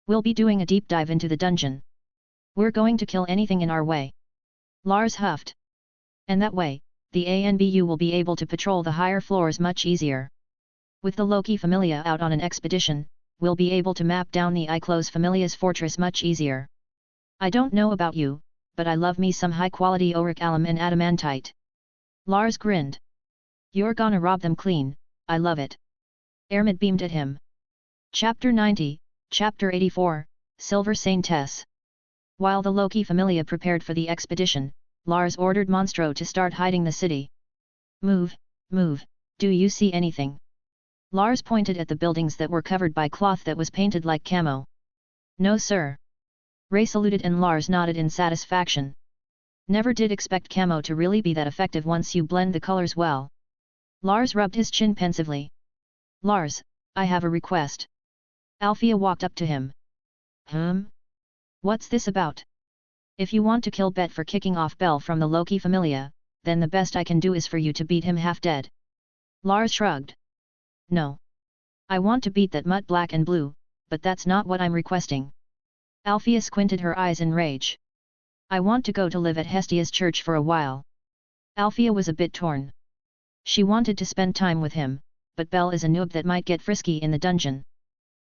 We'll be doing a deep dive into the dungeon. We're going to kill anything in our way. Lars huffed. And that way, the ANBU will be able to patrol the higher floors much easier. With the Loki Familia out on an expedition, we'll be able to map down the Iclos Familia's fortress much easier. I don't know about you, but I love me some high-quality auric alum and adamantite. Lars grinned. You're gonna rob them clean, I love it. Ermit beamed at him. Chapter 90, Chapter 84, Silver Saintess. While the Loki Familia prepared for the expedition, Lars ordered Monstro to start hiding the city. Move, move, do you see anything? Lars pointed at the buildings that were covered by cloth that was painted like camo. No sir. Ray saluted and Lars nodded in satisfaction. Never did expect camo to really be that effective once you blend the colors well. Lars rubbed his chin pensively. Lars, I have a request. Althea walked up to him. What's this about? If you want to kill Bet for kicking off Bell from the Loki Familia, then the best I can do is for you to beat him half dead. Lars shrugged. No. I want to beat that mutt black and blue, but that's not what I'm requesting. Althea squinted her eyes in rage. I want to go to live at Hestia's church for a while. Althea was a bit torn. She wanted to spend time with him, but Bell is a noob that might get frisky in the dungeon.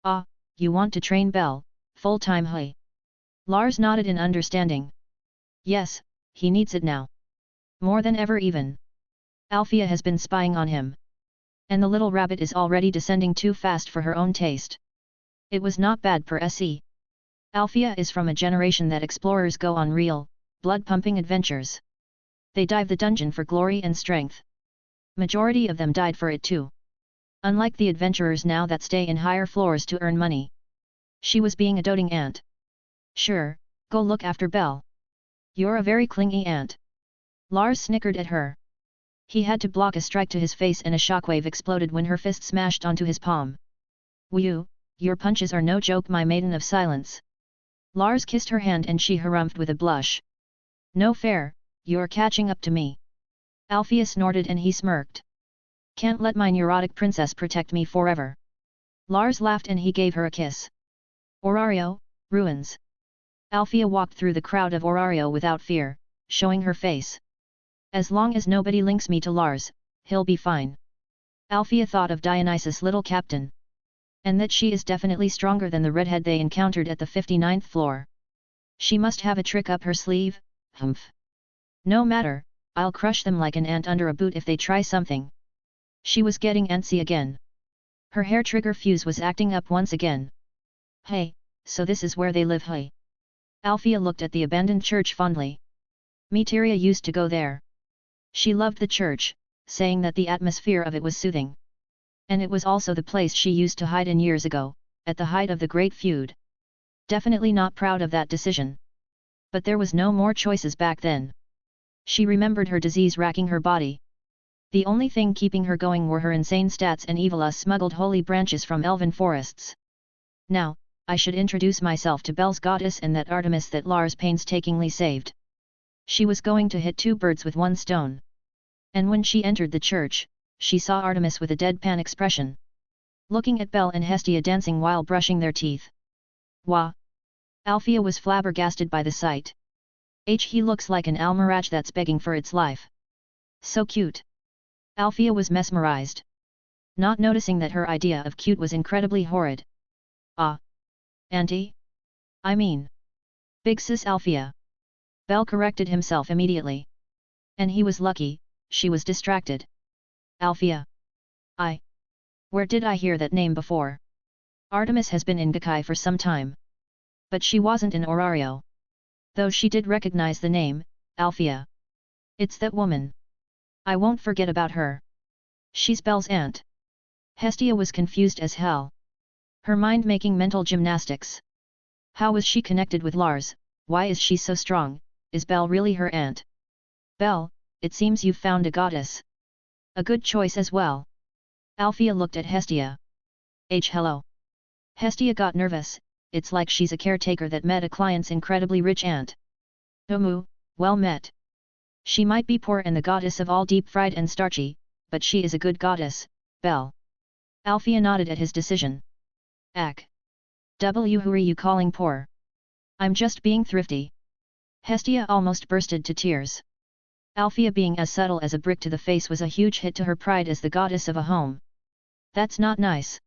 Ah, you want to train Bell, full-time hey? Lars nodded in understanding. Yes, he needs it now. More than ever even. Althea has been spying on him. And the little rabbit is already descending too fast for her own taste. It was not bad per se. Althea is from a generation that explorers go on real, blood-pumping adventures. They dive the dungeon for glory and strength. Majority of them died for it too. Unlike the adventurers now that stay in higher floors to earn money. She was being a doting aunt. Sure, go look after Belle. You're a very clingy aunt. Lars snickered at her. He had to block a strike to his face and a shockwave exploded when her fist smashed onto his palm. Whew, your punches are no joke, my maiden of silence. Lars kissed her hand and she harumphed with a blush. No fair, you're catching up to me. Althea snorted and he smirked. Can't let my neurotic princess protect me forever. Lars laughed and he gave her a kiss. Orario, ruins. Althea walked through the crowd of Orario without fear, showing her face. As long as nobody links me to Lars, he'll be fine. Althea thought of Dionysus' little captain. And that she is definitely stronger than the redhead they encountered at the 59th floor. She must have a trick up her sleeve, humph. No matter, I'll crush them like an ant under a boot if they try something. She was getting antsy again. Her hair trigger fuse was acting up once again. Hey, so this is where they live, hey? Althea looked at the abandoned church fondly. Meteria used to go there. She loved the church, saying that the atmosphere of it was soothing. And it was also the place she used to hide in years ago, at the height of the great feud. Definitely not proud of that decision. But there was no more choices back then. She remembered her disease racking her body. The only thing keeping her going were her insane stats and Evala smuggled holy branches from elven forests. Now, I should introduce myself to Belle's goddess and that Artemis that Lars painstakingly saved. She was going to hit two birds with one stone. And when she entered the church, she saw Artemis with a deadpan expression. Looking at Belle and Hestia dancing while brushing their teeth. Wah! Althea was flabbergasted by the sight. He looks like an almirach that's begging for its life. So cute. Althea was mesmerized. Not noticing that her idea of cute was incredibly horrid. Ah! Auntie? I mean. Big sis Althea. Belle corrected himself immediately. And he was lucky, she was distracted. Althea. Where did I hear that name before? Artemis has been in Gakai for some time. But she wasn't in Orario. Though she did recognize the name, Althea. It's that woman. I won't forget about her. She's Belle's aunt. Hestia was confused as hell. Her mind making mental gymnastics. How was she connected with Lars? Why is she so strong? Is Belle really her aunt? Belle, it seems you've found a goddess. A good choice as well. Althea looked at Hestia. Hello. Hestia got nervous, it's like she's a caretaker that met a client's incredibly rich aunt. Well met. She might be poor and the goddess of all deep-fried and starchy, but she is a good goddess, Belle. Althea nodded at his decision. Who are you calling poor? I'm just being thrifty. Hestia almost bursted to tears. Althea being as subtle as a brick to the face was a huge hit to her pride as the goddess of a home. That's not nice.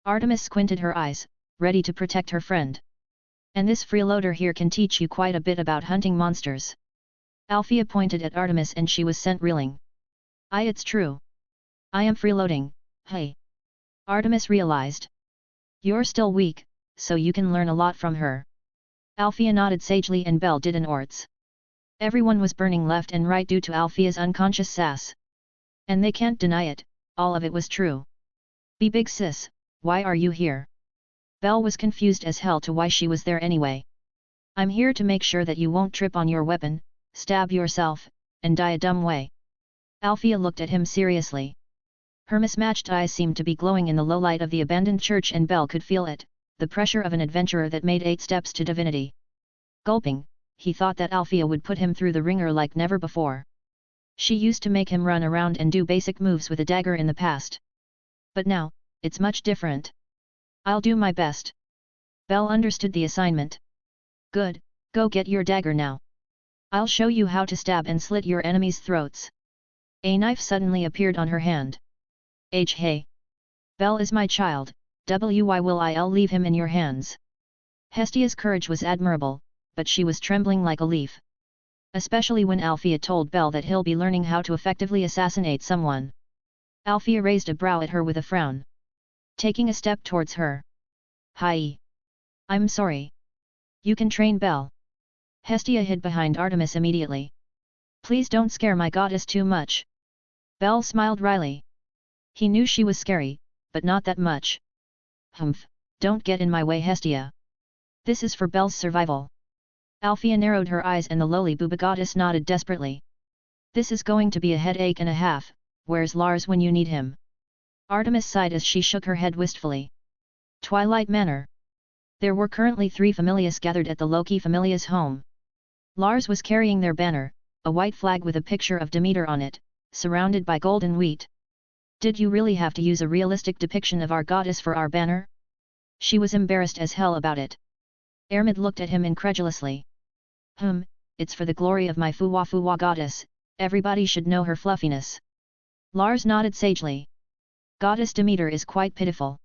Artemis squinted her eyes, ready to protect her friend. And this freeloader here can teach you quite a bit about hunting monsters. Althea pointed at Artemis and she was sent reeling. It's true. I am freeloading, hey. Artemis realized. You're still weak, so you can learn a lot from her. Althea nodded sagely and Belle did an orts. Everyone was burning left and right due to Althea's unconscious sass. And they can't deny it, all of it was true. Be big sis, why are you here? Belle was confused as hell to why she was there anyway. I'm here to make sure that you won't trip on your weapon, stab yourself, and die a dumb way. Althea looked at him seriously. Her mismatched eyes seemed to be glowing in the low light of the abandoned church and Belle could feel it, the pressure of an adventurer that made 8 steps to divinity. Gulping, he thought that Althea would put him through the ringer like never before. She used to make him run around and do basic moves with a dagger in the past. But now, it's much different. I'll do my best. Belle understood the assignment. Good, go get your dagger now. I'll show you how to stab and slit your enemies' throats. A knife suddenly appeared on her hand. Hey. Belle is my child, why will I'll leave him in your hands? Hestia's courage was admirable, but she was trembling like a leaf. Especially when Althea told Belle that he'll be learning how to effectively assassinate someone. Althea raised a brow at her with a frown. Taking a step towards her. Hi. I'm sorry. You can train Belle. Hestia hid behind Artemis immediately. Please don't scare my goddess too much. Belle smiled wryly. He knew she was scary, but not that much. Humph, don't get in my way Hestia. This is for Belle's survival. Althea narrowed her eyes and the lowly booba goddess nodded desperately. This is going to be a headache and a half, where's Lars when you need him? Artemis sighed as she shook her head wistfully. Twilight Manor. There were currently 3 familias gathered at the Loki familia's home. Lars was carrying their banner, a white flag with a picture of Demeter on it, surrounded by golden wheat. Did you really have to use a realistic depiction of our goddess for our banner? She was embarrassed as hell about it. Ermid looked at him incredulously. It's for the glory of my Fuwa goddess, everybody should know her fluffiness. Lars nodded sagely. Goddess Demeter is quite pitiful.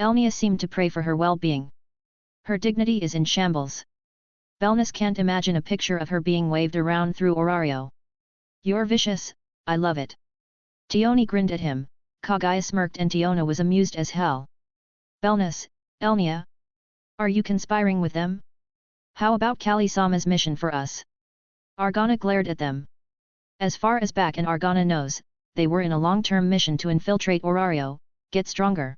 Elnia seemed to pray for her well-being. Her dignity is in shambles. Belnus can't imagine a picture of her being waved around through Orario. You're vicious, I love it. Tioni grinned at him, Kagaya smirked and Tiona was amused as hell. Belnus, Elnia? Are you conspiring with them? How about Kali-sama's mission for us? Argana glared at them. As far as Back and Argana knows, they were in a long-term mission to infiltrate Orario, get stronger.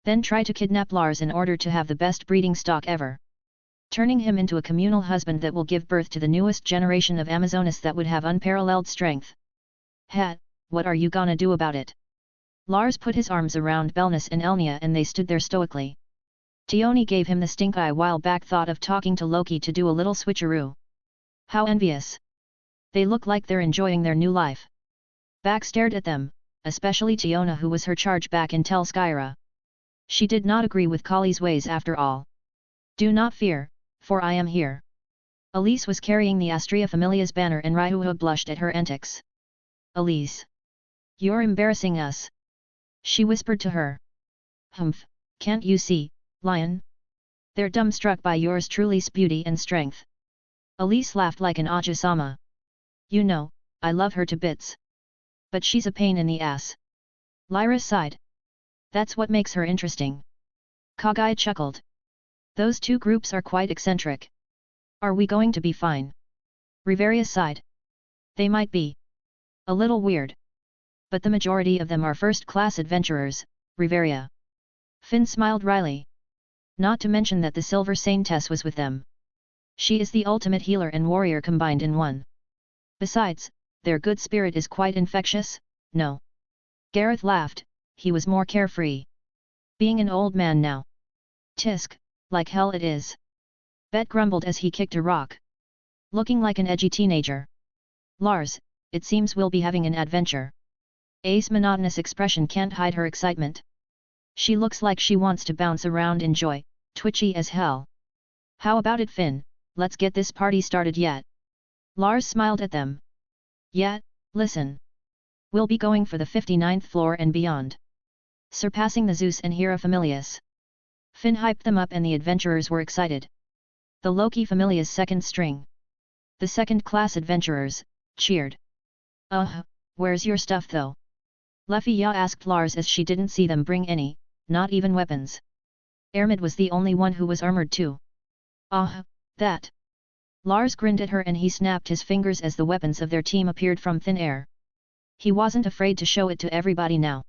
Then try to kidnap Lars in order to have the best breeding stock ever. Turning him into a communal husband that will give birth to the newest generation of Amazonas that would have unparalleled strength. What are you gonna do about it? Lars put his arms around Belnus and Elnia and they stood there stoically. Tioni gave him the stink eye while Back thought of talking to Loki to do a little switcheroo. How envious. They look like they're enjoying their new life. Back stared at them, especially Tiona who was her charge back in Tel Skyra. She did not agree with Kali's ways after all. Do not fear, for I am here. Elise was carrying the Astria Familia's banner and Ryuha blushed at her antics. Elise. You're embarrassing us. She whispered to her. Humph, can't you see, lion? They're dumbstruck by yours truly's beauty and strength. Elise laughed like an Ajasama. You know, I love her to bits. But she's a pain in the ass. Lyra sighed. That's what makes her interesting. Kagai chuckled. Those two groups are quite eccentric. Are we going to be fine? Riveria sighed. They might be. A little weird. But the majority of them are first-class adventurers, Riveria. Finn smiled wryly. Not to mention that the Silver Saintess was with them. She is the ultimate healer and warrior combined in one. Besides, their good spirit is quite infectious, no? Gareth laughed, he was more carefree. Being an old man now. Tisk, like hell it is. Bet grumbled as he kicked a rock. Looking like an edgy teenager. Lars, it seems we'll be having an adventure. A's monotonous expression can't hide her excitement. She looks like she wants to bounce around in joy, twitchy as hell. How about it, Finn, let's get this party started yet. Lars smiled at them. Yeah, listen. We'll be going for the 59th floor and beyond. Surpassing the Zeus and Hera Familias. Finn hyped them up and the adventurers were excited. The Loki Familia's second string. The second-class adventurers, cheered. Where's your stuff though? Leffia asked Lars as she didn't see them bring any, not even weapons. Ermid was the only one who was armored too. That. Lars grinned at her and he snapped his fingers as the weapons of their team appeared from thin air. He wasn't afraid to show it to everybody now.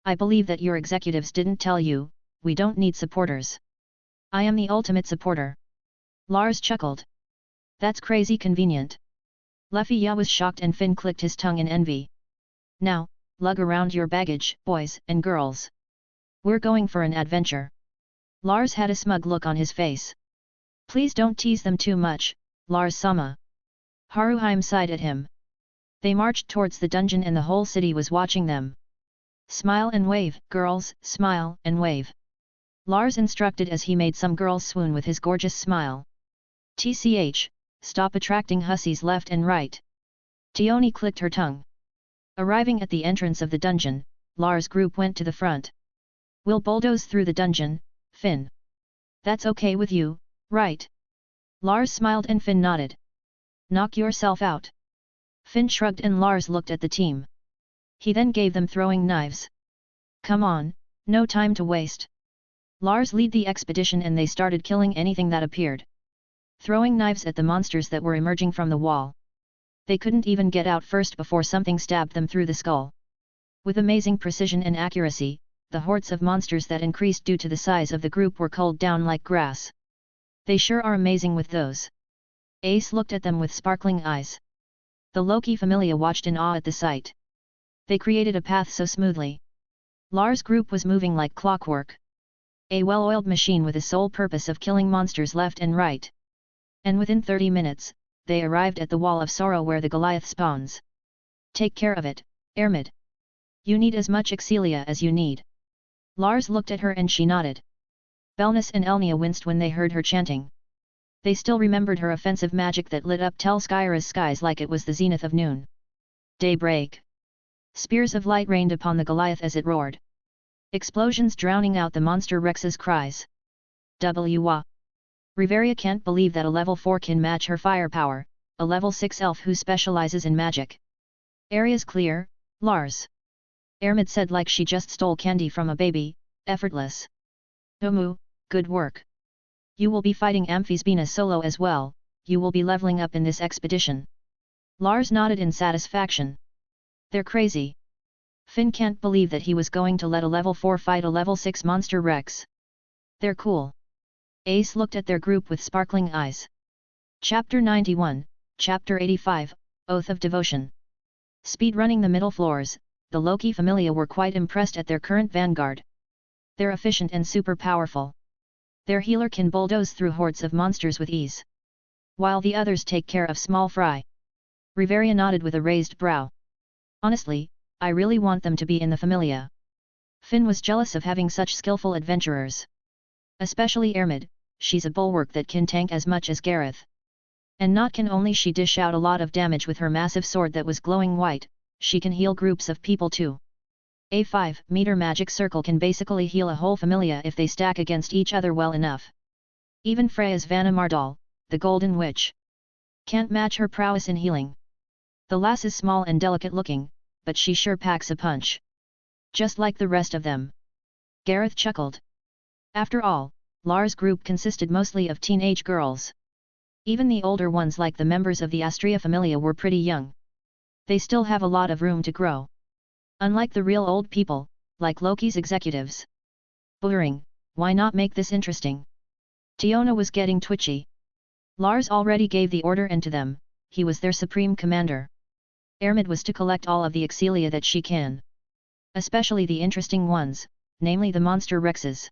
I believe that your executives didn't tell you, we don't need supporters. I am the ultimate supporter. Lars chuckled. That's crazy convenient. Leffia was shocked and Finn clicked his tongue in envy. Now, lug around your baggage, boys and girls. We're going for an adventure. Lars had a smug look on his face. Please don't tease them too much, Lars-sama. Haruheim sighed at him. They marched towards the dungeon and the whole city was watching them. Smile and wave, girls, smile and wave. Lars instructed as he made some girls swoon with his gorgeous smile. TCH, stop attracting hussies left and right. Tioni clicked her tongue. Arriving at the entrance of the dungeon, Lars' group went to the front. We'll bulldoze through the dungeon, Finn. That's okay with you, right? Lars smiled and Finn nodded. Knock yourself out. Finn shrugged and Lars looked at the team. He then gave them throwing knives. Come on, no time to waste. Lars led the expedition and they started killing anything that appeared. Throwing knives at the monsters that were emerging from the wall. They couldn't even get out first before something stabbed them through the skull. With amazing precision and accuracy, the hordes of monsters that increased due to the size of the group were culled down like grass. They sure are amazing with those. Ace looked at them with sparkling eyes. The Loki Familia watched in awe at the sight. They created a path so smoothly. Lars' group was moving like clockwork. A well-oiled machine with the sole purpose of killing monsters left and right. And within 30 minutes, they arrived at the Wall of Sorrow where the Goliath spawns. Take care of it, Ermid. You need as much Excelia as you need. Lars looked at her and she nodded. Belnus and Elnia winced when they heard her chanting. They still remembered her offensive magic that lit up Telskyra's skies like it was the zenith of noon. Daybreak. Spears of light rained upon the Goliath as it roared. Explosions drowning out the monster Rex's cries. W. Riveria can't believe that a level 4 can match her firepower, a level 6 elf who specializes in magic. Area's clear, Lars. Ermid said like she just stole candy from a baby, effortless. Omu, good work. You will be fighting Amphisbena solo as well, you will be leveling up in this expedition. Lars nodded in satisfaction. They're crazy. Finn can't believe that he was going to let a level 4 fight a level 6 monster Rex. They're cool. Ace looked at their group with sparkling eyes. Chapter 91, Chapter 85, Oath of Devotion. Speedrunning the middle floors, the Loki Familia were quite impressed at their current vanguard. They're efficient and super powerful. Their healer can bulldoze through hordes of monsters with ease. While the others take care of small fry. Riveria nodded with a raised brow. Honestly, I really want them to be in the Familia. Finn was jealous of having such skillful adventurers. Especially Ermid, she's a bulwark that can tank as much as Gareth. And not can only she dish out a lot of damage with her massive sword that was glowing white, she can heal groups of people too. A 5-meter magic circle can basically heal a whole Familia if they stack against each other well enough. Even Freya's Vanna Mardal, the Golden Witch, can't match her prowess in healing. The lass is small and delicate looking, but she sure packs a punch. Just like the rest of them. Gareth chuckled. After all, Lars' group consisted mostly of teenage girls. Even the older ones like the members of the Astrea Familia were pretty young. They still have a lot of room to grow. Unlike the real old people, like Loki's executives. Boring, why not make this interesting? Tiona was getting twitchy. Lars already gave the order and to them, he was their supreme commander. Ermid was to collect all of the Excelia that she can. Especially the interesting ones, namely the monster Rexes.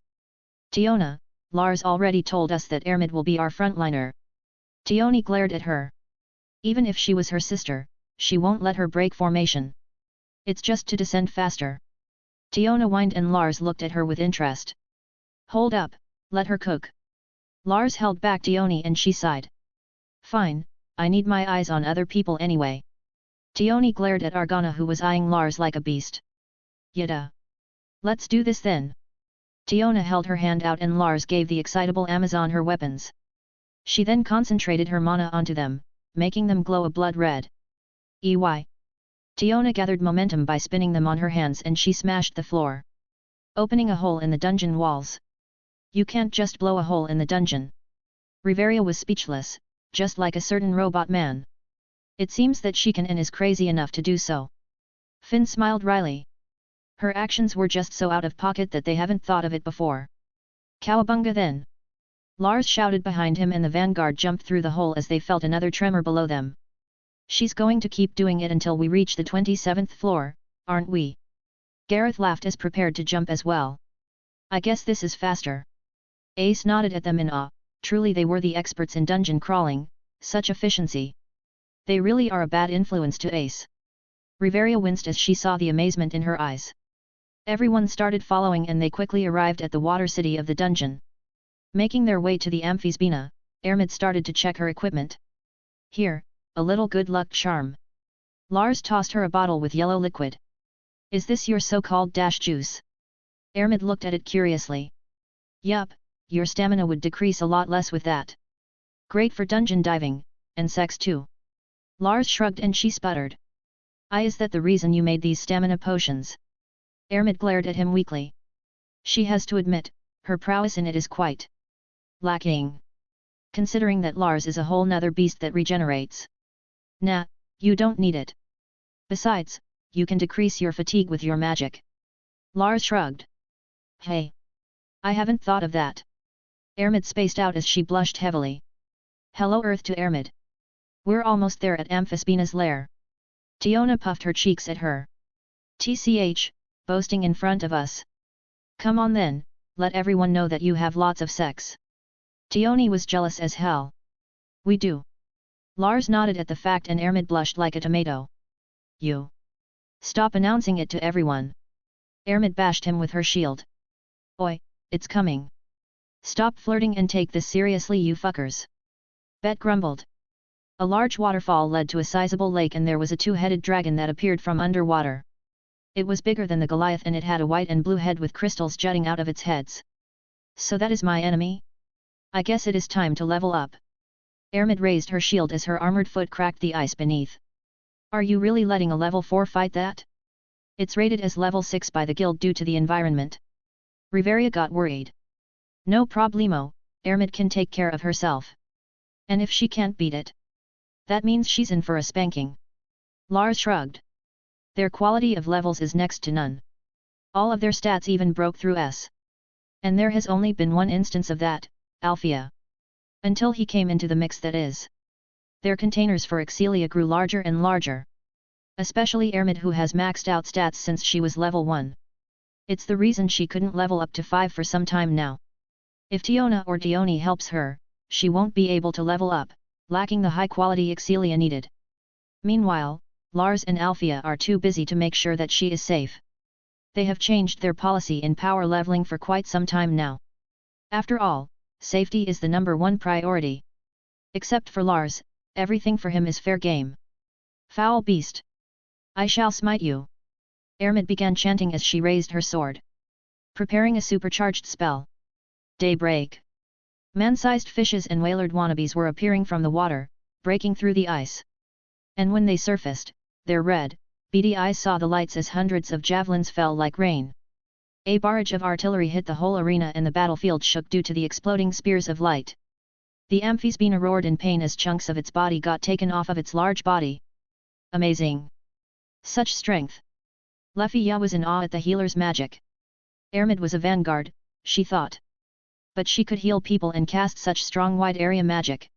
Tiona, Lars already told us that Ermid will be our frontliner. Tioni glared at her. Even if she was her sister, she won't let her break formation. It's just to descend faster. Tiona whined and Lars looked at her with interest. Hold up, let her cook. Lars held back Tioni and she sighed. Fine, I need my eyes on other people anyway. Tioni glared at Argana who was eyeing Lars like a beast. Yada. Let's do this then. Tiona held her hand out and Lars gave the excitable Amazon her weapons. She then concentrated her mana onto them, making them glow a blood red. EY. Tiona gathered momentum by spinning them on her hands and she smashed the floor, opening a hole in the dungeon walls. You can't just blow a hole in the dungeon. Riveria was speechless, just like a certain robot man. It seems that she can and is crazy enough to do so. Finn smiled wryly. Her actions were just so out of pocket that they haven't thought of it before. Cowabunga then! Lars shouted behind him and the vanguard jumped through the hole as they felt another tremor below them. She's going to keep doing it until we reach the 27th floor, aren't we? Gareth laughed as prepared to jump as well. I guess this is faster. Ace nodded at them in awe, truly they were the experts in dungeon crawling, such efficiency. They really are a bad influence to Ace. Riveria winced as she saw the amazement in her eyes. Everyone started following and they quickly arrived at the water city of the dungeon. Making their way to the Amphisbena, Ermid started to check her equipment. Here, a little good luck charm. Lars tossed her a bottle with yellow liquid. Is this your so-called dash juice? Ermid looked at it curiously. Yup, your stamina would decrease a lot less with that. Great for dungeon diving, and sex too. Lars shrugged and she sputtered. Is that the reason you made these stamina potions? Ermid glared at him weakly. She has to admit, her prowess in it is quite lacking. Considering that Lars is a whole nother beast that regenerates. Nah, you don't need it. Besides, you can decrease your fatigue with your magic. Lars shrugged. Hey! I haven't thought of that. Ermid spaced out as she blushed heavily. Hello Earth to Ermid. We're almost there at Amphisbena's lair. Tiona puffed her cheeks at her. TCH, boasting in front of us. Come on then, let everyone know that you have lots of sex. Tioni was jealous as hell. We do. Lars nodded at the fact and Ermid blushed like a tomato. You. Stop announcing it to everyone. Ermid bashed him with her shield. Oi, it's coming. Stop flirting and take this seriously you fuckers. Bet grumbled. A large waterfall led to a sizable lake and there was a two-headed dragon that appeared from underwater. It was bigger than the Goliath and it had a white and blue head with crystals jutting out of its heads. So that is my enemy? I guess it is time to level up. Ermid raised her shield as her armored foot cracked the ice beneath. Are you really letting a level 4 fight that? It's rated as level 6 by the guild due to the environment. Riveria got worried. No problemo, Ermid can take care of herself. And if she can't beat it, that means she's in for a spanking. Lars shrugged. Their quality of levels is next to none. All of their stats even broke through S. And there has only been one instance of that, Althea. Until he came into the mix that is. Their containers for Excelia grew larger and larger. Especially Ermid who has maxed out stats since she was level 1. It's the reason she couldn't level up to 5 for some time now. If Tiona or Tioni helps her, she won't be able to level up, lacking the high-quality Excelia needed. Meanwhile, Lars and Althea are too busy to make sure that she is safe. They have changed their policy in power leveling for quite some time now. After all, safety is the #1 priority. Except for Lars, everything for him is fair game. Foul beast! I shall smite you! Ermid began chanting as she raised her sword. Preparing a supercharged spell. Daybreak! Man-sized fishes and whalerd wannabes were appearing from the water, breaking through the ice. And when they surfaced, their red, beady eyes saw the lights as hundreds of javelins fell like rain. A barrage of artillery hit the whole arena and the battlefield shook due to the exploding spears of light. The amphibian roared in pain as chunks of its body got taken off of its large body. Amazing! Such strength! Lefia was in awe at the healer's magic. Ermid was a vanguard, she thought. But she could heal people and cast such strong wide area magic.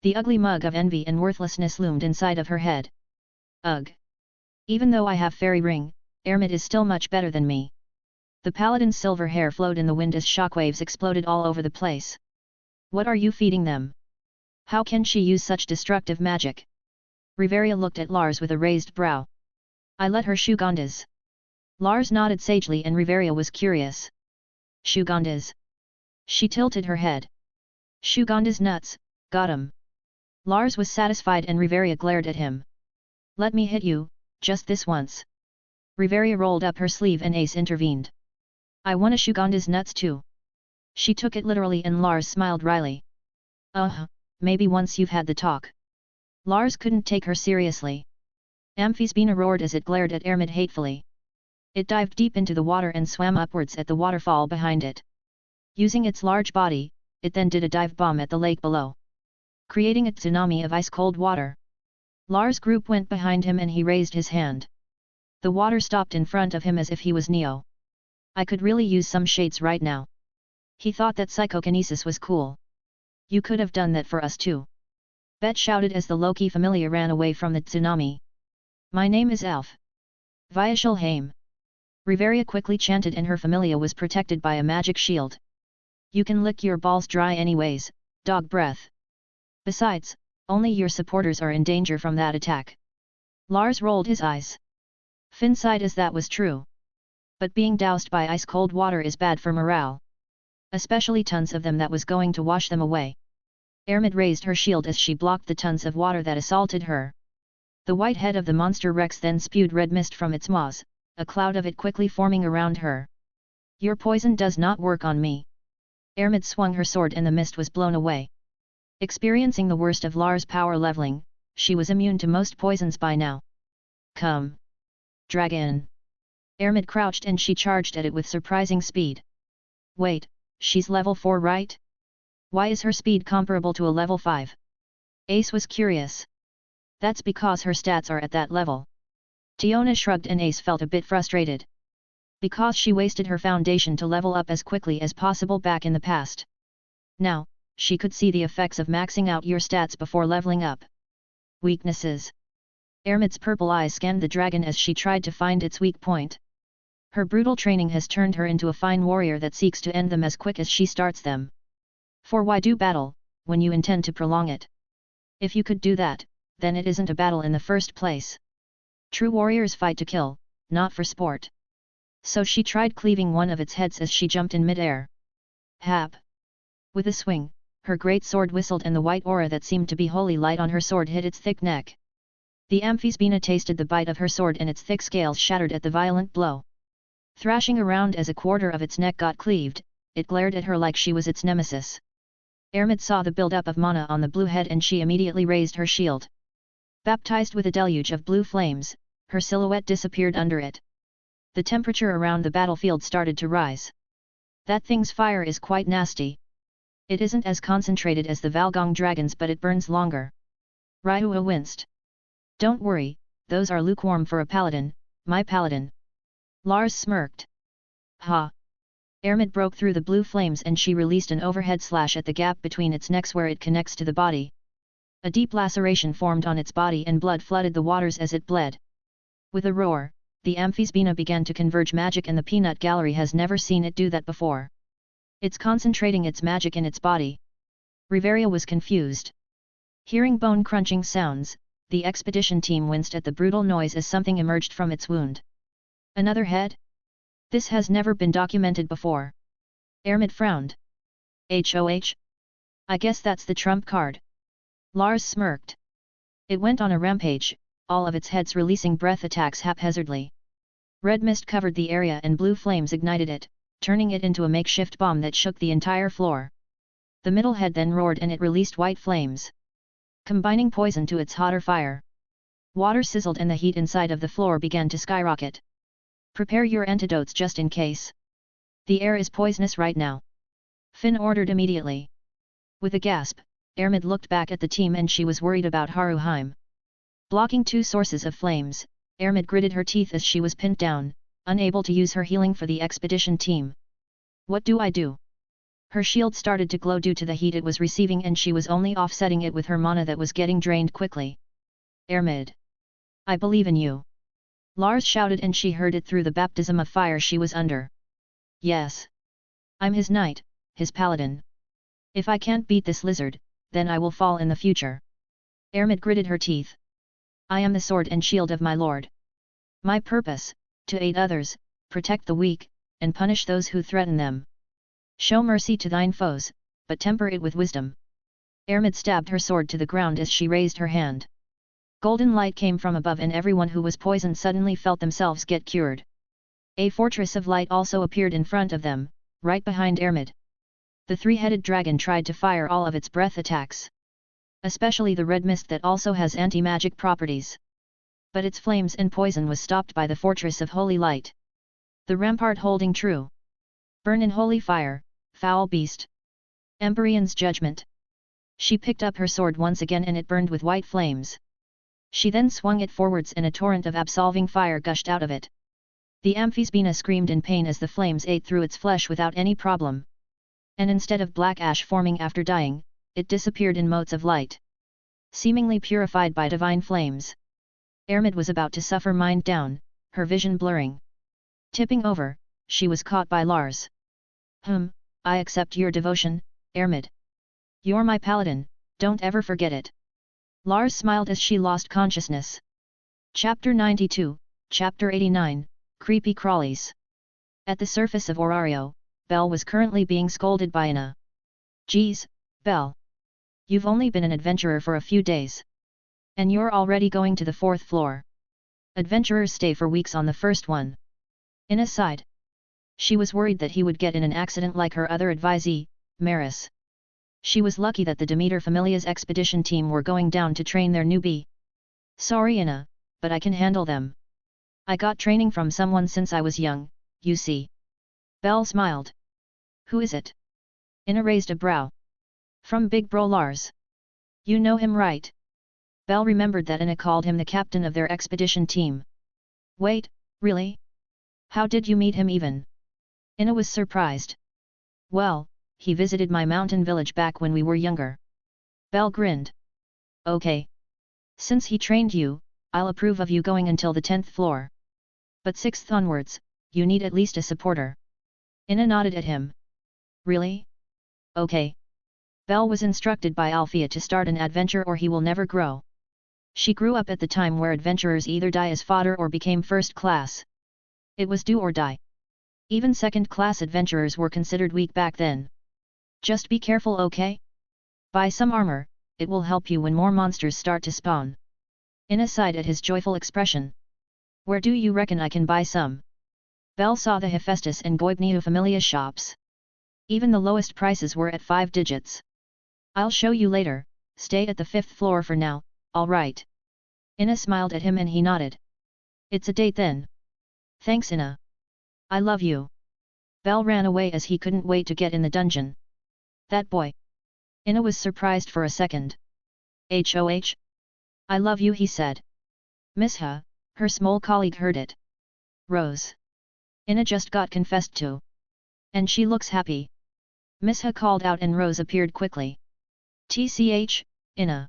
The ugly mug of envy and worthlessness loomed inside of her head. Ugh! Even though I have fairy ring, Ermid is still much better than me. The paladin's silver hair flowed in the wind as shockwaves exploded all over the place. What are you feeding them? How can she use such destructive magic? Riveria looked at Lars with a raised brow. I let her Shugandas. Lars nodded sagely and Riveria was curious. Shugandas. She tilted her head. Shugandas nuts, got 'em. Lars was satisfied and Riveria glared at him. Let me hit you, just this once. Riveria rolled up her sleeve and Ace intervened. I want a Shugandas nuts too. She took it literally and Lars smiled wryly. Maybe once you've had the talk. Lars couldn't take her seriously. Amphibian roared as it glared at Ermid hatefully. It dived deep into the water and swam upwards at the waterfall behind it. Using its large body, it then did a dive bomb at the lake below, creating a tsunami of ice-cold water. Lars' group went behind him and he raised his hand. The water stopped in front of him as if he was Neo. I could really use some shades right now. He thought that psychokinesis was cool. You could have done that for us too. Bet shouted as the Loki familiar ran away from the tsunami. My name is Elf. Viashalheim. Riveria quickly chanted and her familia was protected by a magic shield. You can lick your balls dry anyways, dog breath. Besides, only your supporters are in danger from that attack. Lars rolled his eyes. Finn sighed as that was true. But being doused by ice-cold water is bad for morale. Especially tons of them that was going to wash them away. Ermid raised her shield as she blocked the tons of water that assaulted her. The white head of the monster Rex then spewed red mist from its maws, a cloud of it quickly forming around her. Your poison does not work on me. Ermid swung her sword and the mist was blown away. Experiencing the worst of Lars' power leveling, she was immune to most poisons by now. Come! Dragon! Ermid crouched and she charged at it with surprising speed. Wait, she's level 4 right? Why is her speed comparable to a level 5? Ace was curious. That's because her stats are at that level. Tiona shrugged and Ace felt a bit frustrated. Because she wasted her foundation to level up as quickly as possible back in the past. Now, she could see the effects of maxing out your stats before leveling up. Weaknesses. Ermid's purple eyes scanned the dragon as she tried to find its weak point. Her brutal training has turned her into a fine warrior that seeks to end them as quick as she starts them. For why do battle, when you intend to prolong it? If you could do that, then it isn't a battle in the first place. True warriors fight to kill, not for sport. So she tried cleaving one of its heads as she jumped in mid-air. Hap! With a swing, her great sword whistled and the white aura that seemed to be holy light on her sword hit its thick neck. The amphibian tasted the bite of her sword and its thick scales shattered at the violent blow. Thrashing around as a quarter of its neck got cleaved, it glared at her like she was its nemesis. Ermid saw the build-up of mana on the blue head and she immediately raised her shield. Baptized with a deluge of blue flames, her silhouette disappeared under it. The temperature around the battlefield started to rise. That thing's fire is quite nasty. It isn't as concentrated as the Valgong dragons but it burns longer. Ryua winced. Don't worry, those are lukewarm for a paladin, my paladin. Lars smirked. Ha! Ermid broke through the blue flames and she released an overhead slash at the gap between its necks where it connects to the body. A deep laceration formed on its body and blood flooded the waters as it bled. With a roar, the amphibian began to converge magic and the peanut gallery has never seen it do that before. It's concentrating its magic in its body. Riveria was confused. Hearing bone-crunching sounds, the expedition team winced at the brutal noise as something emerged from its wound. Another head? This has never been documented before. Ermid frowned. HOH? I guess that's the trump card. Lars smirked. It went on a rampage, all of its heads releasing breath attacks haphazardly. Red mist covered the area and blue flames ignited it, turning it into a makeshift bomb that shook the entire floor. The middle head then roared and it released white flames, combining poison to its hotter fire. Water sizzled and the heat inside of the floor began to skyrocket. Prepare your antidotes just in case. The air is poisonous right now. Finn ordered immediately. With a gasp, Ermid looked back at the team and she was worried about Haruheim. Blocking two sources of flames, Ermid gritted her teeth as she was pinned down, unable to use her healing for the expedition team. What do I do? Her shield started to glow due to the heat it was receiving and she was only offsetting it with her mana that was getting drained quickly. Ermid. I believe in you. Lars shouted and she heard it through the baptism of fire she was under. Yes. I'm his knight, his paladin. If I can't beat this lizard, then I will fall in the future. Ermid gritted her teeth. I am the sword and shield of my lord. My purpose, to aid others, protect the weak, and punish those who threaten them. Show mercy to thine foes, but temper it with wisdom. Ermid stabbed her sword to the ground as she raised her hand. Golden light came from above and everyone who was poisoned suddenly felt themselves get cured. A fortress of light also appeared in front of them, right behind Ermid. The three-headed dragon tried to fire all of its breath attacks. Especially the red mist that also has anti-magic properties. But its flames and poison was stopped by the fortress of holy light. The rampart holding true. Burn in holy fire, foul beast. Empyrean's judgment. She picked up her sword once again and it burned with white flames. She then swung it forwards and a torrent of absolving fire gushed out of it. The Amphisbena screamed in pain as the flames ate through its flesh without any problem. And instead of black ash forming after dying, it disappeared in motes of light. Seemingly purified by divine flames. Ermid was about to suffer mind down, her vision blurring. Tipping over, she was caught by Lars. I accept your devotion, Ermid. You're my paladin, don't ever forget it. Lars smiled as she lost consciousness. Chapter 92, Chapter 89, Creepy Crawlies. At the surface of Orario, Belle was currently being scolded by Anna. Geez, Belle. You've only been an adventurer for a few days. And you're already going to the 4th floor. Adventurers stay for weeks on the first one. Anna sighed. She was worried that he would get in an accident like her other advisee, Maris. She was lucky that the Demeter Familia's expedition team were going down to train their newbie. Sorry Anna, but I can handle them. I got training from someone since I was young, you see. Belle smiled. Who is it? Anna raised a brow. From Big Bro Lars. You know him right? Belle remembered that Anna called him the captain of their expedition team. Wait, really? How did you meet him even? Anna was surprised. Well, he visited my mountain village back when we were younger. Belle grinned. Okay. Since he trained you, I'll approve of you going until the 10th floor. But 6th onwards, you need at least a supporter. Anna nodded at him. Really? Okay. Belle was instructed by Althea to start an adventure or he will never grow. She grew up at the time where adventurers either die as fodder or became first class. It was do or die. Even second-class adventurers were considered weak back then. Just be careful, okay? Buy some armor, it will help you when more monsters start to spawn. Anna sighed at his joyful expression. Where do you reckon I can buy some? Belle saw the Hephaestus and Goibneo Familia shops. Even the lowest prices were at 5 digits. I'll show you later, stay at the 5th floor for now, alright. Anna smiled at him and he nodded. It's a date then. Thanks Anna. I love you. Belle ran away as he couldn't wait to get in the dungeon. That boy. Anna was surprised for a second. HOH? I love you, he said. Miss Ha, her small colleague heard it. Rose. Anna just got confessed to. And she looks happy. Miss Ha called out and Rose appeared quickly. TCH, Anna.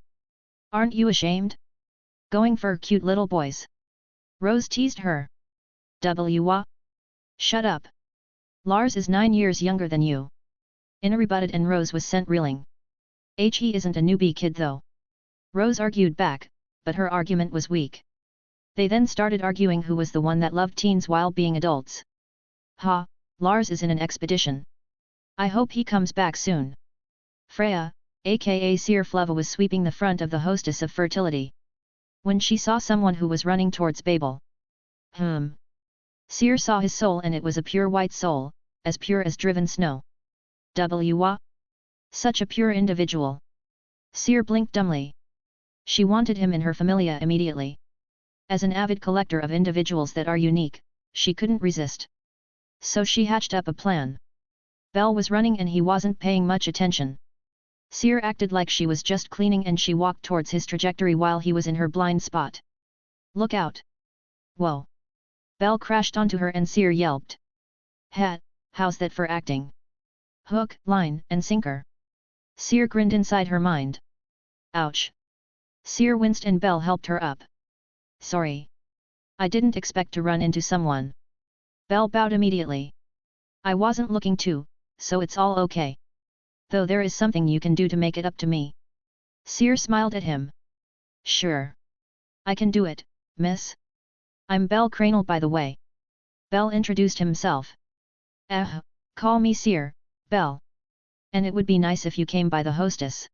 Aren't you ashamed? Going for cute little boys. Rose teased her. W. Shut up. Lars is 9 years younger than you. Anna rebutted and Rose was sent reeling. He isn't a newbie kid though. Rose argued back, but her argument was weak. They then started arguing who was the one that loved teens while being adults. Ha, Lars is in an expedition. I hope he comes back soon. Freya, aka Seer Fleva was sweeping the front of the hostess of fertility. When she saw someone who was running towards Babel. Seer saw his soul and it was a pure white soul, as pure as driven snow. Such a pure individual. Seer blinked dumbly. She wanted him in her familia immediately. As an avid collector of individuals that are unique, she couldn't resist. So she hatched up a plan. Belle was running and he wasn't paying much attention. Seer acted like she was just cleaning and she walked towards his trajectory while he was in her blind spot. Look out! Whoa! Belle crashed onto her and Seer yelped. Hat, how's that for acting? Hook, line, and sinker. Seer grinned inside her mind. Ouch! Seer winced and Belle helped her up. Sorry. I didn't expect to run into someone. Belle bowed immediately. I wasn't looking to, so it's all okay. Though there is something you can do to make it up to me. Seer smiled at him. Sure. I can do it, miss. I'm Belle Cranel by the way. Belle introduced himself. Call me Seer, Belle. And it would be nice if you came by the hostess.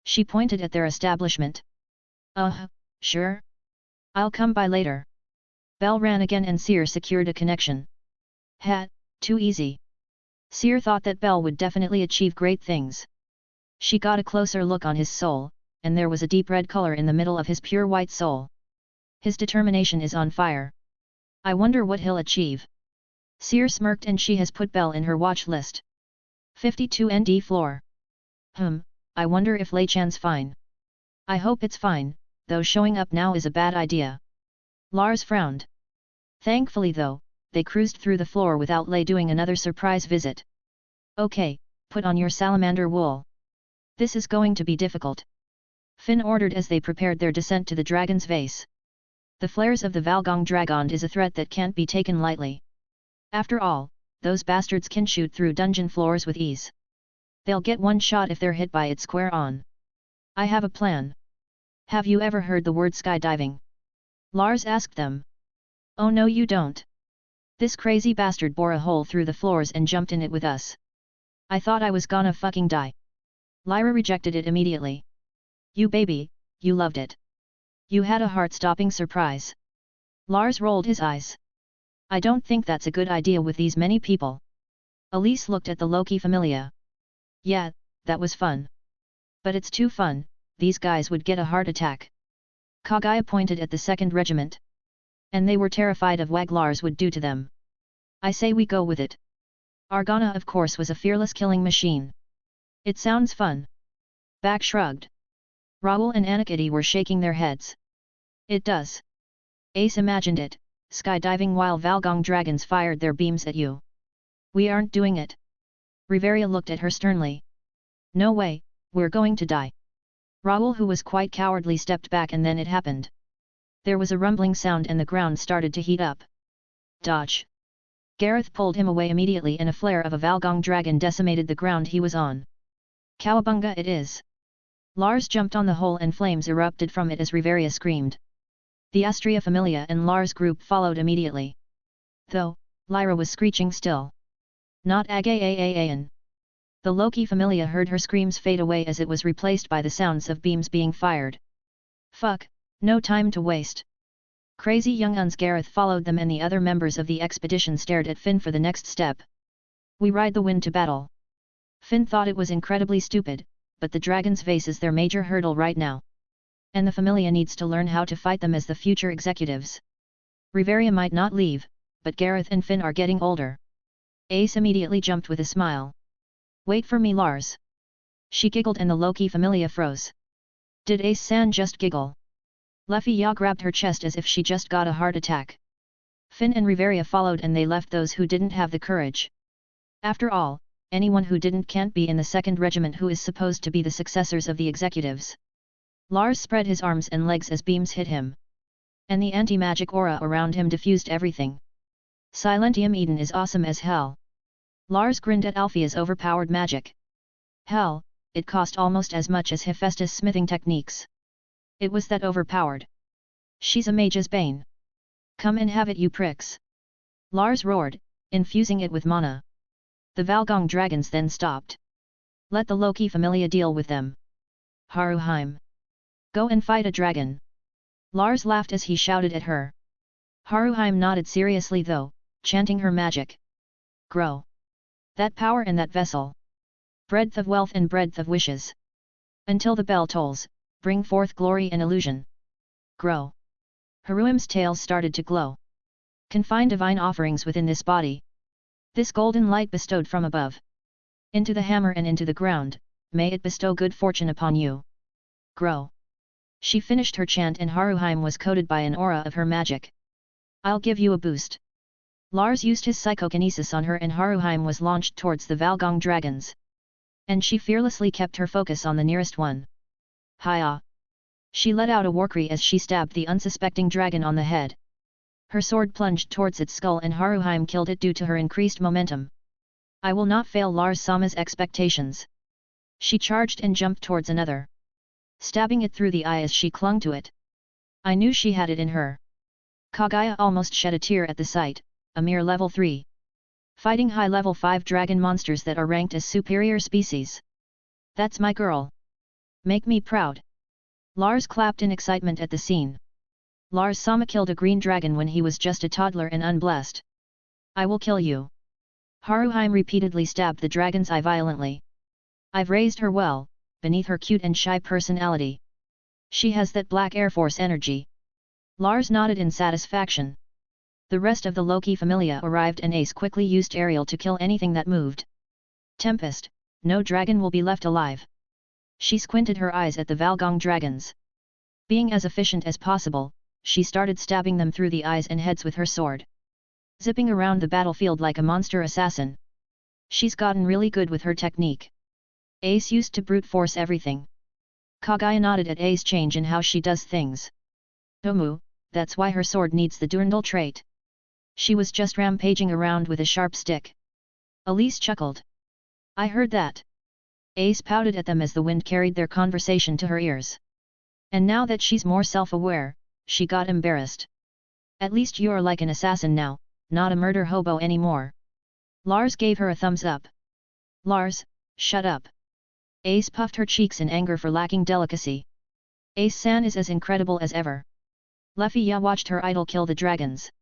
She pointed at their establishment. Sure. I'll come by later. Belle ran again and Seer secured a connection. Hat, too easy. Seer thought that Belle would definitely achieve great things. She got a closer look on his soul, and there was a deep red color in the middle of his pure white soul. His determination is on fire. I wonder what he'll achieve. Seer smirked and she has put Belle in her watch list. 52 ND floor. I wonder if Lei Chan's fine. I hope it's fine, though showing up now is a bad idea. Lars frowned. Thankfully though, they cruised through the floor without Lei doing another surprise visit. Okay, put on your salamander wool. This is going to be difficult. Finn ordered as they prepared their descent to the dragon's vase. The flares of the Valgong Dragon is a threat that can't be taken lightly. After all, those bastards can shoot through dungeon floors with ease. They'll get one shot if they're hit by it square on. I have a plan. Have you ever heard the word skydiving? Lars asked them. Oh no you don't. This crazy bastard bore a hole through the floors and jumped in it with us. I thought I was gonna fucking die. Lyra rejected it immediately. You baby, you loved it. You had a heart-stopping surprise. Lars rolled his eyes. I don't think that's a good idea with these many people. Elise looked at the Loki Familia. Yeah, that was fun. But it's too fun, these guys would get a heart attack. Kaguya pointed at the 2nd Regiment. And they were terrified of what Lars would do to them. I say we go with it. Argana of course was a fearless killing machine. It sounds fun. Back shrugged. Raoul and Anakiti were shaking their heads. It does. Ace imagined it, skydiving while Valgong dragons fired their beams at you. We aren't doing it. Riveria looked at her sternly. No way, we're going to die. Raoul, who was quite cowardly, stepped back and then it happened. There was a rumbling sound and the ground started to heat up. Dodge! Gareth pulled him away immediately and a flare of a Valgong dragon decimated the ground he was on. Cowabunga it is! Lars jumped on the hole and flames erupted from it as Riveria screamed. The Astria Familia and Lars group followed immediately. Though, Lyra was screeching still. Not Agaayan. The Loki Familia heard her screams fade away as it was replaced by the sounds of beams being fired. Fuck, no time to waste. Crazy young uns. Gareth followed them and the other members of the expedition stared at Finn for the next step. We ride the wind to battle. Finn thought it was incredibly stupid, but the dragon's vase is their major hurdle right now. And the Familia needs to learn how to fight them as the future executives. Riveria might not leave, but Gareth and Finn are getting older. Ace immediately jumped with a smile. Wait for me Lars. She giggled and the Loki Familia froze. Did Ace-san just giggle? Leffy Ya grabbed her chest as if she just got a heart attack. Finn and Riveria followed and they left those who didn't have the courage. After all, anyone who didn't can't be in the 2nd Regiment who is supposed to be the successors of the executives. Lars spread his arms and legs as beams hit him. And the anti-magic aura around him diffused everything. Silentium Eden is awesome as hell. Lars grinned at Althea's overpowered magic. Hell, it cost almost as much as Hephaestus' smithing techniques. It was that overpowered. She's a mage's bane. Come and have it you pricks. Lars roared, infusing it with mana. The Valgong dragons then stopped. Let the Loki Familia deal with them. Haruheim. Go and fight a dragon. Lars laughed as he shouted at her. Haruheim nodded seriously though, chanting her magic. Grow. That power and that vessel. Breadth of wealth and breadth of wishes. Until the bell tolls, bring forth glory and illusion. Grow. Haruim's tail started to glow. Confine divine offerings within this body. This golden light bestowed from above. Into the hammer and into the ground, may it bestow good fortune upon you. Grow. She finished her chant and Haruheim was coated by an aura of her magic. I'll give you a boost. Lars used his psychokinesis on her and Haruheim was launched towards the Valgong dragons. And she fearlessly kept her focus on the nearest one. Hiya! She let out a warcry as she stabbed the unsuspecting dragon on the head. Her sword plunged towards its skull and Haruheim killed it due to her increased momentum. I will not fail Lars Sama's expectations. She charged and jumped towards another. Stabbing it through the eye as she clung to it. I knew she had it in her. Kaguya almost shed a tear at the sight, a mere level 3. Fighting high level 5 dragon monsters that are ranked as superior species. That's my girl. Make me proud. Lars clapped in excitement at the scene. Lars Sama killed a green dragon when he was just a toddler and unblessed. I will kill you. Haruheim repeatedly stabbed the dragon's eye violently. I've raised her well, beneath her cute and shy personality. She has that black Air Force energy. Lars nodded in satisfaction. The rest of the Loki familia arrived and Ace quickly used Ariel to kill anything that moved. Tempest, no dragon will be left alive. She squinted her eyes at the Valgong dragons. Being as efficient as possible, she started stabbing them through the eyes and heads with her sword. Zipping around the battlefield like a monster assassin. She's gotten really good with her technique. Ace used to brute force everything. Kaguya nodded at Ace change in how she does things. Tomu, that's why her sword needs the Durandal trait. She was just rampaging around with a sharp stick. Elise chuckled. I heard that. Ace pouted at them as the wind carried their conversation to her ears. And now that she's more self-aware, she got embarrassed. At least you're like an assassin now, not a murder hobo anymore. Lars gave her a thumbs up. Lars, shut up. Ace puffed her cheeks in anger for lacking delicacy. Ace-san is as incredible as ever. Lefia watched her idol kill the dragons.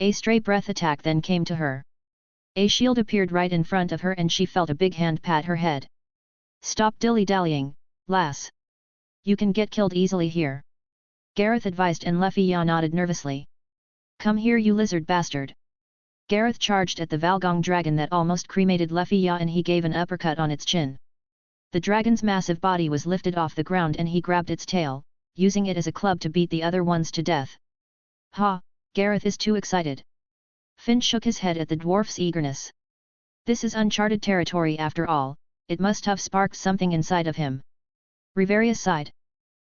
A stray breath attack then came to her. A shield appeared right in front of her and she felt a big hand pat her head. Stop dilly-dallying, lass. You can get killed easily here. Gareth advised and Lefia nodded nervously. Come here you lizard bastard. Gareth charged at the Valgong dragon that almost cremated Lefia and he gave an uppercut on its chin. The dragon's massive body was lifted off the ground and he grabbed its tail, using it as a club to beat the other ones to death. Ha, Gareth is too excited. Finn shook his head at the dwarf's eagerness. This is uncharted territory after all, it must have sparked something inside of him. Riveria sighed.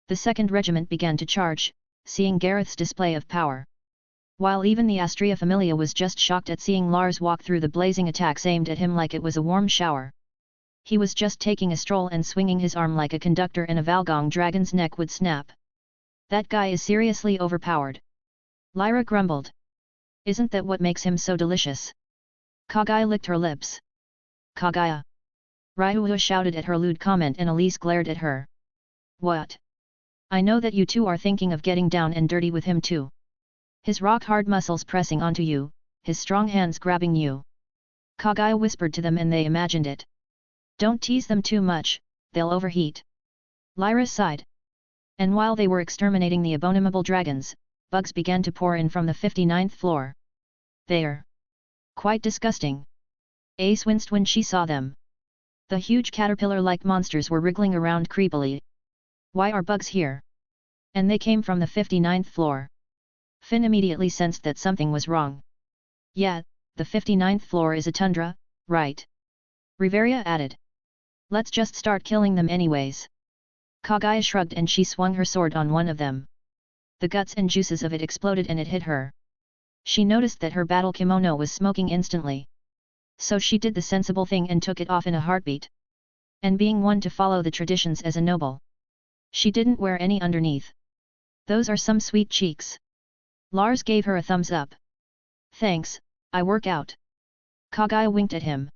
The 2nd Regiment began to charge, seeing Gareth's display of power. While even the Astria Familia was just shocked at seeing Lars walk through the blazing attacks aimed at him like it was a warm shower. He was just taking a stroll and swinging his arm like a conductor and a Valgong dragon's neck would snap. That guy is seriously overpowered. Lyra grumbled. Isn't that what makes him so delicious? Kaguya licked her lips. Kaguya. Ryuha shouted at her lewd comment and Elise glared at her. What? I know that you two are thinking of getting down and dirty with him too. His rock-hard muscles pressing onto you, his strong hands grabbing you. Kaguya whispered to them and they imagined it. Don't tease them too much, they'll overheat. Lyra sighed. And while they were exterminating the abominable dragons, bugs began to pour in from the 59th floor. They're quite disgusting. Ace winced when she saw them. The huge caterpillar-like monsters were wriggling around creepily. Why are bugs here? And they came from the 59th floor. Finn immediately sensed that something was wrong. Yeah, the 59th floor is a tundra, right? Riveria added. Let's just start killing them anyways. Kaguya shrugged and she swung her sword on one of them. The guts and juices of it exploded and it hit her. She noticed that her battle kimono was smoking instantly. So she did the sensible thing and took it off in a heartbeat. And being one to follow the traditions as a noble, she didn't wear any underneath. Those are some sweet cheeks. Lars gave her a thumbs up. Thanks, I work out. Kaguya winked at him.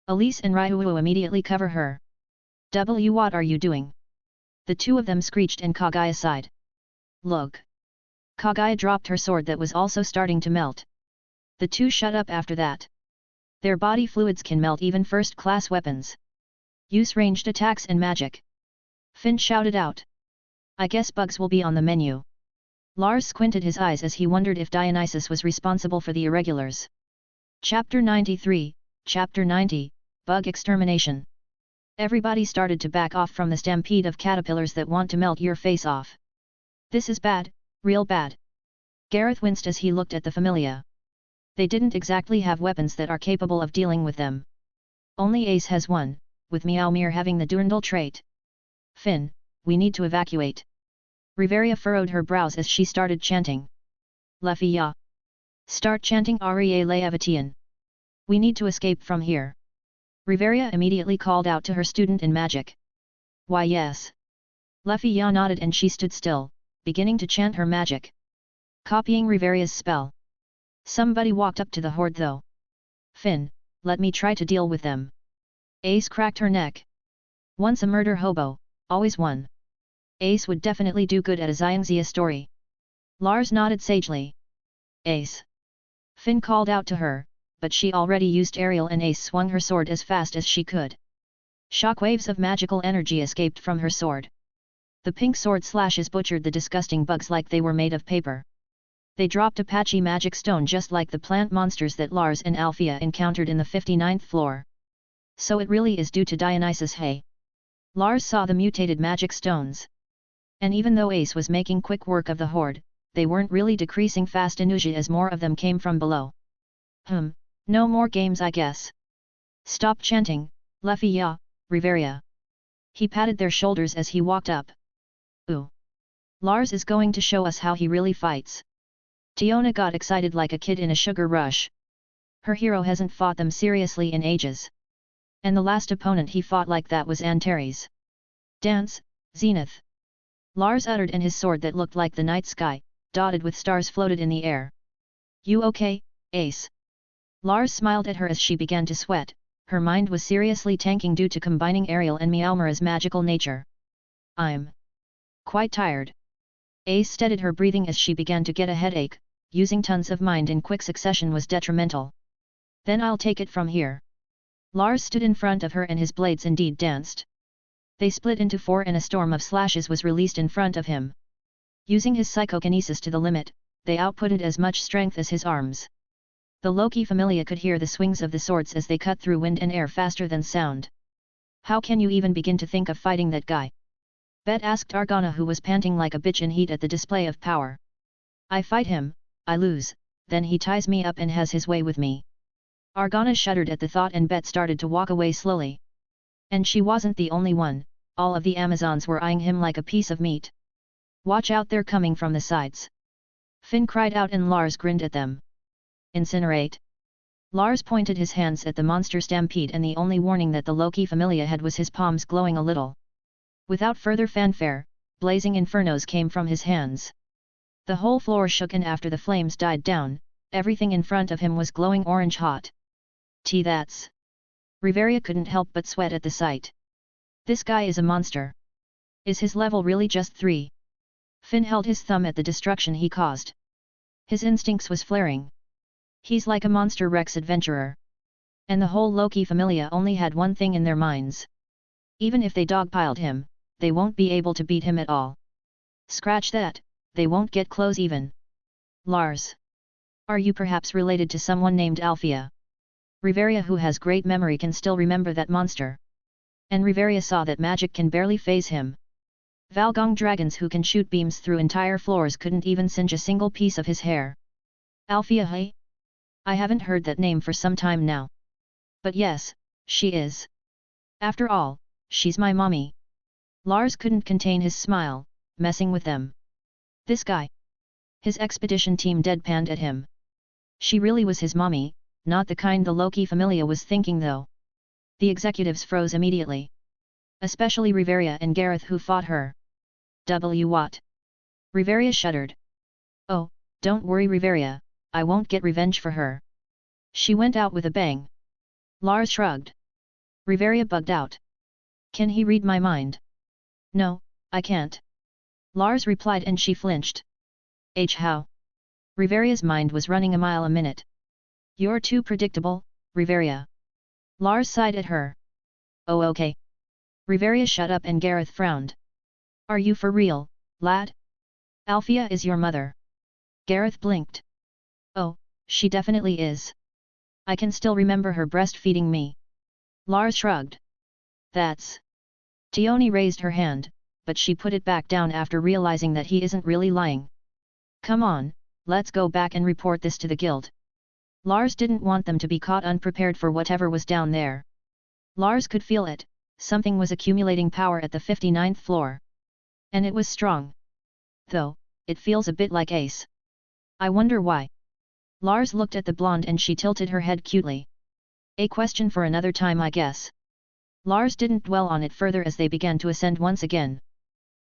Elise and Ryuhu immediately cover her. What are you doing? The two of them screeched and Kaguya sighed. Look. Kaguya dropped her sword that was also starting to melt. The two shut up after that. Their body fluids can melt even first-class weapons. Use ranged attacks and magic. Finn shouted out. I guess bugs will be on the menu. Lars squinted his eyes as he wondered if Dionysus was responsible for the irregulars. Chapter 93, Chapter 90, Bug Extermination. Everybody started to back off from the stampede of caterpillars that want to melt your face off. This is bad, real bad. Gareth winced as he looked at the familia. They didn't exactly have weapons that are capable of dealing with them. Only Ace has one, with Meowmere having the Durandal trait. Finn, we need to evacuate. Riveria furrowed her brows as she started chanting. Leffy ya. Start chanting Arie Leavatian. We need to escape from here. Riveria immediately called out to her student in magic. Why yes. Leffy ya nodded and she stood still, beginning to chant her magic. Copying Riveria's spell. Somebody walked up to the horde though. Finn, let me try to deal with them. Ace cracked her neck. Once a murder hobo, always one. Ace would definitely do good at a Xiangxia story. Lars nodded sagely. Ace. Finn called out to her, but she already used aerial and Ace swung her sword as fast as she could. Shockwaves of magical energy escaped from her sword. The pink sword slashes butchered the disgusting bugs like they were made of paper. They dropped a patchy magic stone just like the plant monsters that Lars and Althea encountered in the 59th floor. So it really is due to Dionysus, hey? Lars saw the mutated magic stones. And even though Ace was making quick work of the horde, they weren't really decreasing fast enough as more of them came from below. No more games I guess. Stop chanting, Leffy ya, Riveria. He patted their shoulders as he walked up. Ooh. Lars is going to show us how he really fights. Tiona got excited like a kid in a sugar rush. Her hero hasn't fought them seriously in ages. And the last opponent he fought like that was Antares. Dance, Zenith. Lars uttered and his sword that looked like the night sky, dotted with stars floated in the air. You okay, Ace? Lars smiled at her as she began to sweat, her mind was seriously tanking due to combining Ariel and Meowmera's magical nature. I'm quite tired. Ace steadied her breathing as she began to get a headache, using tons of mind in quick succession was detrimental. Then I'll take it from here. Lars stood in front of her and his blades indeed danced. They split into four and a storm of slashes was released in front of him. Using his psychokinesis to the limit, they outputted as much strength as his arms. The Loki familia could hear the swings of the swords as they cut through wind and air faster than sound. How can you even begin to think of fighting that guy? Bet asked Argana, who was panting like a bitch in heat at the display of power. I fight him, I lose, then he ties me up and has his way with me. Argana shuddered at the thought and Bet started to walk away slowly. And she wasn't the only one, all of the Amazons were eyeing him like a piece of meat. Watch out, they're coming from the sides. Finn cried out and Lars grinned at them. Incinerate. Lars pointed his hands at the monster stampede and the only warning that the Loki familia had was his palms glowing a little. Without further fanfare, blazing infernos came from his hands. The whole floor shook and after the flames died down, everything in front of him was glowing orange hot. That's. Riveria couldn't help but sweat at the sight. This guy is a monster. Is his level really just 3? Finn held his thumb at the destruction he caused. His instincts was flaring. He's like a monster Rex adventurer. And the whole Loki familia only had one thing in their minds. Even if they dogpiled him, they won't be able to beat him at all. Scratch that, they won't get close even. Lars. Are you perhaps related to someone named Althea? Riveria, who has great memory, can still remember that monster. And Riveria saw that magic can barely faze him. Valgong dragons who can shoot beams through entire floors couldn't even singe a single piece of his hair. Althea, hey? I haven't heard that name for some time now. But yes, she is. After all, she's my mommy. Lars couldn't contain his smile, messing with them. This guy. His expedition team deadpanned at him. She really was his mommy, not the kind the Loki familia was thinking though. The executives froze immediately. Especially Riveria and Gareth, who fought her. What? Riveria shuddered. Oh, don't worry Riveria, I won't get revenge for her. She went out with a bang. Lars shrugged. Riveria bugged out. Can he read my mind? No, I can't. Lars replied and she flinched. How? Riveria's mind was running a mile a minute. You're too predictable, Riveria. Lars sighed at her. Oh okay. Riveria shut up and Gareth frowned. Are you for real, lad? Althea is your mother. Gareth blinked. Oh, she definitely is. I can still remember her breastfeeding me. Lars shrugged. That's... Tioni raised her hand, but she put it back down after realizing that he isn't really lying. Come on, let's go back and report this to the guild. Lars didn't want them to be caught unprepared for whatever was down there. Lars could feel it, something was accumulating power at the 59th floor. And it was strong. Though, it feels a bit like Ace. I wonder why. Lars looked at the blonde and she tilted her head cutely. A question for another time, I guess. Lars didn't dwell on it further as they began to ascend once again.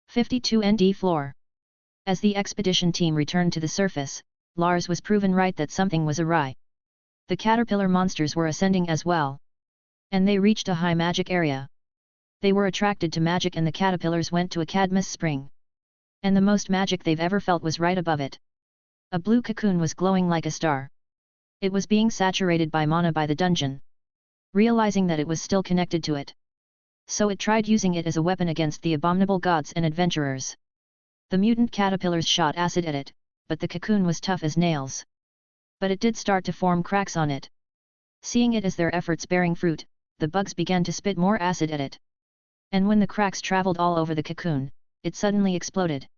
52 ND floor. As the expedition team returned to the surface, Lars was proven right that something was awry. The caterpillar monsters were ascending as well. And they reached a high magic area. They were attracted to magic and the caterpillars went to a Cadmus spring. And the most magic they've ever felt was right above it. A blue cocoon was glowing like a star. It was being saturated by mana by the dungeon. Realizing that it was still connected to it. So it tried using it as a weapon against the abominable gods and adventurers. The mutant caterpillars shot acid at it, but the cocoon was tough as nails. But it did start to form cracks on it. Seeing it as their efforts bearing fruit, the bugs began to spit more acid at it. And when the cracks traveled all over the cocoon, it suddenly exploded.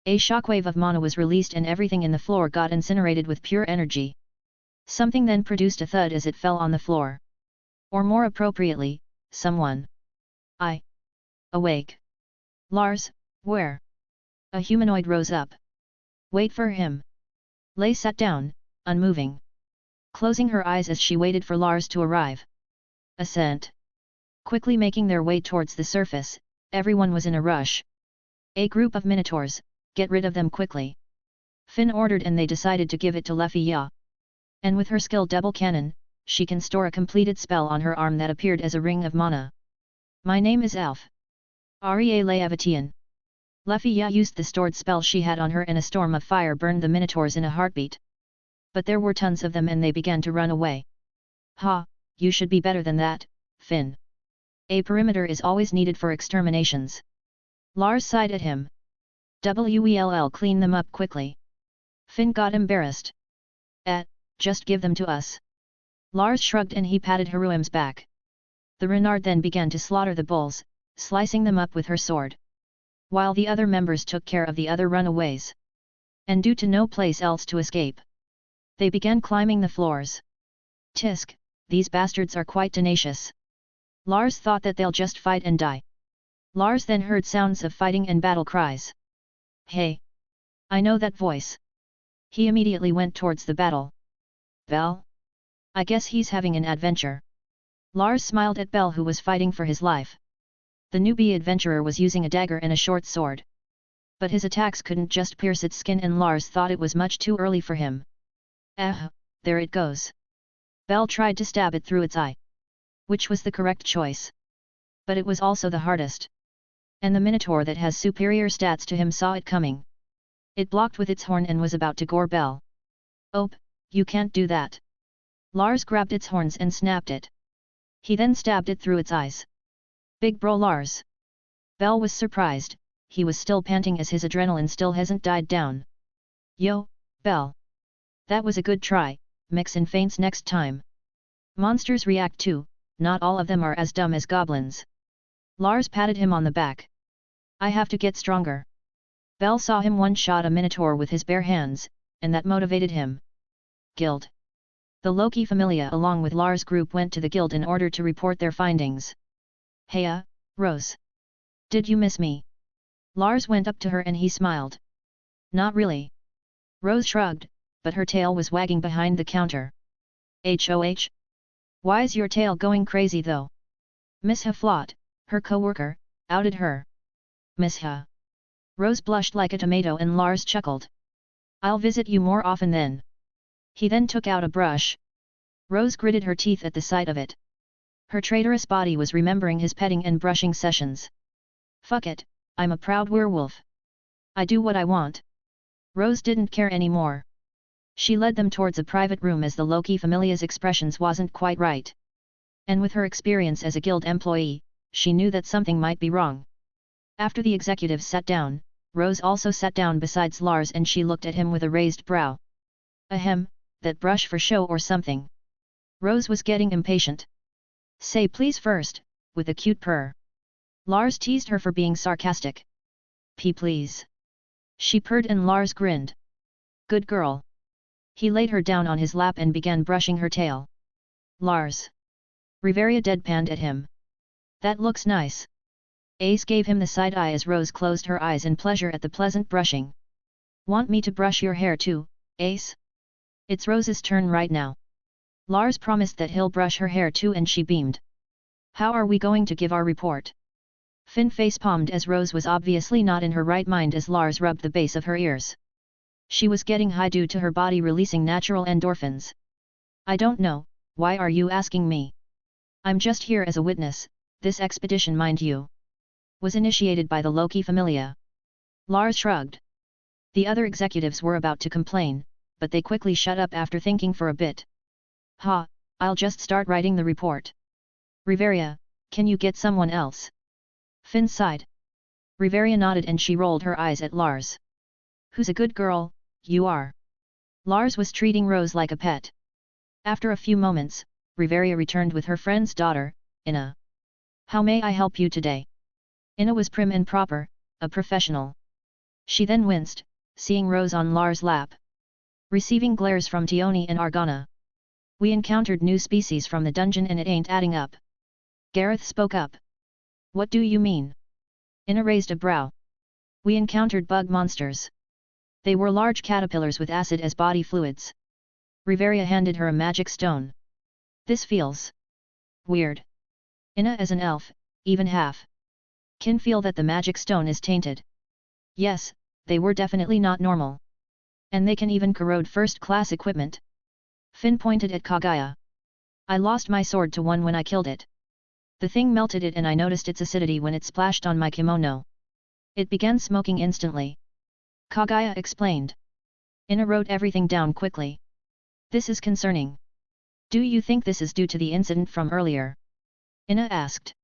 A shockwave of mana was released and everything in the floor got incinerated with pure energy. Something then produced a thud as it fell on the floor. Or more appropriately, someone. Awake. Lars, where? A humanoid rose up. Wait for him. Lei sat down, unmoving. Closing her eyes as she waited for Lars to arrive. Ascent. Quickly making their way towards the surface, everyone was in a rush. A group of minotaurs, get rid of them quickly. Finn ordered and they decided to give it to Lefia. And with her skill double cannon, she can store a completed spell on her arm that appeared as a ring of mana. My name is Elf. Aria Leavitian. Lefia used the stored spell she had on her and a storm of fire burned the minotaurs in a heartbeat. But there were tons of them and they began to run away. Ha, you should be better than that, Finn. A perimeter is always needed for exterminations. Lars sighed at him. Well, clean them up quickly. Finn got embarrassed. Just give them to us. Lars shrugged and he patted Haruim's back. The Renard then began to slaughter the bulls, slicing them up with her sword. While the other members took care of the other runaways. And due to no place else to escape, they began climbing the floors. Tisk, these bastards are quite tenacious. Lars thought that they'll just fight and die. Lars then heard sounds of fighting and battle cries. Hey! I know that voice. He immediately went towards the battle. Bell? I guess he's having an adventure. Lars smiled at Bell who was fighting for his life. The newbie adventurer was using a dagger and a short sword. But his attacks couldn't just pierce its skin and Lars thought it was much too early for him. There it goes. Bell tried to stab it through its eye. Which was the correct choice. But it was also the hardest. And the Minotaur that has superior stats to him saw it coming. It blocked with its horn and was about to gore Bell. Oh, you can't do that. Lars grabbed its horns and snapped it. He then stabbed it through its eyes. Big bro Lars. Bell was surprised, he was still panting as his adrenaline still hasn't died down. Yo, Bell. That was a good try, mix in feints next time. Monsters react too, not all of them are as dumb as goblins. Lars patted him on the back. I have to get stronger. Bell saw him one-shot a Minotaur with his bare hands, and that motivated him. Guild. The Loki Familia along with Lars' group went to the guild in order to report their findings. Heya, Rose. Did you miss me? Lars went up to her and he smiled. Not really. Rose shrugged, but her tail was wagging behind the counter. HOH? Why's your tail going crazy though? Miss Haflot, her co-worker, outed her. Miss Ha. Rose blushed like a tomato and Lars chuckled. I'll visit you more often then. He then took out a brush. Rose gritted her teeth at the sight of it. Her traitorous body was remembering his petting and brushing sessions. Fuck it, I'm a proud werewolf. I do what I want. Rose didn't care anymore. She led them towards a private room as the Loki Familia's expressions wasn't quite right. And with her experience as a guild employee, she knew that something might be wrong. After the executives sat down, Rose also sat down besides Lars and she looked at him with a raised brow. Ahem, that brush for show or something. Rose was getting impatient. Say please first, with a cute purr. Lars teased her for being sarcastic. Please. She purred and Lars grinned. Good girl. He laid her down on his lap and began brushing her tail. Lars. Riveria deadpanned at him. That looks nice. Ace gave him the side eye as Rose closed her eyes in pleasure at the pleasant brushing. Want me to brush your hair too, Ace? It's Rose's turn right now. Lars promised that he'll brush her hair too and she beamed. How are we going to give our report? Finn face-palmed as Rose was obviously not in her right mind as Lars rubbed the base of her ears. She was getting high due to her body releasing natural endorphins. I don't know, why are you asking me? I'm just here as a witness, this expedition mind you. Was initiated by the Loki Familia. Lars shrugged. The other executives were about to complain, but they quickly shut up after thinking for a bit. I'll just start writing the report. Riveria, can you get someone else? Finn sighed. Riveria nodded and she rolled her eyes at Lars. Who's a good girl, you are. Lars was treating Rose like a pet. After a few moments, Riveria returned with her friend's daughter, Ina. How may I help you today? Ina was prim and proper, a professional. She then winced, seeing Rose on Lars' lap. Receiving glares from Tioni and Argana. We encountered new species from the dungeon and it ain't adding up. Gareth spoke up. What do you mean? Ina raised a brow. We encountered bug monsters. They were large caterpillars with acid as body fluids. Riveria handed her a magic stone. This feels weird. Ina as an elf, even half can feel that the magic stone is tainted. Yes, they were definitely not normal. And they can even corrode first-class equipment. Finn pointed at Kaguya. I lost my sword to one when I killed it. The thing melted it and I noticed its acidity when it splashed on my kimono. It began smoking instantly. Kaguya explained. Ina wrote everything down quickly. This is concerning. Do you think this is due to the incident from earlier? Ina asked.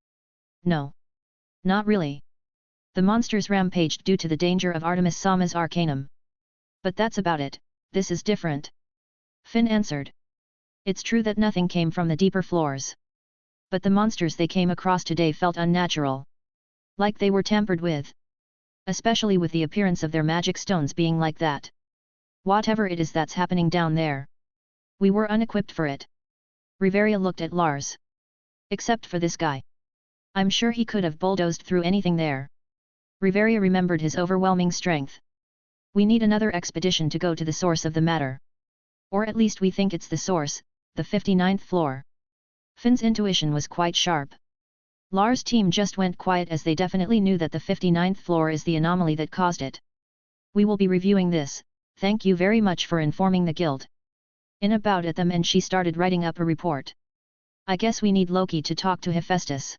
No. Not really. The monsters rampaged due to the danger of Artemis Sama's arcanum. But that's about it, this is different. Finn answered. It's true that nothing came from the deeper floors. But the monsters they came across today felt unnatural. Like they were tampered with. Especially with the appearance of their magic stones being like that. Whatever it is that's happening down there. We were unequipped for it. Riveria looked at Lars. Except for this guy. I'm sure he could have bulldozed through anything there. Riveria remembered his overwhelming strength. We need another expedition to go to the source of the matter. Or at least we think it's the source, the 59th floor. Finn's intuition was quite sharp. Lars' team just went quiet as they definitely knew that the 59th floor is the anomaly that caused it. We will be reviewing this, thank you very much for informing the guild. Ina bowed at them and she started writing up a report. I guess we need Loki to talk to Hephaestus.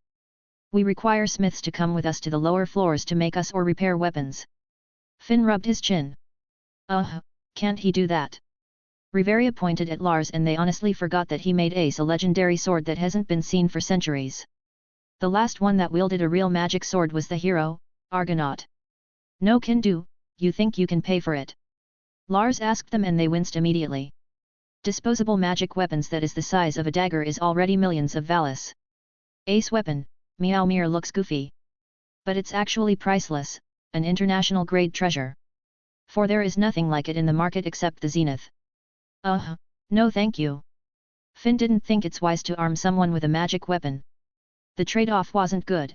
We require smiths to come with us to the lower floors to make us or repair weapons. Finn rubbed his chin. Can't he do that? Riveria pointed at Lars and they honestly forgot that he made Ace a legendary sword that hasn't been seen for centuries. The last one that wielded a real magic sword was the hero, Argonaut. No can do, you think you can pay for it? Lars asked them and they winced immediately. Disposable magic weapons that is the size of a dagger is already millions of valis. Ace weapon, Meowmere looks goofy. But it's actually priceless, an international grade treasure. For there is nothing like it in the market except the Zenith. No thank you. Finn didn't think it's wise to arm someone with a magic weapon. The trade-off wasn't good.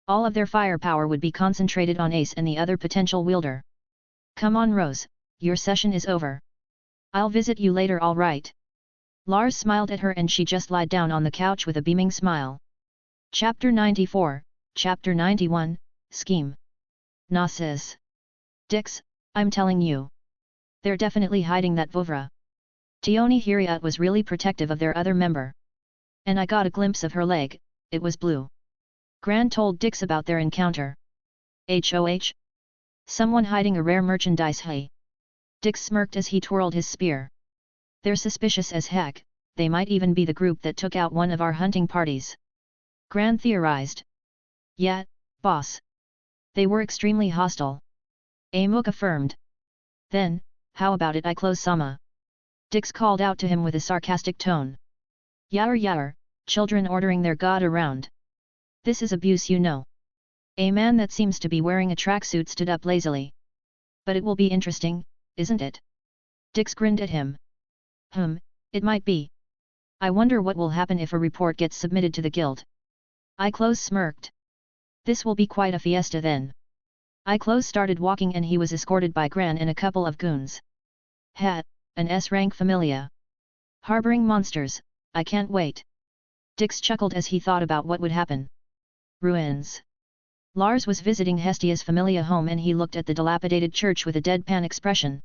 All of their firepower would be concentrated on Ace and the other potential wielder. Come on Rose, your session is over. I'll visit you later all right. Lars smiled at her and she just lied down on the couch with a beaming smile. Chapter 94, Chapter 91, Scheme. Gnosis. Dix, I'm telling you. They're definitely hiding that Vovra. Tioni Hiriat was really protective of their other member. And I got a glimpse of her leg, it was blue. Gran told Dix about their encounter. HOH? Someone hiding a rare merchandise hey. Dix smirked as he twirled his spear. They're suspicious as heck, they might even be the group that took out one of our hunting parties. Gran theorized. Yeah, boss. They were extremely hostile. Amuk affirmed. Then, how about it I close Sama? Dix called out to him with a sarcastic tone. Yar yar, children ordering their god around. This is abuse you know. A man that seems to be wearing a tracksuit stood up lazily. But it will be interesting, isn't it? Dix grinned at him. It might be. I wonder what will happen if a report gets submitted to the guild. I Close smirked. This will be quite a fiesta then. I Close started walking and he was escorted by Gran and a couple of goons. Hat, an S-rank familia. Harboring monsters, I can't wait. Dix chuckled as he thought about what would happen. Ruins. Lars was visiting Hestia's familia home and he looked at the dilapidated church with a deadpan expression.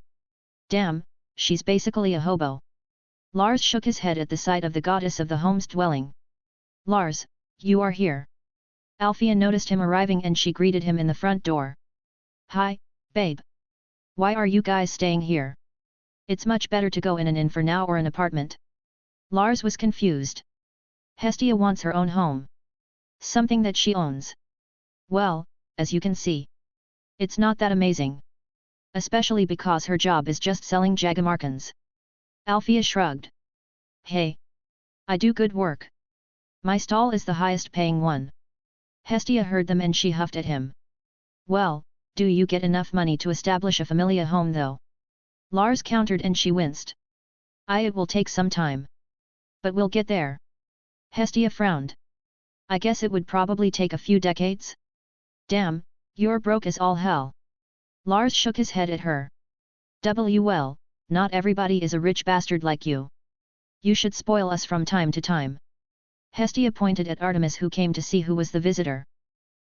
Damn, she's basically a hobo. Lars shook his head at the sight of the goddess of the home's dwelling. Lars, you are here. Althea noticed him arriving and she greeted him in the front door. Hi, babe. Why are you guys staying here? It's much better to go in an inn for now or an apartment. Lars was confused. Hestia wants her own home. Something that she owns. Well, as you can see. It's not that amazing. Especially because her job is just selling Jagamarkans. Althea shrugged. Hey. I do good work. My stall is the highest paying one. Hestia heard them and she huffed at him. Well, do you get enough money to establish a familia home though? Lars countered and she winced. It will take some time. But we'll get there. Hestia frowned. I guess it would probably take a few decades? Damn, you're broke as all hell. Lars shook his head at her. Well, not everybody is a rich bastard like you. You should spoil us from time to time. Hestia pointed at Artemis who came to see who was the visitor.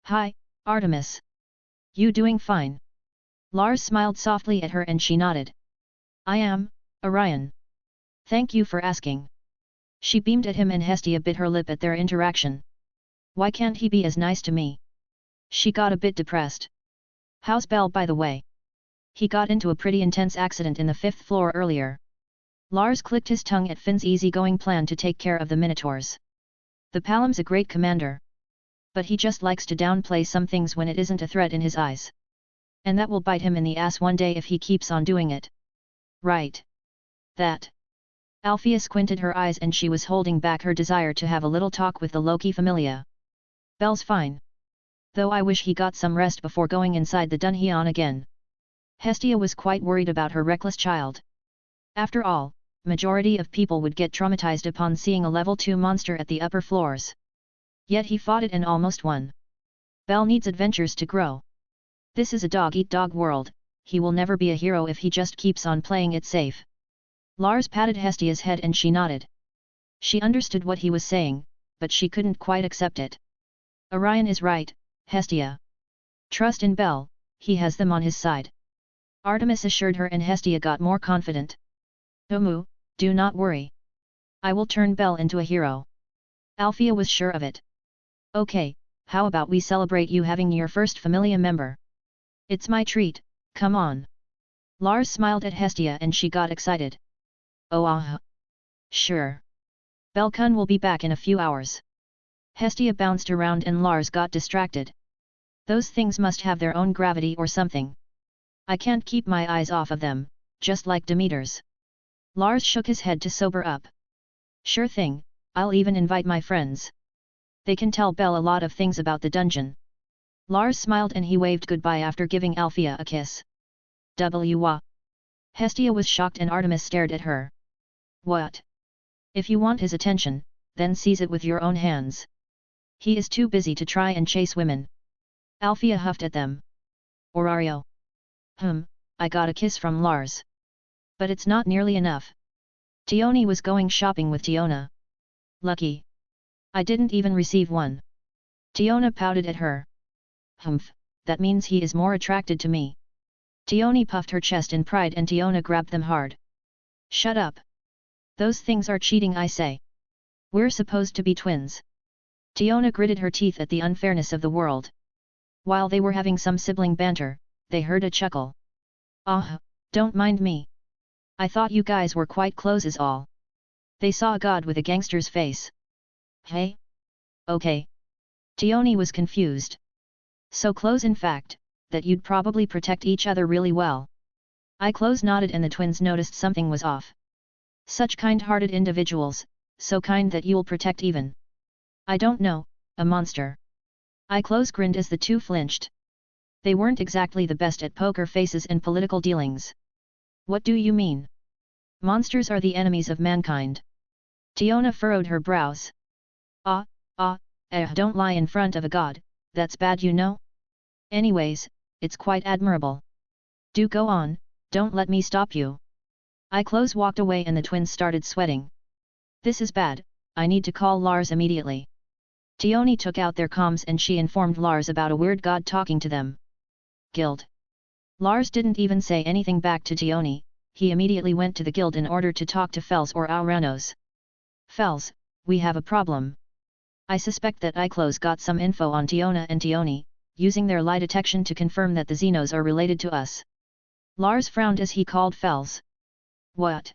Hi, Artemis. You doing fine? Lars smiled softly at her and she nodded. I am, Orion. Thank you for asking. She beamed at him and Hestia bit her lip at their interaction. Why can't he be as nice to me? She got a bit depressed. How's Bell by the way? He got into a pretty intense accident in the 5th floor earlier. Lars clicked his tongue at Finn's easygoing plan to take care of the Minotaurs. The Palam's a great commander. But he just likes to downplay some things when it isn't a threat in his eyes. And that will bite him in the ass one day if he keeps on doing it. Right. That. Althea squinted her eyes and she was holding back her desire to have a little talk with the Loki familia. Bell's fine. Though I wish he got some rest before going inside the dungeon again. Hestia was quite worried about her reckless child. After all, majority of people would get traumatized upon seeing a level 2 monster at the upper floors. Yet he fought it and almost won. Bell needs adventures to grow. This is a dog-eat-dog world, he will never be a hero if he just keeps on playing it safe. Lars patted Hestia's head and she nodded. She understood what he was saying, but she couldn't quite accept it. Orion is right, Hestia. Trust in Bell, he has them on his side. Artemis assured her and Hestia got more confident. Omu, do not worry. I will turn Bell into a hero. Althea was sure of it. Okay, how about we celebrate you having your first familia member? It's my treat, come on. Lars smiled at Hestia and she got excited. Oh sure. Belkun will be back in a few hours. Hestia bounced around and Lars got distracted. Those things must have their own gravity or something. I can't keep my eyes off of them, just like Demeter's. Lars shook his head to sober up. Sure thing, I'll even invite my friends. They can tell Bell a lot of things about the dungeon. Lars smiled and he waved goodbye after giving Althea a kiss. Hestia was shocked and Artemis stared at her. What? If you want his attention, then seize it with your own hands. He is too busy to try and chase women. Althea huffed at them. Orario. I got a kiss from Lars. But it's not nearly enough. Tioni was going shopping with Tiona. Lucky. I didn't even receive one. Tiona pouted at her. That means he is more attracted to me. Tioni puffed her chest in pride and Tiona grabbed them hard. Shut up. Those things are cheating I say. We're supposed to be twins. Tiona gritted her teeth at the unfairness of the world. While they were having some sibling banter, they heard a chuckle. Don't mind me. I thought you guys were quite close as all. They saw a god with a gangster's face. Hey? Okay. Tioni was confused. So close in fact, that you'd probably protect each other really well. Eye-close nodded and the twins noticed something was off. Such kind-hearted individuals, so kind that you'll protect even. I don't know, a monster. Eye-close grinned as the two flinched. They weren't exactly the best at poker faces and political dealings. What do you mean? Monsters are the enemies of mankind. Tiona furrowed her brows. Don't lie in front of a god, that's bad you know? Anyways, it's quite admirable. Do go on, don't let me stop you. Eye-close walked away and the twins started sweating. This is bad, I need to call Lars immediately. Tioni took out their comms and she informed Lars about a weird god talking to them. Guild. Lars didn't even say anything back to Tioni, he immediately went to the guild in order to talk to Fels or Auranos. Fels, we have a problem. I suspect that Eye-close got some info on Tiona and Tioni, using their lie detection to confirm that the Xenos are related to us. Lars frowned as he called Fels. What?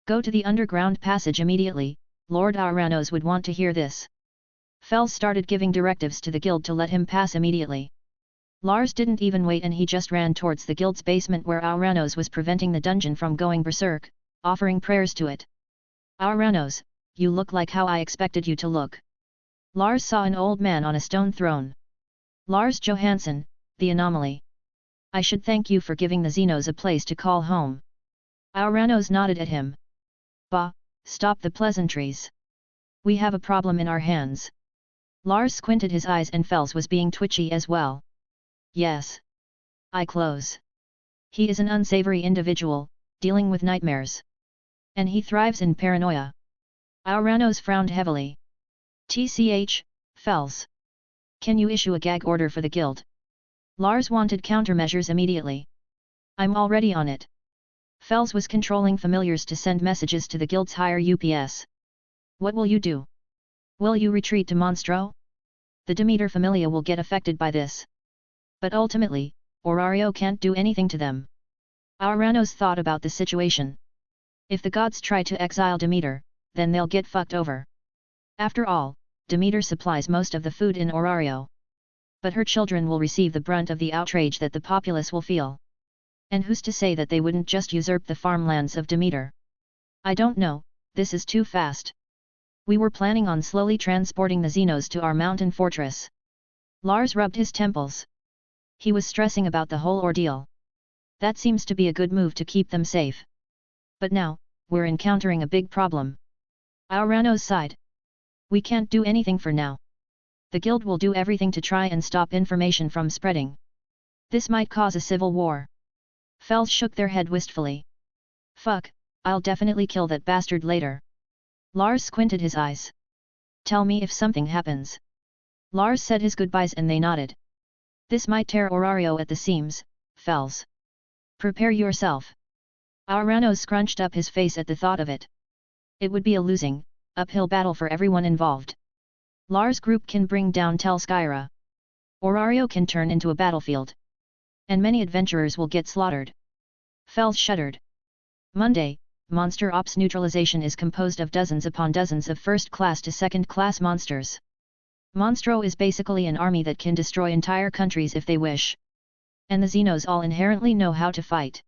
Go to the underground passage immediately, Lord Auranos would want to hear this. Fels started giving directives to the guild to let him pass immediately. Lars didn't even wait and he just ran towards the guild's basement where Auranos was preventing the dungeon from going berserk, offering prayers to it. Auranos, you look like how I expected you to look. Lars saw an old man on a stone throne. Lars Johansson, the anomaly. I should thank you for giving the Xenos a place to call home. Auranos nodded at him. Bah, stop the pleasantries. We have a problem in our hands. Lars squinted his eyes and Fels was being twitchy as well. Yes. Eye-close. He is an unsavory individual, dealing with nightmares. And he thrives in paranoia. Auranos frowned heavily. TCH, Fels. Can you issue a gag order for the guild? Lars wanted countermeasures immediately. I'm already on it. Fels was controlling familiars to send messages to the guild's higher UPS. What will you do? Will you retreat to Monstro? The Demeter Familia will get affected by this. But ultimately, Orario can't do anything to them. Auranos thought about the situation. If the gods try to exile Demeter, then they'll get fucked over. After all, Demeter supplies most of the food in Orario. But her children will receive the brunt of the outrage that the populace will feel. And who's to say that they wouldn't just usurp the farmlands of Demeter? I don't know, this is too fast. We were planning on slowly transporting the Xenos to our mountain fortress. Lars rubbed his temples. He was stressing about the whole ordeal. That seems to be a good move to keep them safe. But now, we're encountering a big problem. Auranos sighed. We can't do anything for now. The guild will do everything to try and stop information from spreading. This might cause a civil war. Fels shook their head wistfully. Fuck, I'll definitely kill that bastard later. Lars squinted his eyes. Tell me if something happens. Lars said his goodbyes and they nodded. This might tear Orario at the seams, Fels. Prepare yourself. Auranos scrunched up his face at the thought of it. It would be a losing, uphill battle for everyone involved. Lars' group can bring down Tel Skyra. Orario can turn into a battlefield. And many adventurers will get slaughtered. Fels shuddered. Monday, monster ops neutralization is composed of dozens upon dozens of first-class to second-class monsters. Monstro is basically an army that can destroy entire countries if they wish. And the Xenos all inherently know how to fight.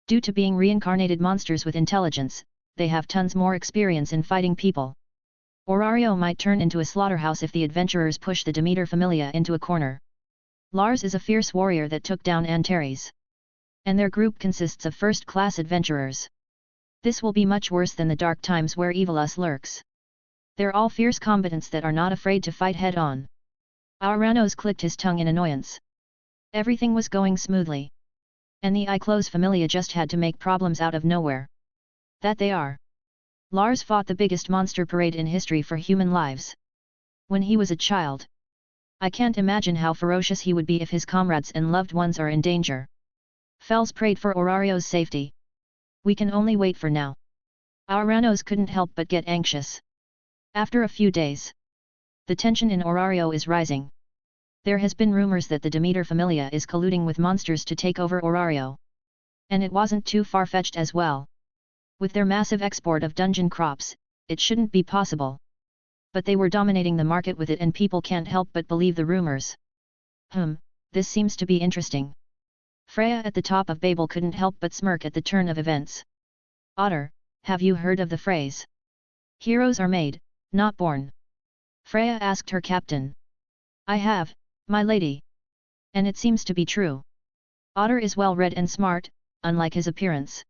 Due to being reincarnated monsters with intelligence, they have tons more experience in fighting people. Orario might turn into a slaughterhouse if the adventurers push the Demeter Familia into a corner. Lars is a fierce warrior that took down Antares. And their group consists of first-class adventurers. This will be much worse than the dark times where Evilus lurks. They're all fierce combatants that are not afraid to fight head-on. Auranos clicked his tongue in annoyance. Everything was going smoothly. And the Eye-close Familia just had to make problems out of nowhere. That they are. Lars fought the biggest monster parade in history for human lives. When he was a child. I can't imagine how ferocious he would be if his comrades and loved ones are in danger. Fels prayed for Orario's safety. We can only wait for now. Auranos couldn't help but get anxious. After a few days. The tension in Orario is rising. There has been rumors that the Demeter Familia is colluding with monsters to take over Orario. And it wasn't too far-fetched as well. With their massive export of dungeon crops, it shouldn't be possible. But they were dominating the market with it and people can't help but believe the rumors. this seems to be interesting. Freya at the top of Babel couldn't help but smirk at the turn of events. Otter, have you heard of the phrase? Heroes are made, not born. Freya asked her captain. I have, my lady. And it seems to be true. Otter is well read and smart, unlike his appearance.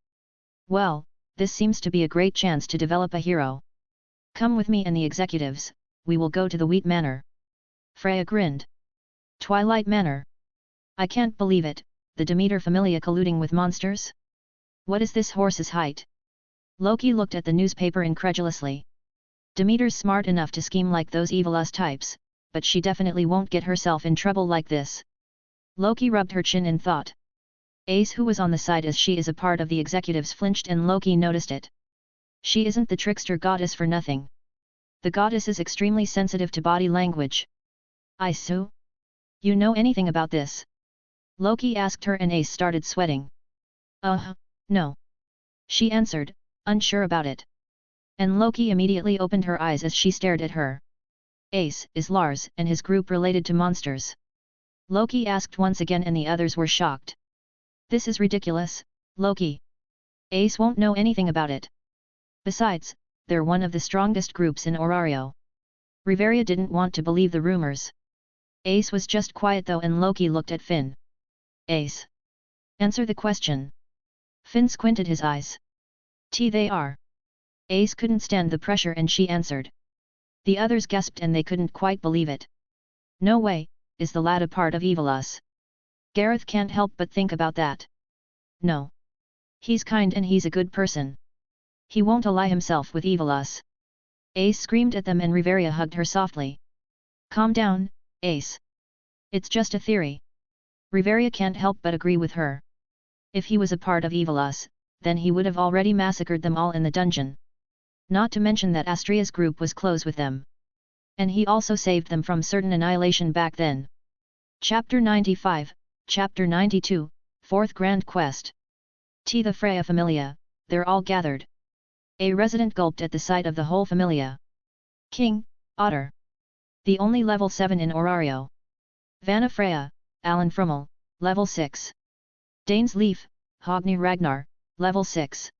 Well, this seems to be a great chance to develop a hero. Come with me and the executives, we will go to the Wheat Manor. Freya grinned. Twilight Manor. I can't believe it, the Demeter familia colluding with monsters? What is this horse's height? Loki looked at the newspaper incredulously. Demeter's smart enough to scheme like those evilous types, but she definitely won't get herself in trouble like this. Loki rubbed her chin in thought. Ace, who was on the side as she is a part of the executives, flinched and Loki noticed it. She isn't the trickster goddess for nothing. The goddess is extremely sensitive to body language. Isu? You know anything about this? Loki asked her and Ace started sweating. No. She answered, unsure about it. And Loki immediately opened her eyes as she stared at her. Ace, is Lars and his group related to monsters? Loki asked once again and the others were shocked. This is ridiculous, Loki. Ace won't know anything about it. Besides, they're one of the strongest groups in Orario. Riveria didn't want to believe the rumors. Ace was just quiet though and Loki looked at Finn. Ace. Answer the question. Finn squinted his eyes. They are. Ace couldn't stand the pressure and she answered. The others gasped and they couldn't quite believe it. No way, is the lad a part of Evilus? Gareth can't help but think about that. No. He's kind and he's a good person. He won't ally himself with Evilus. Ace screamed at them and Riveria hugged her softly. Calm down, Ace. It's just a theory. Riveria can't help but agree with her. If he was a part of Evilus, then he would have already massacred them all in the dungeon. Not to mention that Astria's group was close with them. And he also saved them from certain annihilation back then. Chapter 95, Chapter 92, 4th Grand Quest. The Freya Familia, they're all gathered. A resident gulped at the sight of the whole familia. King, Otter. The only level 7 in Orario. Vanna Freya, Alan Frummel, level 6. Danes Leaf, Hogni Ragnar, level 6.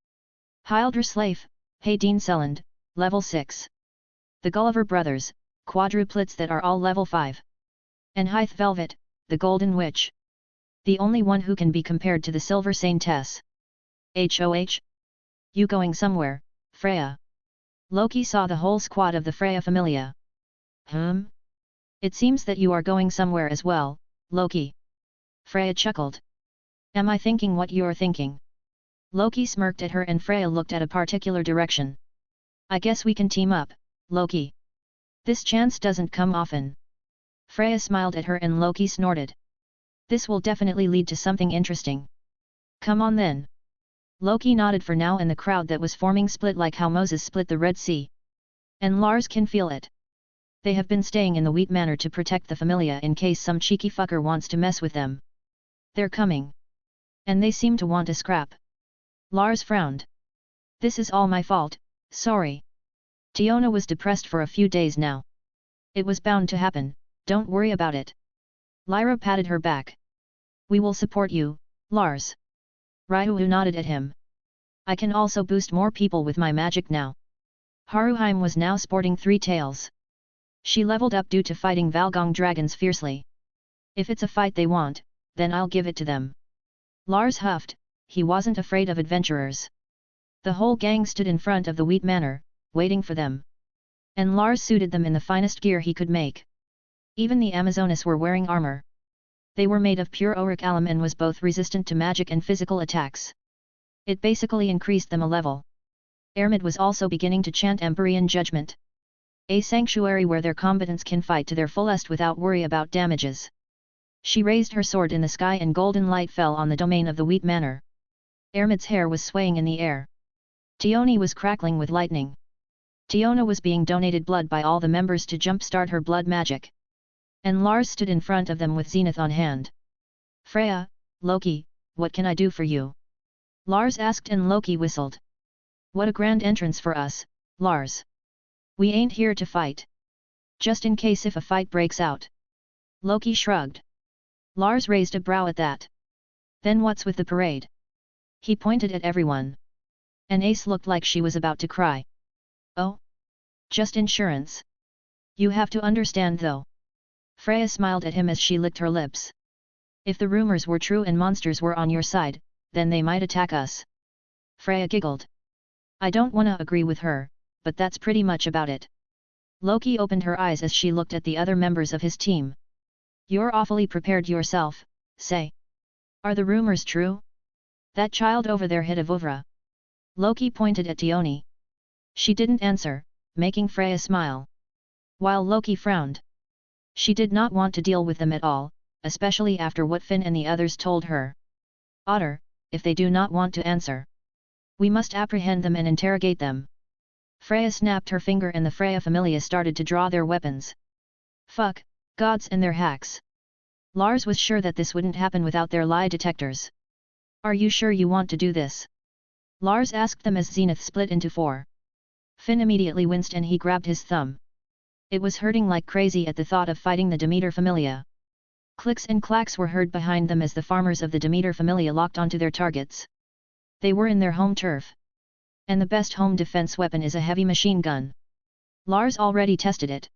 Hildre Slaif, Haydeen Selland, level 6. The Gulliver Brothers, quadruplets that are all level 5. And Hythe Velvet, the Golden Witch. The only one who can be compared to the Silver Saintess. HOH? You going somewhere, Freya? Loki saw the whole squad of the Freya Familia. It seems that you are going somewhere as well, Loki. Freya chuckled. Am I thinking what you're thinking? Loki smirked at her and Freya looked at a particular direction. I guess we can team up, Loki. This chance doesn't come often. Freya smiled at her and Loki snorted. This will definitely lead to something interesting. Come on then. Loki nodded for now and the crowd that was forming split like how Moses split the Red Sea. And Lars can feel it. They have been staying in the Wheat Manor to protect the familia in case some cheeky fucker wants to mess with them. They're coming. And they seem to want a scrap. Lars frowned. This is all my fault, sorry. Tiona was depressed for a few days now. It was bound to happen, don't worry about it. Lyra patted her back. We will support you, Lars. Ryuhu nodded at him. I can also boost more people with my magic now. Haruheim was now sporting 3 tails. She leveled up due to fighting Valgong dragons fiercely. If it's a fight they want, then I'll give it to them. Lars huffed, he wasn't afraid of adventurers. The whole gang stood in front of the Wheat Manor, waiting for them. And Lars suited them in the finest gear he could make. Even the Amazonas were wearing armor. They were made of pure auric alum and was both resistant to magic and physical attacks. It basically increased them a level. Ermid was also beginning to chant Empyrean Judgment. A sanctuary where their combatants can fight to their fullest without worry about damages. She raised her sword in the sky and golden light fell on the domain of the Wheat Manor. Ermid's hair was swaying in the air. Tioni was crackling with lightning. Tiona was being donated blood by all the members to jumpstart her blood magic. And Lars stood in front of them with Zenith on hand. Freya, Loki, what can I do for you? Lars asked and Loki whistled. What a grand entrance for us, Lars. We ain't here to fight. Just in case if a fight breaks out. Loki shrugged. Lars raised a brow at that. Then what's with the parade? He pointed at everyone. And Ace looked like she was about to cry. Oh? Just insurance. You have to understand though. Freya smiled at him as she licked her lips. If the rumors were true and monsters were on your side, then they might attack us. Freya giggled. I don't wanna agree with her, but that's pretty much about it. Loki opened her eyes as she looked at the other members of his team. You're awfully prepared yourself, say. Are the rumors true? That child over there hit a Vuvra. Loki pointed at Tioni. She didn't answer, making Freya smile. While Loki frowned. She did not want to deal with them at all, especially after what Finn and the others told her. Otter, if they do not want to answer, we must apprehend them and interrogate them. Freya snapped her finger and the Freya Familia started to draw their weapons. Fuck, gods and their hacks. Lars was sure that this wouldn't happen without their lie detectors. Are you sure you want to do this? Lars asked them as Zenith split into four. Finn immediately winced and he grabbed his thumb. It was hurting like crazy at the thought of fighting the Demeter Familia. Clicks and clacks were heard behind them as the farmers of the Demeter Familia locked onto their targets. They were in their home turf. And the best home defense weapon is a heavy machine gun. Lars already tested it.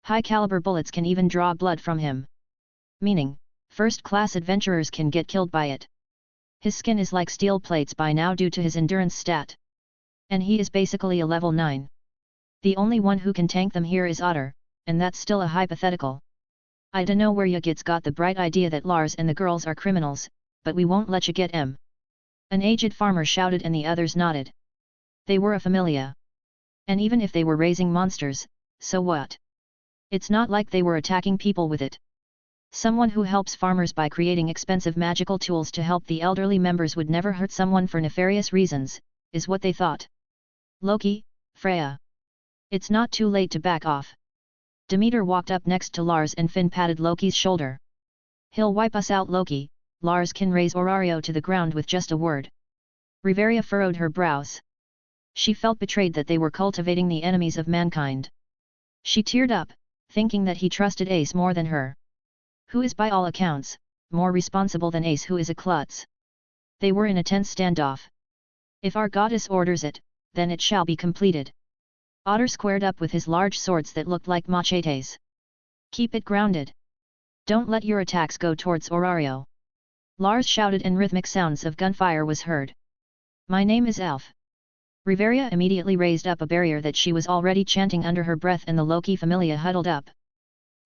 High-caliber bullets can even draw blood from him. Meaning, first-class adventurers can get killed by it. His skin is like steel plates by now due to his endurance stat. And he is basically a level 9. The only one who can tank them here is Otter, and that's still a hypothetical. I dunno where ya gits got the bright idea that Lars and the girls are criminals, but we won't let ya get 'em. An aged farmer shouted and the others nodded. They were a familia. And even if they were raising monsters, so what? It's not like they were attacking people with it. Someone who helps farmers by creating expensive magical tools to help the elderly members would never hurt someone for nefarious reasons, is what they thought. Loki, Freya. It's not too late to back off. Demeter walked up next to Lars and Finn patted Loki's shoulder. He'll wipe us out, Loki. Lars can raise Orario to the ground with just a word. Riveria furrowed her brows. She felt betrayed that they were cultivating the enemies of mankind. She teared up, thinking that he trusted Ace more than her. Who is by all accounts, more responsible than Ace, who is a klutz. They were in a tense standoff. If our goddess orders it, then it shall be completed. Otter squared up with his large swords that looked like machetes. Keep it grounded. Don't let your attacks go towards Orario. Lars shouted and rhythmic sounds of gunfire was heard. My name is Elf. Riveria immediately raised up a barrier that she was already chanting under her breath and the Loki Familia huddled up.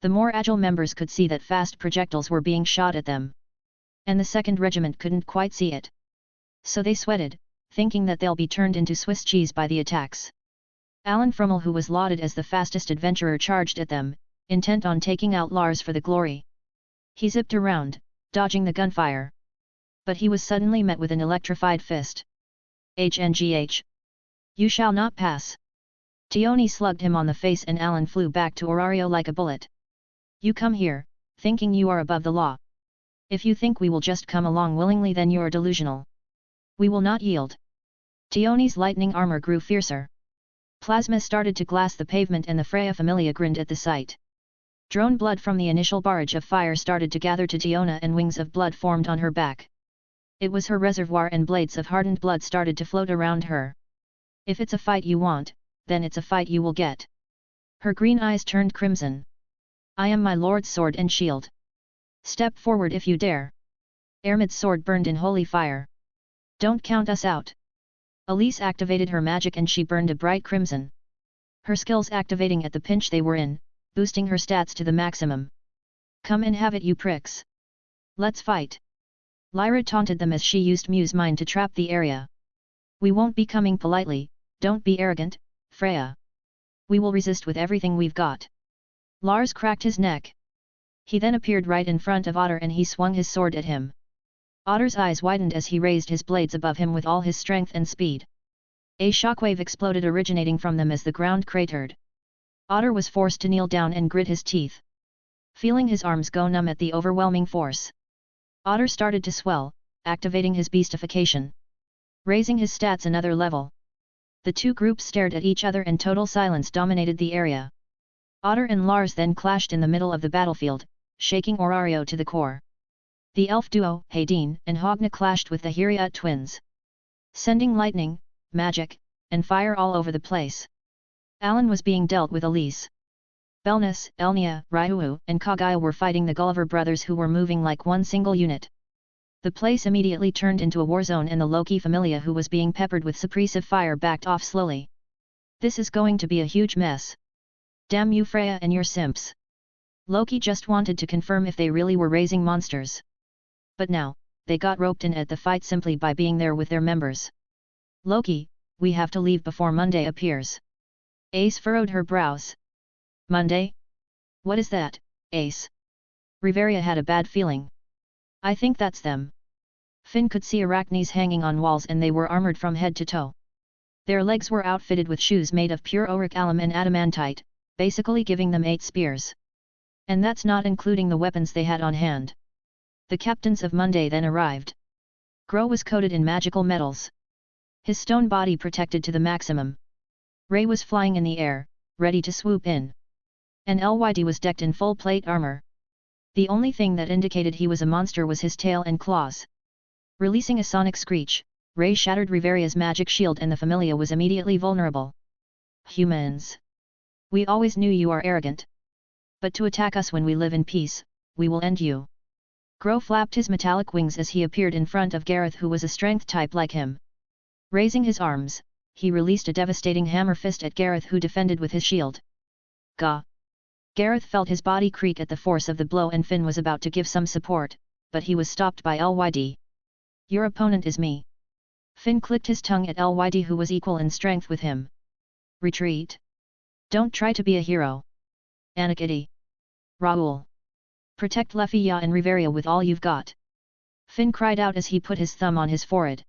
The more agile members could see that fast projectiles were being shot at them. And the 2nd Regiment couldn't quite see it. So they sweated, thinking that they'll be turned into Swiss cheese by the attacks. Alan Frummel, who was lauded as the fastest adventurer, charged at them, intent on taking out Lars for the glory. He zipped around, dodging the gunfire. But he was suddenly met with an electrified fist. HNGH. You shall not pass. Tioni slugged him on the face and Alan flew back to Orario like a bullet. You come here, thinking you are above the law. If you think we will just come along willingly, then you're delusional. We will not yield. Tioni's lightning armor grew fiercer. Plasma started to glass the pavement and the Freya Familia grinned at the sight. Drone blood from the initial barrage of fire started to gather to Tiona and wings of blood formed on her back. It was her reservoir and blades of hardened blood started to float around her. If it's a fight you want, then it's a fight you will get. Her green eyes turned crimson. I am my lord's sword and shield. Step forward if you dare. Ermid's sword burned in holy fire. Don't count us out. Elise activated her magic and she burned a bright crimson. Her skills activating at the pinch they were in, boosting her stats to the maximum. Come and have it, you pricks. Let's fight. Lyra taunted them as she used Muse Mind to trap the area. We won't be coming politely, don't be arrogant, Freya. We will resist with everything we've got. Lars cracked his neck. He then appeared right in front of Otter and he swung his sword at him. Otter's eyes widened as he raised his blades above him with all his strength and speed. A shockwave exploded originating from them as the ground cratered. Otter was forced to kneel down and grit his teeth. Feeling his arms go numb at the overwhelming force. Otter started to swell, activating his beastification. Raising his stats another level. The two groups stared at each other and total silence dominated the area. Otter and Lars then clashed in the middle of the battlefield, shaking Orario to the core. The elf duo, Haydeen and Hogna clashed with the Hiriat twins, sending lightning, magic, and fire all over the place. Alan was being dealt with Elise. Belnus, Elnia, Ryuu, and Kagaya were fighting the Gulliver brothers who were moving like one single unit. The place immediately turned into a war zone and the Loki familia who was being peppered with suppressive fire backed off slowly. This is going to be a huge mess. Damn you Freya and your simps. Loki just wanted to confirm if they really were raising monsters. But now, they got roped in at the fight simply by being there with their members. Loki, we have to leave before Monday appears. Ace furrowed her brows. Monday? What is that, Ace? Riveria had a bad feeling. I think that's them. Finn could see arachnes hanging on walls and they were armored from head to toe. Their legs were outfitted with shoes made of pure auric alum and adamantite, basically giving them 8 spears. And that's not including the weapons they had on hand. The captains of Monday then arrived. Gro was coated in magical metals. His stone body protected to the maximum. Ray was flying in the air, ready to swoop in. And Lyd was decked in full plate armor. The only thing that indicated he was a monster was his tail and claws. Releasing a sonic screech, Ray shattered Riveria's magic shield and the familia was immediately vulnerable. Humans! We always knew you are arrogant. But to attack us when we live in peace, we will end you. Gro flapped his metallic wings as he appeared in front of Gareth who was a strength type like him. Raising his arms, he released a devastating hammer fist at Gareth who defended with his shield. Gah! Gareth felt his body creak at the force of the blow and Finn was about to give some support, but he was stopped by Lyd. Your opponent is me. Finn clicked his tongue at Lyd who was equal in strength with him. Retreat. Don't try to be a hero. Anakity. Raoul. Protect Lefia and Riveria with all you've got. Finn cried out as he put his thumb on his forehead.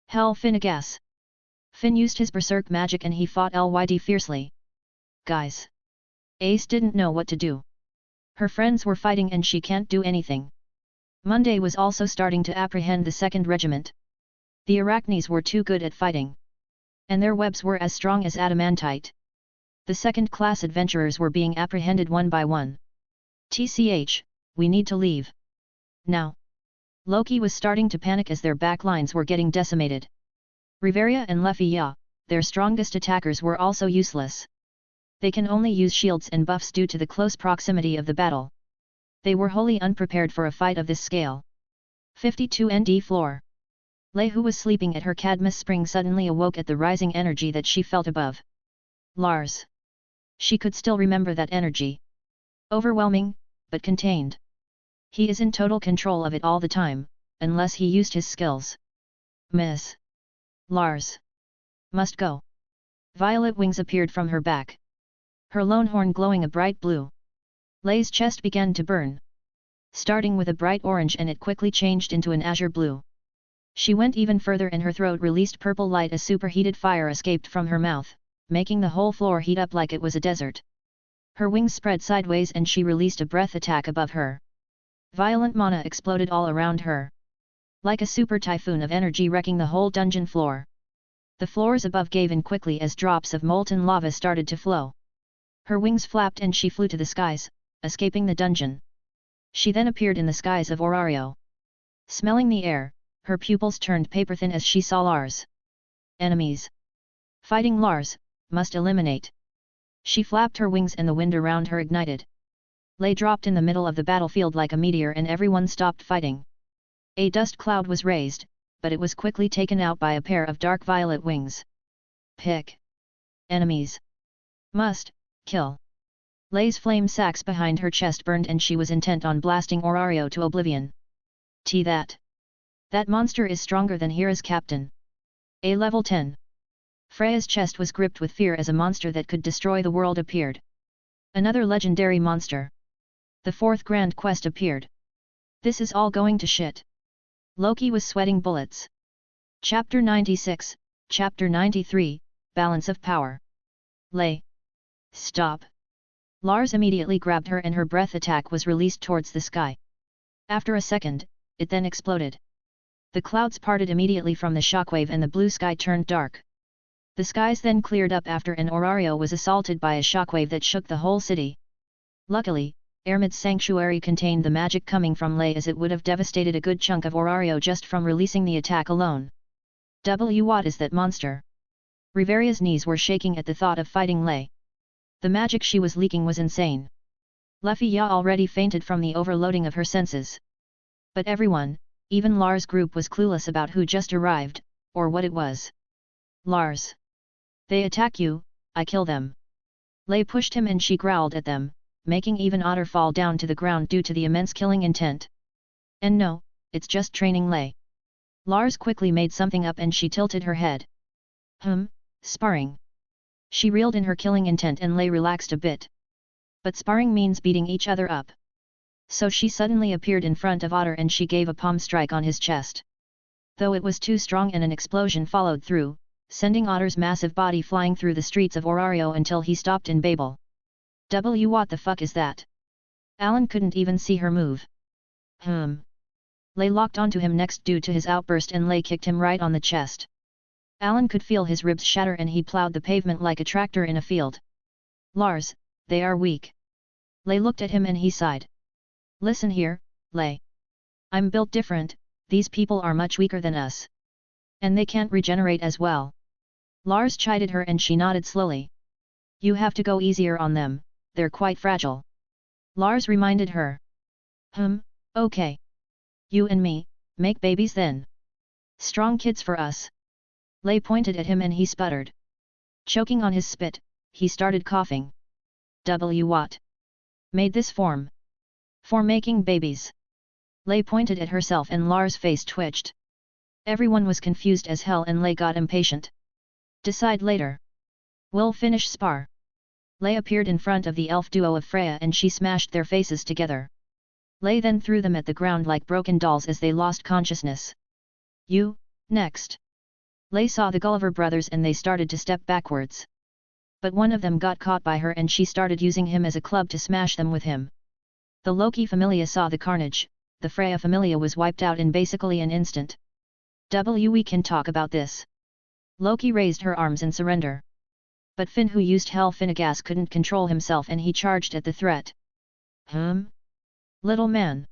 Hell Finnegas. Finn used his berserk magic and he fought Lyd fiercely. Guys. Ace didn't know what to do. Her friends were fighting and she can't do anything. Monday was also starting to apprehend the 2nd Regiment. The arachnes were too good at fighting. And their webs were as strong as adamantite. The 2nd-class adventurers were being apprehended one by one. TCH, we need to leave. Now. Loki was starting to panic as their back lines were getting decimated. Riveria and Lefia, their strongest attackers were also useless. They can only use shields and buffs due to the close proximity of the battle. They were wholly unprepared for a fight of this scale. 52 ND floor. Lei who was sleeping at her Cadmus spring suddenly awoke at the rising energy that she felt above. Lars. She could still remember that energy. Overwhelming, but contained. He is in total control of it all the time, unless he used his skills. Miss. Lars. Must go. Violet wings appeared from her back. Her lone horn glowing a bright blue. Lei's chest began to burn. Starting with a bright orange and it quickly changed into an azure blue. She went even further and her throat released purple light as superheated fire escaped from her mouth, making the whole floor heat up like it was a desert. Her wings spread sideways and she released a breath attack above her. Violent mana exploded all around her. Like a super typhoon of energy wrecking the whole dungeon floor. The floors above gave in quickly as drops of molten lava started to flow. Her wings flapped and she flew to the skies, escaping the dungeon. She then appeared in the skies of Orario. Smelling the air, her pupils turned paper thin as she saw Lars. Enemies. Fighting Lars, must eliminate. She flapped her wings and the wind around her ignited. Lei dropped in the middle of the battlefield like a meteor and everyone stopped fighting. A dust cloud was raised, but it was quickly taken out by a pair of dark violet wings. Pick. Enemies. Must. Kill. Lei's flame sacks behind her chest burned and she was intent on blasting Orario to oblivion. That monster is stronger than Hera's captain. A level 10. Freya's chest was gripped with fear as a monster that could destroy the world appeared. Another legendary monster. The 4th grand quest appeared. This is all going to shit. Loki was sweating bullets. Chapter 96, Chapter 93, Balance of Power. Lei. Stop. Lars immediately grabbed her and her breath attack was released towards the sky. After a second, it then exploded. The clouds parted immediately from the shockwave and the blue sky turned dark. The skies then cleared up after an Orario was assaulted by a shockwave that shook the whole city. Luckily, Ermid's sanctuary contained the magic coming from Lei, as it would have devastated a good chunk of Orario just from releasing the attack alone. What is that monster? Riveria's knees were shaking at the thought of fighting Lei. The magic she was leaking was insane. Lefia already fainted from the overloading of her senses. But everyone, even Lars' group, was clueless about who just arrived, or what it was. Lars. They attack you, I kill them. Lei pushed him and she growled at them, making even Otter fall down to the ground due to the immense killing intent. And no, it's just training Lei. Lars quickly made something up and she tilted her head. Sparring. She reeled in her killing intent and Lei relaxed a bit. But sparring means beating each other up. So she suddenly appeared in front of Otter and she gave a palm strike on his chest. Though it was too strong and an explosion followed through, sending Otter's massive body flying through the streets of Orario until he stopped in Babel. What the fuck is that? Alan couldn't even see her move. Lei locked onto him next due to his outburst and Lei kicked him right on the chest. Alan could feel his ribs shatter and he plowed the pavement like a tractor in a field. Lars, they are weak. Lei looked at him and he sighed. Listen here, Lei. I'm built different, these people are much weaker than us. And they can't regenerate as well. Lars chided her and she nodded slowly. You have to go easier on them, they're quite fragile. Lars reminded her. Okay. You and me, make babies then. Strong kids for us. Lei pointed at him and he sputtered. Choking on his spit, he started coughing. What? Made this form. For making babies. Lei pointed at herself and Lars' face twitched. Everyone was confused as hell and Lei got impatient. Decide later. We'll finish spar. Lei appeared in front of the elf duo of Freya and she smashed their faces together. Lei then threw them at the ground like broken dolls as they lost consciousness. You, next. Lei saw the Gulliver brothers and they started to step backwards. But one of them got caught by her and she started using him as a club to smash them with him. The Loki familia saw the carnage, the Freya familia was wiped out in basically an instant. We can talk about this. Loki raised her arms in surrender. But Finn, who used Hell Finnegas, couldn't control himself and he charged at the threat. Little man.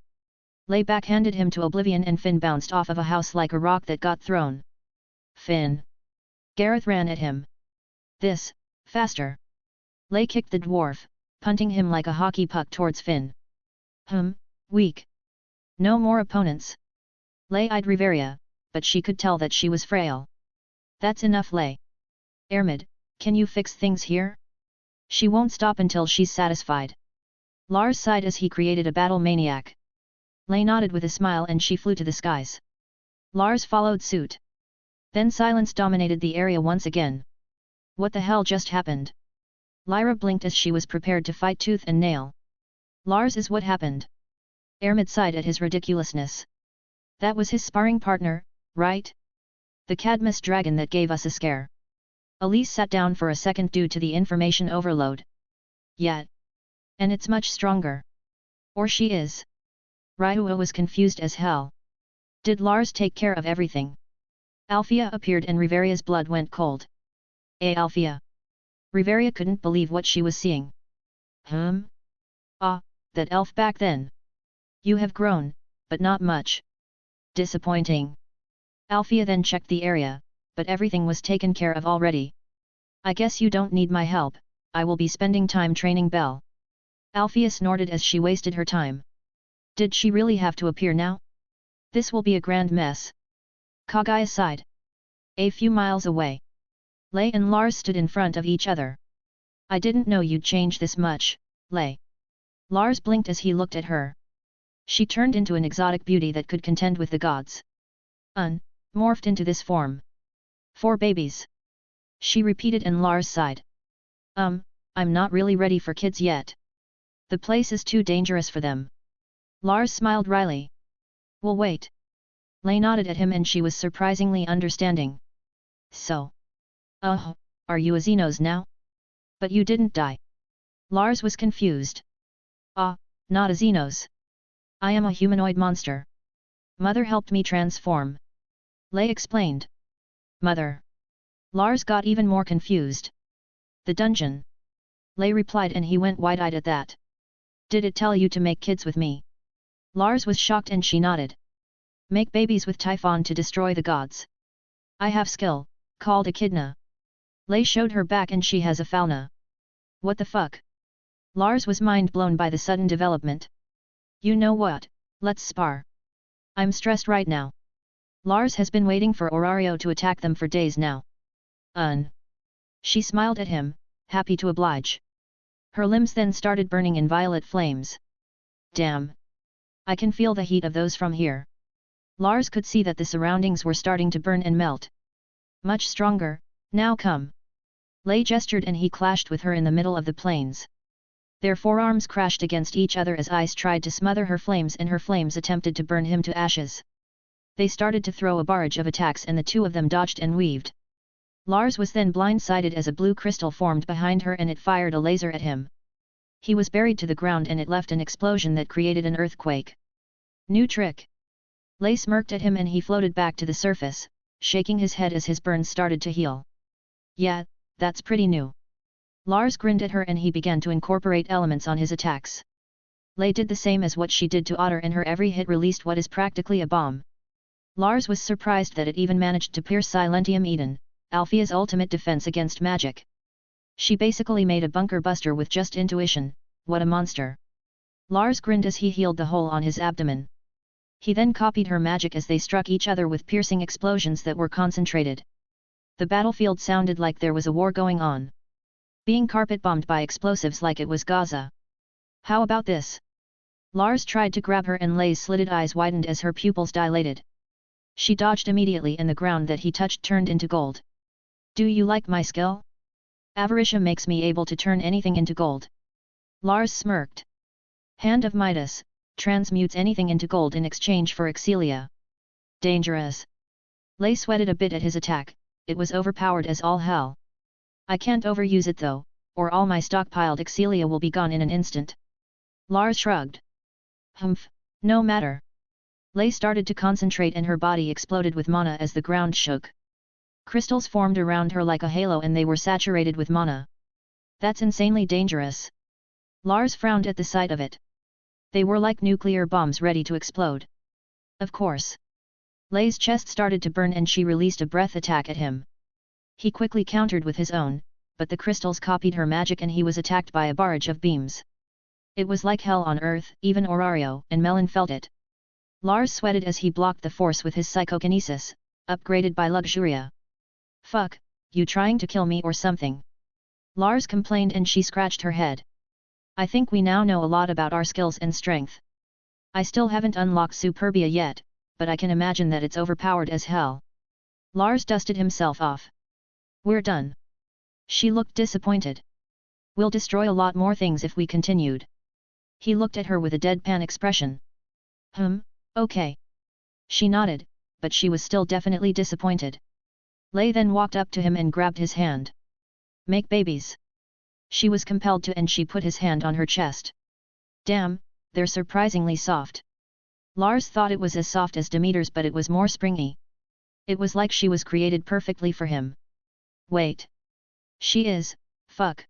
Lei backhanded him to oblivion and Finn bounced off of a house like a rock that got thrown. Finn. Gareth ran at him. This, faster. Lei kicked the dwarf, punting him like a hockey puck towards Finn. Weak. No more opponents. Lei eyed Riveria, but she could tell that she was frail. That's enough, Lei. Ermid, can you fix things here? She won't stop until she's satisfied. Lars sighed as he created a battle maniac. Lei nodded with a smile and she flew to the skies. Lars followed suit. Then silence dominated the area once again. What the hell just happened? Lyra blinked as she was prepared to fight tooth and nail. Lars is what happened. Ermid sighed at his ridiculousness. That was his sparring partner, right? The Cadmus dragon that gave us a scare. Elise sat down for a second due to the information overload. Yeah. And it's much stronger. Or she is. Ryua was confused as hell. Did Lars take care of everything? Althea appeared and Riveria's blood went cold. Althea. Riveria couldn't believe what she was seeing. That elf back then. You have grown, but not much. Disappointing. Althea then checked the area, but everything was taken care of already. I guess you don't need my help, I will be spending time training Belle. Althea snorted as she wasted her time. Did she really have to appear now? This will be a grand mess. Kagai aside. A few miles away. Lei and Lars stood in front of each other. I didn't know you'd change this much, Lei. Lars blinked as he looked at her. She turned into an exotic beauty that could contend with the gods. Morphed into this form. 4 babies. She repeated and Lars sighed. I'm not really ready for kids yet. The place is too dangerous for them. Lars smiled wryly. We'll wait. Lei nodded at him and she was surprisingly understanding. So. Are you a Xenos now? But you didn't die. Lars was confused. Not a Xenos. I am a humanoid monster. Mother helped me transform. Lei explained. Mother. Lars got even more confused. The dungeon. Lei replied and he went wide-eyed at that. Did it tell you to make kids with me? Lars was shocked and she nodded. Make babies with Typhon to destroy the gods. I have skill, called Echidna. Lei showed her back and she has a Falna. What the fuck? Lars was mind blown by the sudden development. You know what, let's spar. I'm stressed right now. Lars has been waiting for Orario to attack them for days now. She smiled at him, happy to oblige. Her limbs then started burning in violet flames. Damn! I can feel the heat of those from here. Lars could see that the surroundings were starting to burn and melt. Much stronger, now come. Lei gestured and he clashed with her in the middle of the plains. Their forearms crashed against each other as ice tried to smother her flames and her flames attempted to burn him to ashes. They started to throw a barrage of attacks and the two of them dodged and weaved. Lars was then blindsided as a blue crystal formed behind her and it fired a laser at him. He was buried to the ground and it left an explosion that created an earthquake. New trick. Lei smirked at him and he floated back to the surface, shaking his head as his burns started to heal. Yeah, that's pretty new. Lars grinned at her and he began to incorporate elements on his attacks. Lei did the same as what she did to Otter and her every hit released what is practically a bomb. Lars was surprised that it even managed to pierce Silentium Eden, Althea's ultimate defense against magic. She basically made a bunker buster with just intuition, what a monster. Lars grinned as he healed the hole on his abdomen. He then copied her magic as they struck each other with piercing explosions that were concentrated. The battlefield sounded like there was a war going on. Being carpet-bombed by explosives like it was Gaza. How about this? Lars tried to grab her and Lei's slitted eyes widened as her pupils dilated. She dodged immediately and the ground that he touched turned into gold. Do you like my skill? Avaricia makes me able to turn anything into gold. Lars smirked. Hand of Midas, transmutes anything into gold in exchange for Excelia. Dangerous. Lei sweated a bit at his attack, it was overpowered as all hell. I can't overuse it though, or all my stockpiled Excelia will be gone in an instant. Lars shrugged. Humph, no matter. Lei started to concentrate and her body exploded with mana as the ground shook. Crystals formed around her like a halo and they were saturated with mana. That's insanely dangerous. Lars frowned at the sight of it. They were like nuclear bombs ready to explode. Of course. Lei's chest started to burn and she released a breath attack at him. He quickly countered with his own, but the crystals copied her magic and he was attacked by a barrage of beams. It was like hell on earth, even Orario and Melon felt it. Lars sweated as he blocked the force with his psychokinesis, upgraded by Luxuria. Fuck, you trying to kill me or something? Lars complained and she scratched her head. I think we now know a lot about our skills and strength. I still haven't unlocked Superbia yet, but I can imagine that it's overpowered as hell. Lars dusted himself off. We're done. She looked disappointed. We'll destroy a lot more things if we continued. He looked at her with a deadpan expression. Okay. She nodded, but she was still definitely disappointed. Lei then walked up to him and grabbed his hand. Make babies. She was compelled to and she put his hand on her chest. Damn, they're surprisingly soft. Lars thought it was as soft as Demeter's but it was more springy. It was like she was created perfectly for him. Wait. She is, fuck.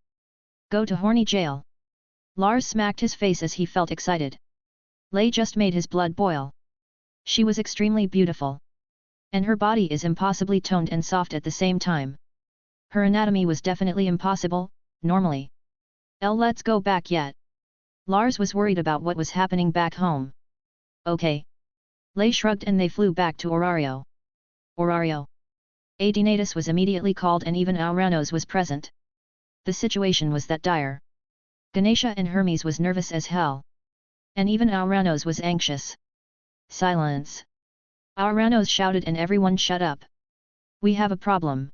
Go to horny jail. Lars smacked his face as he felt excited. Lei just made his blood boil. She was extremely beautiful. And her body is impossibly toned and soft at the same time. Her anatomy was definitely impossible, normally. Let's go back yet. Lars was worried about what was happening back home. Okay. Lei shrugged and they flew back to Orario. Orario. Aedenatus was immediately called and even Auranos was present. The situation was that dire. Ganesha and Hermes was nervous as hell. And even Auranos was anxious. Silence. Auranos shouted and everyone shut up. We have a problem.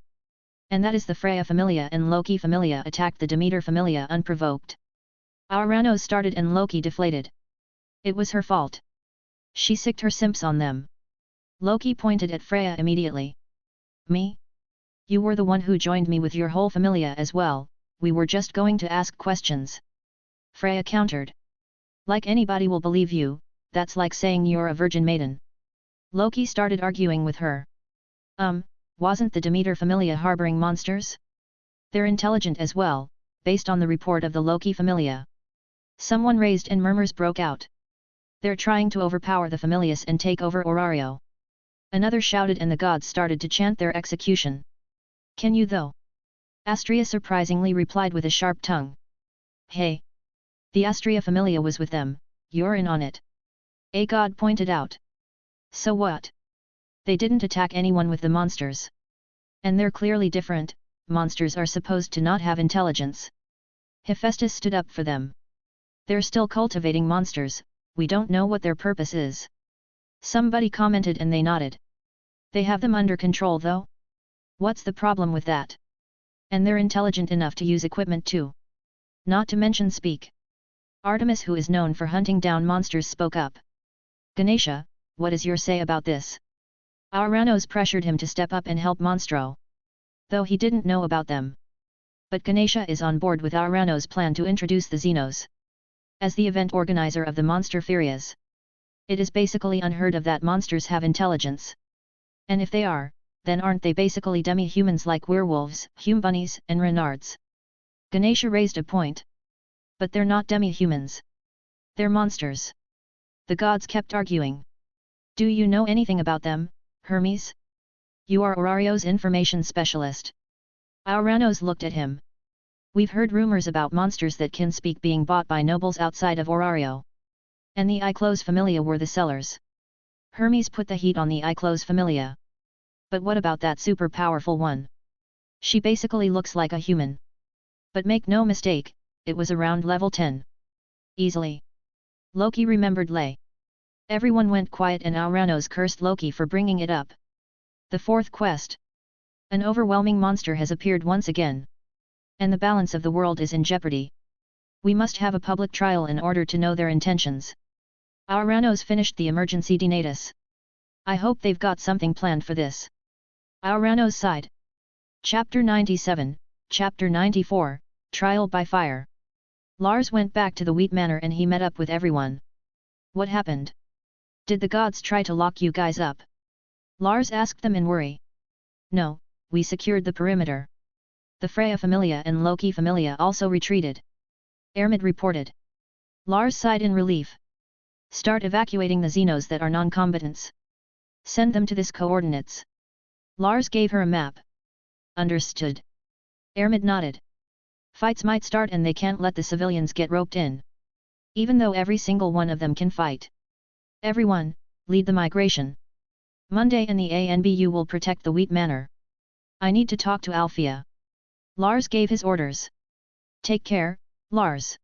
And that is the Freya Familia and Loki Familia attacked the Demeter Familia unprovoked. Auranos started and Loki deflated. It was her fault. She sicked her simps on them. Loki pointed at Freya immediately. Me? You were the one who joined me with your whole familia as well, we were just going to ask questions. Freya countered. Like anybody will believe you, that's like saying you're a virgin maiden. Loki started arguing with her. Wasn't the Demeter Familia harboring monsters? They're intelligent as well, based on the report of the Loki Familia. Someone raised and murmurs broke out. They're trying to overpower the Familius and take over Orario. Another shouted and the gods started to chant their execution. Can you though? Astria surprisingly replied with a sharp tongue. Hey! The Astria Familia was with them, you're in on it. A god pointed out. So what? They didn't attack anyone with the monsters. And they're clearly different, monsters are supposed to not have intelligence. Hephaestus stood up for them. They're still cultivating monsters, we don't know what their purpose is. Somebody commented and they nodded. They have them under control though? What's the problem with that? And they're intelligent enough to use equipment too. Not to mention speak. Artemis, who is known for hunting down monsters, spoke up. Ganesha, what is your say about this? Auranos pressured him to step up and help Monstro. Though he didn't know about them. But Ganesha is on board with Auranos' plan to introduce the Xenos. As the event organizer of the Monster Ferias. It is basically unheard of that monsters have intelligence. And if they are, then aren't they basically demi-humans like werewolves, humbunnies, and renards? Ganesha raised a point. But they're not demi-humans. They're monsters. The gods kept arguing. Do you know anything about them, Hermes? You are Orario's information specialist. Auranos looked at him. We've heard rumors about monsters that can speak being bought by nobles outside of Orario. And the Iclos Familia were the sellers. Hermes put the heat on the Iclos Familia. But what about that super powerful one? She basically looks like a human. But make no mistake, it was around level 10. Easily. Loki remembered Lay. Everyone went quiet and Auranos cursed Loki for bringing it up. The fourth quest. An overwhelming monster has appeared once again. And the balance of the world is in jeopardy. We must have a public trial in order to know their intentions. Auranos finished the emergency denatus. I hope they've got something planned for this. Auranos sighed. Chapter 97, Chapter 94, Trial by Fire. Lars went back to the Wheat Manor and he met up with everyone. What happened? Did the gods try to lock you guys up? Lars asked them in worry. No, we secured the perimeter. The Freya Familia and Loki Familia also retreated. Ermid reported. Lars sighed in relief. Start evacuating the Xenos that are non-combatants. Send them to this coordinates. Lars gave her a map. Understood. Ermid nodded. Fights might start and they can't let the civilians get roped in. Even though every single one of them can fight. Everyone, lead the migration. Monday and the ANBU will protect the Wheat Manor. I need to talk to Althea. Lars gave his orders. Take care, Lars.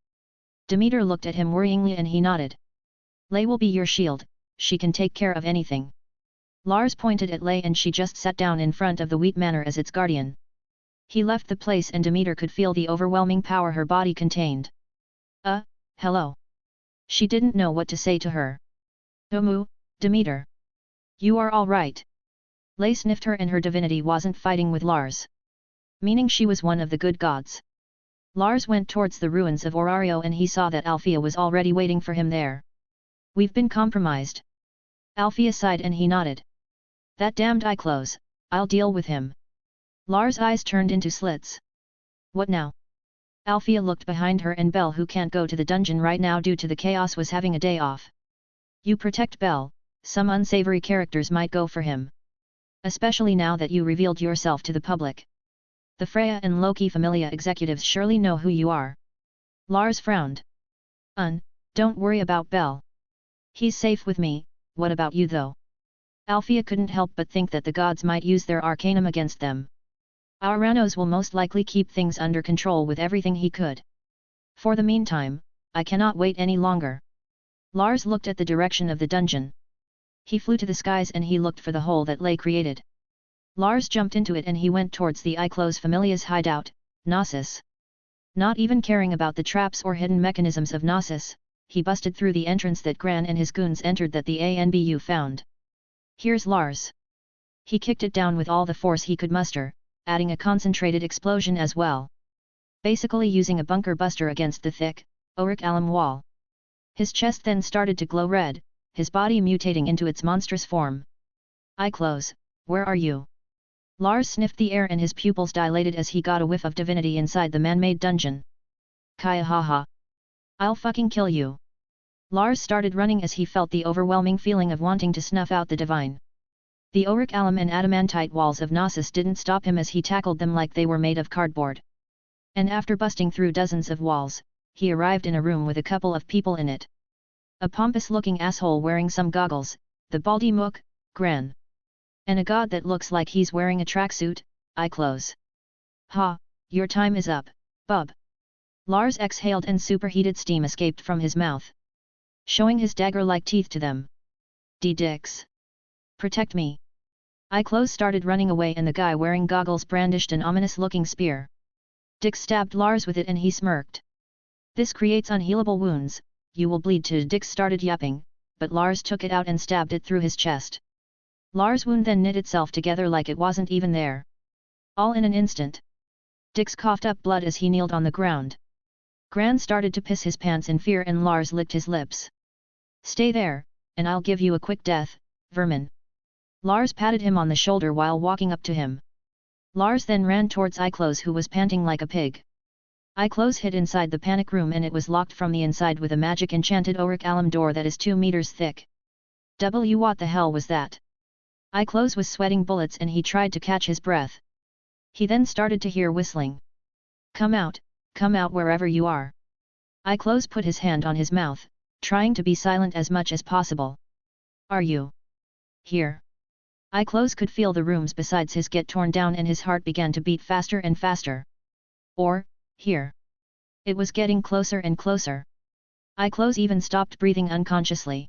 Demeter looked at him worryingly and he nodded. Lay will be your shield, she can take care of anything. Lars pointed at Lay and she just sat down in front of the Wheat Manor as its guardian. He left the place and Demeter could feel the overwhelming power her body contained. Hello. She didn't know what to say to her. Demeter. You are all right. Lay sniffed her and her divinity wasn't fighting with Lars. Meaning she was one of the good gods. Lars went towards the ruins of Orario and he saw that Althea was already waiting for him there. We've been compromised. Althea sighed and he nodded. That damned Iclos, I'll deal with him. Lars' eyes turned into slits. What now? Althea looked behind her and Belle, who can't go to the dungeon right now due to the chaos, was having a day off. You protect Belle, some unsavory characters might go for him. Especially now that you revealed yourself to the public. The Freya and Loki Familia executives surely know who you are. Lars frowned. Don't worry about Belle. He's safe with me, what about you though? Althea couldn't help but think that the gods might use their arcanum against them. Auranos will most likely keep things under control with everything he could. For the meantime, I cannot wait any longer. Lars looked at the direction of the dungeon. He flew to the skies and he looked for the hole that Lay created. Lars jumped into it and he went towards the Iclos Familia's hideout, Gnosis. Not even caring about the traps or hidden mechanisms of Gnosis, he busted through the entrance that Gran and his goons entered that the ANBU found. Here's Lars. He kicked it down with all the force he could muster, adding a concentrated explosion as well. Basically using a bunker buster against the thick, auric alum wall. His chest then started to glow red, his body mutating into its monstrous form. Iclos, where are you? Lars sniffed the air and his pupils dilated as he got a whiff of divinity inside the man-made dungeon. Kaya haha. I'll fucking kill you. Lars started running as he felt the overwhelming feeling of wanting to snuff out the divine. The auric alum and adamantite walls of Gnosis didn't stop him as he tackled them like they were made of cardboard. And after busting through dozens of walls, he arrived in a room with a couple of people in it. A pompous-looking asshole wearing some goggles, the baldy mook, Gran. And a god that looks like he's wearing a tracksuit, eye clothes. Ha, your time is up, bub. Lars exhaled and superheated steam escaped from his mouth, showing his dagger-like teeth to them. D-dicks. Protect me. Eye clothes started running away and the guy wearing goggles brandished an ominous-looking spear. Dix stabbed Lars with it and he smirked. This creates unhealable wounds, you will bleed too. Dix started yapping, but Lars took it out and stabbed it through his chest. Lars' wound then knit itself together like it wasn't even there. All in an instant. Dix coughed up blood as he kneeled on the ground. Gran started to piss his pants in fear and Lars licked his lips. Stay there, and I'll give you a quick death, vermin. Lars patted him on the shoulder while walking up to him. Lars then ran towards Eye-Clothes who was panting like a pig. Eye-Clothes hid inside the panic room and it was locked from the inside with a magic enchanted auric alum door that is 2 meters thick. What the hell was that? Eye-Clothes was sweating bullets and he tried to catch his breath. He then started to hear whistling. Come out wherever you are. Eye-Clothes put his hand on his mouth, trying to be silent as much as possible. Are you here? Eye-Clothes could feel the rooms besides his get torn down and his heart began to beat faster and faster. Or, here. It was getting closer and closer. Eye-Clothes even stopped breathing unconsciously.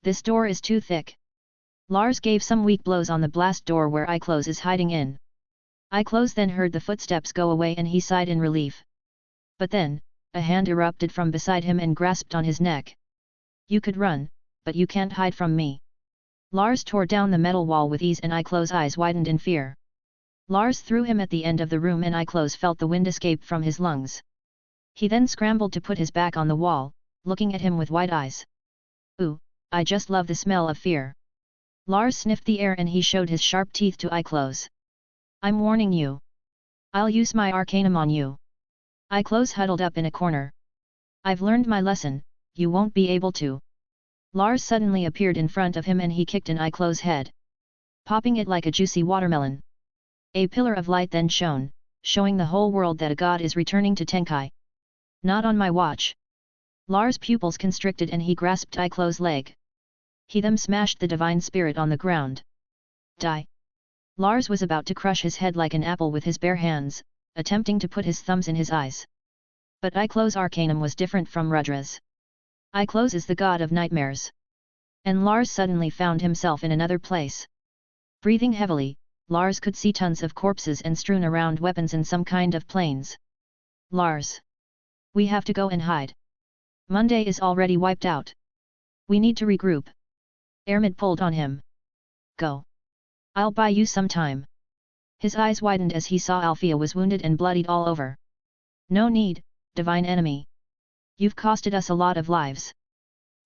This door is too thick. Lars gave some weak blows on the blast door where Eye-Clothes is hiding in. Eye-Clothes then heard the footsteps go away and he sighed in relief. But then, a hand erupted from beside him and grasped on his neck. You could run, but you can't hide from me. Lars tore down the metal wall with ease and Eye-Clothes' eyes widened in fear. Lars threw him at the end of the room and Eye-Clothes felt the wind escape from his lungs. He then scrambled to put his back on the wall, looking at him with wide eyes. Ooh, I just love the smell of fear. Lars sniffed the air and he showed his sharp teeth to Eye-Clothes. I'm warning you. I'll use my arcanum on you. Eye-Clothes huddled up in a corner. I've learned my lesson, you won't be able to. Lars suddenly appeared in front of him and he kicked an Eye-Clothes' head, popping it like a juicy watermelon. A pillar of light then shone, showing the whole world that a god is returning to Tenkai. Not on my watch. Lars' pupils constricted and he grasped Eye-Clothes' leg. He then smashed the divine spirit on the ground. Die. Lars was about to crush his head like an apple with his bare hands, attempting to put his thumbs in his eyes. But Eye-Clothes' arcanum was different from Rudra's. Eye-Clothes is the god of nightmares. And Lars suddenly found himself in another place. Breathing heavily, Lars could see tons of corpses and strewn around weapons in some kind of planes. Lars. We have to go and hide. Monday is already wiped out. We need to regroup. Ermid pulled on him. Go. I'll buy you some time. His eyes widened as he saw Althea was wounded and bloodied all over. No need, divine enemy. You've costed us a lot of lives.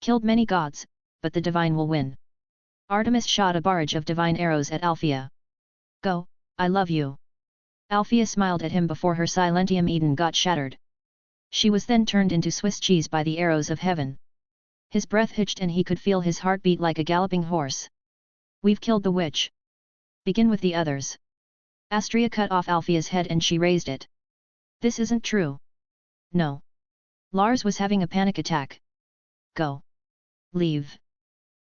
Killed many gods, but the divine will win. Artemis shot a barrage of divine arrows at Althea. Go, I love you. Althea smiled at him before her Silentium Eden got shattered. She was then turned into Swiss cheese by the arrows of heaven. His breath hitched and he could feel his heart beat like a galloping horse. We've killed the witch. Begin with the others. Astria cut off Althea's head and she raised it. This isn't true. No. Lars was having a panic attack. Go. Leave.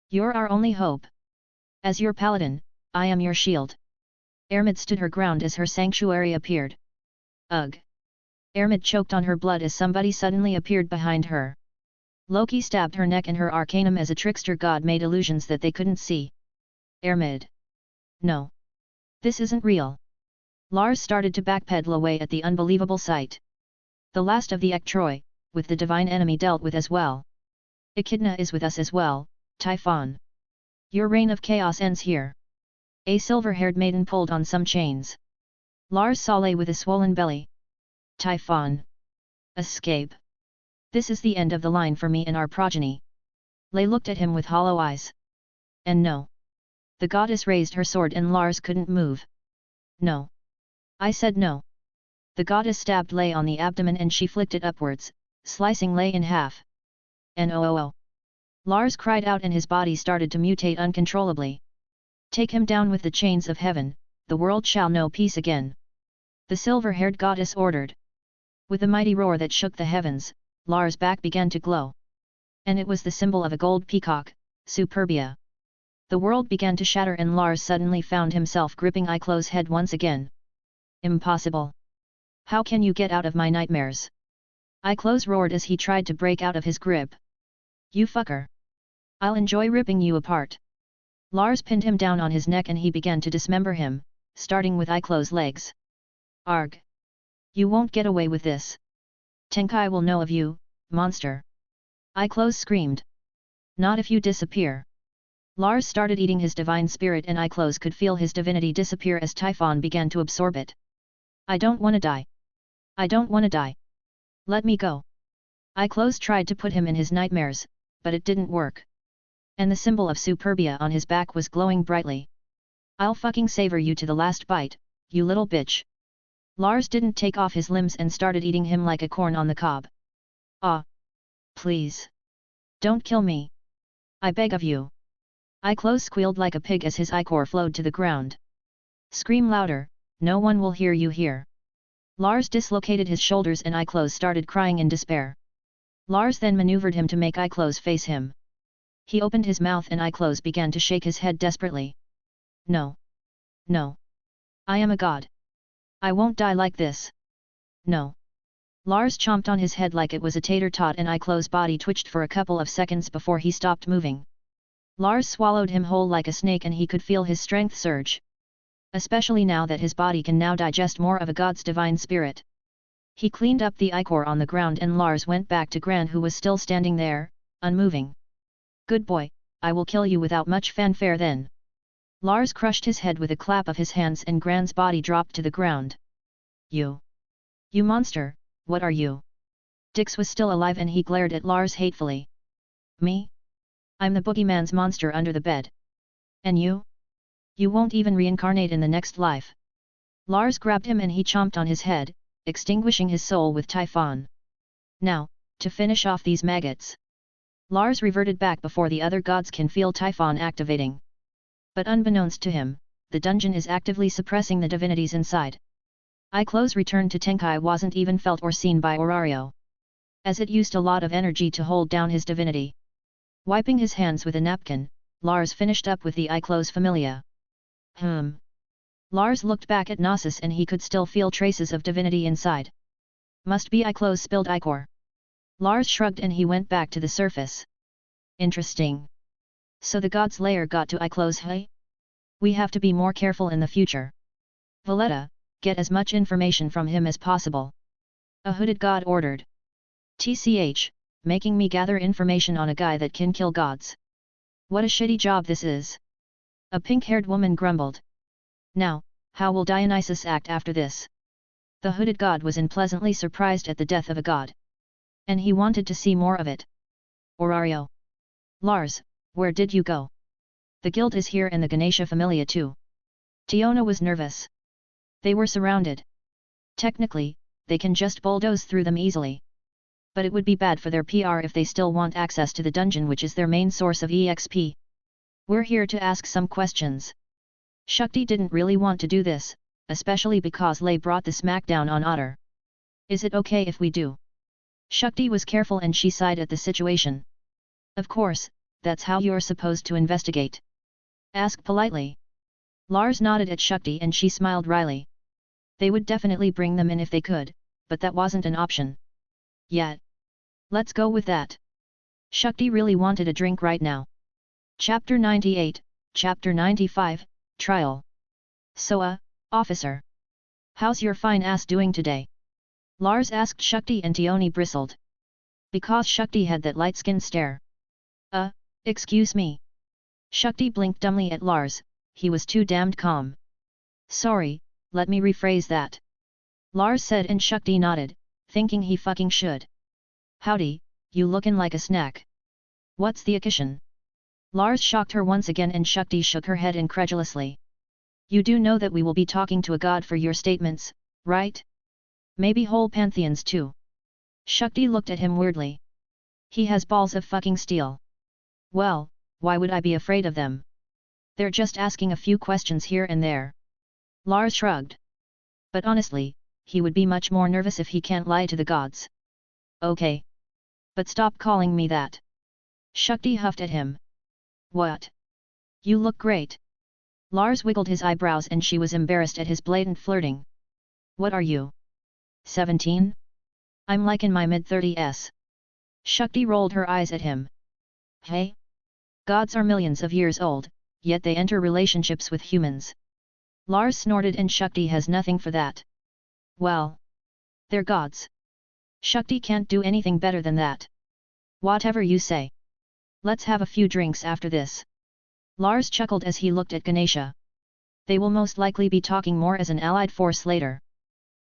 You're our only hope. As your paladin, I am your shield. Ermid stood her ground as her sanctuary appeared. Ugh. Ermid choked on her blood as somebody suddenly appeared behind her. Loki stabbed her neck and her arcanum as a trickster god made illusions that they couldn't see. Ermid. No. This isn't real. Lars started to backpedal away at the unbelievable sight. The last of the Ektroi, with the divine enemy dealt with as well. Echidna is with us as well, Typhon. Your reign of chaos ends here. A silver-haired maiden pulled on some chains. Lars saw Lay with a swollen belly. Typhon. Escape. This is the end of the line for me and our progeny. Lay looked at him with hollow eyes. And no. The goddess raised her sword and Lars couldn't move. No. I said no. The goddess stabbed Lay on the abdomen and she flicked it upwards, slicing Lei in half. "No! Lars cried out and his body started to mutate uncontrollably. "Take him down with the chains of heaven, the world shall know peace again," the silver-haired goddess ordered. With a mighty roar that shook the heavens, Lars' back began to glow. And it was the symbol of a gold peacock, Superbia. The world began to shatter and Lars suddenly found himself gripping Iclo's head once again. "Impossible! How can you get out of my nightmares?" Iclos roared as he tried to break out of his grip. "You fucker! I'll enjoy ripping you apart." Lars pinned him down on his neck and he began to dismember him, starting with Iclo's legs. "Arg! You won't get away with this. Tenkai will know of you, monster!" Iclos screamed. "Not if you disappear." Lars started eating his divine spirit and Iclos could feel his divinity disappear as Typhon began to absorb it. "I don't wanna die. I don't wanna die. Let me go." Iclos tried to put him in his nightmares, but it didn't work. And the symbol of Superbia on his back was glowing brightly. "I'll fucking savor you to the last bite, you little bitch." Lars didn't take off his limbs and started eating him like a corn on the cob. "Ah! Please! Don't kill me! I beg of you!" Iclos squealed like a pig as his ichor flowed to the ground. "Scream louder, no one will hear you here." Lars dislocated his shoulders and Iclos started crying in despair. Lars then maneuvered him to make Iclos face him. He opened his mouth and Iclos began to shake his head desperately. "No! No! I am a god! I won't die like this! No!" Lars chomped on his head like it was a tater tot and Iclos' body twitched for a couple of seconds before he stopped moving. Lars swallowed him whole like a snake and he could feel his strength surge. Especially now that his body can now digest more of a god's divine spirit. He cleaned up the ichor on the ground and Lars went back to Gran who was still standing there, unmoving. "Good boy, I will kill you without much fanfare then." Lars crushed his head with a clap of his hands and Gran's body dropped to the ground. You monster, what are you?" Dix was still alive and he glared at Lars hatefully. "Me? I'm the boogeyman's monster under the bed. And you? You won't even reincarnate in the next life." Lars grabbed him and he chomped on his head, extinguishing his soul with Typhon. "Now, to finish off these maggots." Lars reverted back before the other gods can feel Typhon activating. But unbeknownst to him, the dungeon is actively suppressing the divinities inside. Iclos' return to Tenkai wasn't even felt or seen by Orario. As it used a lot of energy to hold down his divinity. Wiping his hands with a napkin, Lars finished up with the Iclos Familia. Lars looked back at Gnosis and he could still feel traces of divinity inside. Must be Iclos' spilled ichor. Lars shrugged and he went back to the surface. Interesting. So the god's lair got to Iclos, hey? We have to be more careful in the future. Valletta, get as much information from him as possible. A hooded god ordered. TCH, making me gather information on a guy that can kill gods. What a shitty job this is. A pink-haired woman grumbled. Now, how will Dionysus act after this? The hooded god was unpleasantly surprised at the death of a god. And he wanted to see more of it. Orario. Lars, where did you go? The guild is here and the Ganesha Familia too. Tiona was nervous. They were surrounded. Technically, they can just bulldoze through them easily. But it would be bad for their PR if they still want access to the dungeon which is their main source of EXP. We're here to ask some questions. Shakti didn't really want to do this, especially because Lei brought the smackdown on Otter. Is it okay if we do? Shakti was careful and she sighed at the situation. Of course, that's how you're supposed to investigate. Ask politely. Lars nodded at Shakti and she smiled wryly. They would definitely bring them in if they could, but that wasn't an option. Yet. Let's go with that. Shakti really wanted a drink right now. Chapter 98, Chapter 95, Trial. So, officer. How's your fine ass doing today? Lars asked Shakti and Tioni bristled. Because Shakti had that light-skinned stare. Excuse me. Shakti blinked dumbly at Lars, he was too damned calm. Sorry, let me rephrase that. Lars said and Shakti nodded, thinking he fucking should. Howdy, you lookin' like a snack. What's the occasion? Lars shocked her once again and Shakti shook her head incredulously. You do know that we will be talking to a god for your statements, right? Maybe whole pantheons too. Shakti looked at him weirdly. He has balls of fucking steel. Well, why would I be afraid of them? They're just asking a few questions here and there. Lars shrugged. But honestly, he would be much more nervous if he can't lie to the gods. Okay. But stop calling me that. Shakti huffed at him. What? You look great. Lars wiggled his eyebrows and she was embarrassed at his blatant flirting. What are you? 17? I'm like in my mid-30s. Shakti rolled her eyes at him. Hey? Gods are millions of years old, yet they enter relationships with humans. Lars snorted and Shakti has nothing for that. Well. They're gods. Shakti can't do anything better than that. Whatever you say. Let's have a few drinks after this. Lars chuckled as he looked at Ganesha. They will most likely be talking more as an allied force later.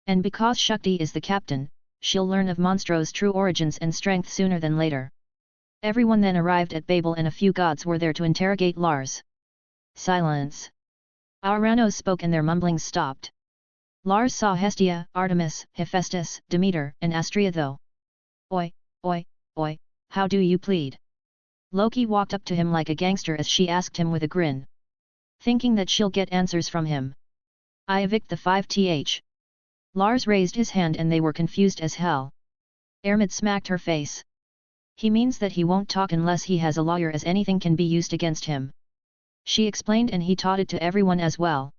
And because Shakti is the captain, she'll learn of Monstro's true origins and strength sooner than later. Everyone then arrived at Babel and a few gods were there to interrogate Lars. Silence. Auranos spoke and their mumblings stopped. Lars saw Hestia, Artemis, Hephaestus, Demeter, and Astrea though. Oi, oi, oi, how do you plead? Loki walked up to him like a gangster as she asked him with a grin. Thinking that she'll get answers from him. I evict the 5th. Lars raised his hand and they were confused as hell. Ermid smacked her face. He means that he won't talk unless he has a lawyer as anything can be used against him. She explained and he taught it to everyone as well.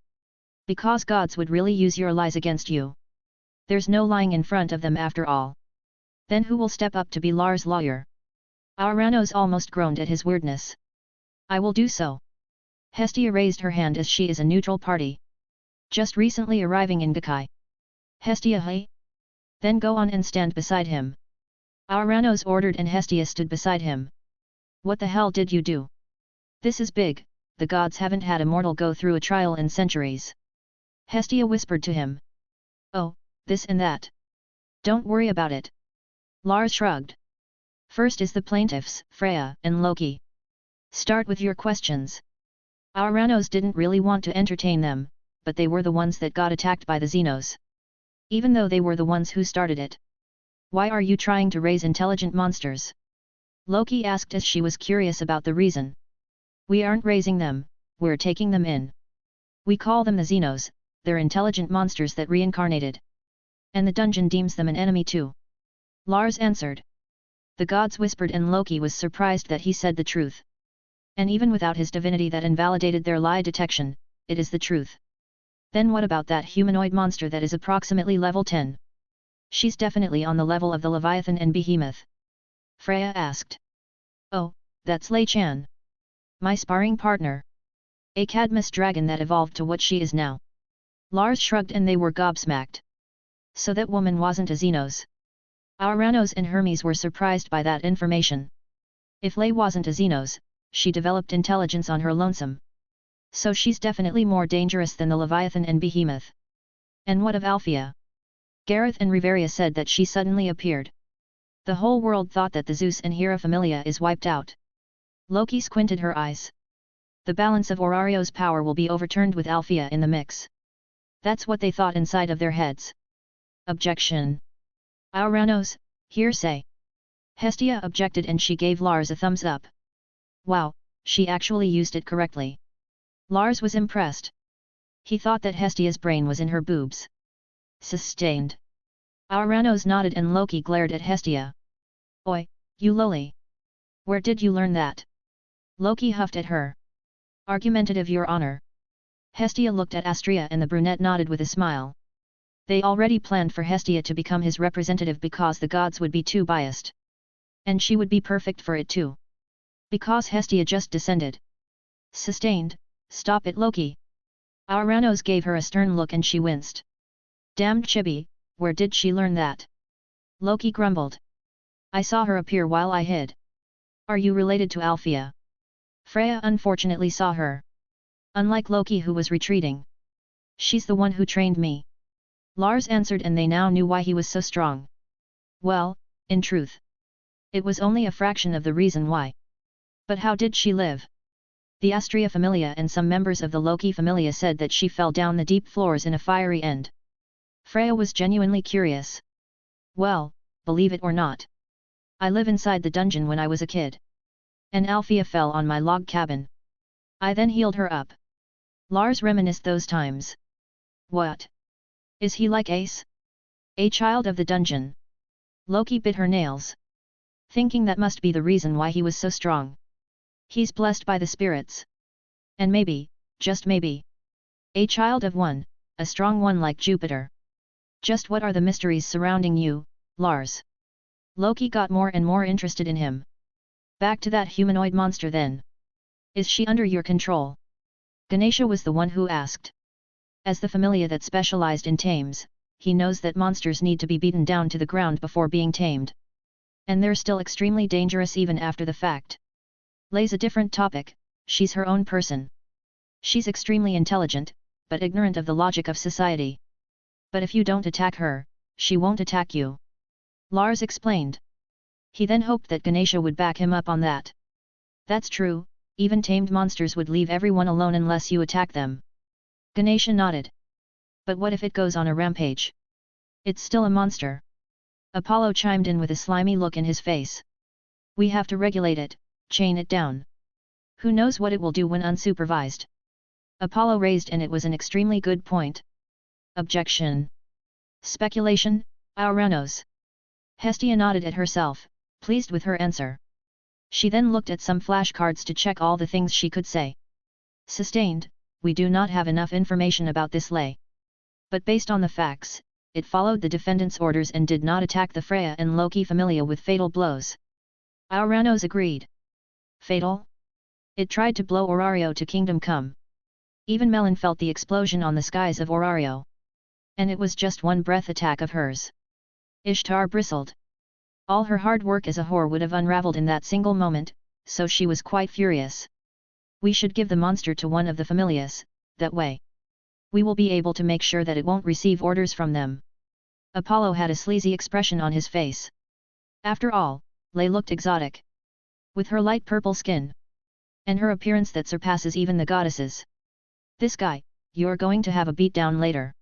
Because gods would really use your lies against you. There's no lying in front of them after all. Then who will step up to be Lars' lawyer? Auranos almost groaned at his weirdness. I will do so. Hestia raised her hand as she is a neutral party. Just recently arriving in Gakai. Hestia, hey? Then go on and stand beside him. Auranos ordered and Hestia stood beside him. What the hell did you do? This is big, the gods haven't had a mortal go through a trial in centuries. Hestia whispered to him. Oh, this and that. Don't worry about it. Lars shrugged. First is the plaintiffs, Freya and Loki. Start with your questions. Auranos didn't really want to entertain them, but they were the ones that got attacked by the Xenos. Even though they were the ones who started it. Why are you trying to raise intelligent monsters? Loki asked as she was curious about the reason. We aren't raising them, we're taking them in. We call them the Xenos, they're intelligent monsters that reincarnated. And the dungeon deems them an enemy too. Lars answered. The gods whispered and Loki was surprised that he said the truth. And even without his divinity that invalidated their lie detection, it is the truth. Then what about that humanoid monster that is approximately level 10? She's definitely on the level of the Leviathan and Behemoth. Freya asked. Oh, that's Lei Chan. My sparring partner. A Cadmus dragon that evolved to what she is now. Lars shrugged and they were gobsmacked. So that woman wasn't a Xenos. Auranos and Hermes were surprised by that information. If Lei wasn't a Xenos, she developed intelligence on her lonesome. So she's definitely more dangerous than the Leviathan and Behemoth. And what of Althea? Gareth and Riveria said that she suddenly appeared. The whole world thought that the Zeus and Hera familia is wiped out. Loki squinted her eyes. The balance of Aurario's power will be overturned with Althea in the mix. That's what they thought inside of their heads. Objection. Auranos, hearsay. Hestia objected and she gave Lars a thumbs up. Wow, she actually used it correctly. Lars was impressed. He thought that Hestia's brain was in her boobs. Sustained. Auranos nodded and Loki glared at Hestia. Oi, you loli. Where did you learn that? Loki huffed at her. Argumentative, your honor. Hestia looked at Astrea and the brunette nodded with a smile. They already planned for Hestia to become his representative because the gods would be too biased. And she would be perfect for it too. Because Hestia just descended. Sustained, stop it Loki. Auranos gave her a stern look and she winced. Damned chibi, where did she learn that? Loki grumbled. I saw her appear while I hid. Are you related to Althea? Freya unfortunately saw her. Unlike Loki who was retreating. She's the one who trained me. Lars answered and they now knew why he was so strong. Well, in truth. It was only a fraction of the reason why. But how did she live? The Astrea familia and some members of the Loki familia said that she fell down the deep floors in a fiery end. Freya was genuinely curious. Well, believe it or not. I live inside the dungeon when I was a kid. And Althea fell on my log cabin. I then healed her up. Lars reminisced those times. What? Is he like Ace? A child of the dungeon? Loki bit her nails, thinking that must be the reason why he was so strong. He's blessed by the spirits. And maybe, just maybe, a child of one, a strong one like Jupiter. Just what are the mysteries surrounding you, Lars? Loki got more and more interested in him. Back to that humanoid monster then. Is she under your control? Ganesha was the one who asked. As the familia that specialized in tames, he knows that monsters need to be beaten down to the ground before being tamed. And they're still extremely dangerous even after the fact. Lay's a different topic, she's her own person. She's extremely intelligent, but ignorant of the logic of society. But if you don't attack her, she won't attack you. Lars explained. He then hoped that Ganesha would back him up on that. That's true, even tamed monsters would leave everyone alone unless you attack them. Ganesha nodded. But what if it goes on a rampage? It's still a monster. Apollo chimed in with a slimy look in his face. We have to regulate it, chain it down. Who knows what it will do when unsupervised? Apollo raised, and it was an extremely good point. Objection. Speculation, Auranos. Hestia nodded at herself, pleased with her answer. She then looked at some flashcards to check all the things she could say. Sustained, we do not have enough information about this lay. But based on the facts, it followed the defendant's orders and did not attack the Freya and Loki familia with fatal blows. Auranos agreed. Fatal? It tried to blow Orario to Kingdom Come. Even Melon felt the explosion on the skies of Orario. And it was just one breath attack of hers. Ishtar bristled. All her hard work as a whore would have unraveled in that single moment, so she was quite furious. We should give the monster to one of the familias, that way we will be able to make sure that it won't receive orders from them. Apollo had a sleazy expression on his face. After all, Lay looked exotic. With her light purple skin. And her appearance that surpasses even the goddesses. This guy, you're going to have a beatdown later.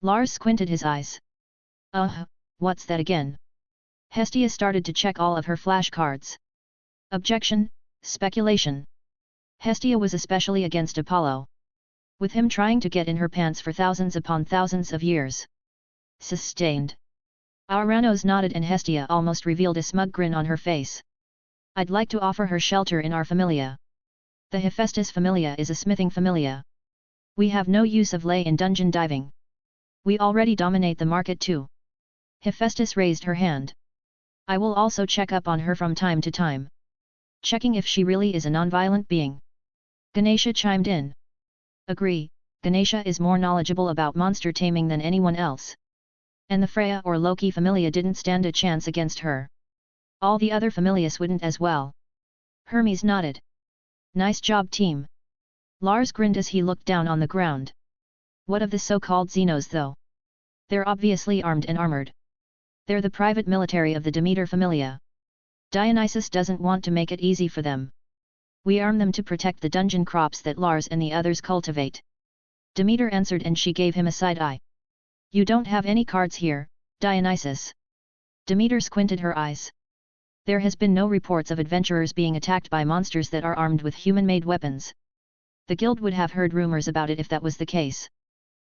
Lars squinted his eyes. What's that again? Hestia started to check all of her flashcards. Objection, speculation. Hestia was especially against Apollo. With him trying to get in her pants for thousands upon thousands of years. Sustained. Auranos nodded, and Hestia almost revealed a smug grin on her face. I'd like to offer her shelter in our familia. The Hephaestus familia is a smithing familia. We have no use of lay in dungeon diving. We already dominate the market too. Hephaestus raised her hand. I will also check up on her from time to time. Checking if she really is a non-violent being. Ganesha chimed in. Agree, Ganesha is more knowledgeable about monster taming than anyone else. And the Freya or Loki familia didn't stand a chance against her. All the other familias wouldn't as well. Hermes nodded. Nice job, team. Lars grinned as he looked down on the ground. What of the so-called Xenos though? They're obviously armed and armored. They're the private military of the Demeter familia. Dionysus doesn't want to make it easy for them. We arm them to protect the dungeon crops that Lars and the others cultivate. Demeter answered, and she gave him a side eye. You don't have any cards here, Dionysus. Demeter squinted her eyes. There has been no reports of adventurers being attacked by monsters that are armed with human-made weapons. The guild would have heard rumors about it if that was the case.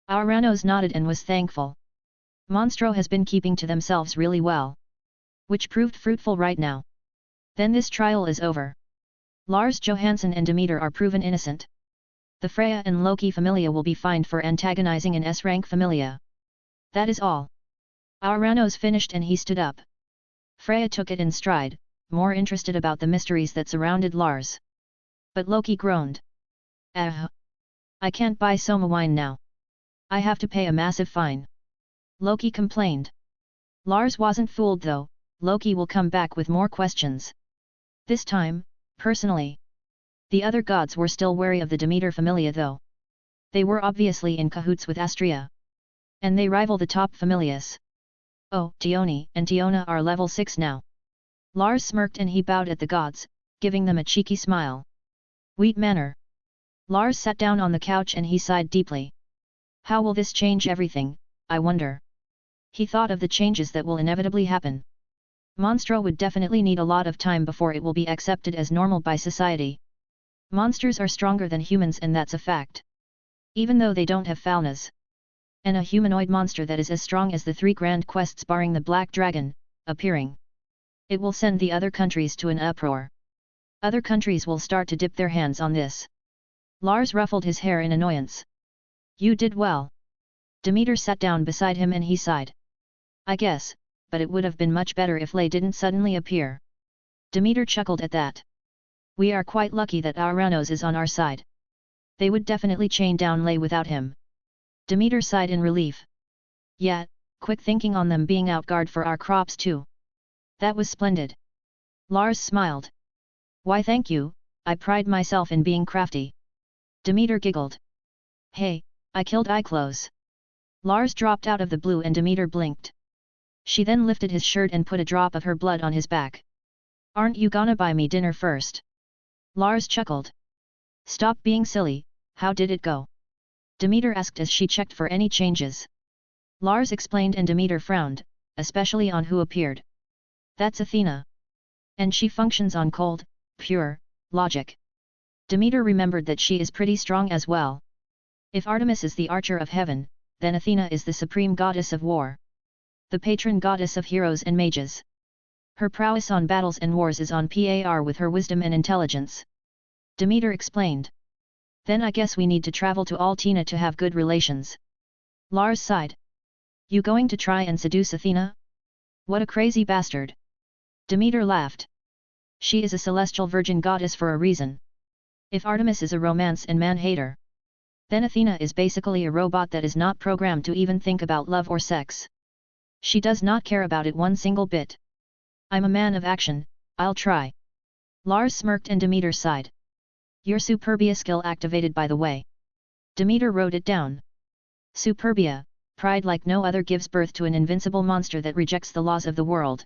Auranos nodded and was thankful. Monstro has been keeping to themselves really well. Which proved fruitful right now. Then this trial is over. Lars Johansson and Demeter are proven innocent. The Freya and Loki familia will be fined for antagonizing an S-rank familia. That is all. Auranos finished, and he stood up. Freya took it in stride, more interested about the mysteries that surrounded Lars. But Loki groaned. I can't buy Soma wine now. I have to pay a massive fine. Loki complained. Lars wasn't fooled though, Loki will come back with more questions. This time, personally. The other gods were still wary of the Demeter familia though. They were obviously in cahoots with Astrea. And they rival the top familias. Oh, Dione and Tiona are level 6 now. Lars smirked and he bowed at the gods, giving them a cheeky smile. Wheat Manor. Lars sat down on the couch and he sighed deeply. How will this change everything, I wonder? He thought of the changes that will inevitably happen. Monstro would definitely need a lot of time before it will be accepted as normal by society. Monsters are stronger than humans and that's a fact. Even though they don't have falnas. And a humanoid monster that is as strong as the 3 grand quests barring the Black Dragon, appearing. It will send the other countries to an uproar. Other countries will start to dip their hands on this. Lars ruffled his hair in annoyance. You did well. Demeter sat down beside him and he sighed. I guess, but it would have been much better if Lei didn't suddenly appear. Demeter chuckled at that. We are quite lucky that Aranos is on our side. They would definitely chain down Lei without him. Demeter sighed in relief. Yeah, quick thinking on them being out guard for our crops too. That was splendid. Lars smiled. Why thank you, I pride myself in being crafty. Demeter giggled. Hey, I killed Iclos. Lars dropped out of the blue and Demeter blinked. She then lifted his shirt and put a drop of her blood on his back. Aren't you gonna buy me dinner first? Lars chuckled. Stop being silly, how did it go? Demeter asked as she checked for any changes. Lars explained and Demeter frowned, especially on who appeared. That's Athena. And she functions on cold, pure, logic. Demeter remembered that she is pretty strong as well. If Artemis is the archer of heaven, then Athena is the supreme goddess of war. The patron goddess of heroes and mages. Her prowess on battles and wars is on par with her wisdom and intelligence. Demeter explained. Then I guess we need to travel to Altina to have good relations. Lars sighed. You going to try and seduce Athena? What a crazy bastard. Demeter laughed. She is a celestial virgin goddess for a reason. If Artemis is a romance and man-hater, then Athena is basically a robot that is not programmed to even think about love or sex. She does not care about it one single bit. I'm a man of action, I'll try. Lars smirked and Demeter sighed. Your Superbia skill activated by the way. Demeter wrote it down. Superbia, pride like no other gives birth to an invincible monster that rejects the laws of the world.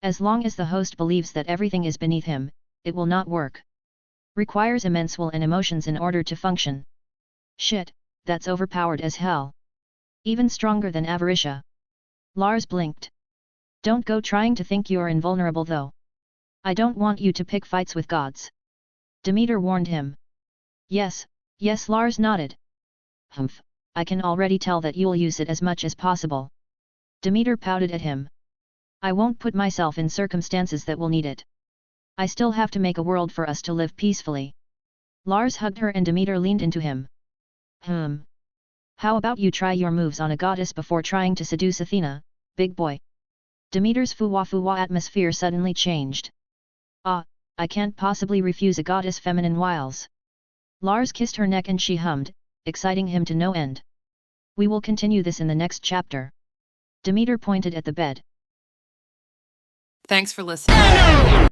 As long as the host believes that everything is beneath him, it will not work. Requires immense will and emotions in order to function. Shit, that's overpowered as hell. Even stronger than Avaricia. Lars blinked. Don't go trying to think you're invulnerable though. I don't want you to pick fights with gods. Demeter warned him. Yes, yes, Lars nodded. Humph, I can already tell that you'll use it as much as possible. Demeter pouted at him. I won't put myself in circumstances that will need it. I still have to make a world for us to live peacefully. Lars hugged her and Demeter leaned into him. How about you try your moves on a goddess before trying to seduce Athena, big boy? Demeter's fuwa atmosphere suddenly changed. I can't possibly refuse a goddess' feminine wiles. Lars kissed her neck and she hummed, exciting him to no end. We will continue this in the next chapter. Demeter pointed at the bed. Thanks for listening.